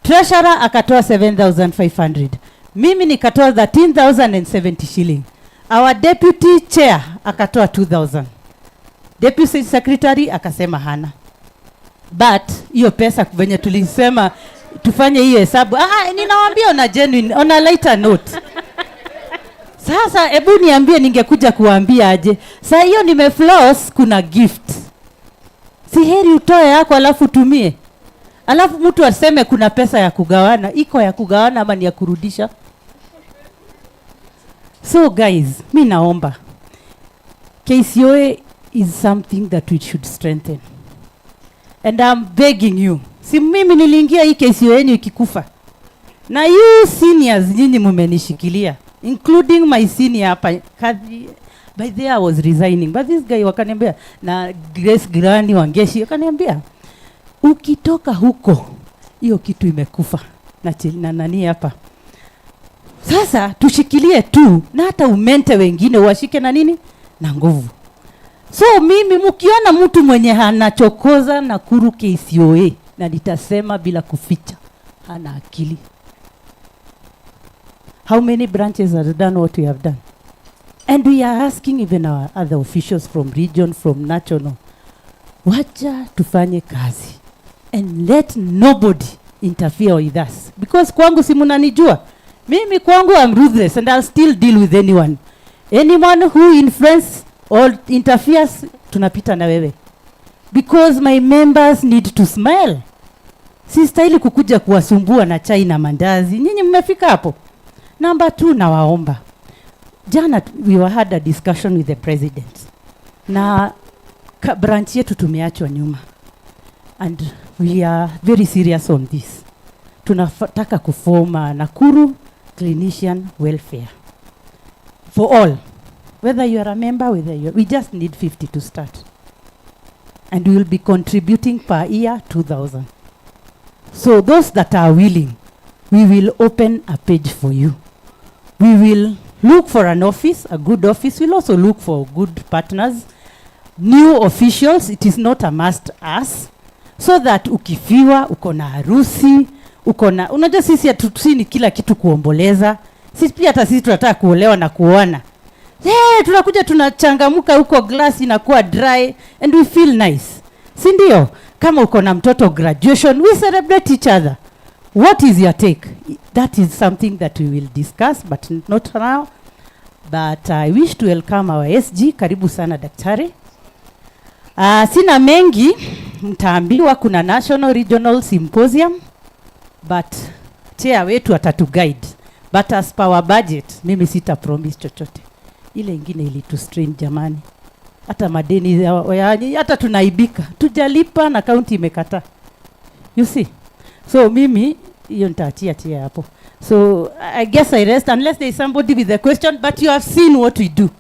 Treasurer akatoa 7,500. Mimi nikatoa 13,070 shilling. Our deputy chair akatoa 2,000. Deputy secretary akasema hana. But hiyo pesa venye tulisema tufanye hiyo hesabu. Ninawaambia on a genuine, on a lighter note. Sasa hebu niambie ningekuja kuambia aje. Sasa hiyo nimefloss kuna gift. Si heri utoe yako alafu tumie. Alafu mtu aseme kuna pesa ya kugawana. Iko ya kugawana ama ni ya kurudisha? So guys, mi naomba. KCOA is something that we should strengthen. And I'm begging you. Si mimi niliingia hii KCOA yenu ikikufa. Na you seniors nyinyi mumenishikilia. Including my senior hapa. By there I was resigning. But this guy wakaniambia. Na Grace Grani Wangeshi wakaniambia. Ukitoka huko. Hiyo kitu imekufa. Na nani hapa. Sasa tushikilie tu. Na hata umente wengine washike na nini? Na nguvu. So mimi mkiona mtu mwenye anachokoza Nakuru KCOA. Na nitasema bila kuficha. Hana akili. How many branches have done what we have done? And we are asking even our other officials from region, from national. Wacha tufanye kazi. And let nobody interfere with us. Because kwangu si munanijua. Mimi kwangu I'm ruthless and I'll still deal with anyone. Anyone who influence or interferes, tunapita na wewe. Because my members need to smile. Sistahili kukuja kuwasumbua na chai na mandazi. Nyinyi mmefika hapo. Number 2, nawaomba. Jana we had a discussion with the president. Na branch yetu tumeachwa nyuma. And we are very serious on this. Tunataka kuforma Nakuru Clinician Welfare. For all. Whether you are a member, we just need 50 to start. And we will be contributing per year 2,000. So those that are willing, we will open a page for you. We will look for an office, a good office. We'll also look for good partners, new officials. It is not a must ask. So that ukifiwa, uko na harusi, uko na, unajua sisi hatusini kila kitu kuomboleza. Sisi pia hata sisi tunataka kuolewa na kuoana. Tunakuja tunachangamuka huko, glass inakuwa dry and we feel nice. Si ndio? Kama uko na mtoto graduation, we celebrate each other. What is your take? That is something that we will discuss, but not now. But I wish to welcome our SG. Karibu sana daktari. Sina mengi, mtaambiwa kuna National Regional Symposium, but chair wetu atatu guide. But as per our budget, mimi sita promise chochote. ile ingine ilitustrain jamani. Hata madeni hata tunaibika, tujalipa na county imekata. You see? So mimi hiyo nitaachia hapo. So I guess I rest unless there is somebody with a question, but you have seen what we do.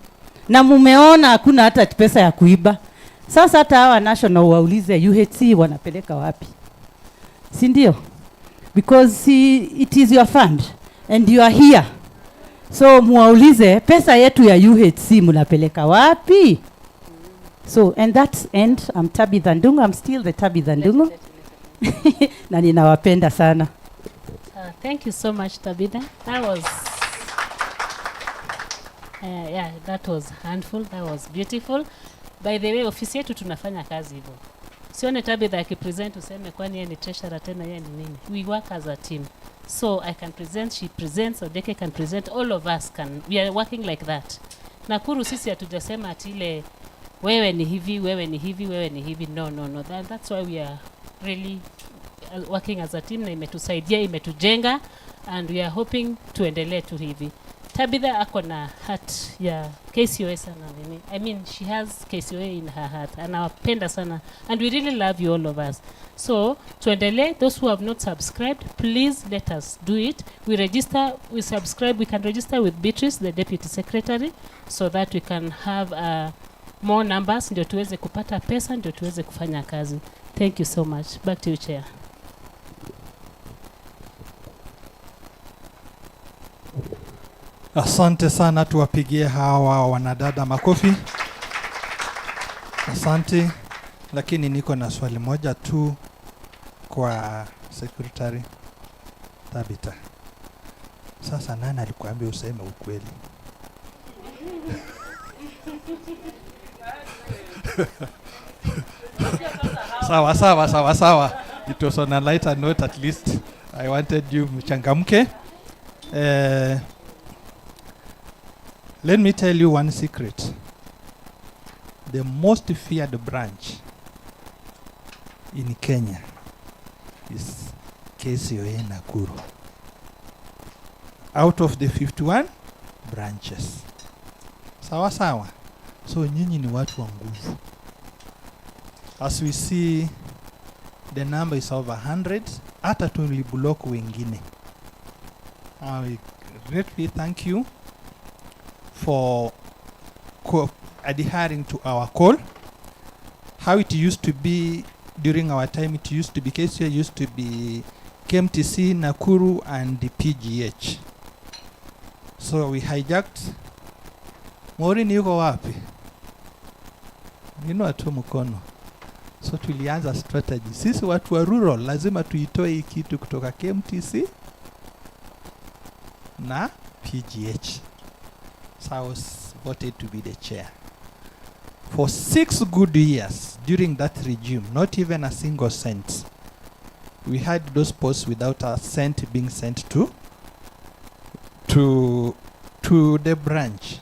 Na mumeona hakuna hata pesa ya kuiba. Sasa hata hawa national waulize UHC wanapeleka wapi? Si ndio? Because it is your fund and you are here. So muaulize pesa yetu ya UHC mnapeleka wapi? So and that's end. I'm Tabitha Ndungu. I'm still the Tabitha Ndungu. Na ninawapenda sana. Thank you so much, Tabitha. That was that was handful. That was beautiful. By the way, ofisi yetu tunafanya kazi hivyo. Sione Tabitha akipresent useme kwani yeye ni treasurer tena yeye ni nini. We work as a team. So I can present, she presents, Odeke can present, all of us can. We are working like that. Nakuru sisi hatujasema ati ile wewe ni hivi, wewe ni hivi, wewe ni hivi. No. That's why we are really working as a team, na imetusaidia, imetujenga, and we are hoping tuendelee tu hivi. Tabitha ako na heart ya KCOA sana nini. I mean, she has KCOA in her heart. Anawapenda sana. And we really love you, all of us. So, tuendelee. Those who have not subscribed, please let us do it. We subscribe. We can register with Beatrice, the Deputy Secretary, so that we can have more numbers. Ndio tuweze kupata pesa, ndio tuweze kufanya kazi. Thank you so much. Back to you, Chair. Asante sana, tuwapigie hawa wanadada makofi. Asante, lakini niko na swali moja tu kwa Secretary Tabitha. Sasa nani alikuambia useme ukweli? Sawa. It was on a lighter note, at least. I wanted you mchangamke. Let me tell you one secret. The most feared branch in Kenya is KCOA Nakuru. Out of the 51 branches. Sawa. So nyinyi ni watu wa nguvu. As we see, the number is over 100. Hata tuliblock wengine. I greatly thank you for adhering to our call. How it used to be during our time, it used to be KCOA used to be KMTC, Nakuru, and the PGH. So we hijacked. Maureen yuko wapi? Nino atu mkono. So tulianza strategy. Sisi watu wa rural lazima tuitoe hii kitu kutoka KMTC na PGH. So I was voted to be the chair. For 6 good years during that regime, not even a single cent. We had those posts without a cent being sent to the branch.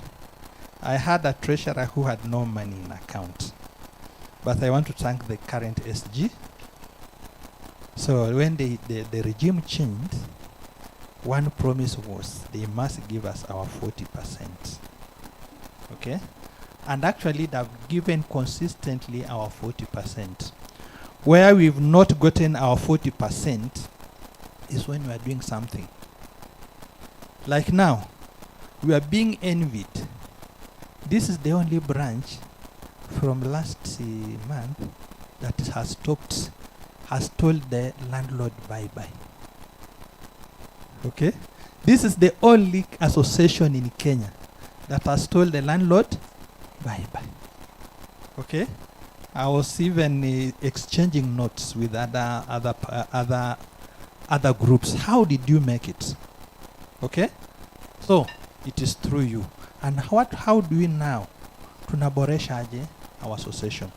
I had a treasurer who had no money in account. But I want to thank the current SG. So when the regime changed, one promise was they must give us our 40%. Okay? And actually they've given consistently our 40%. Where we've not gotten our 40% is when we are doing something. Like now, we are being envied. This is the only branch from last month that has told the landlord bye-bye. Okay? This is the only association in Kenya that has told the landlord bye-bye. Okay? I was even exchanging notes with other groups. How did you make it? Okay? So, it is through you. And how do we now tunaboresha aje our association?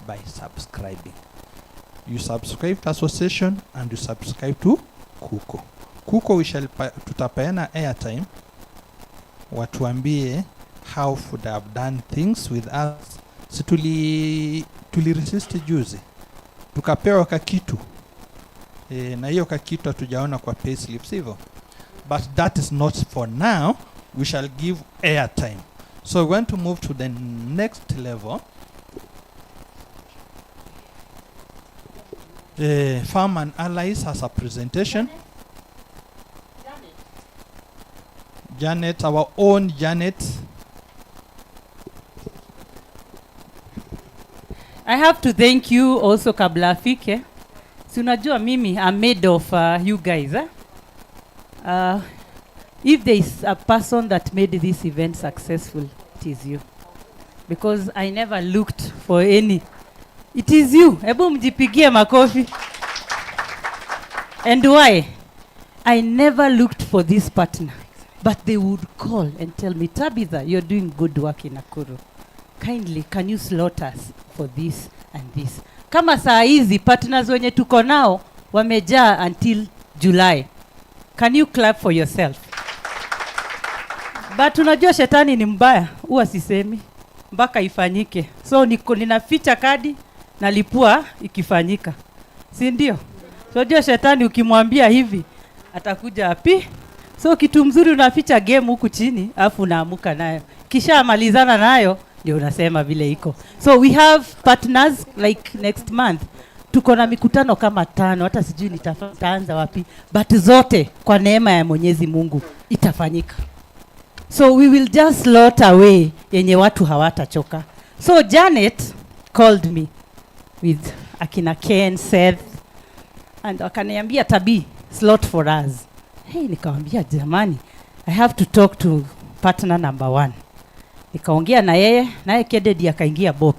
By subscribing. You subscribe to association and you subscribe to Kuko. Kuko tutapeana airtime watuambie how would have done things with us. Si tuli resist juzi tukapewa kakitu na hiyo kakitu hatujaona kwa payslips hivyo. But that is not for now. We shall give airtime. So we want to move to the next level. Farm and Allies has a presentation. Janet, our own Janet. I have to thank you also kabla afike. Si unajua mimi I'm made of you guys. If there is a person that made this event successful, it is you. Because I never looked for any. It is you. Hebu mjipigie makofi. And why? I never looked for this partner. But they would call and tell me, Tabitha, you're doing good work in Nakuru. Kindly, can you slot us for this and this? Kama saa hizi partners wenye tuko nao wamejaa until July. Can you clap for yourself? But unajua shetani ni mbaya, huwa sisemi mpaka ifanyike. So ninaficha kadi nalipua ikifanyika. Si ndio? So unajua shetani ukimwambia hivi atakuja api. So kitu mzuri unaficha game huku chini afu unaamuka nayo. Kisha malizana nayo ndio unasema vile iko. So we have partners like next month. Tuko na mikutano kama 5, hata sijui nitaanza wapi, but zote kwa neema ya Mwenyezi Mungu itafanyika. So we will just slot away yenye watu hawatachoka. So Janet called me with akina Ken, Seth, and wakaniambia Tabi, slot for us. Hey, nikamwambia jamani, I have to talk to partner number 1. Nikaongea na yeye, naye Kennedy akaingia box.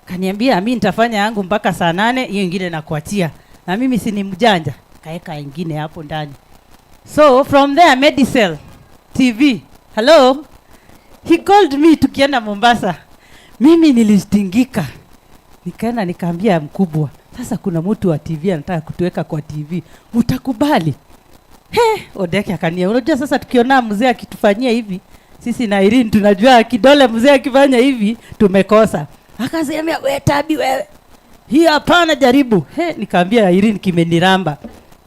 Kaniambia mimi nitafanya yangu mpaka saa 8, hiyo nyingine nakuachia. Na mimi si ni mjanja, kaeka nyingine hapo ndani. So from there Medicwise TV. Hello. He called me tukienda Mombasa. Mimi nilistingika. Nikaenda nikaambia mkubwa, sasa kuna mtu wa TV anataka kutuweka kwa TV. Mtakubali? Odeke akania. Unajua sasa tukiona mzee akitufanyia hivi, sisi na Irene tunajua kidole mzee akifanya hivi tumekosa. Akasema wewe Tabi wewe. Hii hapana jaribu. Nikaambia Irene kimeniramba.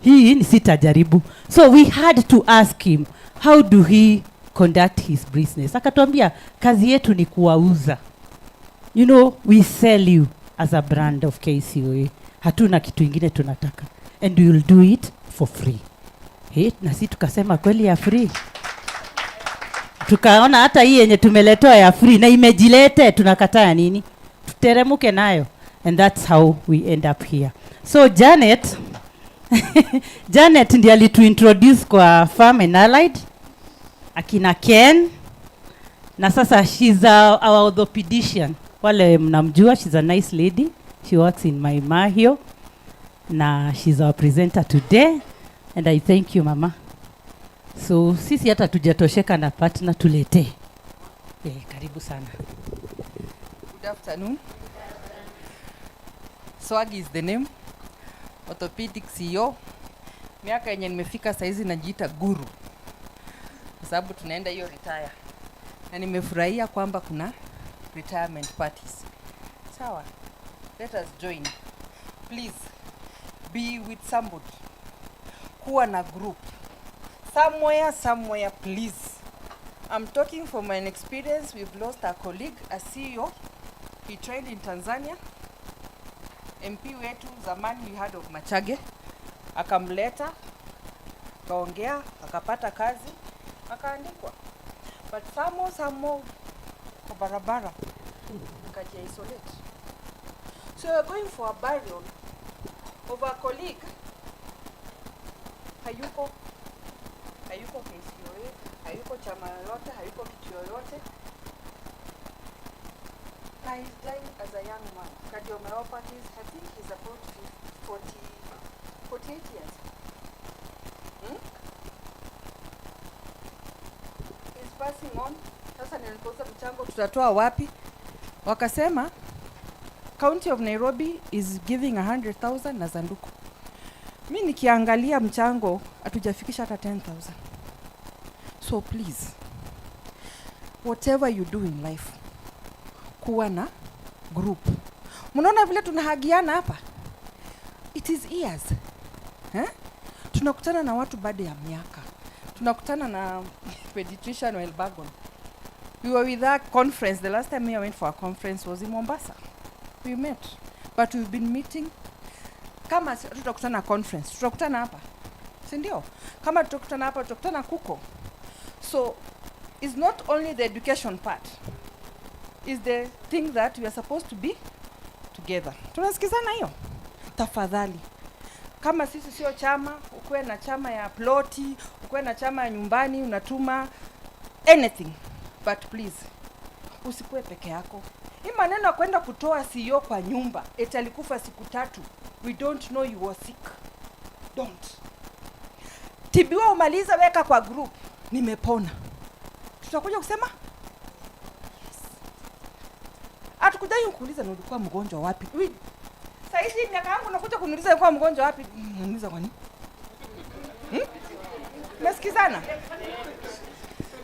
Hii ni sitajaribu. So we had to ask him, how do he conduct his business? Akatuambia kazi yetu ni kuwauza. You know, we sell you as a brand of KCOA. Hatuna kitu ingine tunataka. And we will do it for free. Na sisi tukasema kweli ya free. Tukaona hata hii yenye tumeletewa ya free na imejilete tunakataa nini? Tuteremuke nayo. And that's how we end up here. So Janet Janet ndiye alituintroduce kwa Farm and Allied. Akina Ken. Na sasa she's our orthopedician. Wale mnamjua, she's a nice lady. She works in my Mahio. Na she's our presenter today. And I thank you mama. So sisi hata tujatosheka na partner tulete. Karibu sana. Good afternoon. Swag is the name. Orthopedic CEO. Miaka yenye nimefika saizi najiita guru. Kwa sababu tunaenda hiyo retire. Na nimefurahia kwamba kuna retirement parties. Sawa. Let us join. Please be with somebody. Kuwa na group. Somewhere, please. I'm talking from my experience. We've lost a colleague, a CEO. He trained in Tanzania. MP wetu zamani we had of Machage. Akamleta, kaongea, akapata kazi, akaandikwa. But somehow, kwa barabara, kaji isolate. So we're going for a burial of a colleague. Hayuko KCOA, hayuko chama lolote, hayuko kitu yoyote. Now he's dying as a young man. Cardiomyopathy, I think he's about 48 years. He's passing on. Sasa nilipoza mchango tutatoa wapi? Wakasema County of Nairobi is giving 100,000 na sanduku. Mimi nikiangalia mchango hatujafikisha hata 10,000. So please, whatever you do in life, kuwa na group. Mnaona vile tunahagiana hapa? It is years. Tunakutana na watu baada ya miaka. Tunakutana na pediatrician wa Elbagon. We were with our conference. The last time I went for a conference was in Mombasa. We met. But we've been meeting. Kama tutakutana conference, tutakutana hapa. Si ndio? Kama tutakutana hapa, tutakutana kuko. So, it's not only the education part. It's the thing that we are supposed to be together. Tunasikizana hiyo? Tafadhali. Kama sisi sio chama, ukuwe na chama ya ploti, ukuwe na chama ya nyumbani, unatuma anything. But please, usikuwe peke yako. Hii maneno ya kwenda kutoa CEO kwa nyumba, eti alikufa siku 3. We don't know you were sick. Don't. Tibiwa umaliza, weka kwa group. Nimepona. Tutakuja kusema? Yes. Atukudai kuuliza ulikuwa mgonjwa wapi? Sasa hizi miaka yangu nakuja kuniuliza ulikuwa mgonjwa wapi? Unaniuliza kwa nini? Mesikizana?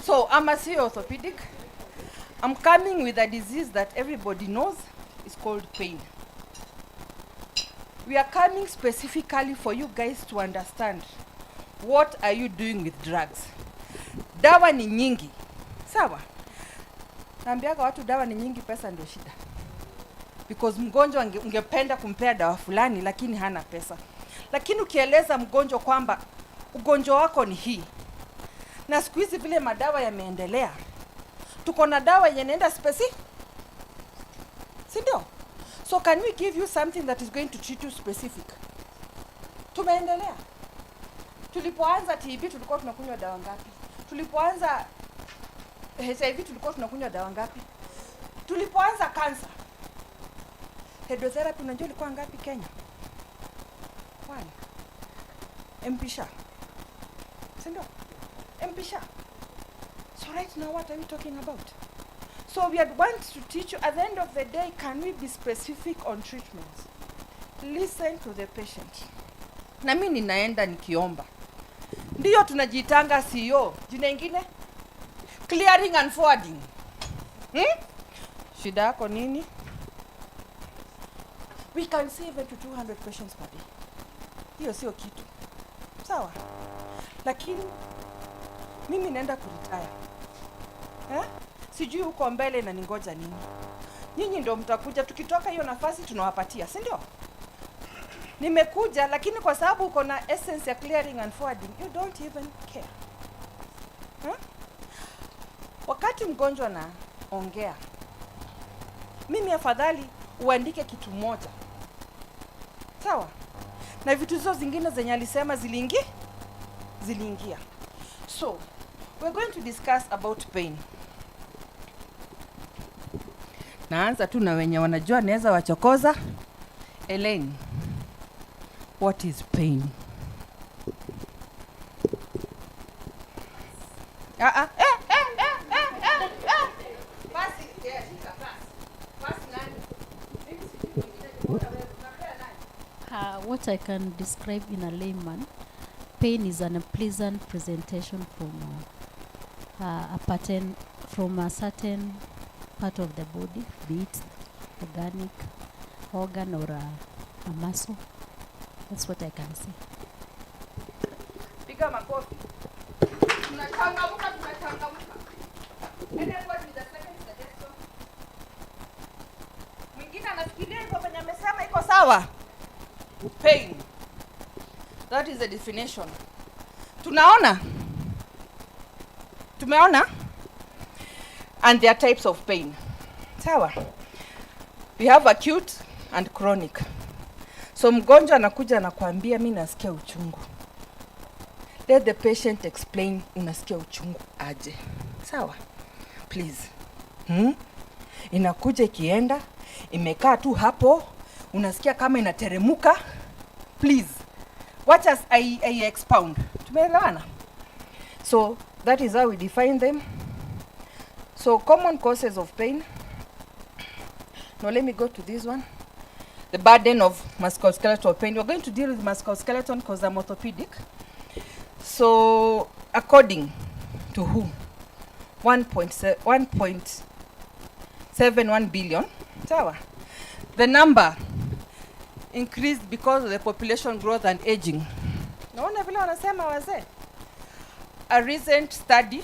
So, I'm a CEO orthopedic. I'm coming with a disease that everybody knows is called pain. We are coming specifically for you guys to understand what are you doing with drugs. Dawa ni nyingi. Sawa? Naambiaga watu dawa ni nyingi, pesa ndio shida. Because mgonjwa ungependa kumpea dawa fulani lakini hana pesa. Lakini ukieleza mgonjwa kwamba ugonjwa wako ni hii. Na siku hizi vile madawa yameendelea, tuko na dawa yenye inaenda specific. Si ndio? So can we give you something that is going to treat you specific? Tumeendelea. Tulipoanza TB tulikuwa tunakunywa dawa ngapi? Tulipoanza HIV tulikuwa tunakunywa dawa ngapi? Tulipoanza cancer, radiotherapy unajua ilikuwa ngapi Kenya? 1. Mpisha. Si ndio? Mpisha. So right now, what are we talking about? So we want to teach you, at the end of the day, can we be specific on treatments? Listen to the patient. Na mimi ninaenda nikiomba. Ndiyo tunajitanga CEO. Jina ingine? Clearing and forwarding. Shida yako nini? We can save up to 200 patients per day. Hiyo sio kitu. Sawa? Lakini mimi naenda kuretire. Sijui uko mbele na ningoja nini. Nyinyi ndio mtakuja, tukitoka hiyo nafasi tunawapatia, si ndio? Nimekuja lakini kwa sababu uko na essence ya clearing and forwarding, you don't even care. Wakati mgonjwa na ongea, mimi afadhali uandike kitu moja. Sawa? Na vitu hizo zingine zenye alisema ziliingia. So, we're going to discuss about pain. Naanza tu na wenye wanajua naweza wachokoza. Elaine, what is pain? What I can describe in a layman, pain is an unpleasant presentation from a certain part of the body, be it organic organ or a muscle. That's what I can say. Piga makofi. Tunachangamuka. Anybody with a second suggestion? Mwingine anafikiria iko penye amesema iko sawa? Pain. That is the definition. Tumeona? And there are types of pain. Sawa? We have acute and chronic. So mgonjwa anakuja anakuambia mimi nasikia uchungu. Let the patient explain unasikia uchungu aje. Sawa? Please. Inakuja ikienda, imekaa tu hapo, unasikia kama inateremuka. Please. Watch as I expound. Tumeelewana? So that is how we define them. So common causes of pain. Now let me go to this one. The burden of musculoskeletal pain. We're going to deal with musculoskeletal because I'm orthopedic. So according to who? 1.71 billion. Sawa. The number increased because of the population growth and aging. Naona vile wanasema wazee. A recent study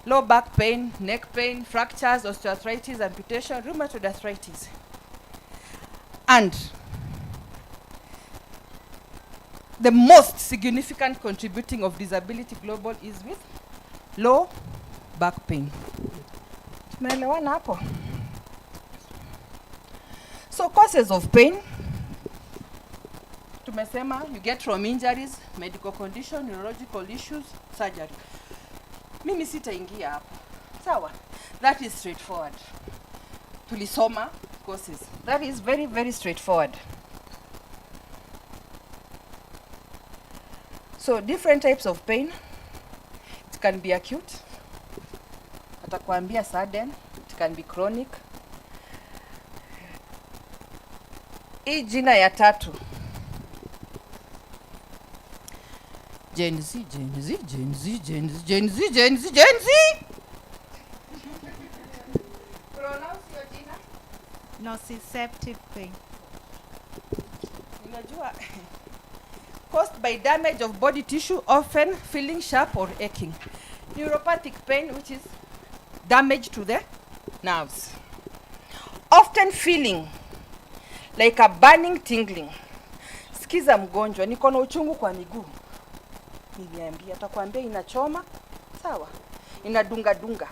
low back pain, neck pain, fractures, osteoarthritis, amputation, rheumatoid arthritis. And the most significant contributing of disability global is with low back pain. Tumeelewana hapo? So causes of pain, tumesema you get from injuries, medical condition, neurological issues, surgery. Mimi sitaingia hapo. Sawa? That is straightforward. Tulisoma causes. That is very, very straightforward. So different types of pain. It can be acute. Atakwambia sudden. It can be chronic. Hii jina ya tatu. Gen Z, Gen Z, Gen Z, Gen Z, Gen Z, Gen Z, Gen Z. Pronounce your jina. Nociceptive pain. Unajua caused by damage of body tissue, often feeling sharp or aching. Neuropathic pain, which is damage to the nerves. Often feeling like a burning tingling. Sikiza mgonjwa, niko na uchungu kwa miguu. Niliambia, atakwambia inachoma, sawa? Inadunga dunga.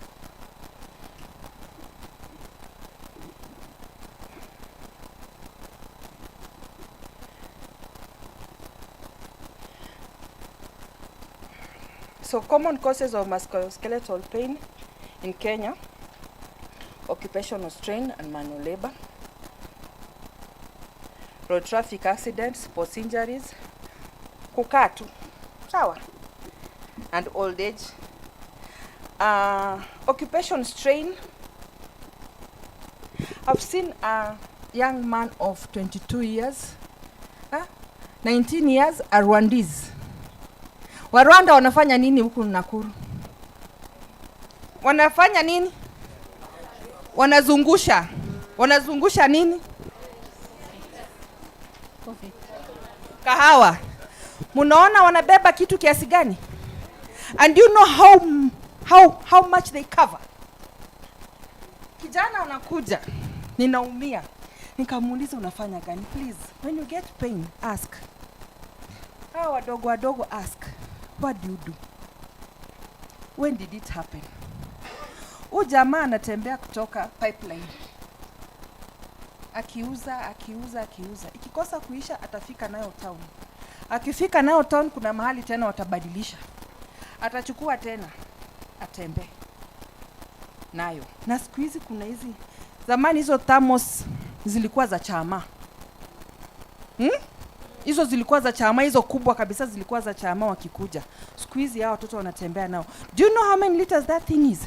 So common causes of musculoskeletal pain in Kenya: occupational strain and manual labor, road traffic accidents, sports injuries, kukaa tu, sawa, and old age. Occupation strain. I've seen a young man of 22 years, 19 years, a Rwandese. Warwanda wanafanya nini huku Nakuru? Wanafanya nini? Wanazungusha. Wanazungusha nini? Kahawa. Munaona wanabeba kitu kiasi gani? And you know how much they cover? Kijana anakuja, ninaumia. Nikamuuliza unafanya gani? Please, when you get pain, ask. Hawa wadogo wadogo ask. What do you do? When did it happen? Huyu jamaa anatembea kutoka pipeline. Akiuza. Ikikosa kuisha atafika nayo town. Akifika nayo town kuna mahali tena watabadilisha. Atachukua tena. Atembee nayo. Na siku hizi kuna hizi. Zamani hizo thermos zilikuwa za chama. Hizo zilikuwa za chama, hizo kubwa kabisa zilikuwa za chama wakikuja. Siku hizi hao watoto wanatembea nao. Do you know how many liters that thing is?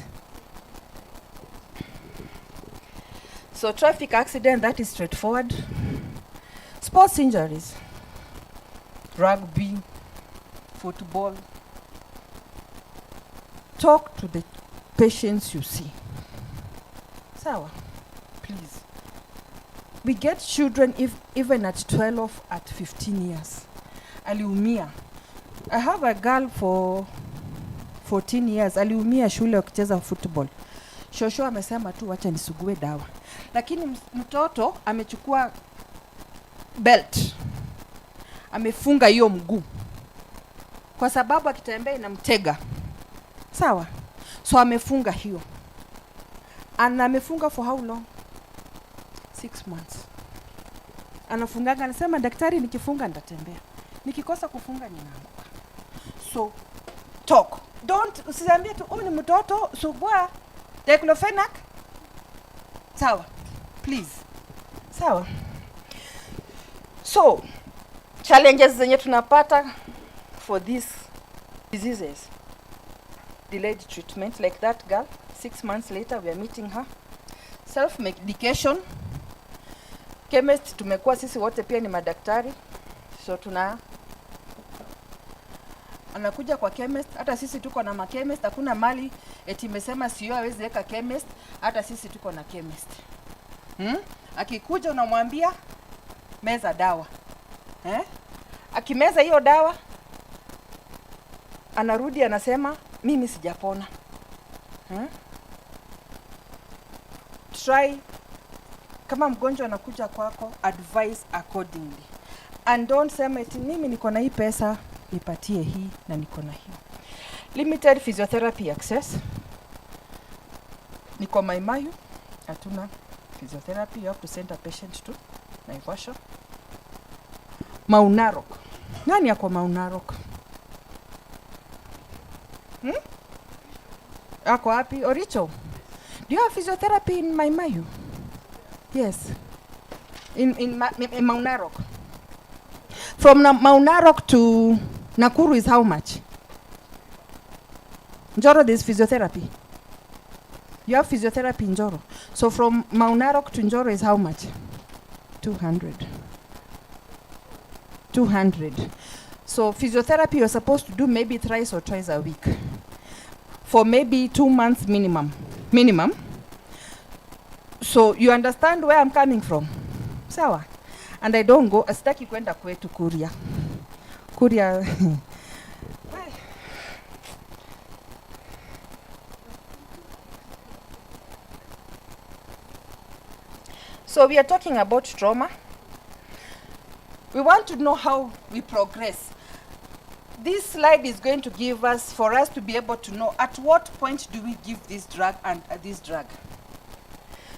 So traffic accident, that is straightforward. Sports injuries. Rugby, football. Talk to the patients you see. Sawa, please. We get children even at 12, at 15 years. Aliumia. I have a girl for 14 years. Aliumia shule wakicheza football. Shosho amesema tu wacha nisugue dawa. Lakini mtoto amechukua belt. Amefunga hiyo mguu. Kwa sababu akitembea inamtega. Sawa? So amefunga hiyo. And amefunga for how long? 6 months. Anafungaga, anasema daktari nikifunga nitatembea. Nikikosa kufunga ninaanguka. So talk. Don't usiambie tu ni mtoto subua diclofenac. Sawa. Please. Sawa. So challenges zenye tunapata for these diseases. Delayed treatment, like that girl. 6 months later we are meeting her. Self-medication. Chemist tumekuwa sisi wote pia ni madaktari. So anakuja kwa chemist, hata sisi tuko na ma-chemist, hakuna mali eti imesema sio hawezi weka chemist, hata sisi tuko na chemist. Akikuja unamwambia meza dawa. Akimeza hiyo dawa anarudi anasema mimi sijapona. Try, kama mgonjwa anakuja kwako, advise accordingly. And don't sema eti mimi niko na hii pesa, nipatie hii na niko na hii. Limited physiotherapy access. Niko Maimayu, hatuna physiotherapy. You have to send a patient to Naivasha. Maunarok. Nani yako Maunarok? Ako wapi? Oricho. Do you have physiotherapy in Maimayu? Yes. In Maunarok. From Maunarok to Nakuru is how much? Njoro, there's physiotherapy. You have physiotherapy in Njoro. So from Maunarok to Njoro is how much? 200. 200. So physiotherapy you're supposed to do maybe thrice or twice a week. For maybe 2 months minimum. So you understand where I'm coming from? Sawa. And I don't go, astaki kwenda kwetu Kuria. Kuria. So we are talking about trauma. We want to know how we progress. This slide is going to give us, for us to be able to know at what point do we give this drug and this drug.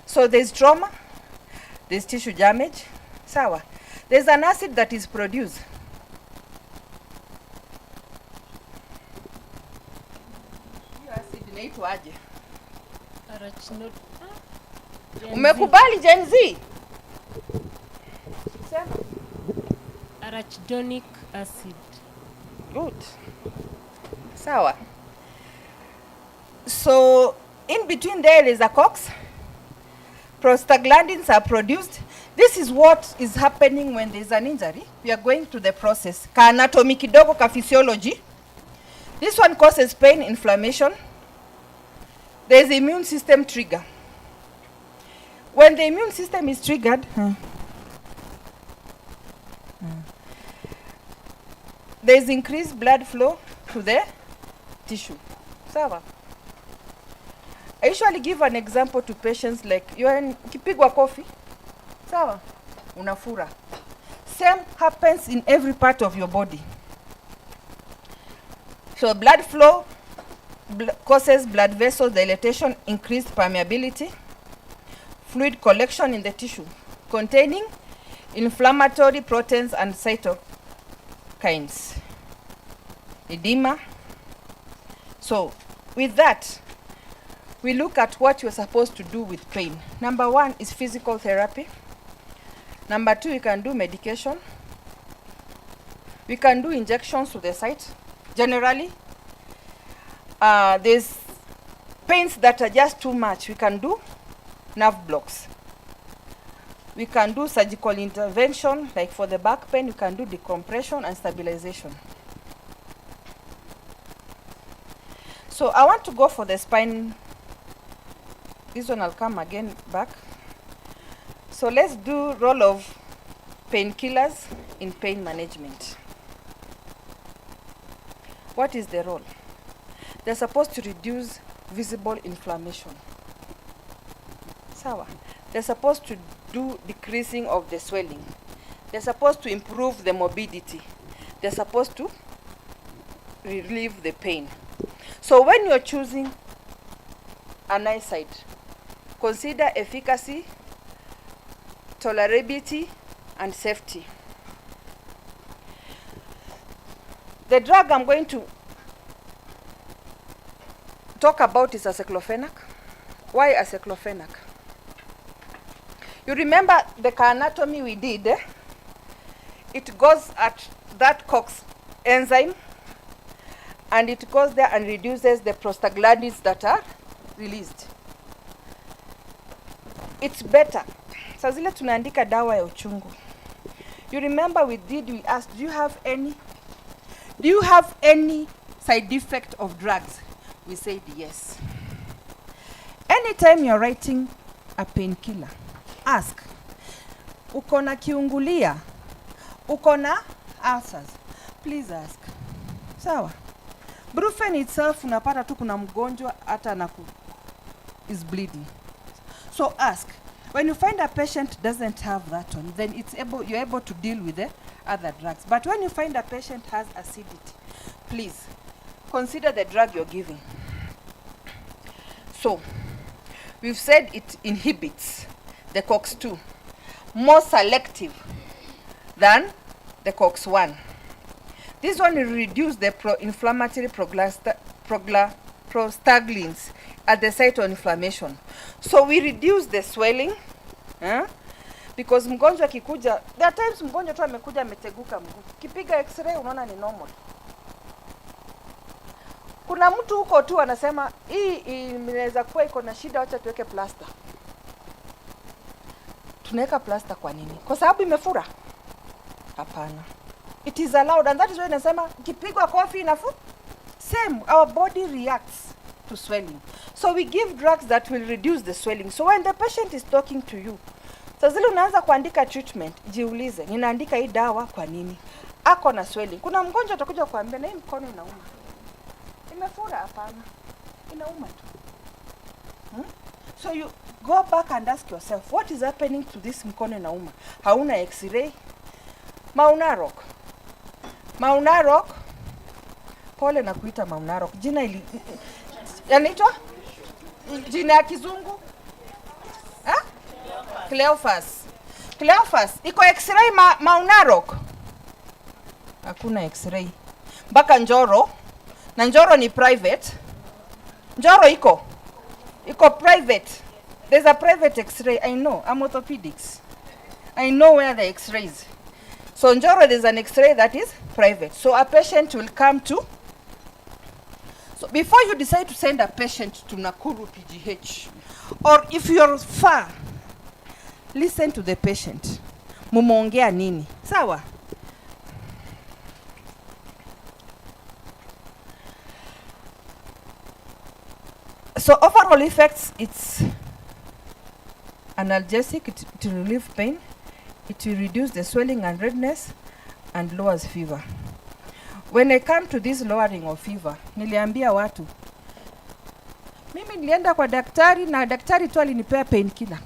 So there's trauma, there's tissue damage, sawa. There's an acid that is produced. Hiyo acid inaitwa aje? Umekubali Gen Z? Sema. Arachidonic acid. Good. Sawa. So in between there is a COX. Prostaglandins are produced. This is what is happening when there is an injury. We are going to the process. Ka anatomy kidogo, ka physiology. This one causes pain, inflammation. There is immune system trigger. When the immune system is triggered, there is increased blood flow to the tissue. Sawa. I usually give an example to patients like, ukipigwa kofi, sawa, unafura. Same happens in every part of your body. So blood flow causes blood vessel dilatation, increased permeability, fluid collection in the tissue, containing inflammatory proteins and cytokines, edema. So with that, we look at what you're supposed to do with pain. Number 1 is physical therapy. Number 2, you can do medication. We can do injections to the site. Generally, there's pains that are just too much. We can do nerve blocks. We can do surgical intervention, like for the back pain, you can do decompression and stabilization. So I want to go for the spine. This one I'll come again back. So let's do role of painkillers in pain management. What is the role? They're supposed to reduce visible inflammation. Sawa. They're supposed to do decreasing of the swelling. They're supposed to improve the morbidity. They're supposed to relieve the pain. So when you're choosing an NSAID, consider efficacy, tolerability, and safety. The drug I'm going to talk about is aceclofenac. Why aceclofenac? You remember the anatomy we did? It goes at that COX enzyme, and it goes there and reduces the prostaglandins that are released. It's better. Saa zile tunaandika dawa ya uchungu. You remember we asked, do you have any side effect of drugs? We said yes. Anytime you're writing a painkiller, ask, uko na kiungulia, uko na ulcers? Please ask. Sawa. Brufen itself unapata tu kuna mgonjwa hata is bleeding. So ask, when you find a patient doesn't have that one, then you're able to deal with the other drugs. But when you find a patient has acidity, please consider the drug you're giving. So we've said it inhibits the COX-2, more selective than the COX-1. This one will reduce the pro-inflammatory prostaglandins at the site of inflammation. So we reduce the swelling, because mgonjwa akikuja, there are times mgonjwa tu amekuja ameteguka mguu. Kipiga x-ray unaona ni normal. Kuna mtu huko tu anasema hii inaweza kuwa iko na shida, acha tuweke plaster. Tunaweka plaster kwa nini? Kwa sababu imefura? Hapana. It is allowed, and that is why nasema kipigwa kofi inafu. Same, our body reacts to swelling. So we give drugs that will reduce the swelling. So when the patient is talking to you, sasa zile unaanza kuandika treatment, jiulize, ninaandika hii dawa kwa nini? Ako na swelling. Kuna mgonjwa atakuja kuambia na hii mkono inauma. Imefura? Hapana. Inauma tu. So you go back and ask yourself, what is happening to this mkono inauma? Hauna x-ray? Maunarok. Maunarok. Pole na kuita Maunarok. Jina ili yanaitwa? Jina ya kizungu? Cleophas. Cleophas. Iko x-ray Maunarok? Hakuna x-ray. Mpaka Njoro. Na Njoro ni private. Njoro iko private. There's a private x-ray. I know. I'm orthopedics. I know where the x-rays. So Njoro, there's an x-ray that is private. So a patient will come to. So before you decide to send a patient to Nakuru PGH, or if you're far, listen to the patient. Mumeongea nini? Sawa? So overall effects, it's analgesic, it will relieve pain, it will reduce the swelling and redness, and lowers fever. When I come to this lowering of fever, niliambia watu, mimi nilienda kwa daktari na daktari tu alinipea painkiller.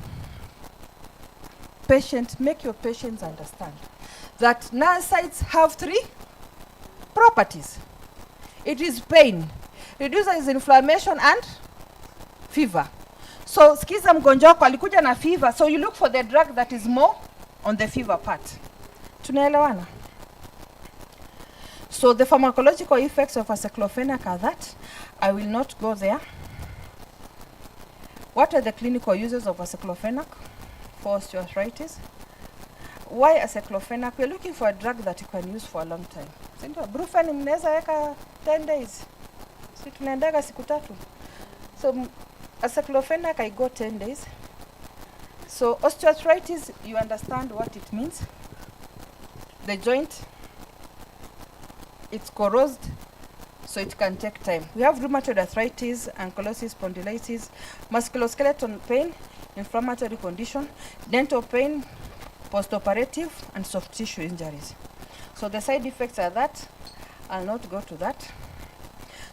Patient, make your patients understand that NSAIDs have 3 properties. It is pain, reduces inflammation and fever. So skiza mgonjwa wako alikuja na fever, so you look for the drug that is more on the fever part. Tunaelewana? So the pharmacological effects of aceclofenac are that. I will not go there. What are the clinical uses of aceclofenac for osteoarthritis? Why aceclofenac? We're looking for a drug that you can use for a long time. Sindio? Brufen mnaweza weka 10 days. Si tunaendaga siku 3. So aceclofenac I go 10 days. So osteoarthritis, you understand what it means. The joint, it's corrosed, so it can take time. We have rheumatoid arthritis, ankylosing spondylitis, musculoskeletal pain, inflammatory condition, dental pain, postoperative, and soft tissue injuries. So the side effects are that. I'll not go to that.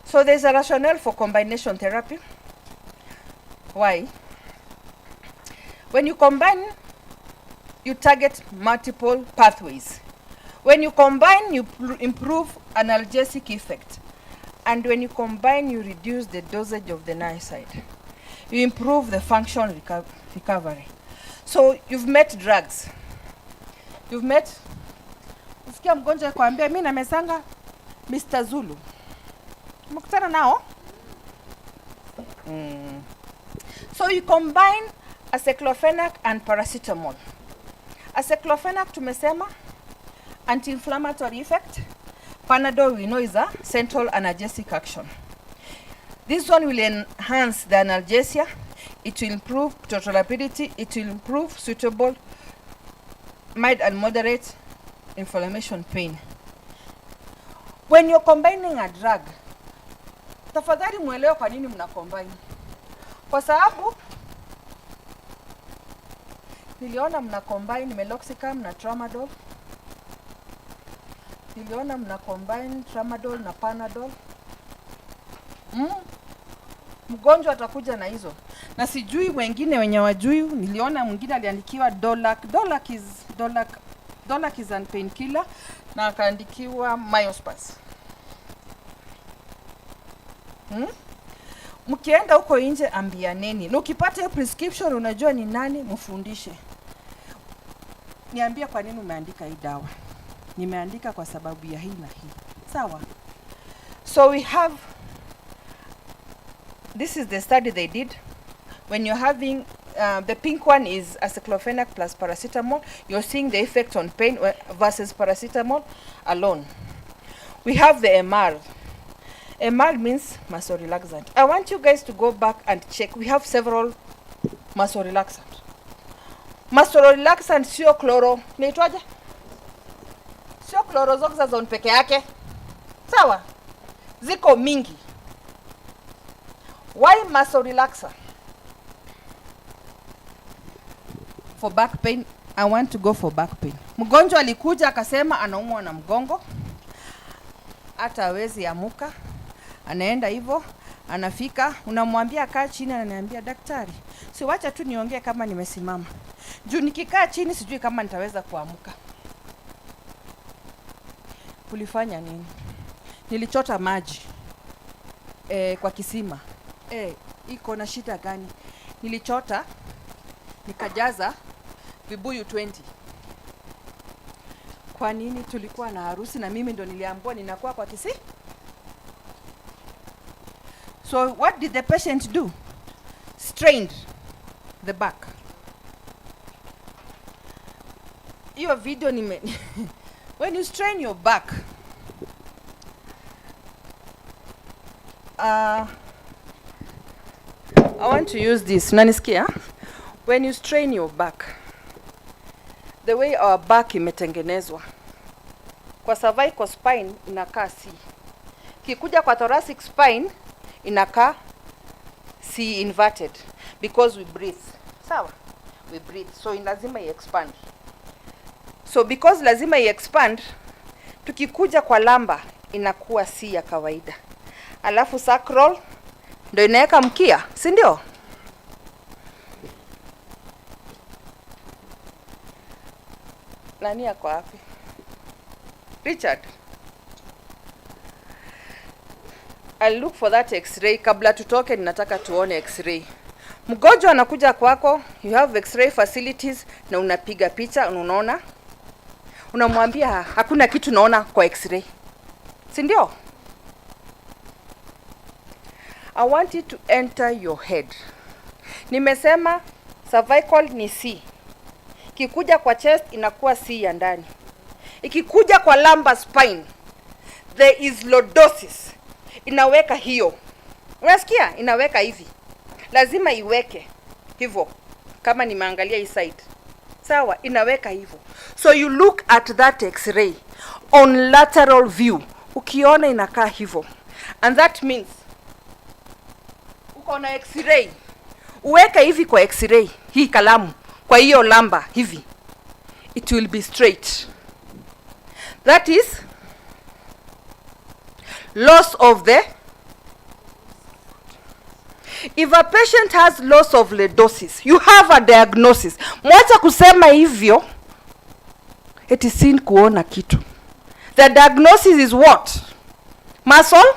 So there's a rationale for combination therapy. Why? When you combine, you target multiple pathways. When you combine, you improve analgesic effect. And when you combine, you reduce the dosage of the NSAID. You improve the function recovery. So you've met drugs. You've met, usikia mgonjwa kuambia mimi namesanga Mr. Zulu. Mkutana nao? So you combine aceclofenac and paracetamol. Aceclofenac tumesema anti-inflammatory effect. Panadol we know is a central analgesic action. This one will enhance the analgesia. It will improve tolerability. It will improve suitable mild and moderate inflammation pain. When you're combining a drug, tafadhali muelewe kwa nini mna combine. Kwa sababu niliona mna combine meloxicam na tramadol. Niliona mna combine tramadol na panadol. Mgonjwa atakuja na hizo. Na sijui wengine wenye wajui, niliona mwingine aliandikiwa Dolac is an painkiller na akaandikiwa Myospas. Mkienda huko nje ambianeni. Na ukipata hiyo prescription unajua ni nani, mfundishe. Niambia kwa nini umeandika hii dawa. Nimeandika kwa sababu ya hii na hii. Sawa? So we have, this is the study they did. When you're having, the pink one is aceclofenac plus paracetamol, you're seeing the effect on pain versus paracetamol alone. We have the MR. MR means muscle relaxant. I want you guys to go back and check. We have several muscle relaxant. Muscle relaxant sio chloro. Naitwaje? Sio chlorzoxazone peke yake. Sawa? Ziko mingi. Why muscle relaxer? For back pain, I want to go for back pain. Mgonjwa alikuja akasema anaumwa na mgongo. Hata hawezi amuka. Anaenda hivyo, anafika, unamwambia kaa chini, ananiambia daktari, si wacha tu niongee kama nimesimama. Juu nikikaa chini sijui kama nitaweza kuamuka. Kulifanya nini? Nilichota maji kwa kisima. Iko na shida gani? Nilichota nikajaza vibuyu 20. Kwa nini? Tulikuwa na harusi na mimi ndo niliambiwa ninakuwa kwa kisima. So what did the patient do? Strained the back. Your video when you strain your back, I want to use this. Nanisikia? When you strain your back, the way our back imetengenezwa, kwa cervical spine inakaa C. Kikuja kwa thoracic spine inakaa C inverted because we breathe. Sawa? We breathe. So lazima i-expand. So because lazima i-expand, tukikuja kwa lumbar inakuwa C ya kawaida. Alafu sacral ndio inaweka mkia, si ndio? Nani yako wapi? Richard. I'll look for that x-ray. Kabla tutoke ninataka tuone x-ray. Mgonjwa anakuja kwako, you have x-ray facilities na unapiga picha, unaona? Unamwambia hakuna kitu naona kwa x-ray. Si ndio? I want it to enter your head. Nimesema cervical ni C. Ikikuja kwa chest inakuwa C ya ndani. Ikikuja kwa lumbar spine, there is lordosis. Inaweka hiyo. Unasikia? Inaweka hivi. Lazima iweke hivyo. Kama nimeangalia hii side. Sawa, inaweka hivyo. So you look at that x-ray on lateral view. Ukiona inakaa hivyo. And that means uko na x-ray. Uweka hivi kwa x-ray, hii kalamu, kwa hiyo lumbar hivi. It will be straight. That is loss of the. If a patient has loss of lordosis, you have a diagnosis. Mwacha kusema hivyo, it is seen kuona kitu. The diagnosis is what? Muscle?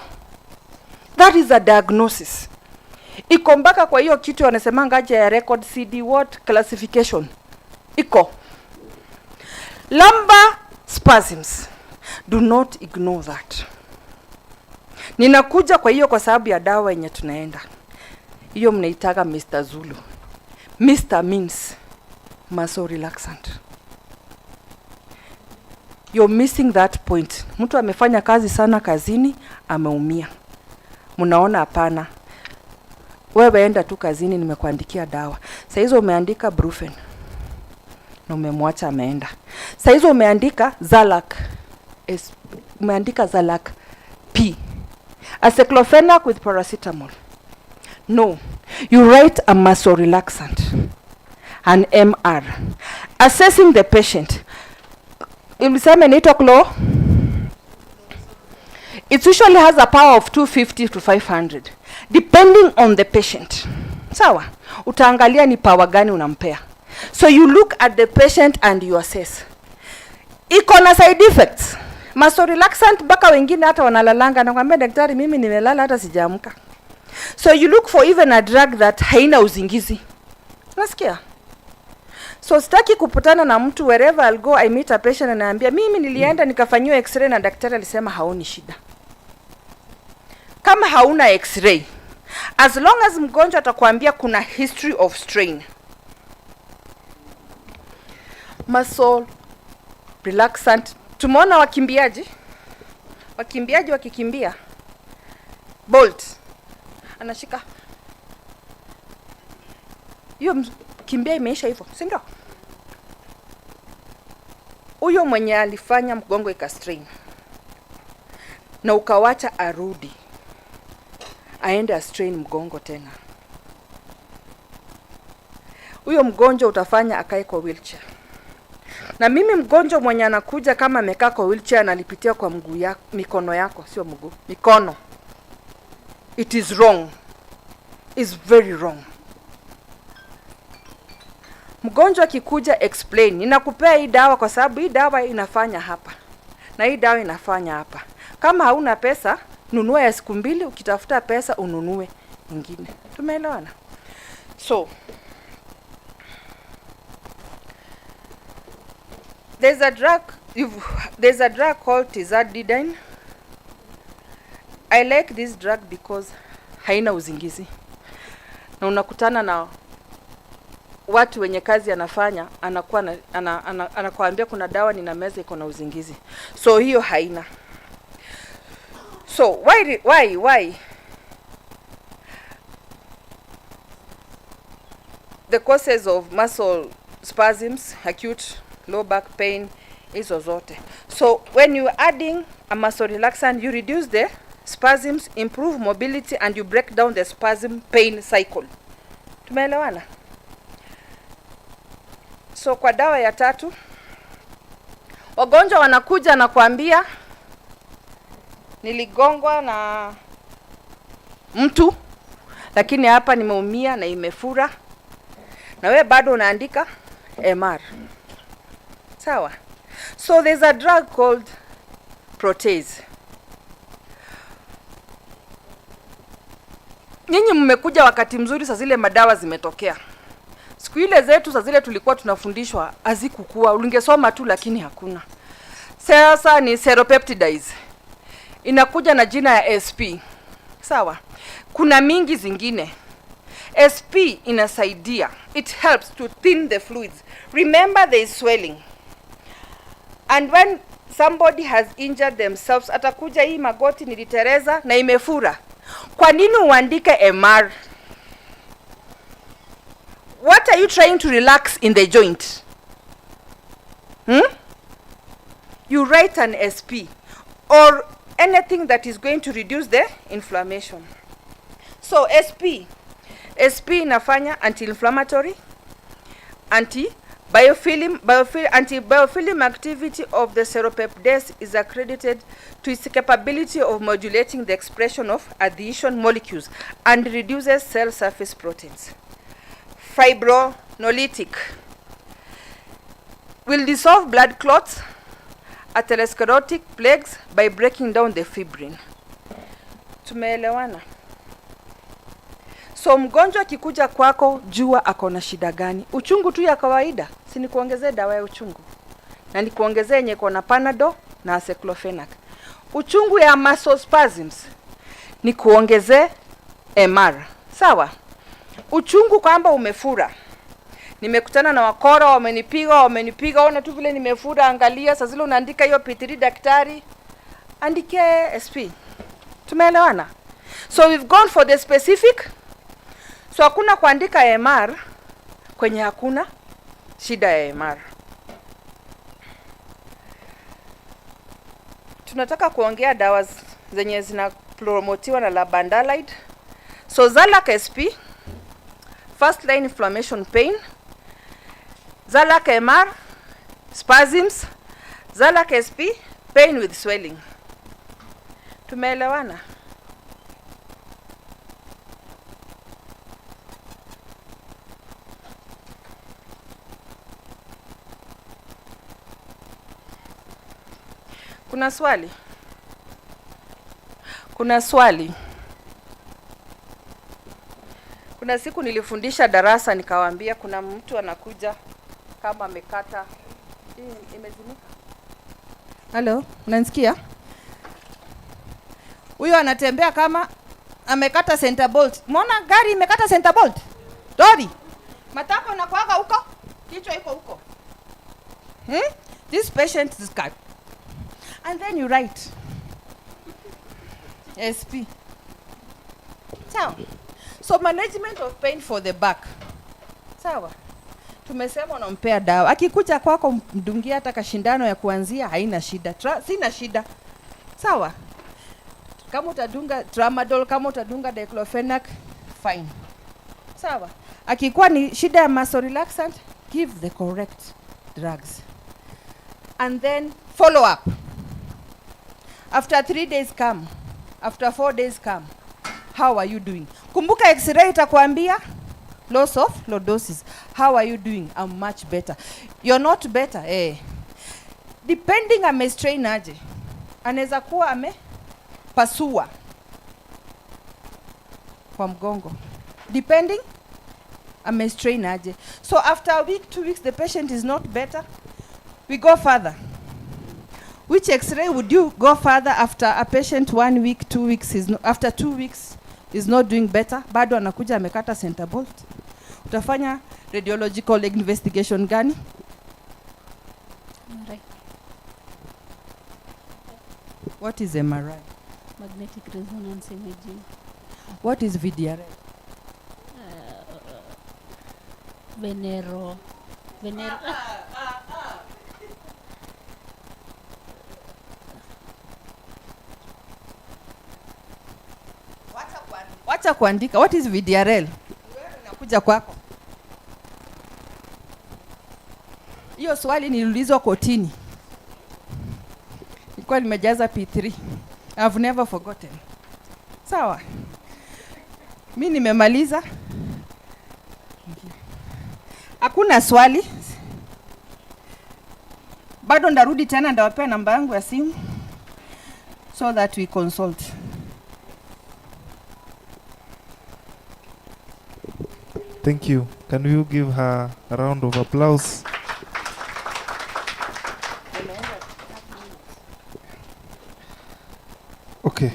That is a diagnosis. Iko mpaka kwa hiyo kitu wanasemanga aje ya record CD what classification. Iko. Lumbar spasms. Do not ignore that. Ninakuja kwa hiyo kwa sababu ya dawa yenye tunaenda. Hiyo mnaitaga Mr. Zulu. Mr. means muscle relaxant. You're missing that point. Mtu amefanya kazi sana kazini, ameumia. Mnaona hapana. Wewe enda tu kazini, nimekuandikia dawa. Sasa hizo umeandika Brufen. Na umemwacha ameenda. Sasa hizo umeandika Zalac. Umeandika Zalac P. Aceclofenac with paracetamol. No. You write a muscle relaxant. An MR. Assessing the patient. Ilisema inaitwa It usually has a power of 250 to 500 depending on the patient. Sawa, utaangalia ni power gani unampea. So you look at the patient and you assess. Iko na side effects. Muscle relaxant baka wengine hata wanalalanga na kwambia daktari mimi nimelala hata sijaamka. So you look for even a drug that haina uzingizi. Unasikia? So sitaki kuputana na mtu wherever I'll go I meet a patient and naambia mimi nilienda nikafanyiwa x-ray na daktari alisema haoni shida. Kama hauna x-ray, as long as mgonjwa atakwambia kuna history of strain, muscle relaxant. Tumeona wakimbiaji wakikimbia, Bolt anashika hiyo kimbia imeisha hivyo, si ndio? Huyo mwenye alifanya mgongo ikastrain na ukawacha arudi aende strain mgongo tena, huyo mgonjwa utafanya akae kwa wheelchair. Na mimi mgonjwa mwenye anakuja kama amekaa kwa wheelchair analipitia kwa mguu yako, mikono yako, sio mguu, mikono. It is wrong. It's very wrong. Mgonjwa kikuja explain, ninakupea hii dawa kwa sababu hii dawa inafanya hapa na hii dawa inafanya hapa. Kama hauna pesa, nunua ya siku 2, ukitafuta pesa ununue nyingine. Tumeelewana? So there's a drug called tizanidine. I like this drug because haina uzingizi. Na unakutana na watu wenye kazi anafanya, anakuwa anakuambia kuna dawa nina meza iko na uzingizi. So hiyo haina. So why the causes of muscle spasms, acute low back pain, hizo zote. So when you adding a muscle relaxant, you reduce the spasms, improve mobility, and you break down the spasm pain cycle. Tumeelewana? So kwa dawa ya 3, wagonjwa wanakuja na kuambia niligongwa na mtu lakini hapa nimeumia na imefura, na wewe bado unaandika MR. Sawa? So there's a drug called protease. Nyinyi mmekuja wakati mzuri, saa zile madawa zimetokea. Siku ile zetu saa zile tulikuwa tunafundishwa azikukua, ulingesoma tu lakini hakuna. Sasa ni seropeptidase. Inakuja na jina ya SP. Sawa? Kuna mingi zingine. SP inasaidia. It helps to thin the fluids. Remember there is swelling. And when somebody has injured themselves, atakuja hii magoti nilitereza na imefura. Kwa nini uandike MR? What are you trying to relax in the joint? You write an SP or anything that is going to reduce the inflammation. So SP inafanya anti-inflammatory, anti-biofilm activity of the seropeptidase is accredited to its capability of modulating the expression of adhesion molecules and reduces cell surface proteins. Fibrinolytic, will dissolve blood clots, atherosclerotic plaques by breaking down the fibrin. Tumeelewana? So mgonjwa kikuja kwako, jua akona shida gani? Uchungu tu ya kawaida, si nikuongezee dawa ya uchungu. Na nikuongezee yenye kona Panadol na aceclofenac. Uchungu ya muscle spasms, nikuongezee MR. Sawa? Uchungu kwamba umefura. Nimekutana na wakora wamenipiga, ona tu vile nimefura, angalia, saa zile unaandika hiyo P3 daktari, andike SP. Tumeelewana? So we've gone for the specific. So hakuna kuandika MR kwenye hakuna shida ya MR. Tunataka kuongea dawa zenye zinapromotiwa na labandalide. So Zalac SP, first line inflammation pain. Zalac MR, spasms. Zalac SP, pain with swelling. Tumeelewana? Kuna swali? Kuna swali? Kuna siku nilifundisha darasa nikawaambia kuna mtu anakuja kama amekata imezimika. Halo, unanisikia? Huyo anatembea kama amekata center bolt. Umeona gari imekata center bolt? Lori. Matako inakuaga huko, kichwa iko huko. This patient is cut. And then you write SP. Sawa. So management of pain for the back. Sawa. Tumesema unampea dawa. Akikuja kwako mdungia hata kashindano ya kuanzia haina shida. Sina shida. Sawa. Kama utadunga tramadol, kama utadunga diclofenac, fine. Sawa. Akikuwa ni shida ya muscle relaxant, give the correct drugs. And then follow up. After 3 days come. After 4 days come. How are you doing? Kumbuka x-ray itakwambia loss of lordosis. How are you doing? I'm much better. You're not better. Depending amestrain aje. Anaweza kuwa amepasua kwa mgongo. Depending amestrain aje. So after a week, 2 weeks, the patient is not better. We go further. Which x-ray would you go further after a patient 1 week, 2 weeks after 2 weeks is not doing better? Bado anakuja amekata center bolt. Utafanya radiological investigation gani? MRI. What is MRI? Magnetic resonance imaging. What is VDRL? Venero. Wacha kuandika. What is VDRL? Nakuja kwako. Hiyo swali niliulizwa kotini. Nilikuwa nimejaza P3. I've never forgotten. Sawa. Mimi nimemaliza. Hakuna swali. Bado ndarudi tena ndawapea namba yangu ya simu so that we consult. Thank you. Can you give her a round of applause? Okay.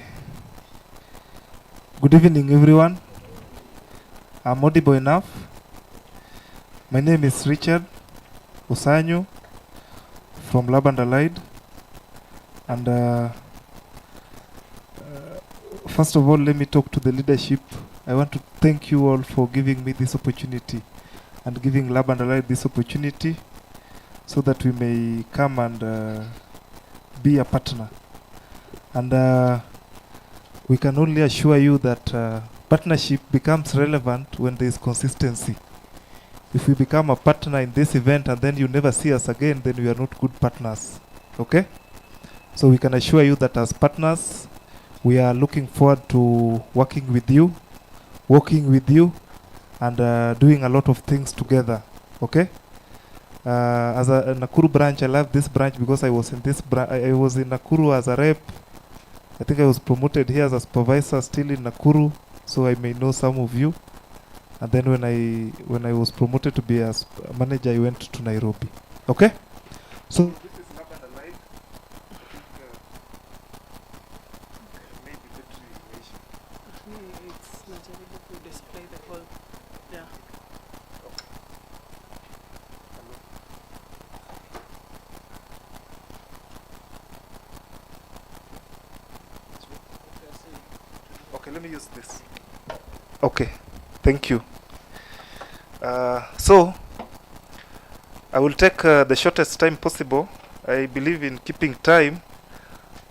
Good evening, everyone. I'm audible enough. My name is Richard Osanyo from Lab and Allied. And first of all, let me talk to the leadership. I want to thank you all for giving me this opportunity and giving Lab and Allied this opportunity so that we may come and be a partner. And we can only assure you that partnership becomes relevant when there is consistency. If we become a partner in this event and then you never see us again, then we are not good partners. Okay? So we can assure you that as partners, we are looking forward to working with you, and doing a lot of things together. Okay? As a Nakuru branch, I love this branch because I was in I was in Nakuru as a rep. I think I was promoted here as a supervisor still in Nakuru, so I may know some of you. And then when I was promoted to be a manager, I went to Nairobi. Okay? So this is Lab and Allied. It's not able to display the whole. Yeah. Okay, let me use this. Okay, thank you. So, I will take the shortest time possible. I believe in keeping time.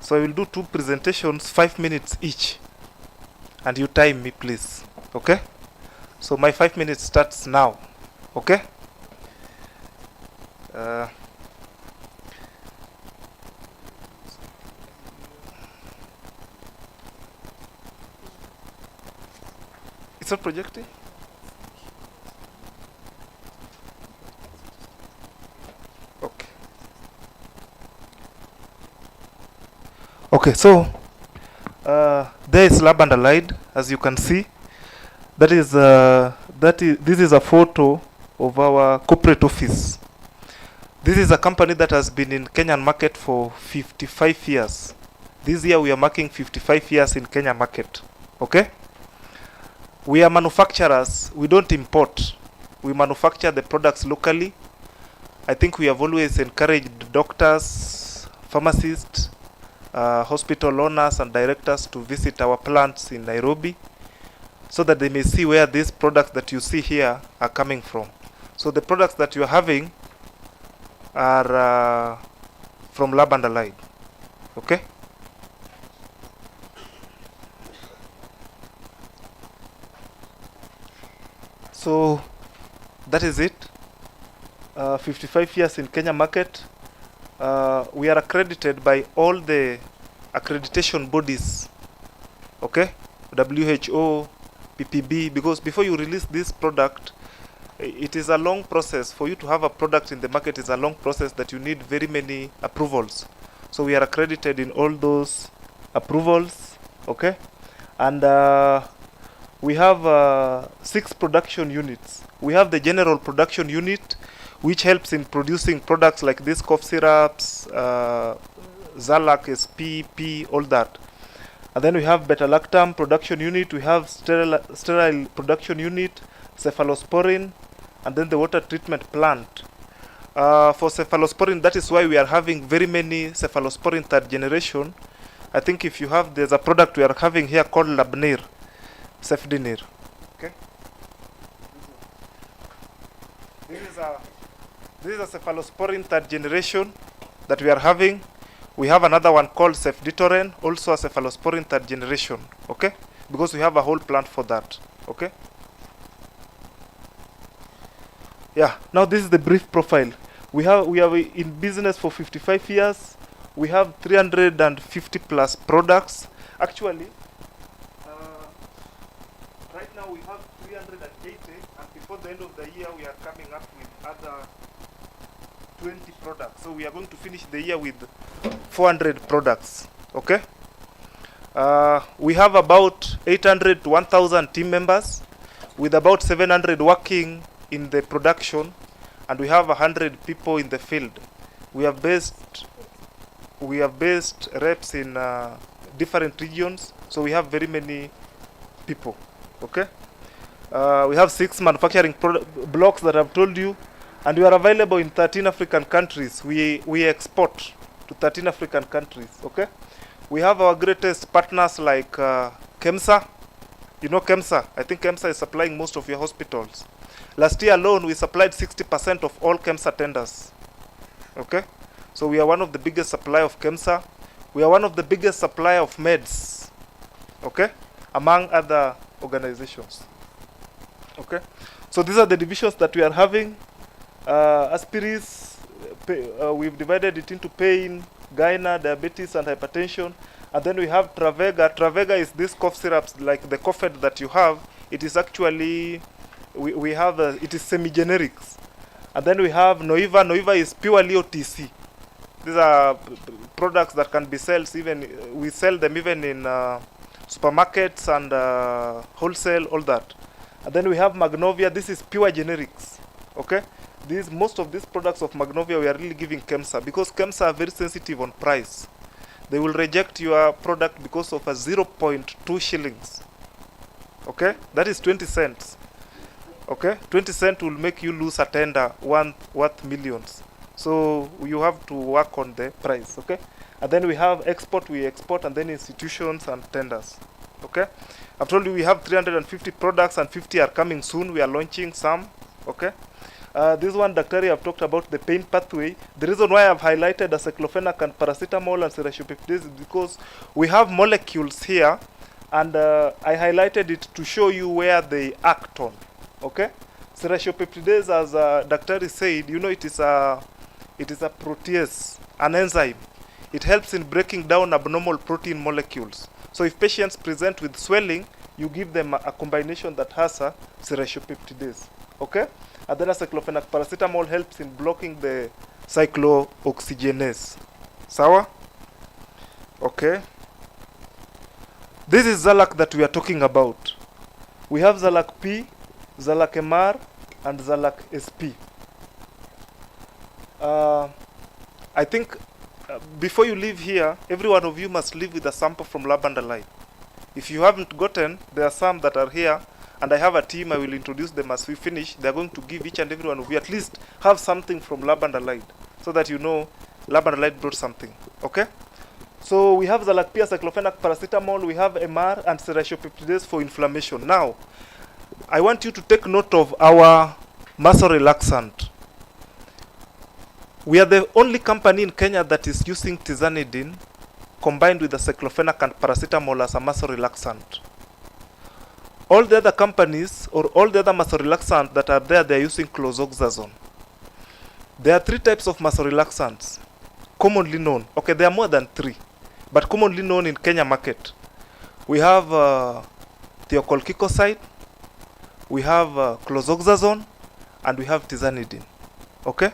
So I will do 2 presentations, 5 minutes each. And you time me, please. Okay? So my 5 minutes starts now. Okay? It's not projecting? Okay. Okay, so there is lab underlined, as you can see. This is a photo of our corporate office. This is a company that has been in Kenyan market for 55 years. This year we are marking 55 years in Kenya market. Okay? We are manufacturers. We don't import. We manufacture the products locally. I think we have always encouraged doctors, pharmacists, hospital owners and directors to visit our plants in Nairobi so that they may see where these products that you see here are coming from. So the products that you are having are from lab underlined. Okay? So that is it. 55 years in Kenya market. We are accredited by all the accreditation bodies. Okay? WHO, PPB, because before you release this product, it is a long process. For you to have a product in the market is a long process that you need very many approvals. So we are accredited in all those approvals. Okay? And we have 6 production units. We have the general production unit, which helps in producing products like this cough syrups, Zalac, SP, P, all that. And then we have beta-lactam production unit, we have sterile production unit, cephalosporin, and then the water treatment plant. For cephalosporin, that is why we are having very many cephalosporin third generation. I think if you have, there's a product we are having here called Labnir, Cefdinir. Okay. This is a cephalosporin third generation that we are having. We have another one called Cefditoren, also a cephalosporin third generation. Okay, because we have a whole plant for that. Okay. Yeah. Now this is the brief profile. We are in business for 55 years. We have 350 plus products. Actually, right now we have 380, and before the end of the year we are coming up with other 20 products. So we are going to finish the year with 400 products. Okay. We have about 800 to 1,000 team members, with about 700 working in the production, and we have 100 people in the field. We have based reps in different regions, so we have very many people. Okay. We have 6 manufacturing blocks that I've told you, and we are available in 13 African countries. We export to 13 African countries. Okay. We have our greatest partners like KEMSA. You know KEMSA. I think KEMSA is supplying most of your hospitals. Last year alone, we supplied 60% of all KEMSA tenders. Okay. So we are one of the biggest supplier of KEMSA. We are one of the biggest supplier of meds. Okay. Among other organizations. Okay. So these are the divisions that we are having. Aspiris, we've divided it into pain, gyna, diabetes, and hypertension. And then we have Travega. Travega is this cough syrups, like the cough that you have. It is actually, we have, it is semi-generics. And then we have Noiva. Noiva is purely OTC. These are products that can be sold even, we sell them even in supermarkets and wholesale, all that. And then we have Magnovia. This is pure generics. Okay. Most of these products of Magnovia we are really giving KEMSA, because KEMSA are very sensitive on price. They will reject your product because of a 0.2 shillings. Okay, that is 20 cents. Okay, 20 cents will make you lose a tender worth millions. So you have to work on the price. Okay, and then we have export. We export, and then institutions and tenders. Okay, I've told you we have 350 products, and 50 are coming soon. We are launching some. Okay. This one, Daktari, I've talked about the pain pathway. The reason why I've highlighted aceclofenac and paracetamol and serratiopeptidase is because we have molecules here, and I highlighted it to show you where they act on. Okay, serratiopeptidase, as Daktari said, you know, it is a protease, an enzyme. It helps in breaking down abnormal protein molecules. So if patients present with swelling, you give them a combination that has a serratiopeptidase. Okay? And then aceclofenac paracetamol helps in blocking the cyclooxygenase. Sawa? Okay. This is Zalac that we are talking about. We have Zalac P, Zalac MR, and Zalac SP. I think before you leave here, every one of you must leave with a sample from Lab and Allied. If you haven't gotten, there are some that are here, and I have a team. I will introduce them as we finish. They are going to give each and every one of you at least have something from Lab and Allied, so that you know Lab and Allied brought something. Okay? So we have Zalac P, aceclofenac paracetamol, we have MR and serratiopeptidase for inflammation. Now, I want you to take note of our muscle relaxant. We are the only company in Kenya that is using tizanidine combined with aceclofenac and paracetamol as a muscle relaxant. All the other companies or all the other muscle relaxants that are there, they are using clozoxazone. There are 3 types of muscle relaxants commonly known. Okay, there are more than 3, but commonly known in Kenya market. We have thiocalcicoside, we have clozoxazone, and we have tizanidine. Okay?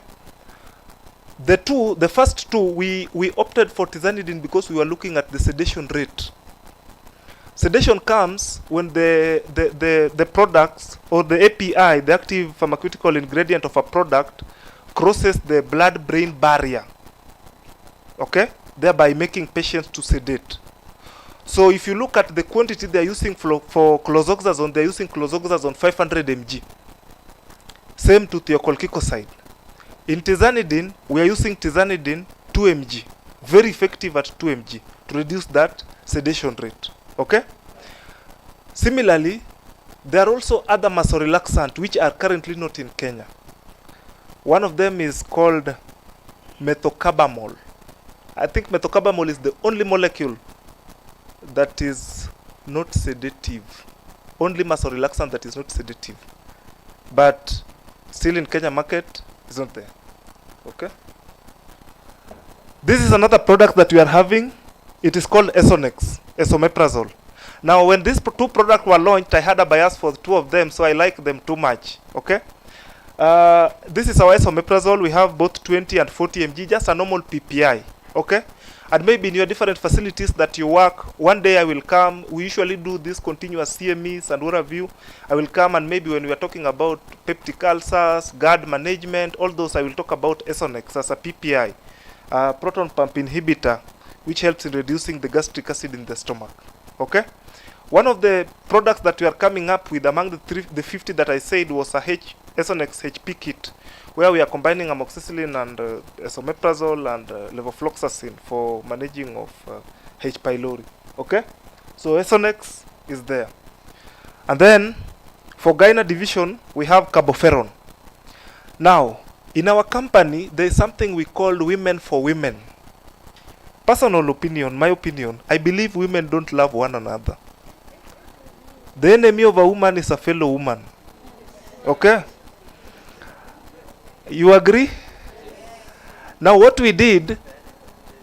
The first two, we opted for tizanidine because we were looking at the sedation rate. Sedation comes when the products or the API, the active pharmaceutical ingredient of a product, crosses the blood-brain barrier. Okay? Thereby making patients to sedate. So if you look at the quantity they are using for clozoxazone, they are using clozoxazone 500 mg. Same to thiocalcicoside. In tizanidine, we are using tizanidine 2 mg. Very effective at 2 mg to reduce that sedation rate. Okay? Similarly, there are also other muscle relaxants which are currently not in Kenya. One of them is called methocarbamol. I think methocarbamol is the only molecule that is not sedative. Only muscle relaxant that is not sedative. But still in Kenya market, it's not there. Okay? This is another product that we are having. It is called Esonex, esomeprazole. Now, when these 2 products were launched, I had a bias for 2 of them, so I like them too much. Okay? This is our esomeprazole. We have both 20 and 40 mg, just a normal PPI. Okay? And maybe in your different facilities that you work, one day I will come. We usually do this continuous CMEs and what have you. I will come, and maybe when we are talking about peptic ulcers, GERD management, all those, I will talk about Esonex as a PPI, proton pump inhibitor, which helps in reducing the gastric acid in the stomach. Okay? One of the products that we are coming up with among the 50 that I said was a Esonex HP kit, where we are combining amoxicillin and esomeprazole and levofloxacin for managing of H. pylori. Okay? So Esonex is there. And then for gyna division, we have carboferon. Now, in our company, there is something we call women for women. Personal opinion, my opinion, I believe women don't love one another. The enemy of a woman is a fellow woman. Okay? You agree? Now what we did,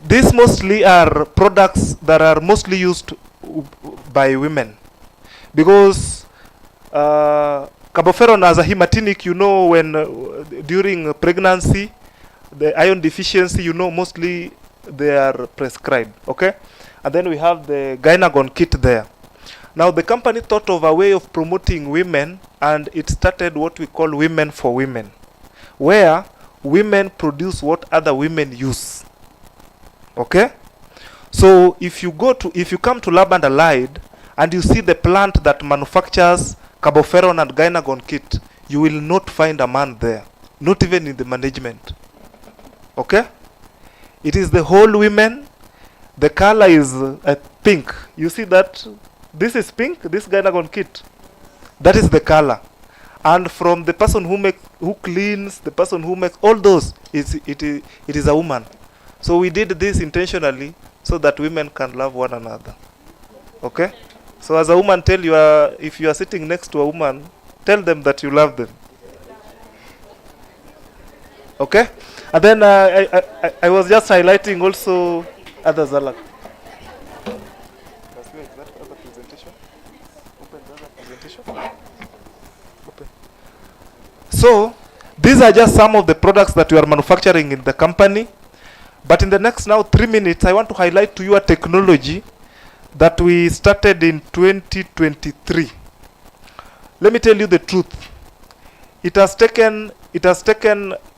these mostly are products that are mostly used by women. Because carboferon as a hematinic, you know, when during pregnancy, the iron deficiency, you know, mostly they are prescribed. Okay? And then we have the Gynagon kit there. Now the company thought of a way of promoting women, and it started what we call women for women, where women produce what other women use. Okay? So if you come to Lab and Allied and you see the plant that manufactures carboferon and Gynagon kit, you will not find a man there, not even in the management. Okay? It is the whole women. The color is pink. You see that? This is pink, this Gynagon kit. That is the color. And from the person who cleans, the person who makes all those, it is a woman. So we did this intentionally so that women can love one another. Okay? So as a woman, if you are sitting next to a woman, tell them that you love them. Okay? And then I was just highlighting also other Zalac. So these are just some of the products that we are manufacturing in the company. But in the next now 3 minutes, I want to highlight to you a technology that we started in 2023. Let me tell you the truth. It has taken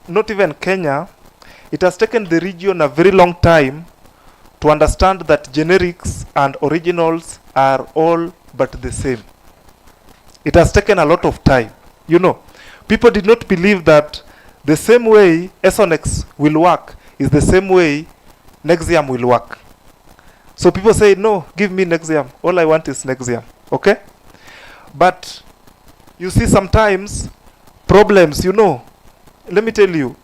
not even Kenya, it has taken the region a very long time to understand that generics and originals are all but the same. It has taken a lot of time. You know, people did not believe that the same way Esonex will work is the same way Nexium will work. So people say, no, give me Nexium. All I want is Nexium. Okay? But you see sometimes problems, you know, let me tell you,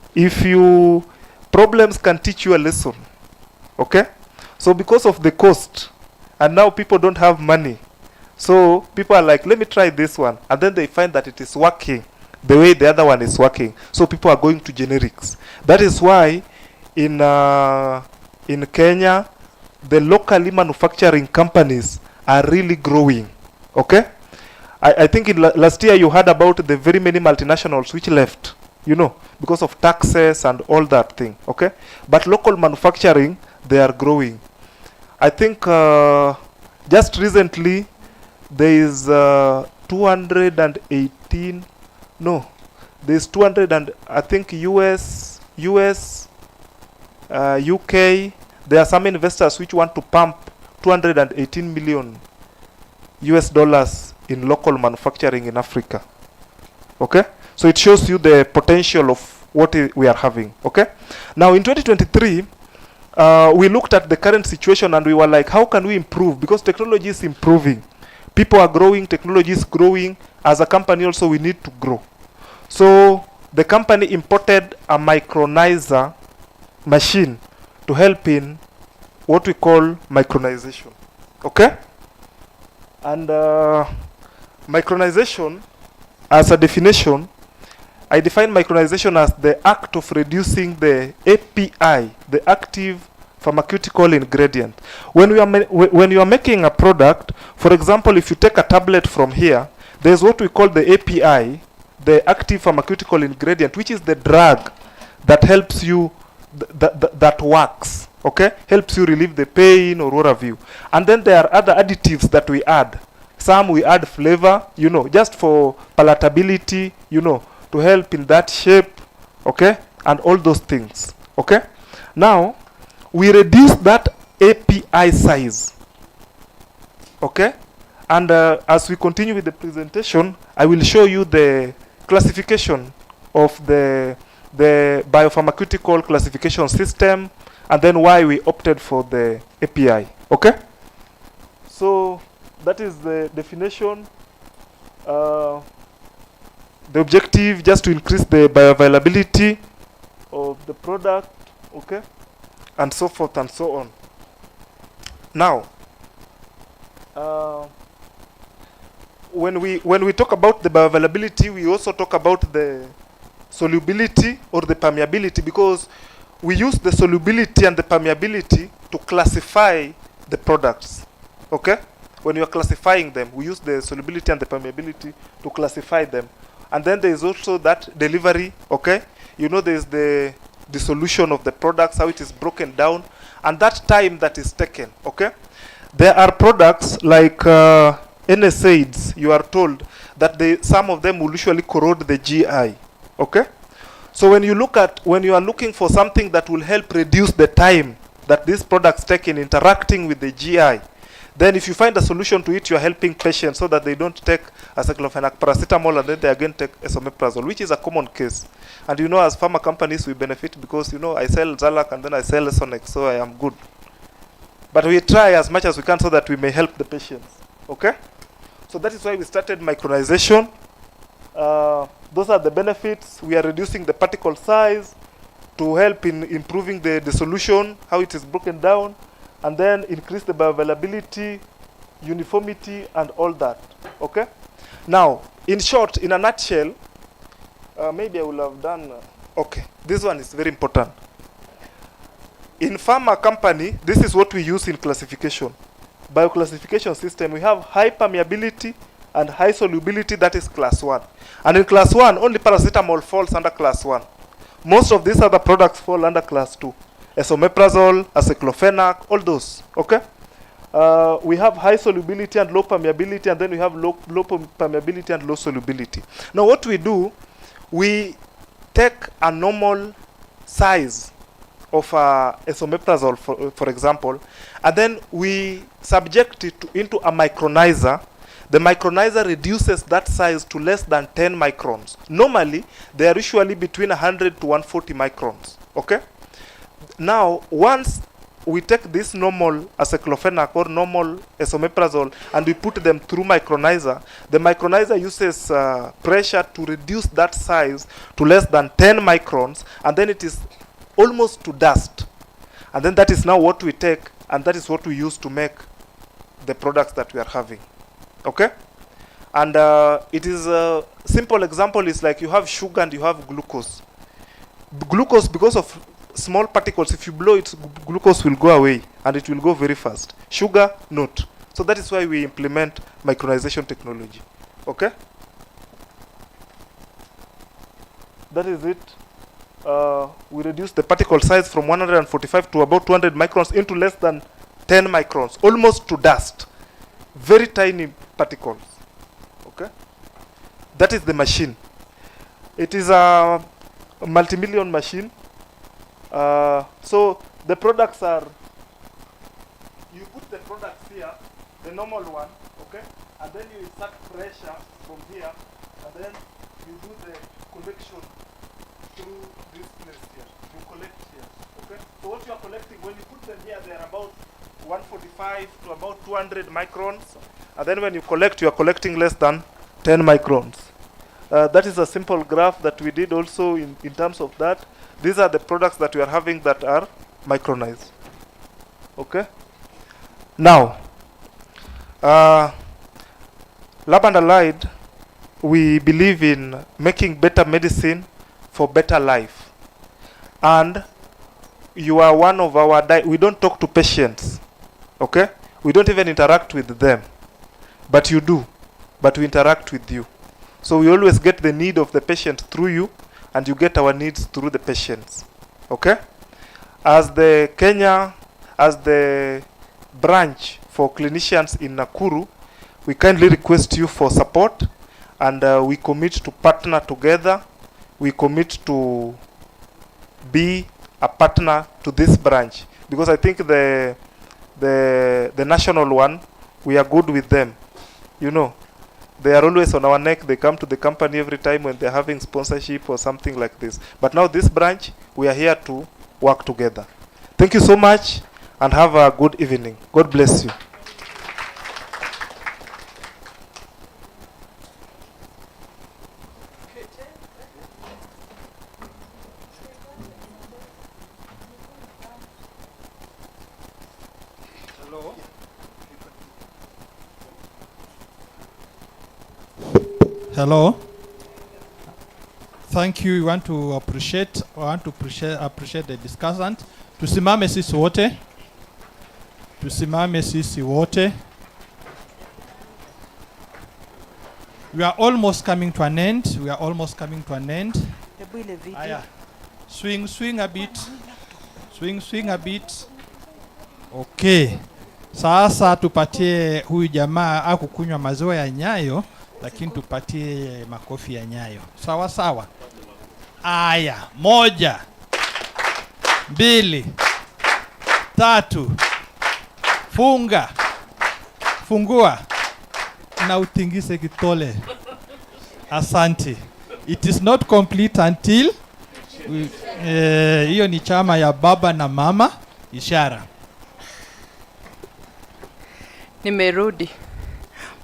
problems can teach you a lesson. Okay? So because of the cost, and now people don't have money, so people are like, let me try this one. And then they find that it is working the way the other one is working. So people are going to generics. That is why in Kenya, the locally manufacturing companies are really growing. Okay? I think in last year you heard about the very many multinationals which left, you know, because of taxes and all that thing. Okay? But local manufacturing, they are growing. I think just recently there is 218, no, there's 200 and I think US, UK, there are some investors which want to pump 218 million US dollars in local manufacturing in Africa. Okay? So it shows you the potential of what we are having. Okay? Now in 2023, we looked at the current situation and we were like, how can we improve? Because technology is improving. People are growing, technology is growing. As a company also we need to grow. So the company imported a micronizer machine to help in what we call micronization. Okay? And micronization, as a definition, I define micronization as the act of reducing the API, the active pharmaceutical ingredient. When you are making a product, for example, if you take a tablet from here, there's what we call the API, the active pharmaceutical ingredient, which is the drug that helps you, that works, okay? Helps you relieve the pain or what have you. And then there are other additives that we add. Some we add flavor, you know, just for palatability, you know, to help in that shape, okay? And all those things, okay? Now, we reduce that API size, okay? And as we continue with the presentation, I will show you the classification of the biopharmaceutical classification system, and then why we opted for the API, okay? So that is the definition. The objective, just to increase the bioavailability of the product, okay? And so forth and so on. Now, when we talk about the bioavailability, we also talk about the solubility or the permeability, because we use the solubility and the permeability to classify the products. Okay? When you are classifying them, we use the solubility and the permeability to classify them. And then there is also that delivery, okay? You know, there is the dissolution of the products, how it is broken down, and that time that is taken, okay? There are products like NSAIDs, you are told that some of them will usually corrode the GI, okay? So when you are looking for something that will help reduce the time that these products take in interacting with the GI, then if you find a solution to it, you are helping patients so that they don't take aceclofenac, paracetamol, and then they again take esomeprazole, which is a common case. And you know, as pharma companies, we benefit because, you know, I sell Zalac and then I sell Esonex, so I am good. But we try as much as we can so that we may help the patients. Okay? So that is why we started micronization. Those are the benefits. We are reducing the particle size to help in improving the solution, how it is broken down, and then increase the bioavailability, uniformity, and all that. Okay? Now, in short, in a nutshell, maybe I will have done... okay, this one is very important. In pharma company, this is what we use in classification. Bioclassification system, we have high permeability and high solubility, that is class 1. And in class 1, only paracetamol falls under class 1. Most of these other products fall under class 2. Esomeprazole, aceclofenac, all those, okay? We have high solubility and low permeability, and then we have low permeability and low solubility. Now what we do, we take a normal size of esomeprazole, for example, and then we subject it into a micronizer. The micronizer reduces that size to less than 10 microns. Normally, they are usually between 100 to 140 microns, okay? Now, once we take this normal aceclofenac or normal esomeprazole and we put them through micronizer, the micronizer uses pressure to reduce that size to less than 10 microns, and then it is almost to dust. And then that is now what we take, and that is what we use to make the products that we are having. Okay? And it is a simple example is like you have sugar and you have glucose. Glucose, because of small particles, if you blow it, glucose will go away and it will go very fast. Sugar, not. So that is why we implement micronization technology. Okay? That is it. We reduce the particle size from 145 to about 200 microns into less than 10 microns, almost to dust. Very tiny particles. Okay? That is the machine. It is a multi-million machine. So the products are, you put the products here, the normal one, okay, and then you insert pressure from here, and then you do the collection through this place here. You collect here, okay. So what you are collecting, when you put them here, they are about 145 to about 200 microns, and then when you collect, you are collecting less than 10 microns. That is a simple graph that we did also in terms of that. These are the products that we are having that are micronized. Okay? Now, Lab and Allied, we believe in making better medicine for better life. And you are one of our, we don't talk to patients. Okay? We don't even interact with them. But you do. But we interact with you. So we always get the need of the patient through you, and you get our needs through the patients. Okay? As the branch for clinicians in Nakuru, we kindly request you for support, and we commit to partner together. We commit to be a partner to this branch, because I think the national one, we are good with them. You know, they are always on our neck. They come to the company every time when they're having sponsorship or something like this. But now this branch, we are here to work together. Thank you so much, and have a good evening. God bless you. Hello. Thank you. We want to appreciate the discussant. Tusimame sisi wote. Tusimame sisi wote. We are almost coming to an end. We are almost coming to an end. Aya. Swing a bit. Swing a bit. Okay. Sasa tupatie huyu jamaa akukunywa maziwa ya Nyayo, lakini tupatie makofi ya Nyayo. Sawa sawa. Aya, 1 2 3. Fungua na utingise kitole. Asante. It is not complete until hiyo ni chama ya baba na mama, ishara. Nimerudi.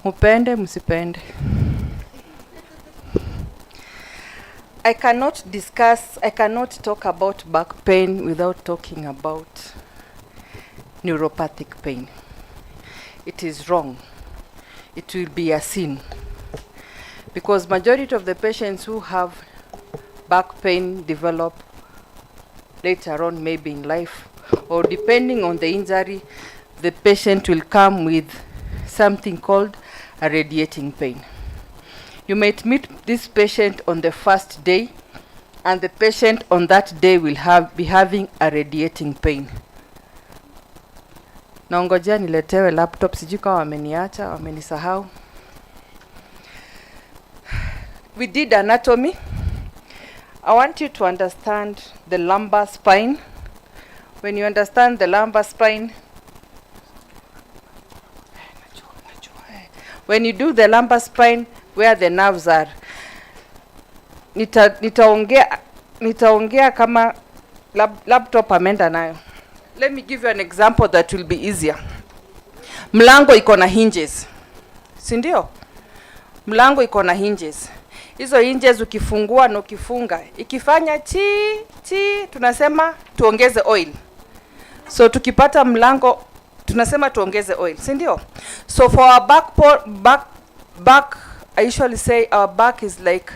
Mupende msipende. I cannot talk about back pain without talking about neuropathic pain. It is wrong. It will be a sin. Because majority of the patients who have back pain develop later on, maybe in life, or depending on the injury, the patient will come with something called a radiating pain. You might meet this patient on the first day, and the patient on that day will be having a radiating pain. Naongojea niletewe laptop, sijui kama wameniacha, wamenisahau. We did anatomy. I want you to understand the lumbar spine. When you understand the lumbar spine, when you do the lumbar spine, where the nerves are, nitaongea kama laptop amenda nayo. Let me give you an example that will be easier. Mlango iko na hinges, si ndio? Mlango iko na hinges. Hizo hinges ukifungua na ukifunga, ikifanya chi, tunasema tuongeze oil. So tukipata mlango, tunasema tuongeze oil, si ndio? So for our back, I usually say our back is like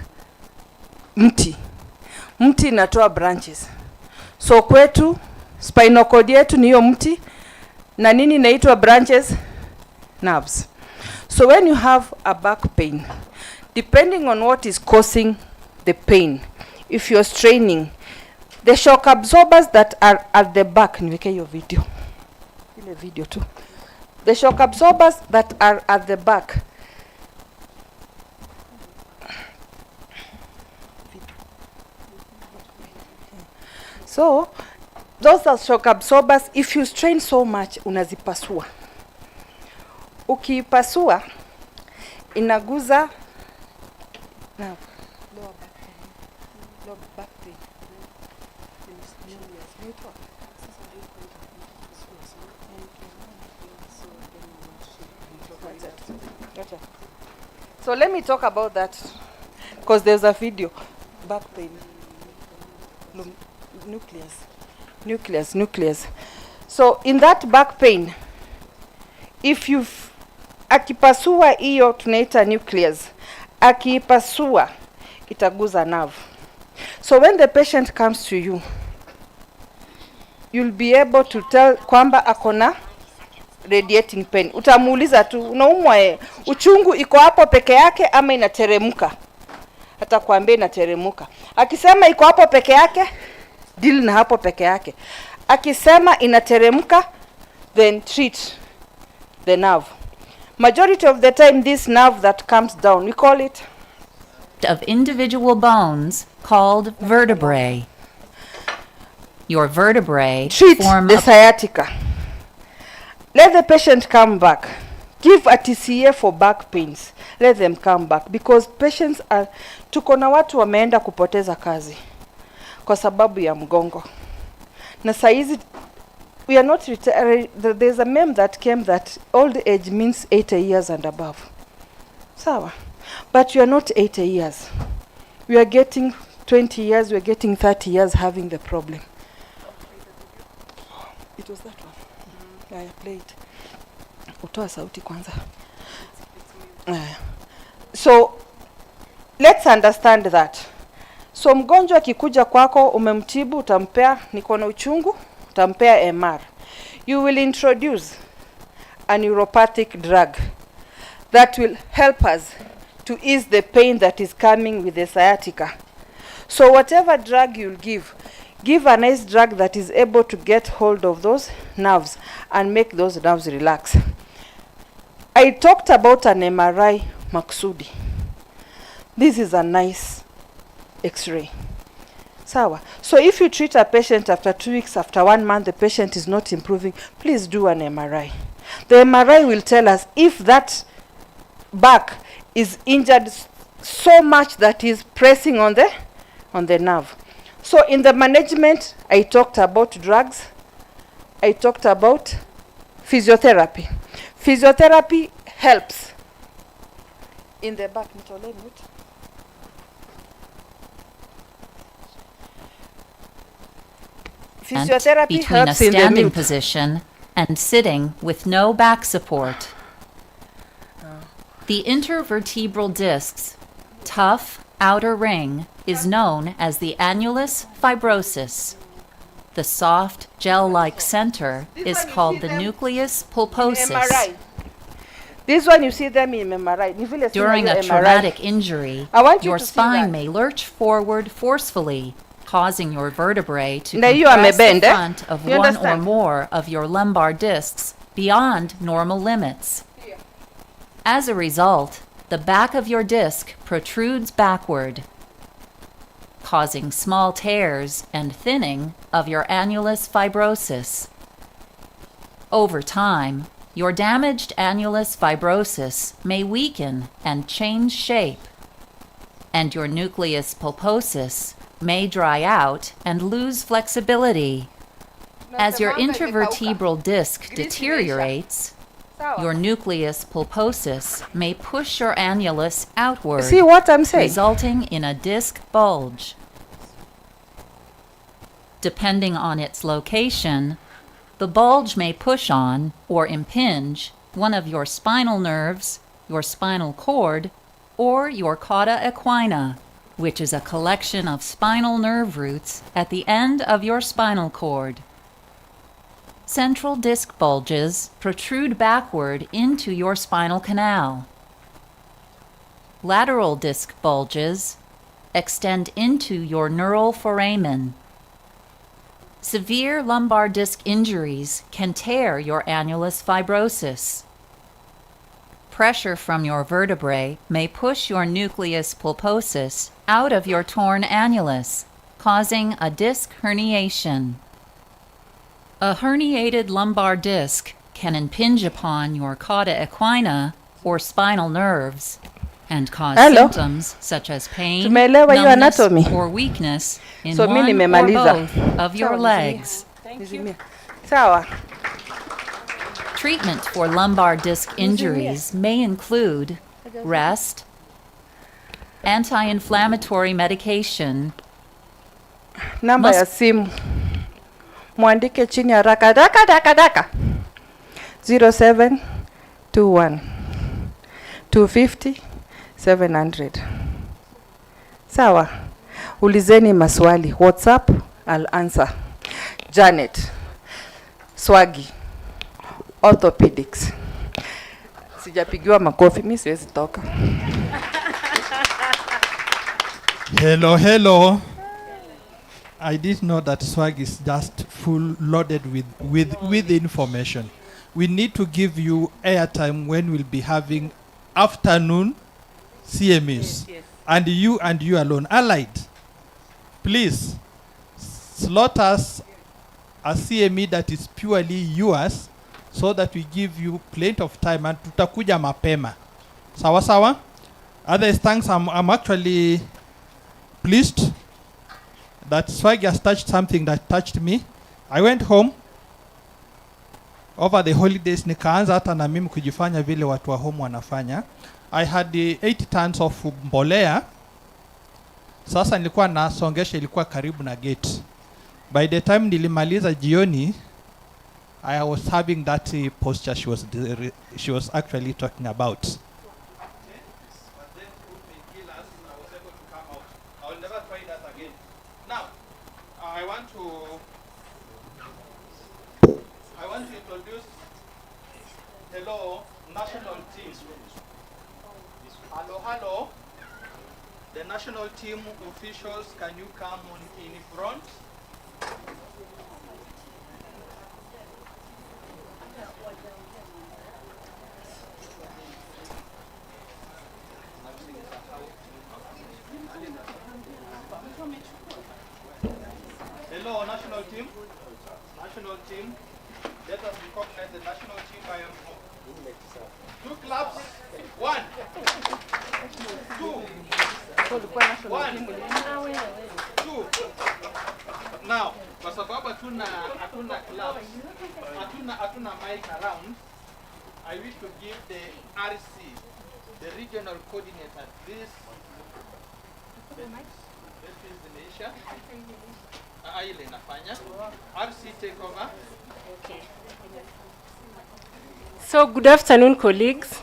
mti. Mti inatoa branches. So kwetu, spinal cord yetu ni hiyo mti, na nini inaitwa branches? Nerves. So when you have a back pain, depending on what is causing the pain, if you're straining, the shock absorbers that are at the back, niweke hiyo video. Ile video too. The shock absorbers that are at the back, so those are shock absorbers. If you strain so much, unazipasua. Ukipasua, inaguza now lower back pain. So let me talk about that, because there's a video. Back pain, nucleus. So in that back pain, if you've akipasua hiyo tunaita nucleus, akipasua itaguza nerve. So when the patient comes to you, you'll be able to tell kwamba akona radiating pain. Utamuuliza tu, unaumwa uchungu iko hapo peke yake ama inateremka? Atakwambia inateremka. Akisema iko hapo peke yake, deal na hapo peke yake. Akisema inateremka, then treat the nerve. Majority of the time, this nerve that comes down, we call it of individual bones called vertebrae. Your vertebrae treat form the sciatica. Let the patient come back. Give a TCA for back pains. Let them come back, because patients are, tuko na watu wameenda kupoteza kazi kwa sababu ya mgongo. Na saizi we are not there's a meme that came that old age means 80 years and above. Sawa. But you are not 80 years. We are getting 20 years, we are getting 30 years having the problem. It was that one. I played. Utoa sauti kwanza. So let's understand that. So mgonjwa akikuja kwako, umemtibu, utampea niko na uchungu, utampea MR. You will introduce a neuropathic drug that will help us to ease the pain that is coming with the sciatica. So whatever drug you'll give a nice drug that is able to get hold of those nerves and make those nerves relax. I talked about an MRI maksudi. This is a nice X-ray. Sawa. So if you treat a patient after 2 weeks, after 1 month, the patient is not improving, please do an MRI. The MRI will tell us if that back is injured so much that is pressing on the nerve. So in the management, I talked about drugs. I talked about physiotherapy. Physiotherapy helps in the back. Physiotherapy between a helps in the standing mute. position and sitting with no back support. The intervertebral disc's tough outer ring is known as the annulus fibrosus. The soft gel-like center is called the nucleus pulposus. MRI. This one you see them in MRI. Ni vile sina During hiyo a MRI. traumatic injury, I want you your to see spine that. may lurch forward forcefully, causing your vertebrae to Na hiyo compress the amebend, eh? front of You one or understand? more of your lumbar discs beyond normal limits. As a result, the back of your disc protrudes backward, causing small tears and thinning of your annulus fibrosus. Over time, your damaged annulus fibrosus may weaken and change shape, and your nucleus pulposus may dry out and lose flexibility. As your intervertebral disc deteriorates, your nucleus pulposus may push your annulus outward, See what I'm saying? resulting in a disc bulge. Depending on its location, the bulge may push on or impinge one of your spinal nerves, your spinal cord, or your cauda equina, which is a collection of spinal nerve roots at the end of your spinal cord. Central disc bulges protrude backward into your spinal canal. Lateral disc bulges extend into your neural foramen. Severe lumbar disc injuries can tear your annulus fibrosus. Pressure from your vertebrae may push your nucleus pulposus out of your torn annulus, causing a disc herniation. A herniated lumbar disc can impinge upon your cauda equina or spinal nerves and cause symptoms such as pain, Tumeelewa hiyo numbness, anatomy? or weakness in So mi one or nimemaliza. both of your Sawa, legs. nizimie. Sawa. Treatment for lumbar disc injuries may include rest, anti-inflammatory medication, Namba ya simu mwandike chini haraka daka 0721 250 700. Sawa, ulizeni maswali. WhatsApp, I'll answer. Janet Swagi, orthopedics. Sijapigiwa makofi, mimi siwezi toka. Hello. I didn't know that swag is just full loaded with information. We need to give you airtime when we'll be having afternoon CMEs. Yes. And you alone. Allied, please slot us a CME that is purely yours so that we give you plenty of time and tutakuja mapema. Sawa? Otherwise, thanks. I'm actually pleased that Swag has touched something that touched me. I went home over the holidays, nikaanza hata na mimi kujifanya vile watu wa home wanafanya. I had 8 tons of mbolea. Sasa nilikuwa nasongesha, ilikuwa karibu na gate. By the time nilimaliza jioni, I was having that posture she was actually talking about. I want to introduce national team. Hello. The national team officials, can you come on in front? Hello, national team. National team. Let us recognize the national team by 2 claps. 1, 2, 1, 2. Now, kwa sababu hatuna claps, hatuna mic around, I wish to give the RC, the regional coordinator, this is the nation. Ile inafanya. RC take over. Okay. So good afternoon, colleagues.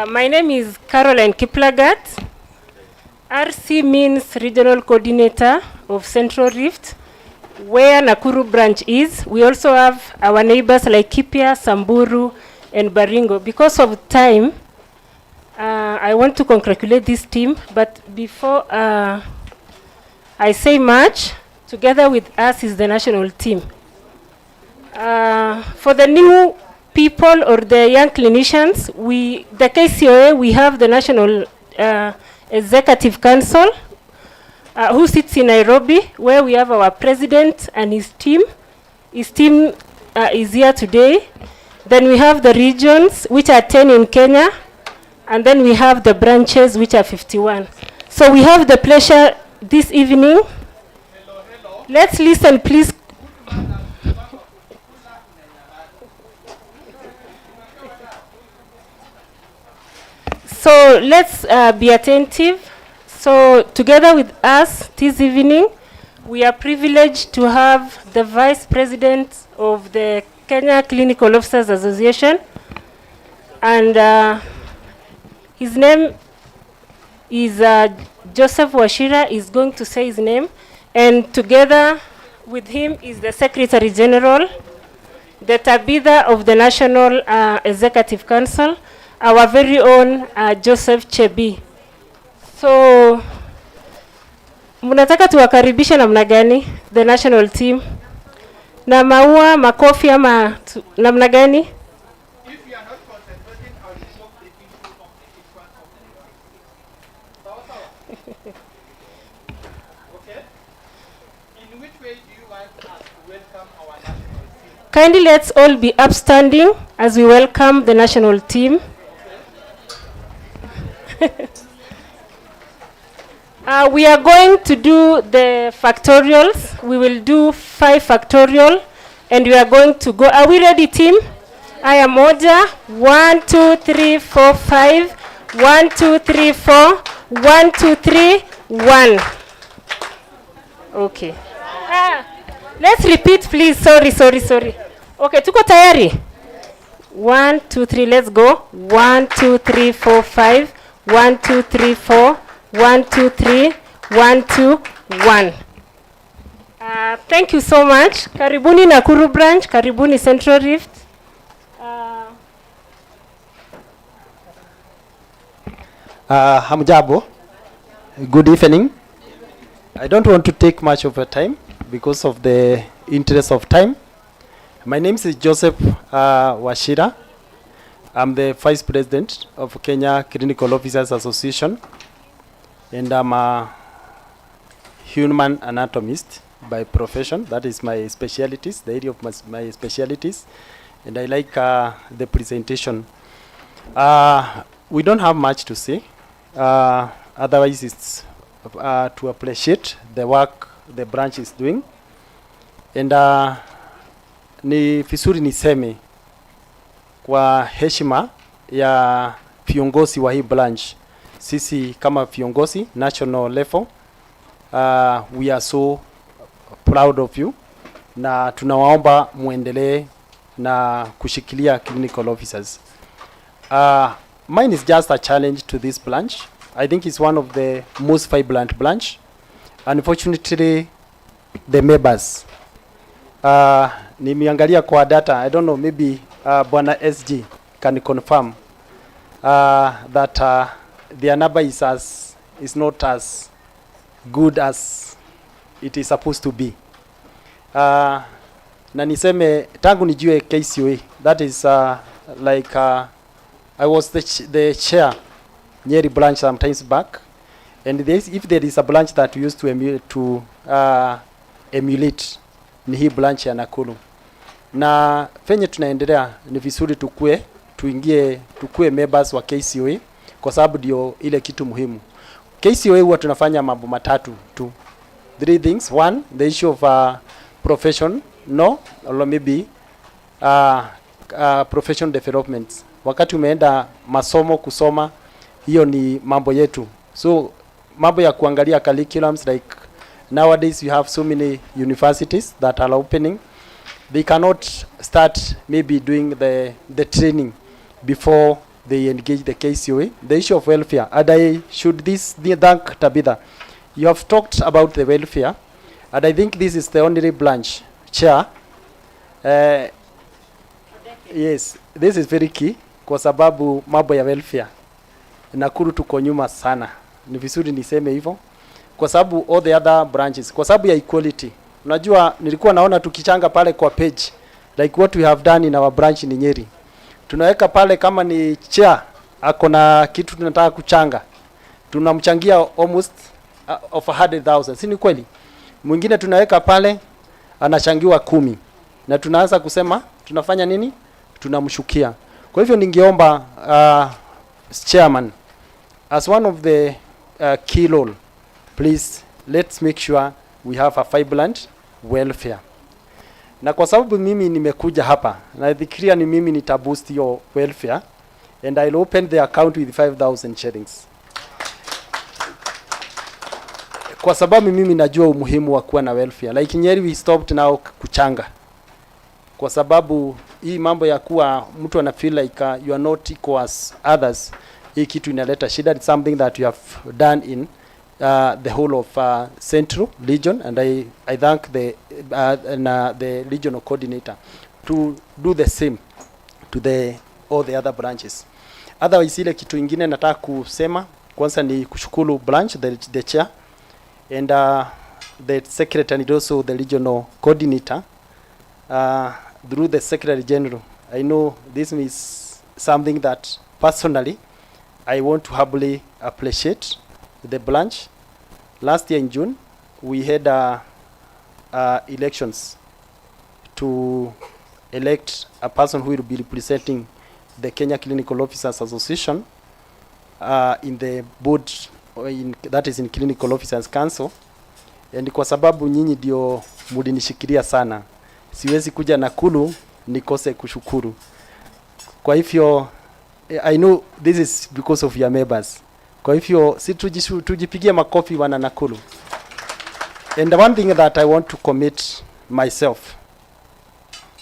My name is Caroline Kiplagat. RC means Regional Coordinator of Central Rift, where Nakuru branch is. We also have our neighbors like Kipia, Samburu, and Baringo. Because of time, I want to congratulate this team, but before I say much, together with us is the national team. For the new people or the young clinicians, the KCOA, we have the National Executive Council, who sits in Nairobi, where we have our president and his team. His team is here today. Then we have the regions, which are 10 in Kenya, and then we have the branches, which are 51. So we have the pleasure this evening. Let's listen, please. So let's be attentive. So together with us this evening, we are privileged to have the Vice President of the Kenya Clinical Officers Association, and his name is Joseph Washira. Is going to say his name, and together with him is the Secretary General, the Tabitha of the National Executive Council, our very own Joseph Chebi. So mnataka tuwakaribishe namna gani the national team? Na maua, makofi ama namna gani? Kindly let's all be upstanding as we welcome the national team. We are going to do the factorials. We will do 5 factorial, and we are going to go. Are we ready, team? I am moja. 1, 2, 3, 4, 5. 1, 2, 3, 4. 1, 2, 3, 1. Okay. Let's repeat, please. Sorry. Okay, tuko tayari? 1, 2, 3, let's go. 1, 2, 3, 4, 5. 1, 2, 3, 4. 1, 2, 3. 1, 2, 1. Thank you so much. Karibuni Nakuru branch, karibuni Central Rift. Hamjabo. Good evening. I don't want to take much of your time because of the interest of time. My name is Joseph Washira. I'm the Vice President of Kenya Clinical Officers Association, and I'm a human anatomist by profession. That is my specialties, the area of my specialties, and I like the presentation. We don't have much to say. Otherwise, it's to appreciate the work the branch is doing, and ni vizuri niseme kwa heshima ya viongozi wa hii branch, sisi kama viongozi national level, we are so proud of you, na tunawaomba muendelee na kushikilia clinical officers. Mine is just a challenge to this branch. I think it's one of the most vibrant branch. Unfortunately, the members, nimeangalia kwa data, I don't know, maybe Bwana SG can confirm that their number is not as good as it is supposed to be. Na niseme tangu nijue KCOA, that is like I was the chair Nyeri branch sometimes back, and if there is a branch that we used to emulate ni hii branch ya Nakuru. Na fenye tunaendelea ni vizuri tukue members wa KCOA, kwa sababu ndio ile kitu muhimu. KCOA huwa tunafanya mambo matatu tu. 3 things. 1, the issue of profession, or maybe profession development. Wakati umeenda masomo kusoma, hiyo ni mambo yetu. So mambo ya kuangalia curriculums, like nowadays we have so many universities that are opening. They cannot start maybe doing the training before they engage the KCOA. The issue of welfare, and I should thank Tabitha. You have talked about the welfare, and I think this is the only branch, Chair. Yes, this is very key kwa sababu mambo ya welfare Nakuru tuko nyuma sana. Ni vizuri niseme hivyo kwa sababu all the other branches, kwa sababu ya equality. Unajua nilikuwa naona tukichanga pale kwa page like what we have done in our branch in Nyeri. Tunaweka pale kama ni chair ako na kitu tunataka kuchanga, tunamchangia almost of 100,000. Si ni kweli? Mwingine tunaweka pale anachangiwa 10 na tunaanza kusema tunafanya nini? Tunamshukia. Kwa hivyo ningeomba chairman, as one of the key role, please let's make sure we have a vibrant welfare. Na kwa sababu mimi nimekuja hapa na dhikiria ni mimi nitaboost your welfare, and I'll open the account with 5,000 shillings. Kwa sababu mimi najua umuhimu wa kuwa na welfare. Like Nyeri we stopped now kuchanga. Kwa sababu hii mambo ya kuwa mtu ana feel like you are not equal as others, hii kitu inaleta shida. It's something that you have done in the whole of Central Region, and I thank the regional coordinator to do the same to all the other branches. Otherwise ile kitu ingine nataka kusema kwanza ni kushukuru branch the chair and the secretary and also the regional coordinator through the secretary general. I know this is something that personally I want to humbly appreciate the branch. Last year in June we had elections to elect a person who will be representing the Kenya Clinical Officers Association in the board, that is in Clinical Officers Council. And kwa sababu nyinyi ndio mulinishikilia sana, siwezi kuja Nakuru nikose kushukuru. Kwa hivyo I know this is because of your members. Kwa hivyo si tujipigie makofi wana Nakuru. And the one thing that I want to commit myself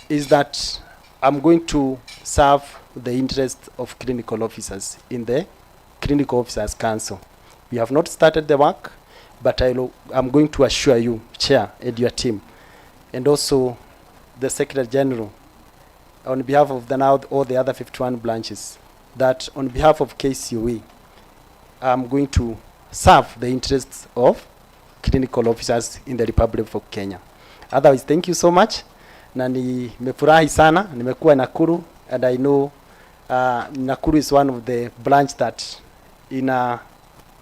is that I'm going to serve the interest of clinical officers in the Clinical Officers Council. We have not started the work, but I'm going to assure you, Chair, and your team, and also the Secretary General, on behalf of all the other 51 branches, that on behalf of KCOE, I'm going to serve the interests of clinical officers in the Republic of Kenya. Otherwise, thank you so much. Na nimefurahi sana, nimekuwa Nakuru, and I know Nakuru is one of the branch that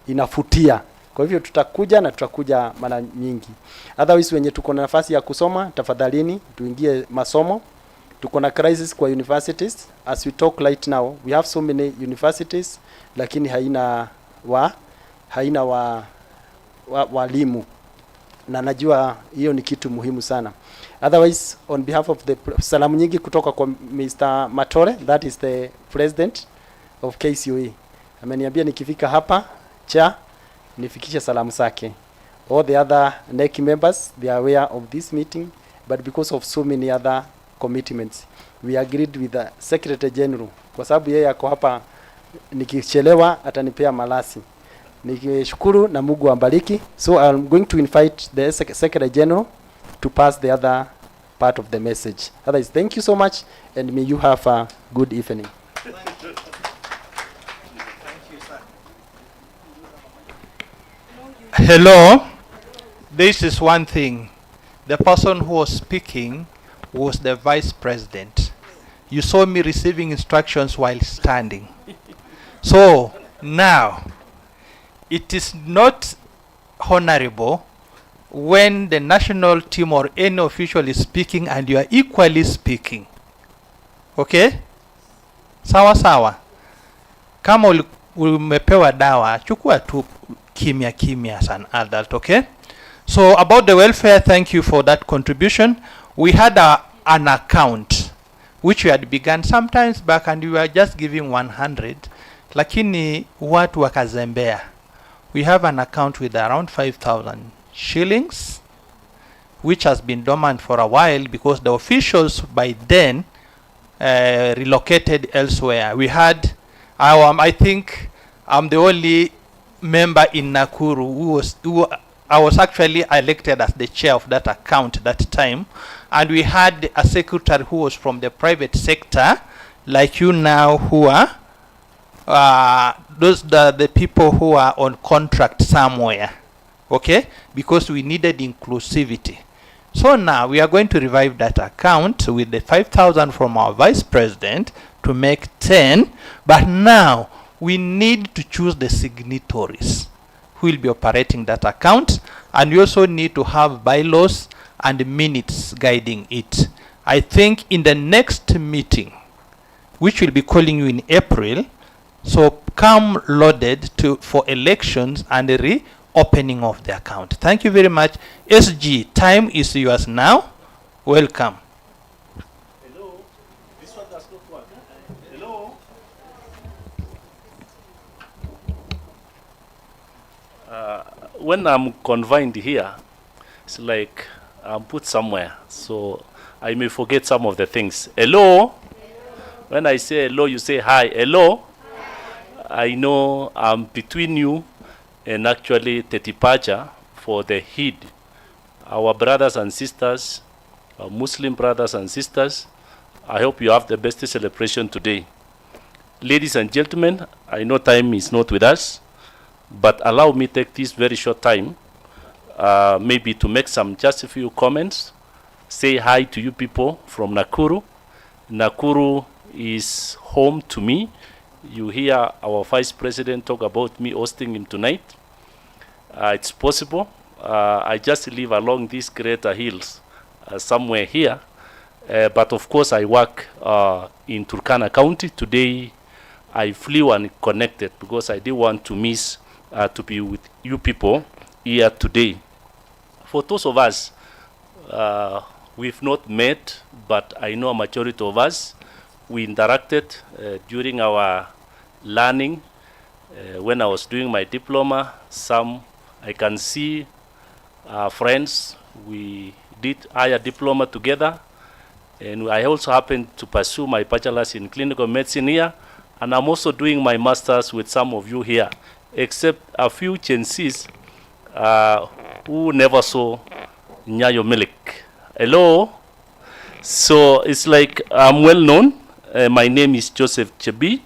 inafutia. Kwa hivyo tutakuja mara nyingi. Otherwise, wenye tuko na nafasi ya kusoma, tafadhalini tuingie masomo. Tuko na crisis kwa universities. As we talk right now, we have so many universities, lakini haina walimu. Na najua hiyo ni kitu muhimu sana. Otherwise, on behalf of the salamu nyingi kutoka kwa Mr. Matore, that is the president of KCOE. Ameniambia nikifika hapa, Chair, nifikishe salamu zake. All the other NEC members, they are aware of this meeting, but because of so many other commitments, we agreed with the Secretary General. Kwa sababu yeye ako hapa, nikichelewa atanipea malasi. Nikishukuru na Mungu ambariki. So I'm going to invite the Secretary General to pass the other part of the message. Otherwise, thank you so much, and may you have a good evening. Hello. This is one thing. The person who was speaking was the Vice President. You saw me receiving instructions while standing. So now, it is not honorable when the national team or any official is speaking and you are equally speaking. Okay? Sawa sawa. Kama umepewa dawa, chukua tu kimya as an adult, okay? So about the welfare, thank you for that contribution. We had an account which we had begun sometimes back, and we were just giving 100, lakini watu wakazembea. We have an account with around 5,000 shillings, which has been dormant for a while because the officials by then relocated elsewhere. We had, I think I'm the only member in Nakuru who I was actually elected as the chair of that account that time, and we had a secretary who was from the private sector, like you now who are the people who are on contract somewhere, okay, because we needed inclusivity. So now we are going to revive that account with the 5,000 from our vice president to make 10, but now we need to choose the signatories who will be operating that account, and we also need to have bylaws and minutes guiding it. I think in the next meeting, which will be calling you in April, so come loaded for elections and the reopening of the account. Thank you very much. SG, time is yours now. Welcome. Hello, this one does not work. Hello. When I'm confined here, it's like I'm put somewhere, so I may forget some of the things. Hello. When I say hello, you say hi. Hello. I know I'm between you and actually Tetipacha for the Eid. Our brothers and sisters, our Muslim brothers and sisters, I hope you have the best celebration today. Ladies and gentlemen, I know time is not with us, but allow me take this very short time, maybe to make just a few comments, say hi to you people from Nakuru. Nakuru is home to me. You hear our Vice President talk about me hosting him tonight. It's possible. I just live along these greater hills somewhere here. But of course, I work in Turkana County. Today, I flew and connected because I didn't want to miss to be with you people here today. For those of us, we've not met, but I know a majority of us, we interacted during our learning when I was doing my diploma. Some I can see friends, we did higher diploma together, and I also happened to pursue my bachelor's in clinical medicine here, and I'm also doing my master's with some of you here, except a few Gen Zs who never saw Nyayo Milik. Hello? So it's like I'm well known. My name is Joseph Chebi,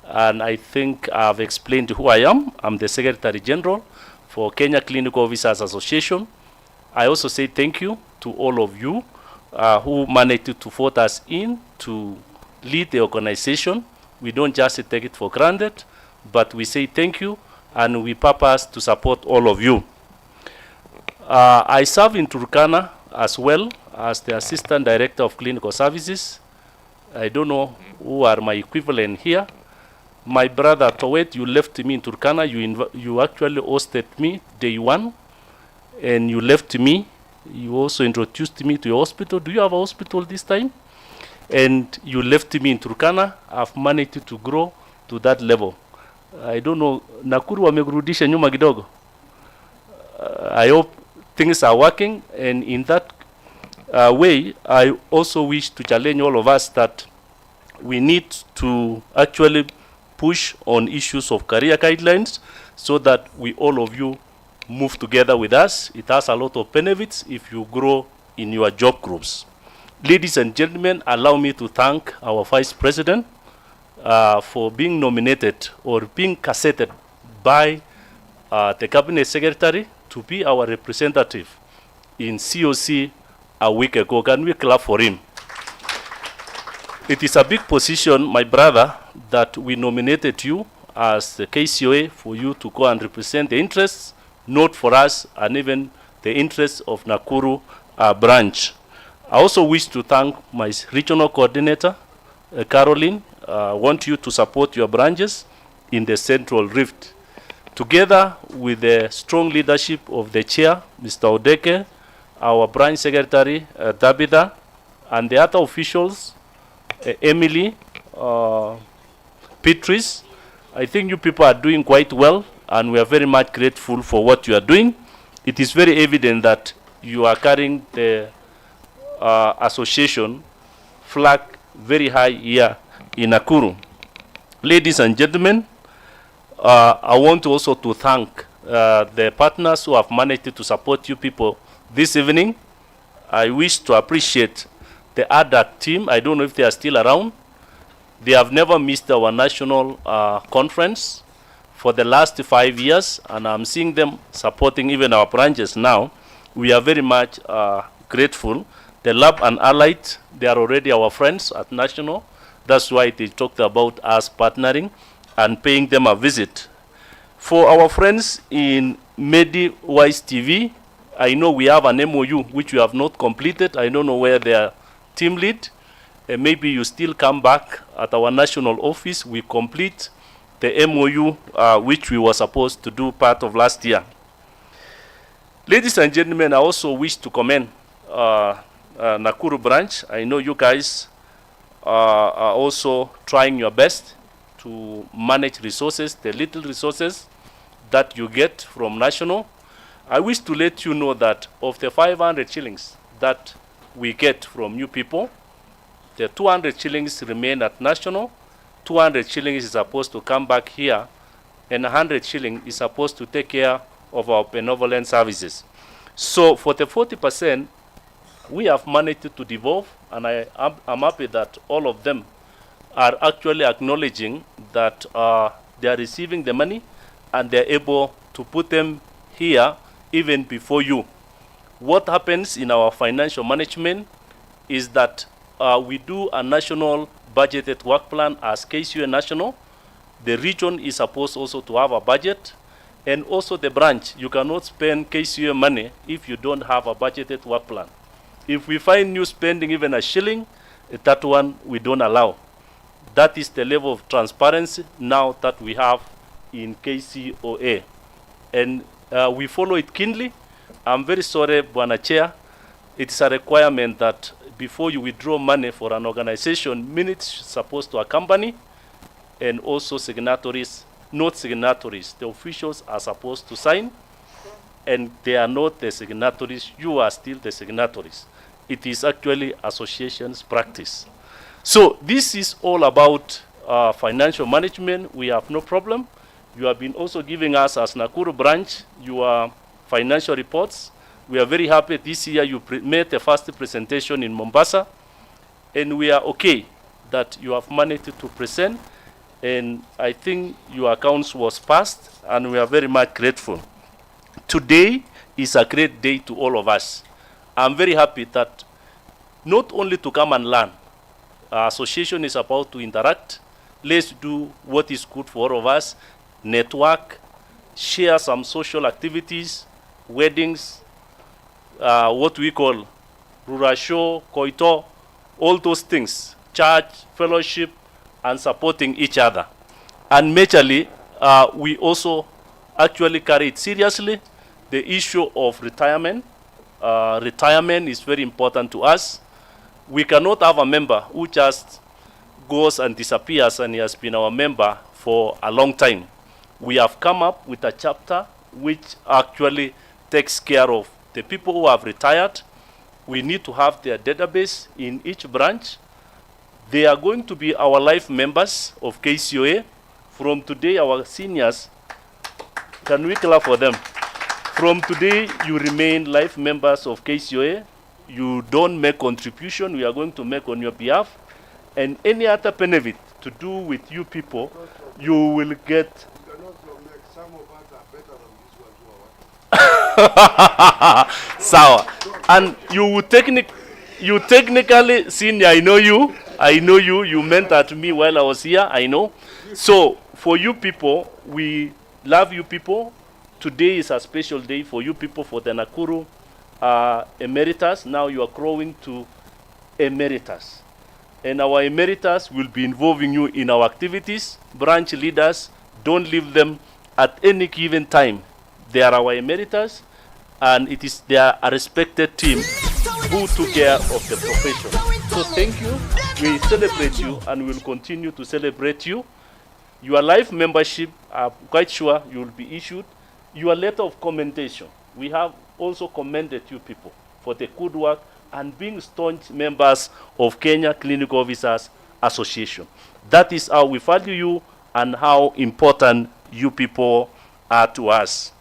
and I think I've explained who I am. I'm the Secretary General for Kenya Clinical Officers Association. I also say thank you to all of you who managed to vote us in to lead the organization. We don't just take it for granted, but we say thank you, and we purpose to support all of you. I serve in Turkana as well as the Assistant Director of Clinical Services. I don't know who are my equivalent here. My brother Towet, you left me in Turkana. You actually hosted me day one, and you left me. You also introduced me to your hospital. Do you have a hospital this time? And you left me in Turkana. I've managed to grow to that level. I don't know, Nakuru wamekurudisha nyuma kidogo. I hope things are working, and in that way, I also wish to challenge all of us that we need to actually push on issues of career guidelines so that we all of you move together with us. It has a lot of benefits if you grow in your job groups. Ladies and gentlemen, allow me to thank our Vice President for being nominated or being cassetted by the Cabinet Secretary to be our representative in COC a week ago. Can we clap for him? It is a big position, my brother, that we nominated you as the KCOA for you to go and represent the interests, not for us, and even the interests of Nakuru branch. I also wish to thank my regional coordinator, Caroline. I want you to support your branches in the Central Rift. Together with the strong leadership of the chair, Mr. Odeke, our branch secretary, Dabida, and the other officials, Emily, Petrus, I think you people are doing quite well, and we are very much grateful for what you are doing. It is very evident that you are carrying the association flag very high here in Nakuru. Ladies and gentlemen, I want also to thank the partners who have managed to support you people this evening. I wish to appreciate the ADAC team. I don't know if they are still around. They have never missed our national conference for the last 5 years, and I'm seeing them supporting even our branches now. We are very much grateful. The Lab and Allied, they are already our friends at national. That's why they talked about us partnering and paying them a visit. For our friends in Medicwise TV, I know we have an MOU which we have not completed. I don't know where their team lead. Maybe you still come back at our national office. We complete the MOU which we were supposed to do part of last year. Ladies and gentlemen, I also wish to commend Nakuru branch. I know you guys are also trying your best to manage resources, the little resources that you get from national. I wish to let you know that of the 500 shillings that we get from you people, the 200 shillings remain at national, 200 shillings is supposed to come back here, and 100 shillings is supposed to take care of our benevolent services. So for the 40%, we have managed to devolve, and I'm happy that all of them are actually acknowledging that they are receiving the money and they're able to put them here even before you. What happens in our financial management is that we do a national budgeted work plan as KCUA National. The region is supposed also to have a budget, and also the branch. You cannot spend KCUA money if you don't have a budgeted work plan. If we find you spending even a shilling, that one we don't allow. That is the level of transparency now that we have in KCOA. And we follow it keenly. I'm very sorry, Bwana Chair. It's a requirement that before you withdraw money for an organization, minutes supposed to accompany, and also signatories, not signatories. The officials are supposed to sign, and they are not the signatories. You are still the signatories. It is actually association's practice. So this is all about financial management. We have no problem. You have been also giving us as Nakuru branch your financial reports. We are very happy this year you made the first presentation in Mombasa, and we are okay that you have managed to present, and I think your accounts was passed, and we are very much grateful. Today is a great day to all of us. I'm very happy that not only to come and learn, our association is about to interact. Let's do what is good for all of us, network, share some social activities, weddings, what we call rural show, koito, all those things, church, fellowship, and supporting each other. And majorly, we also actually carry it seriously, the issue of retirement. Retirement is very important to us. We cannot have a member who just goes and disappears and he has been our member for a long time. We have come up with a chapter which actually takes care of the people who have retired. We need to have their database in each branch. They are going to be our life members of KCOA. From today, our seniors, can we clap for them? From today, you remain life members of KCOA. You don't make contribution, we are going to make on your behalf. And any other benefit to do with you people, you will get. Sawa. And you technically, senior, I know you, you mentored me while I was here, I know. So, for you people, we love you people. Today is a special day for you people, for the Nakuru emeritus. Now you are growing to emeritus. And our emeritus will be involving you in our activities. Branch leaders, don't leave them at any given time. They are our emeritus, and they are a respected team who took care of the profession. So thank you. We celebrate you, and we will continue to celebrate you. Your life membership, I'm quite sure you will be issued. Your letter of commendation, we have also commended you people for the good work and being staunch members of Kenya Clinical Officers Association. That is how we value you and how important you people are to us.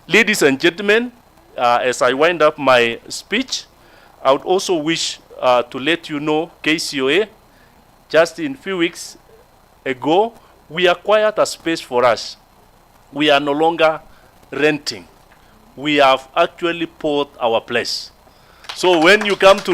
Ladies and gentlemen, as I wind up my speech, I would also wish to let you know KCOA just in few weeks ago, we acquired a space for us. We are no longer renting. We have actually bought our place. So when you come to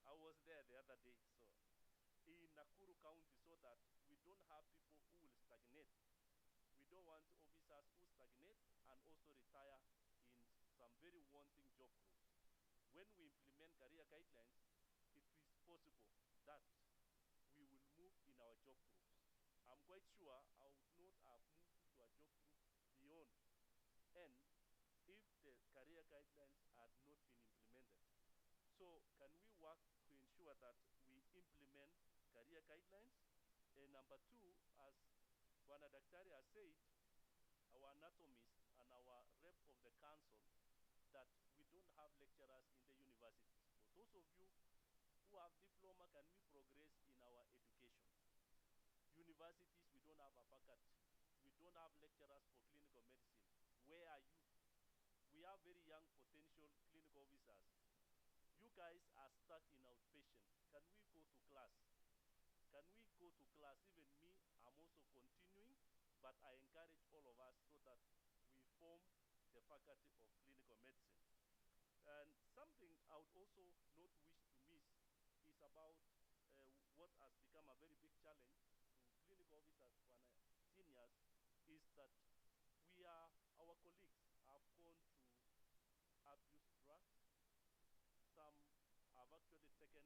I was there the other day, so in Nakuru County, so that we don't have people who will stagnate. We don't want officers who stagnate and also retire in some very wanting job groups. When we implement career guidelines, it is possible that we will move in our job groups. I'm quite sure I would not have moved to a job group beyond N if the career guidelines had not been implemented. So can we work to ensure that we implement career guidelines? And number two, as Bwana Daktari has said, our anatomist and our rep of the council, that we don't have lecturers in the universities. For those of you who have diploma, can we progress in our education? Universities, we don't have a faculty. We don't have lecturers for clinical medicine. Where are you? We have very young potential clinical officers. You guys are stuck in outpatient. Can we go to class? Can we go to class? Even me, I'm also continuing, but I encourage all of us so that we form the faculty of clinical medicine. And something I would also not wish to miss is about what has become a very big challenge to clinical officers for seniors, is that our colleagues have gone to abuse drugs. Some have actually taken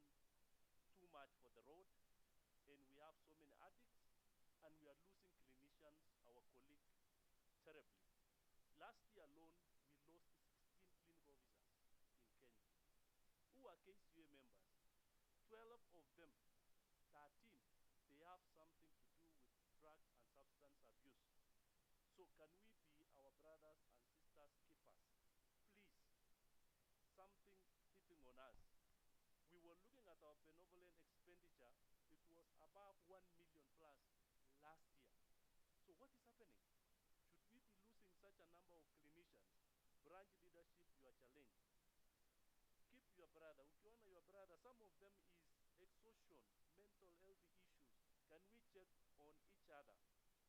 too much for the road, and we have so many addicts, and we are losing clinicians, our colleagues, terribly. Last year alone, we lost 16 clinical officers in Kenya who are KCUA members. 12 of them, 13, they have something to do with drug and substance abuse. So can we be our brothers and sisters keepers? Please, something hitting on us. We were looking at our benevolent expenditure. It was above 1 million plus last year. So what is happening? Should we be losing such a number of clinicians? Branch leadership, you are challenged. Keep your brother. Ukiona your brother, some of them is exhaustion, mental health issues. Can we check on each other?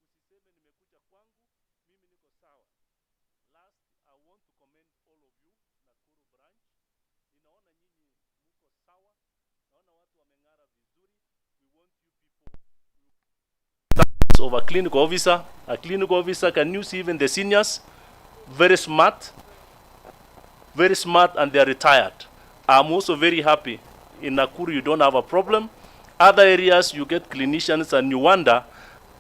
Usiseme nimekuja kwangu, mimi niko sawa. Last, I want to commend all of you, Nakuru branch. Ninaona nyinyi muko sawa. Naona watu wameng'ara vizuri. We want you people of a clinical officer. A clinical officer, can you see even the seniors? Very smart, and they are retired. I'm also very happy. In Nakuru, you don't have a problem. Other areas, you get clinicians and you wonder,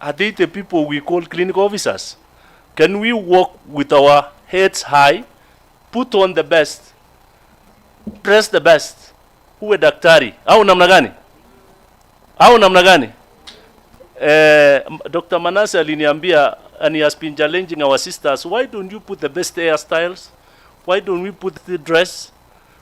are they the people we call clinical officers? Can we work with our heads high, put on the best, dress the best? Uwe daktari. Au namna gani? Au namna gani? Dr. Manase aliniambia, and he has been challenging our sisters, why don't you put the best hairstyles? Why don't we put the dress?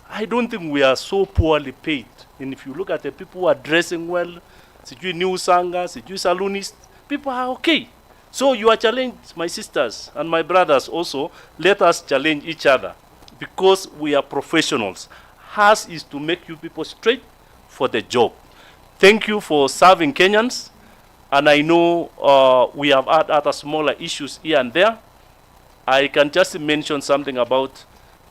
I don't think we are so poorly paid. And if you look at the people who are dressing well, sijui new sanga, sijui saloonists, people are okay. So you are challenged, my sisters and my brothers also. Let us challenge each other because we are professionals. Ours is to make you people straight for the job. Thank you for serving Kenyans. And I know we have had other smaller issues here and there. I can just mention something about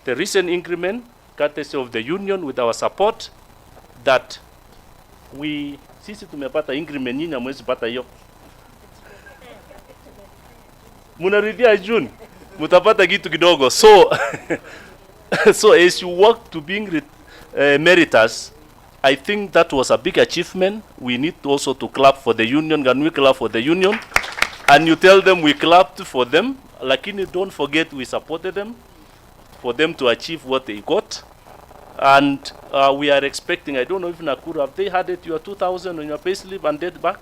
the recent increment, courtesy of the union with our support, that sisi tumepata increment, nyinyi hamwezi pata hiyo. Munaridhia June, mutapata kitu kidogo. So, so as you work to being emeritus, I think that was a big achievement. We need also to clap for the union. Can we clap for the union? And you tell them we clapped for them. Lakini don't forget we supported them for them to achieve what they got. And we are expecting, I don't know if Nakuru, have they had it, your 2,000 on your payslip and dead back?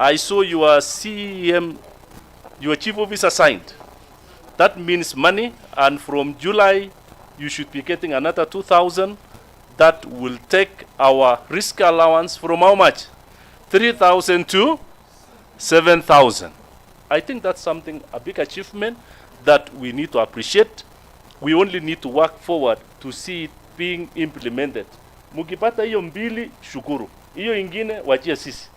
I saw your CEM, your chief officer signed. That means money, and from July, you should be getting another 2,000. That will take our risk allowance from how much? 3,000 to 7,000. I think that's something, a big achievement that we need to appreciate. We only need to work forward to see it being implemented. Mukipata hiyo mbili, shukuru. Hiyo ingine, wachia sisi.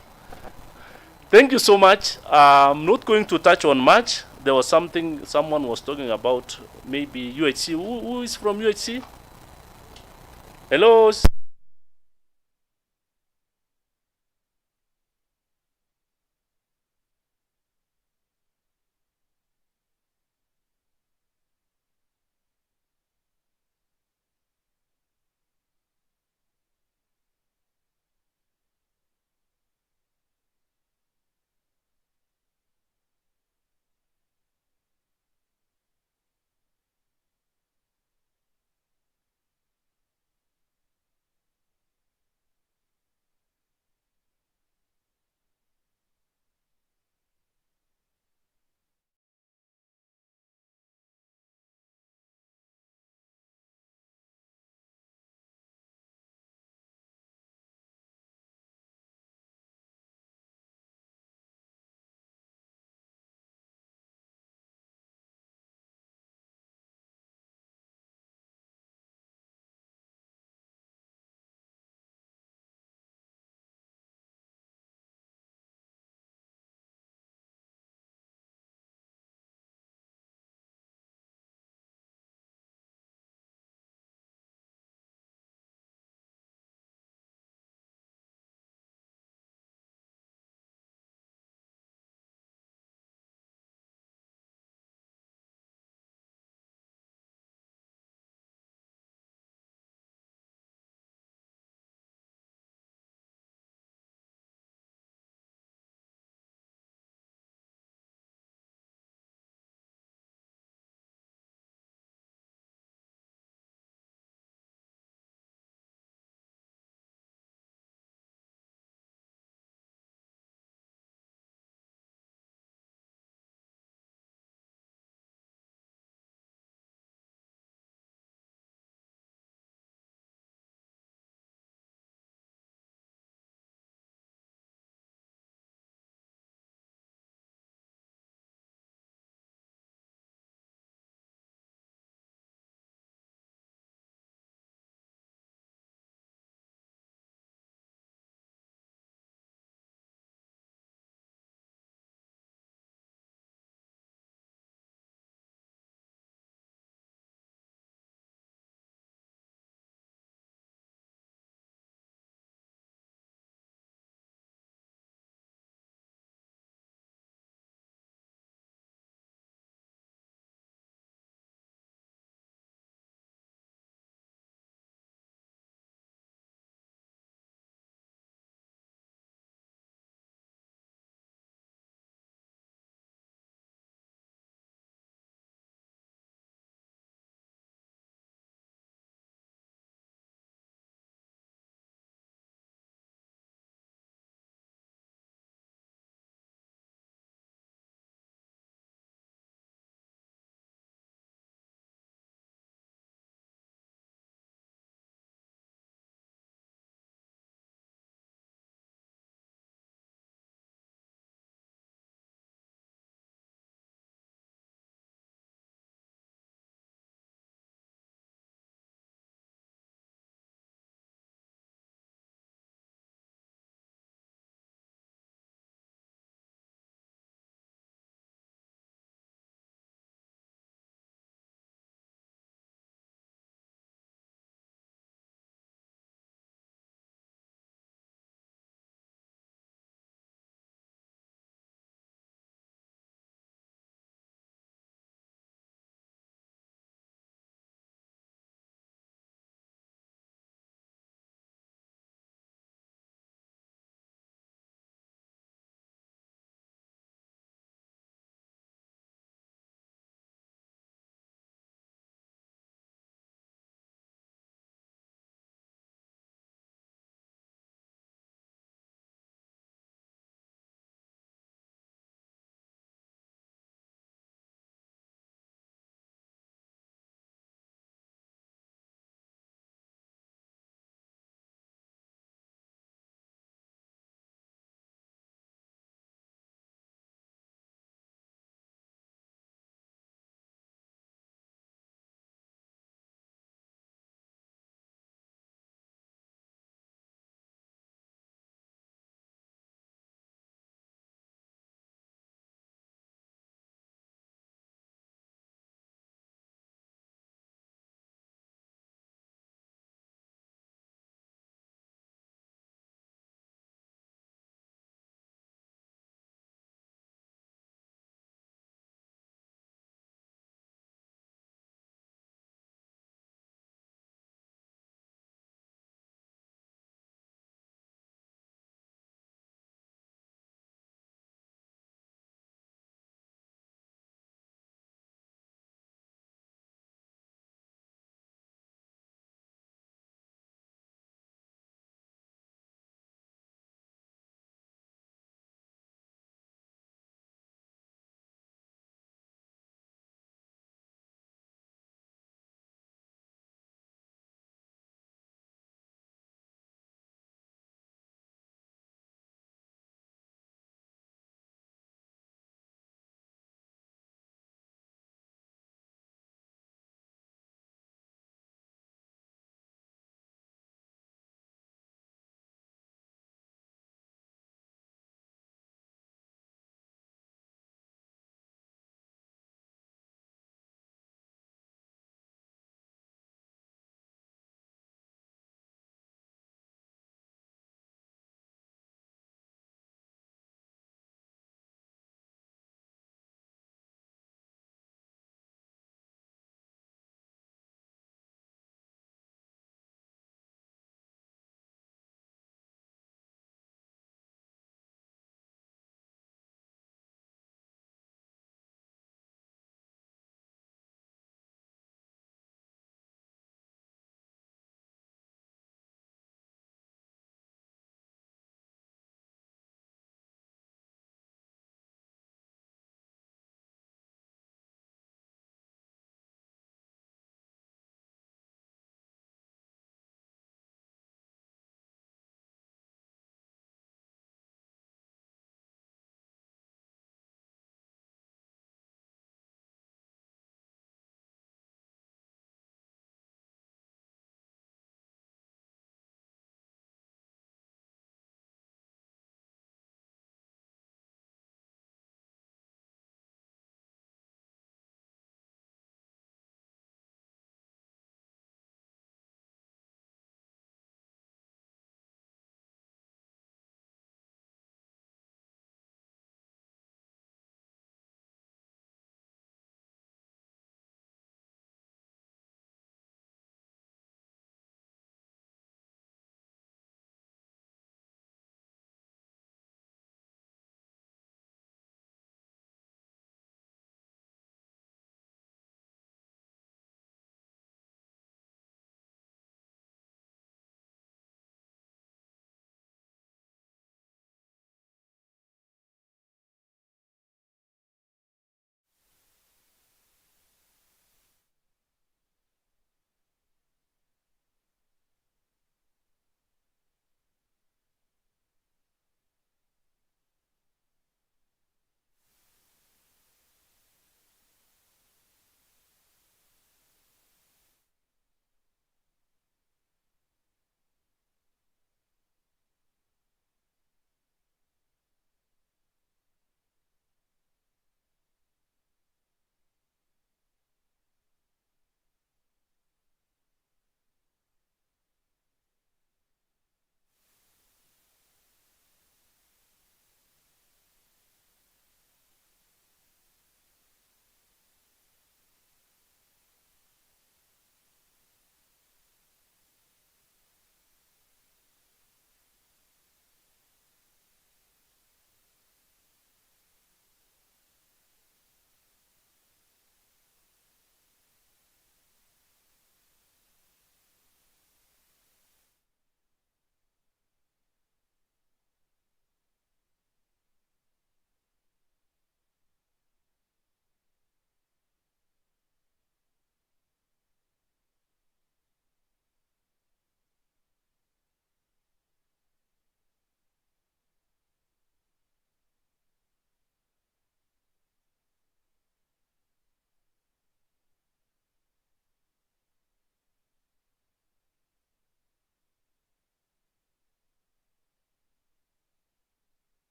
Thank you so much. I'm not going to touch on much. There was something someone was talking about, maybe UHC. Who is from UHC? Hello.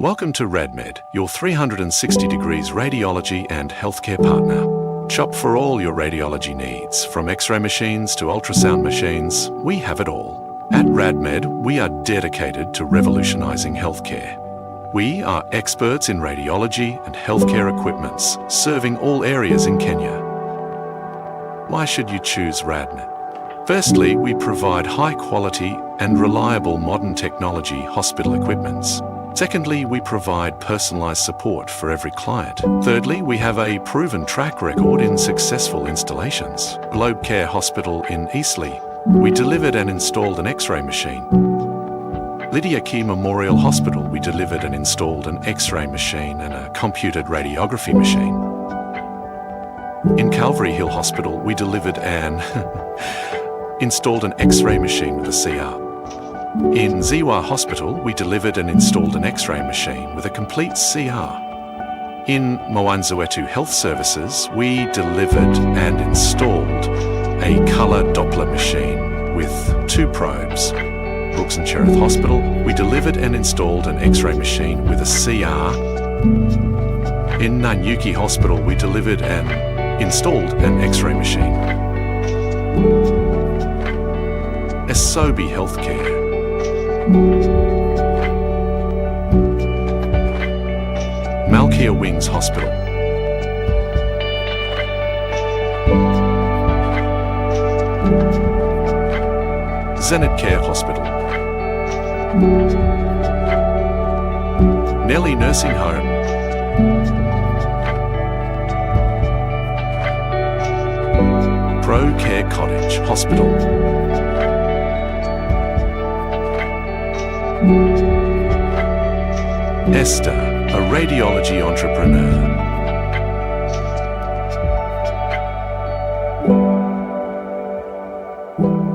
Welcome to RadMed, your 360 degrees radiology and healthcare partner. Shop for all your radiology needs, from X-ray machines to ultrasound machines, we have it all. At RadMed, we are dedicated to revolutionizing healthcare. We are experts in radiology and healthcare equipments, serving all areas in Kenya. Why should you choose RadMed? Firstly, we provide high quality and reliable modern technology hospital equipments. Secondly, we provide personalized support for every client. Thirdly, we have a proven track record in successful installations. Globe Care Hospital in Eastleigh, we delivered and installed an X-ray machine. Lydia Key Memorial Hospital, we delivered and installed an X-ray machine and a computed radiography machine. In Calvary Hill Hospital, we delivered and installed an X-ray machine with a CR. In Ziwa Hospital, we delivered and installed an X-ray machine with a complete CR. In Mwanzawetu Health Services, we delivered and installed a colour Doppler machine with 2 probes. Brooks and Cherith Hospital, we delivered and installed an X-ray machine with a CR. In Nanyuki Hospital, we delivered and installed an X-ray machine. Asobi Healthcare. Malkia Wings Hospital. Zenit Care Hospital. Nelly Nursing Home. Pro Care Cottage Hospital. Esther, a radiology entrepreneur.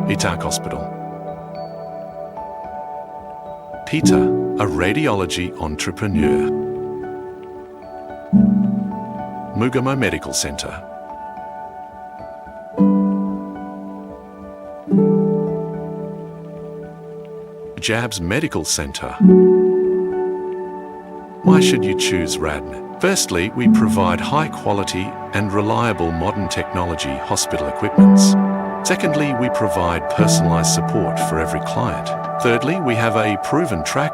Itak Hospital. Peter, a radiology entrepreneur. Mugamo Medical Centre. Jabs Medical Centre. Why should you choose RadMed? Firstly, we provide high quality and reliable modern technology hospital equipments. Secondly, we provide personalized support for every client. Thirdly, we have a proven track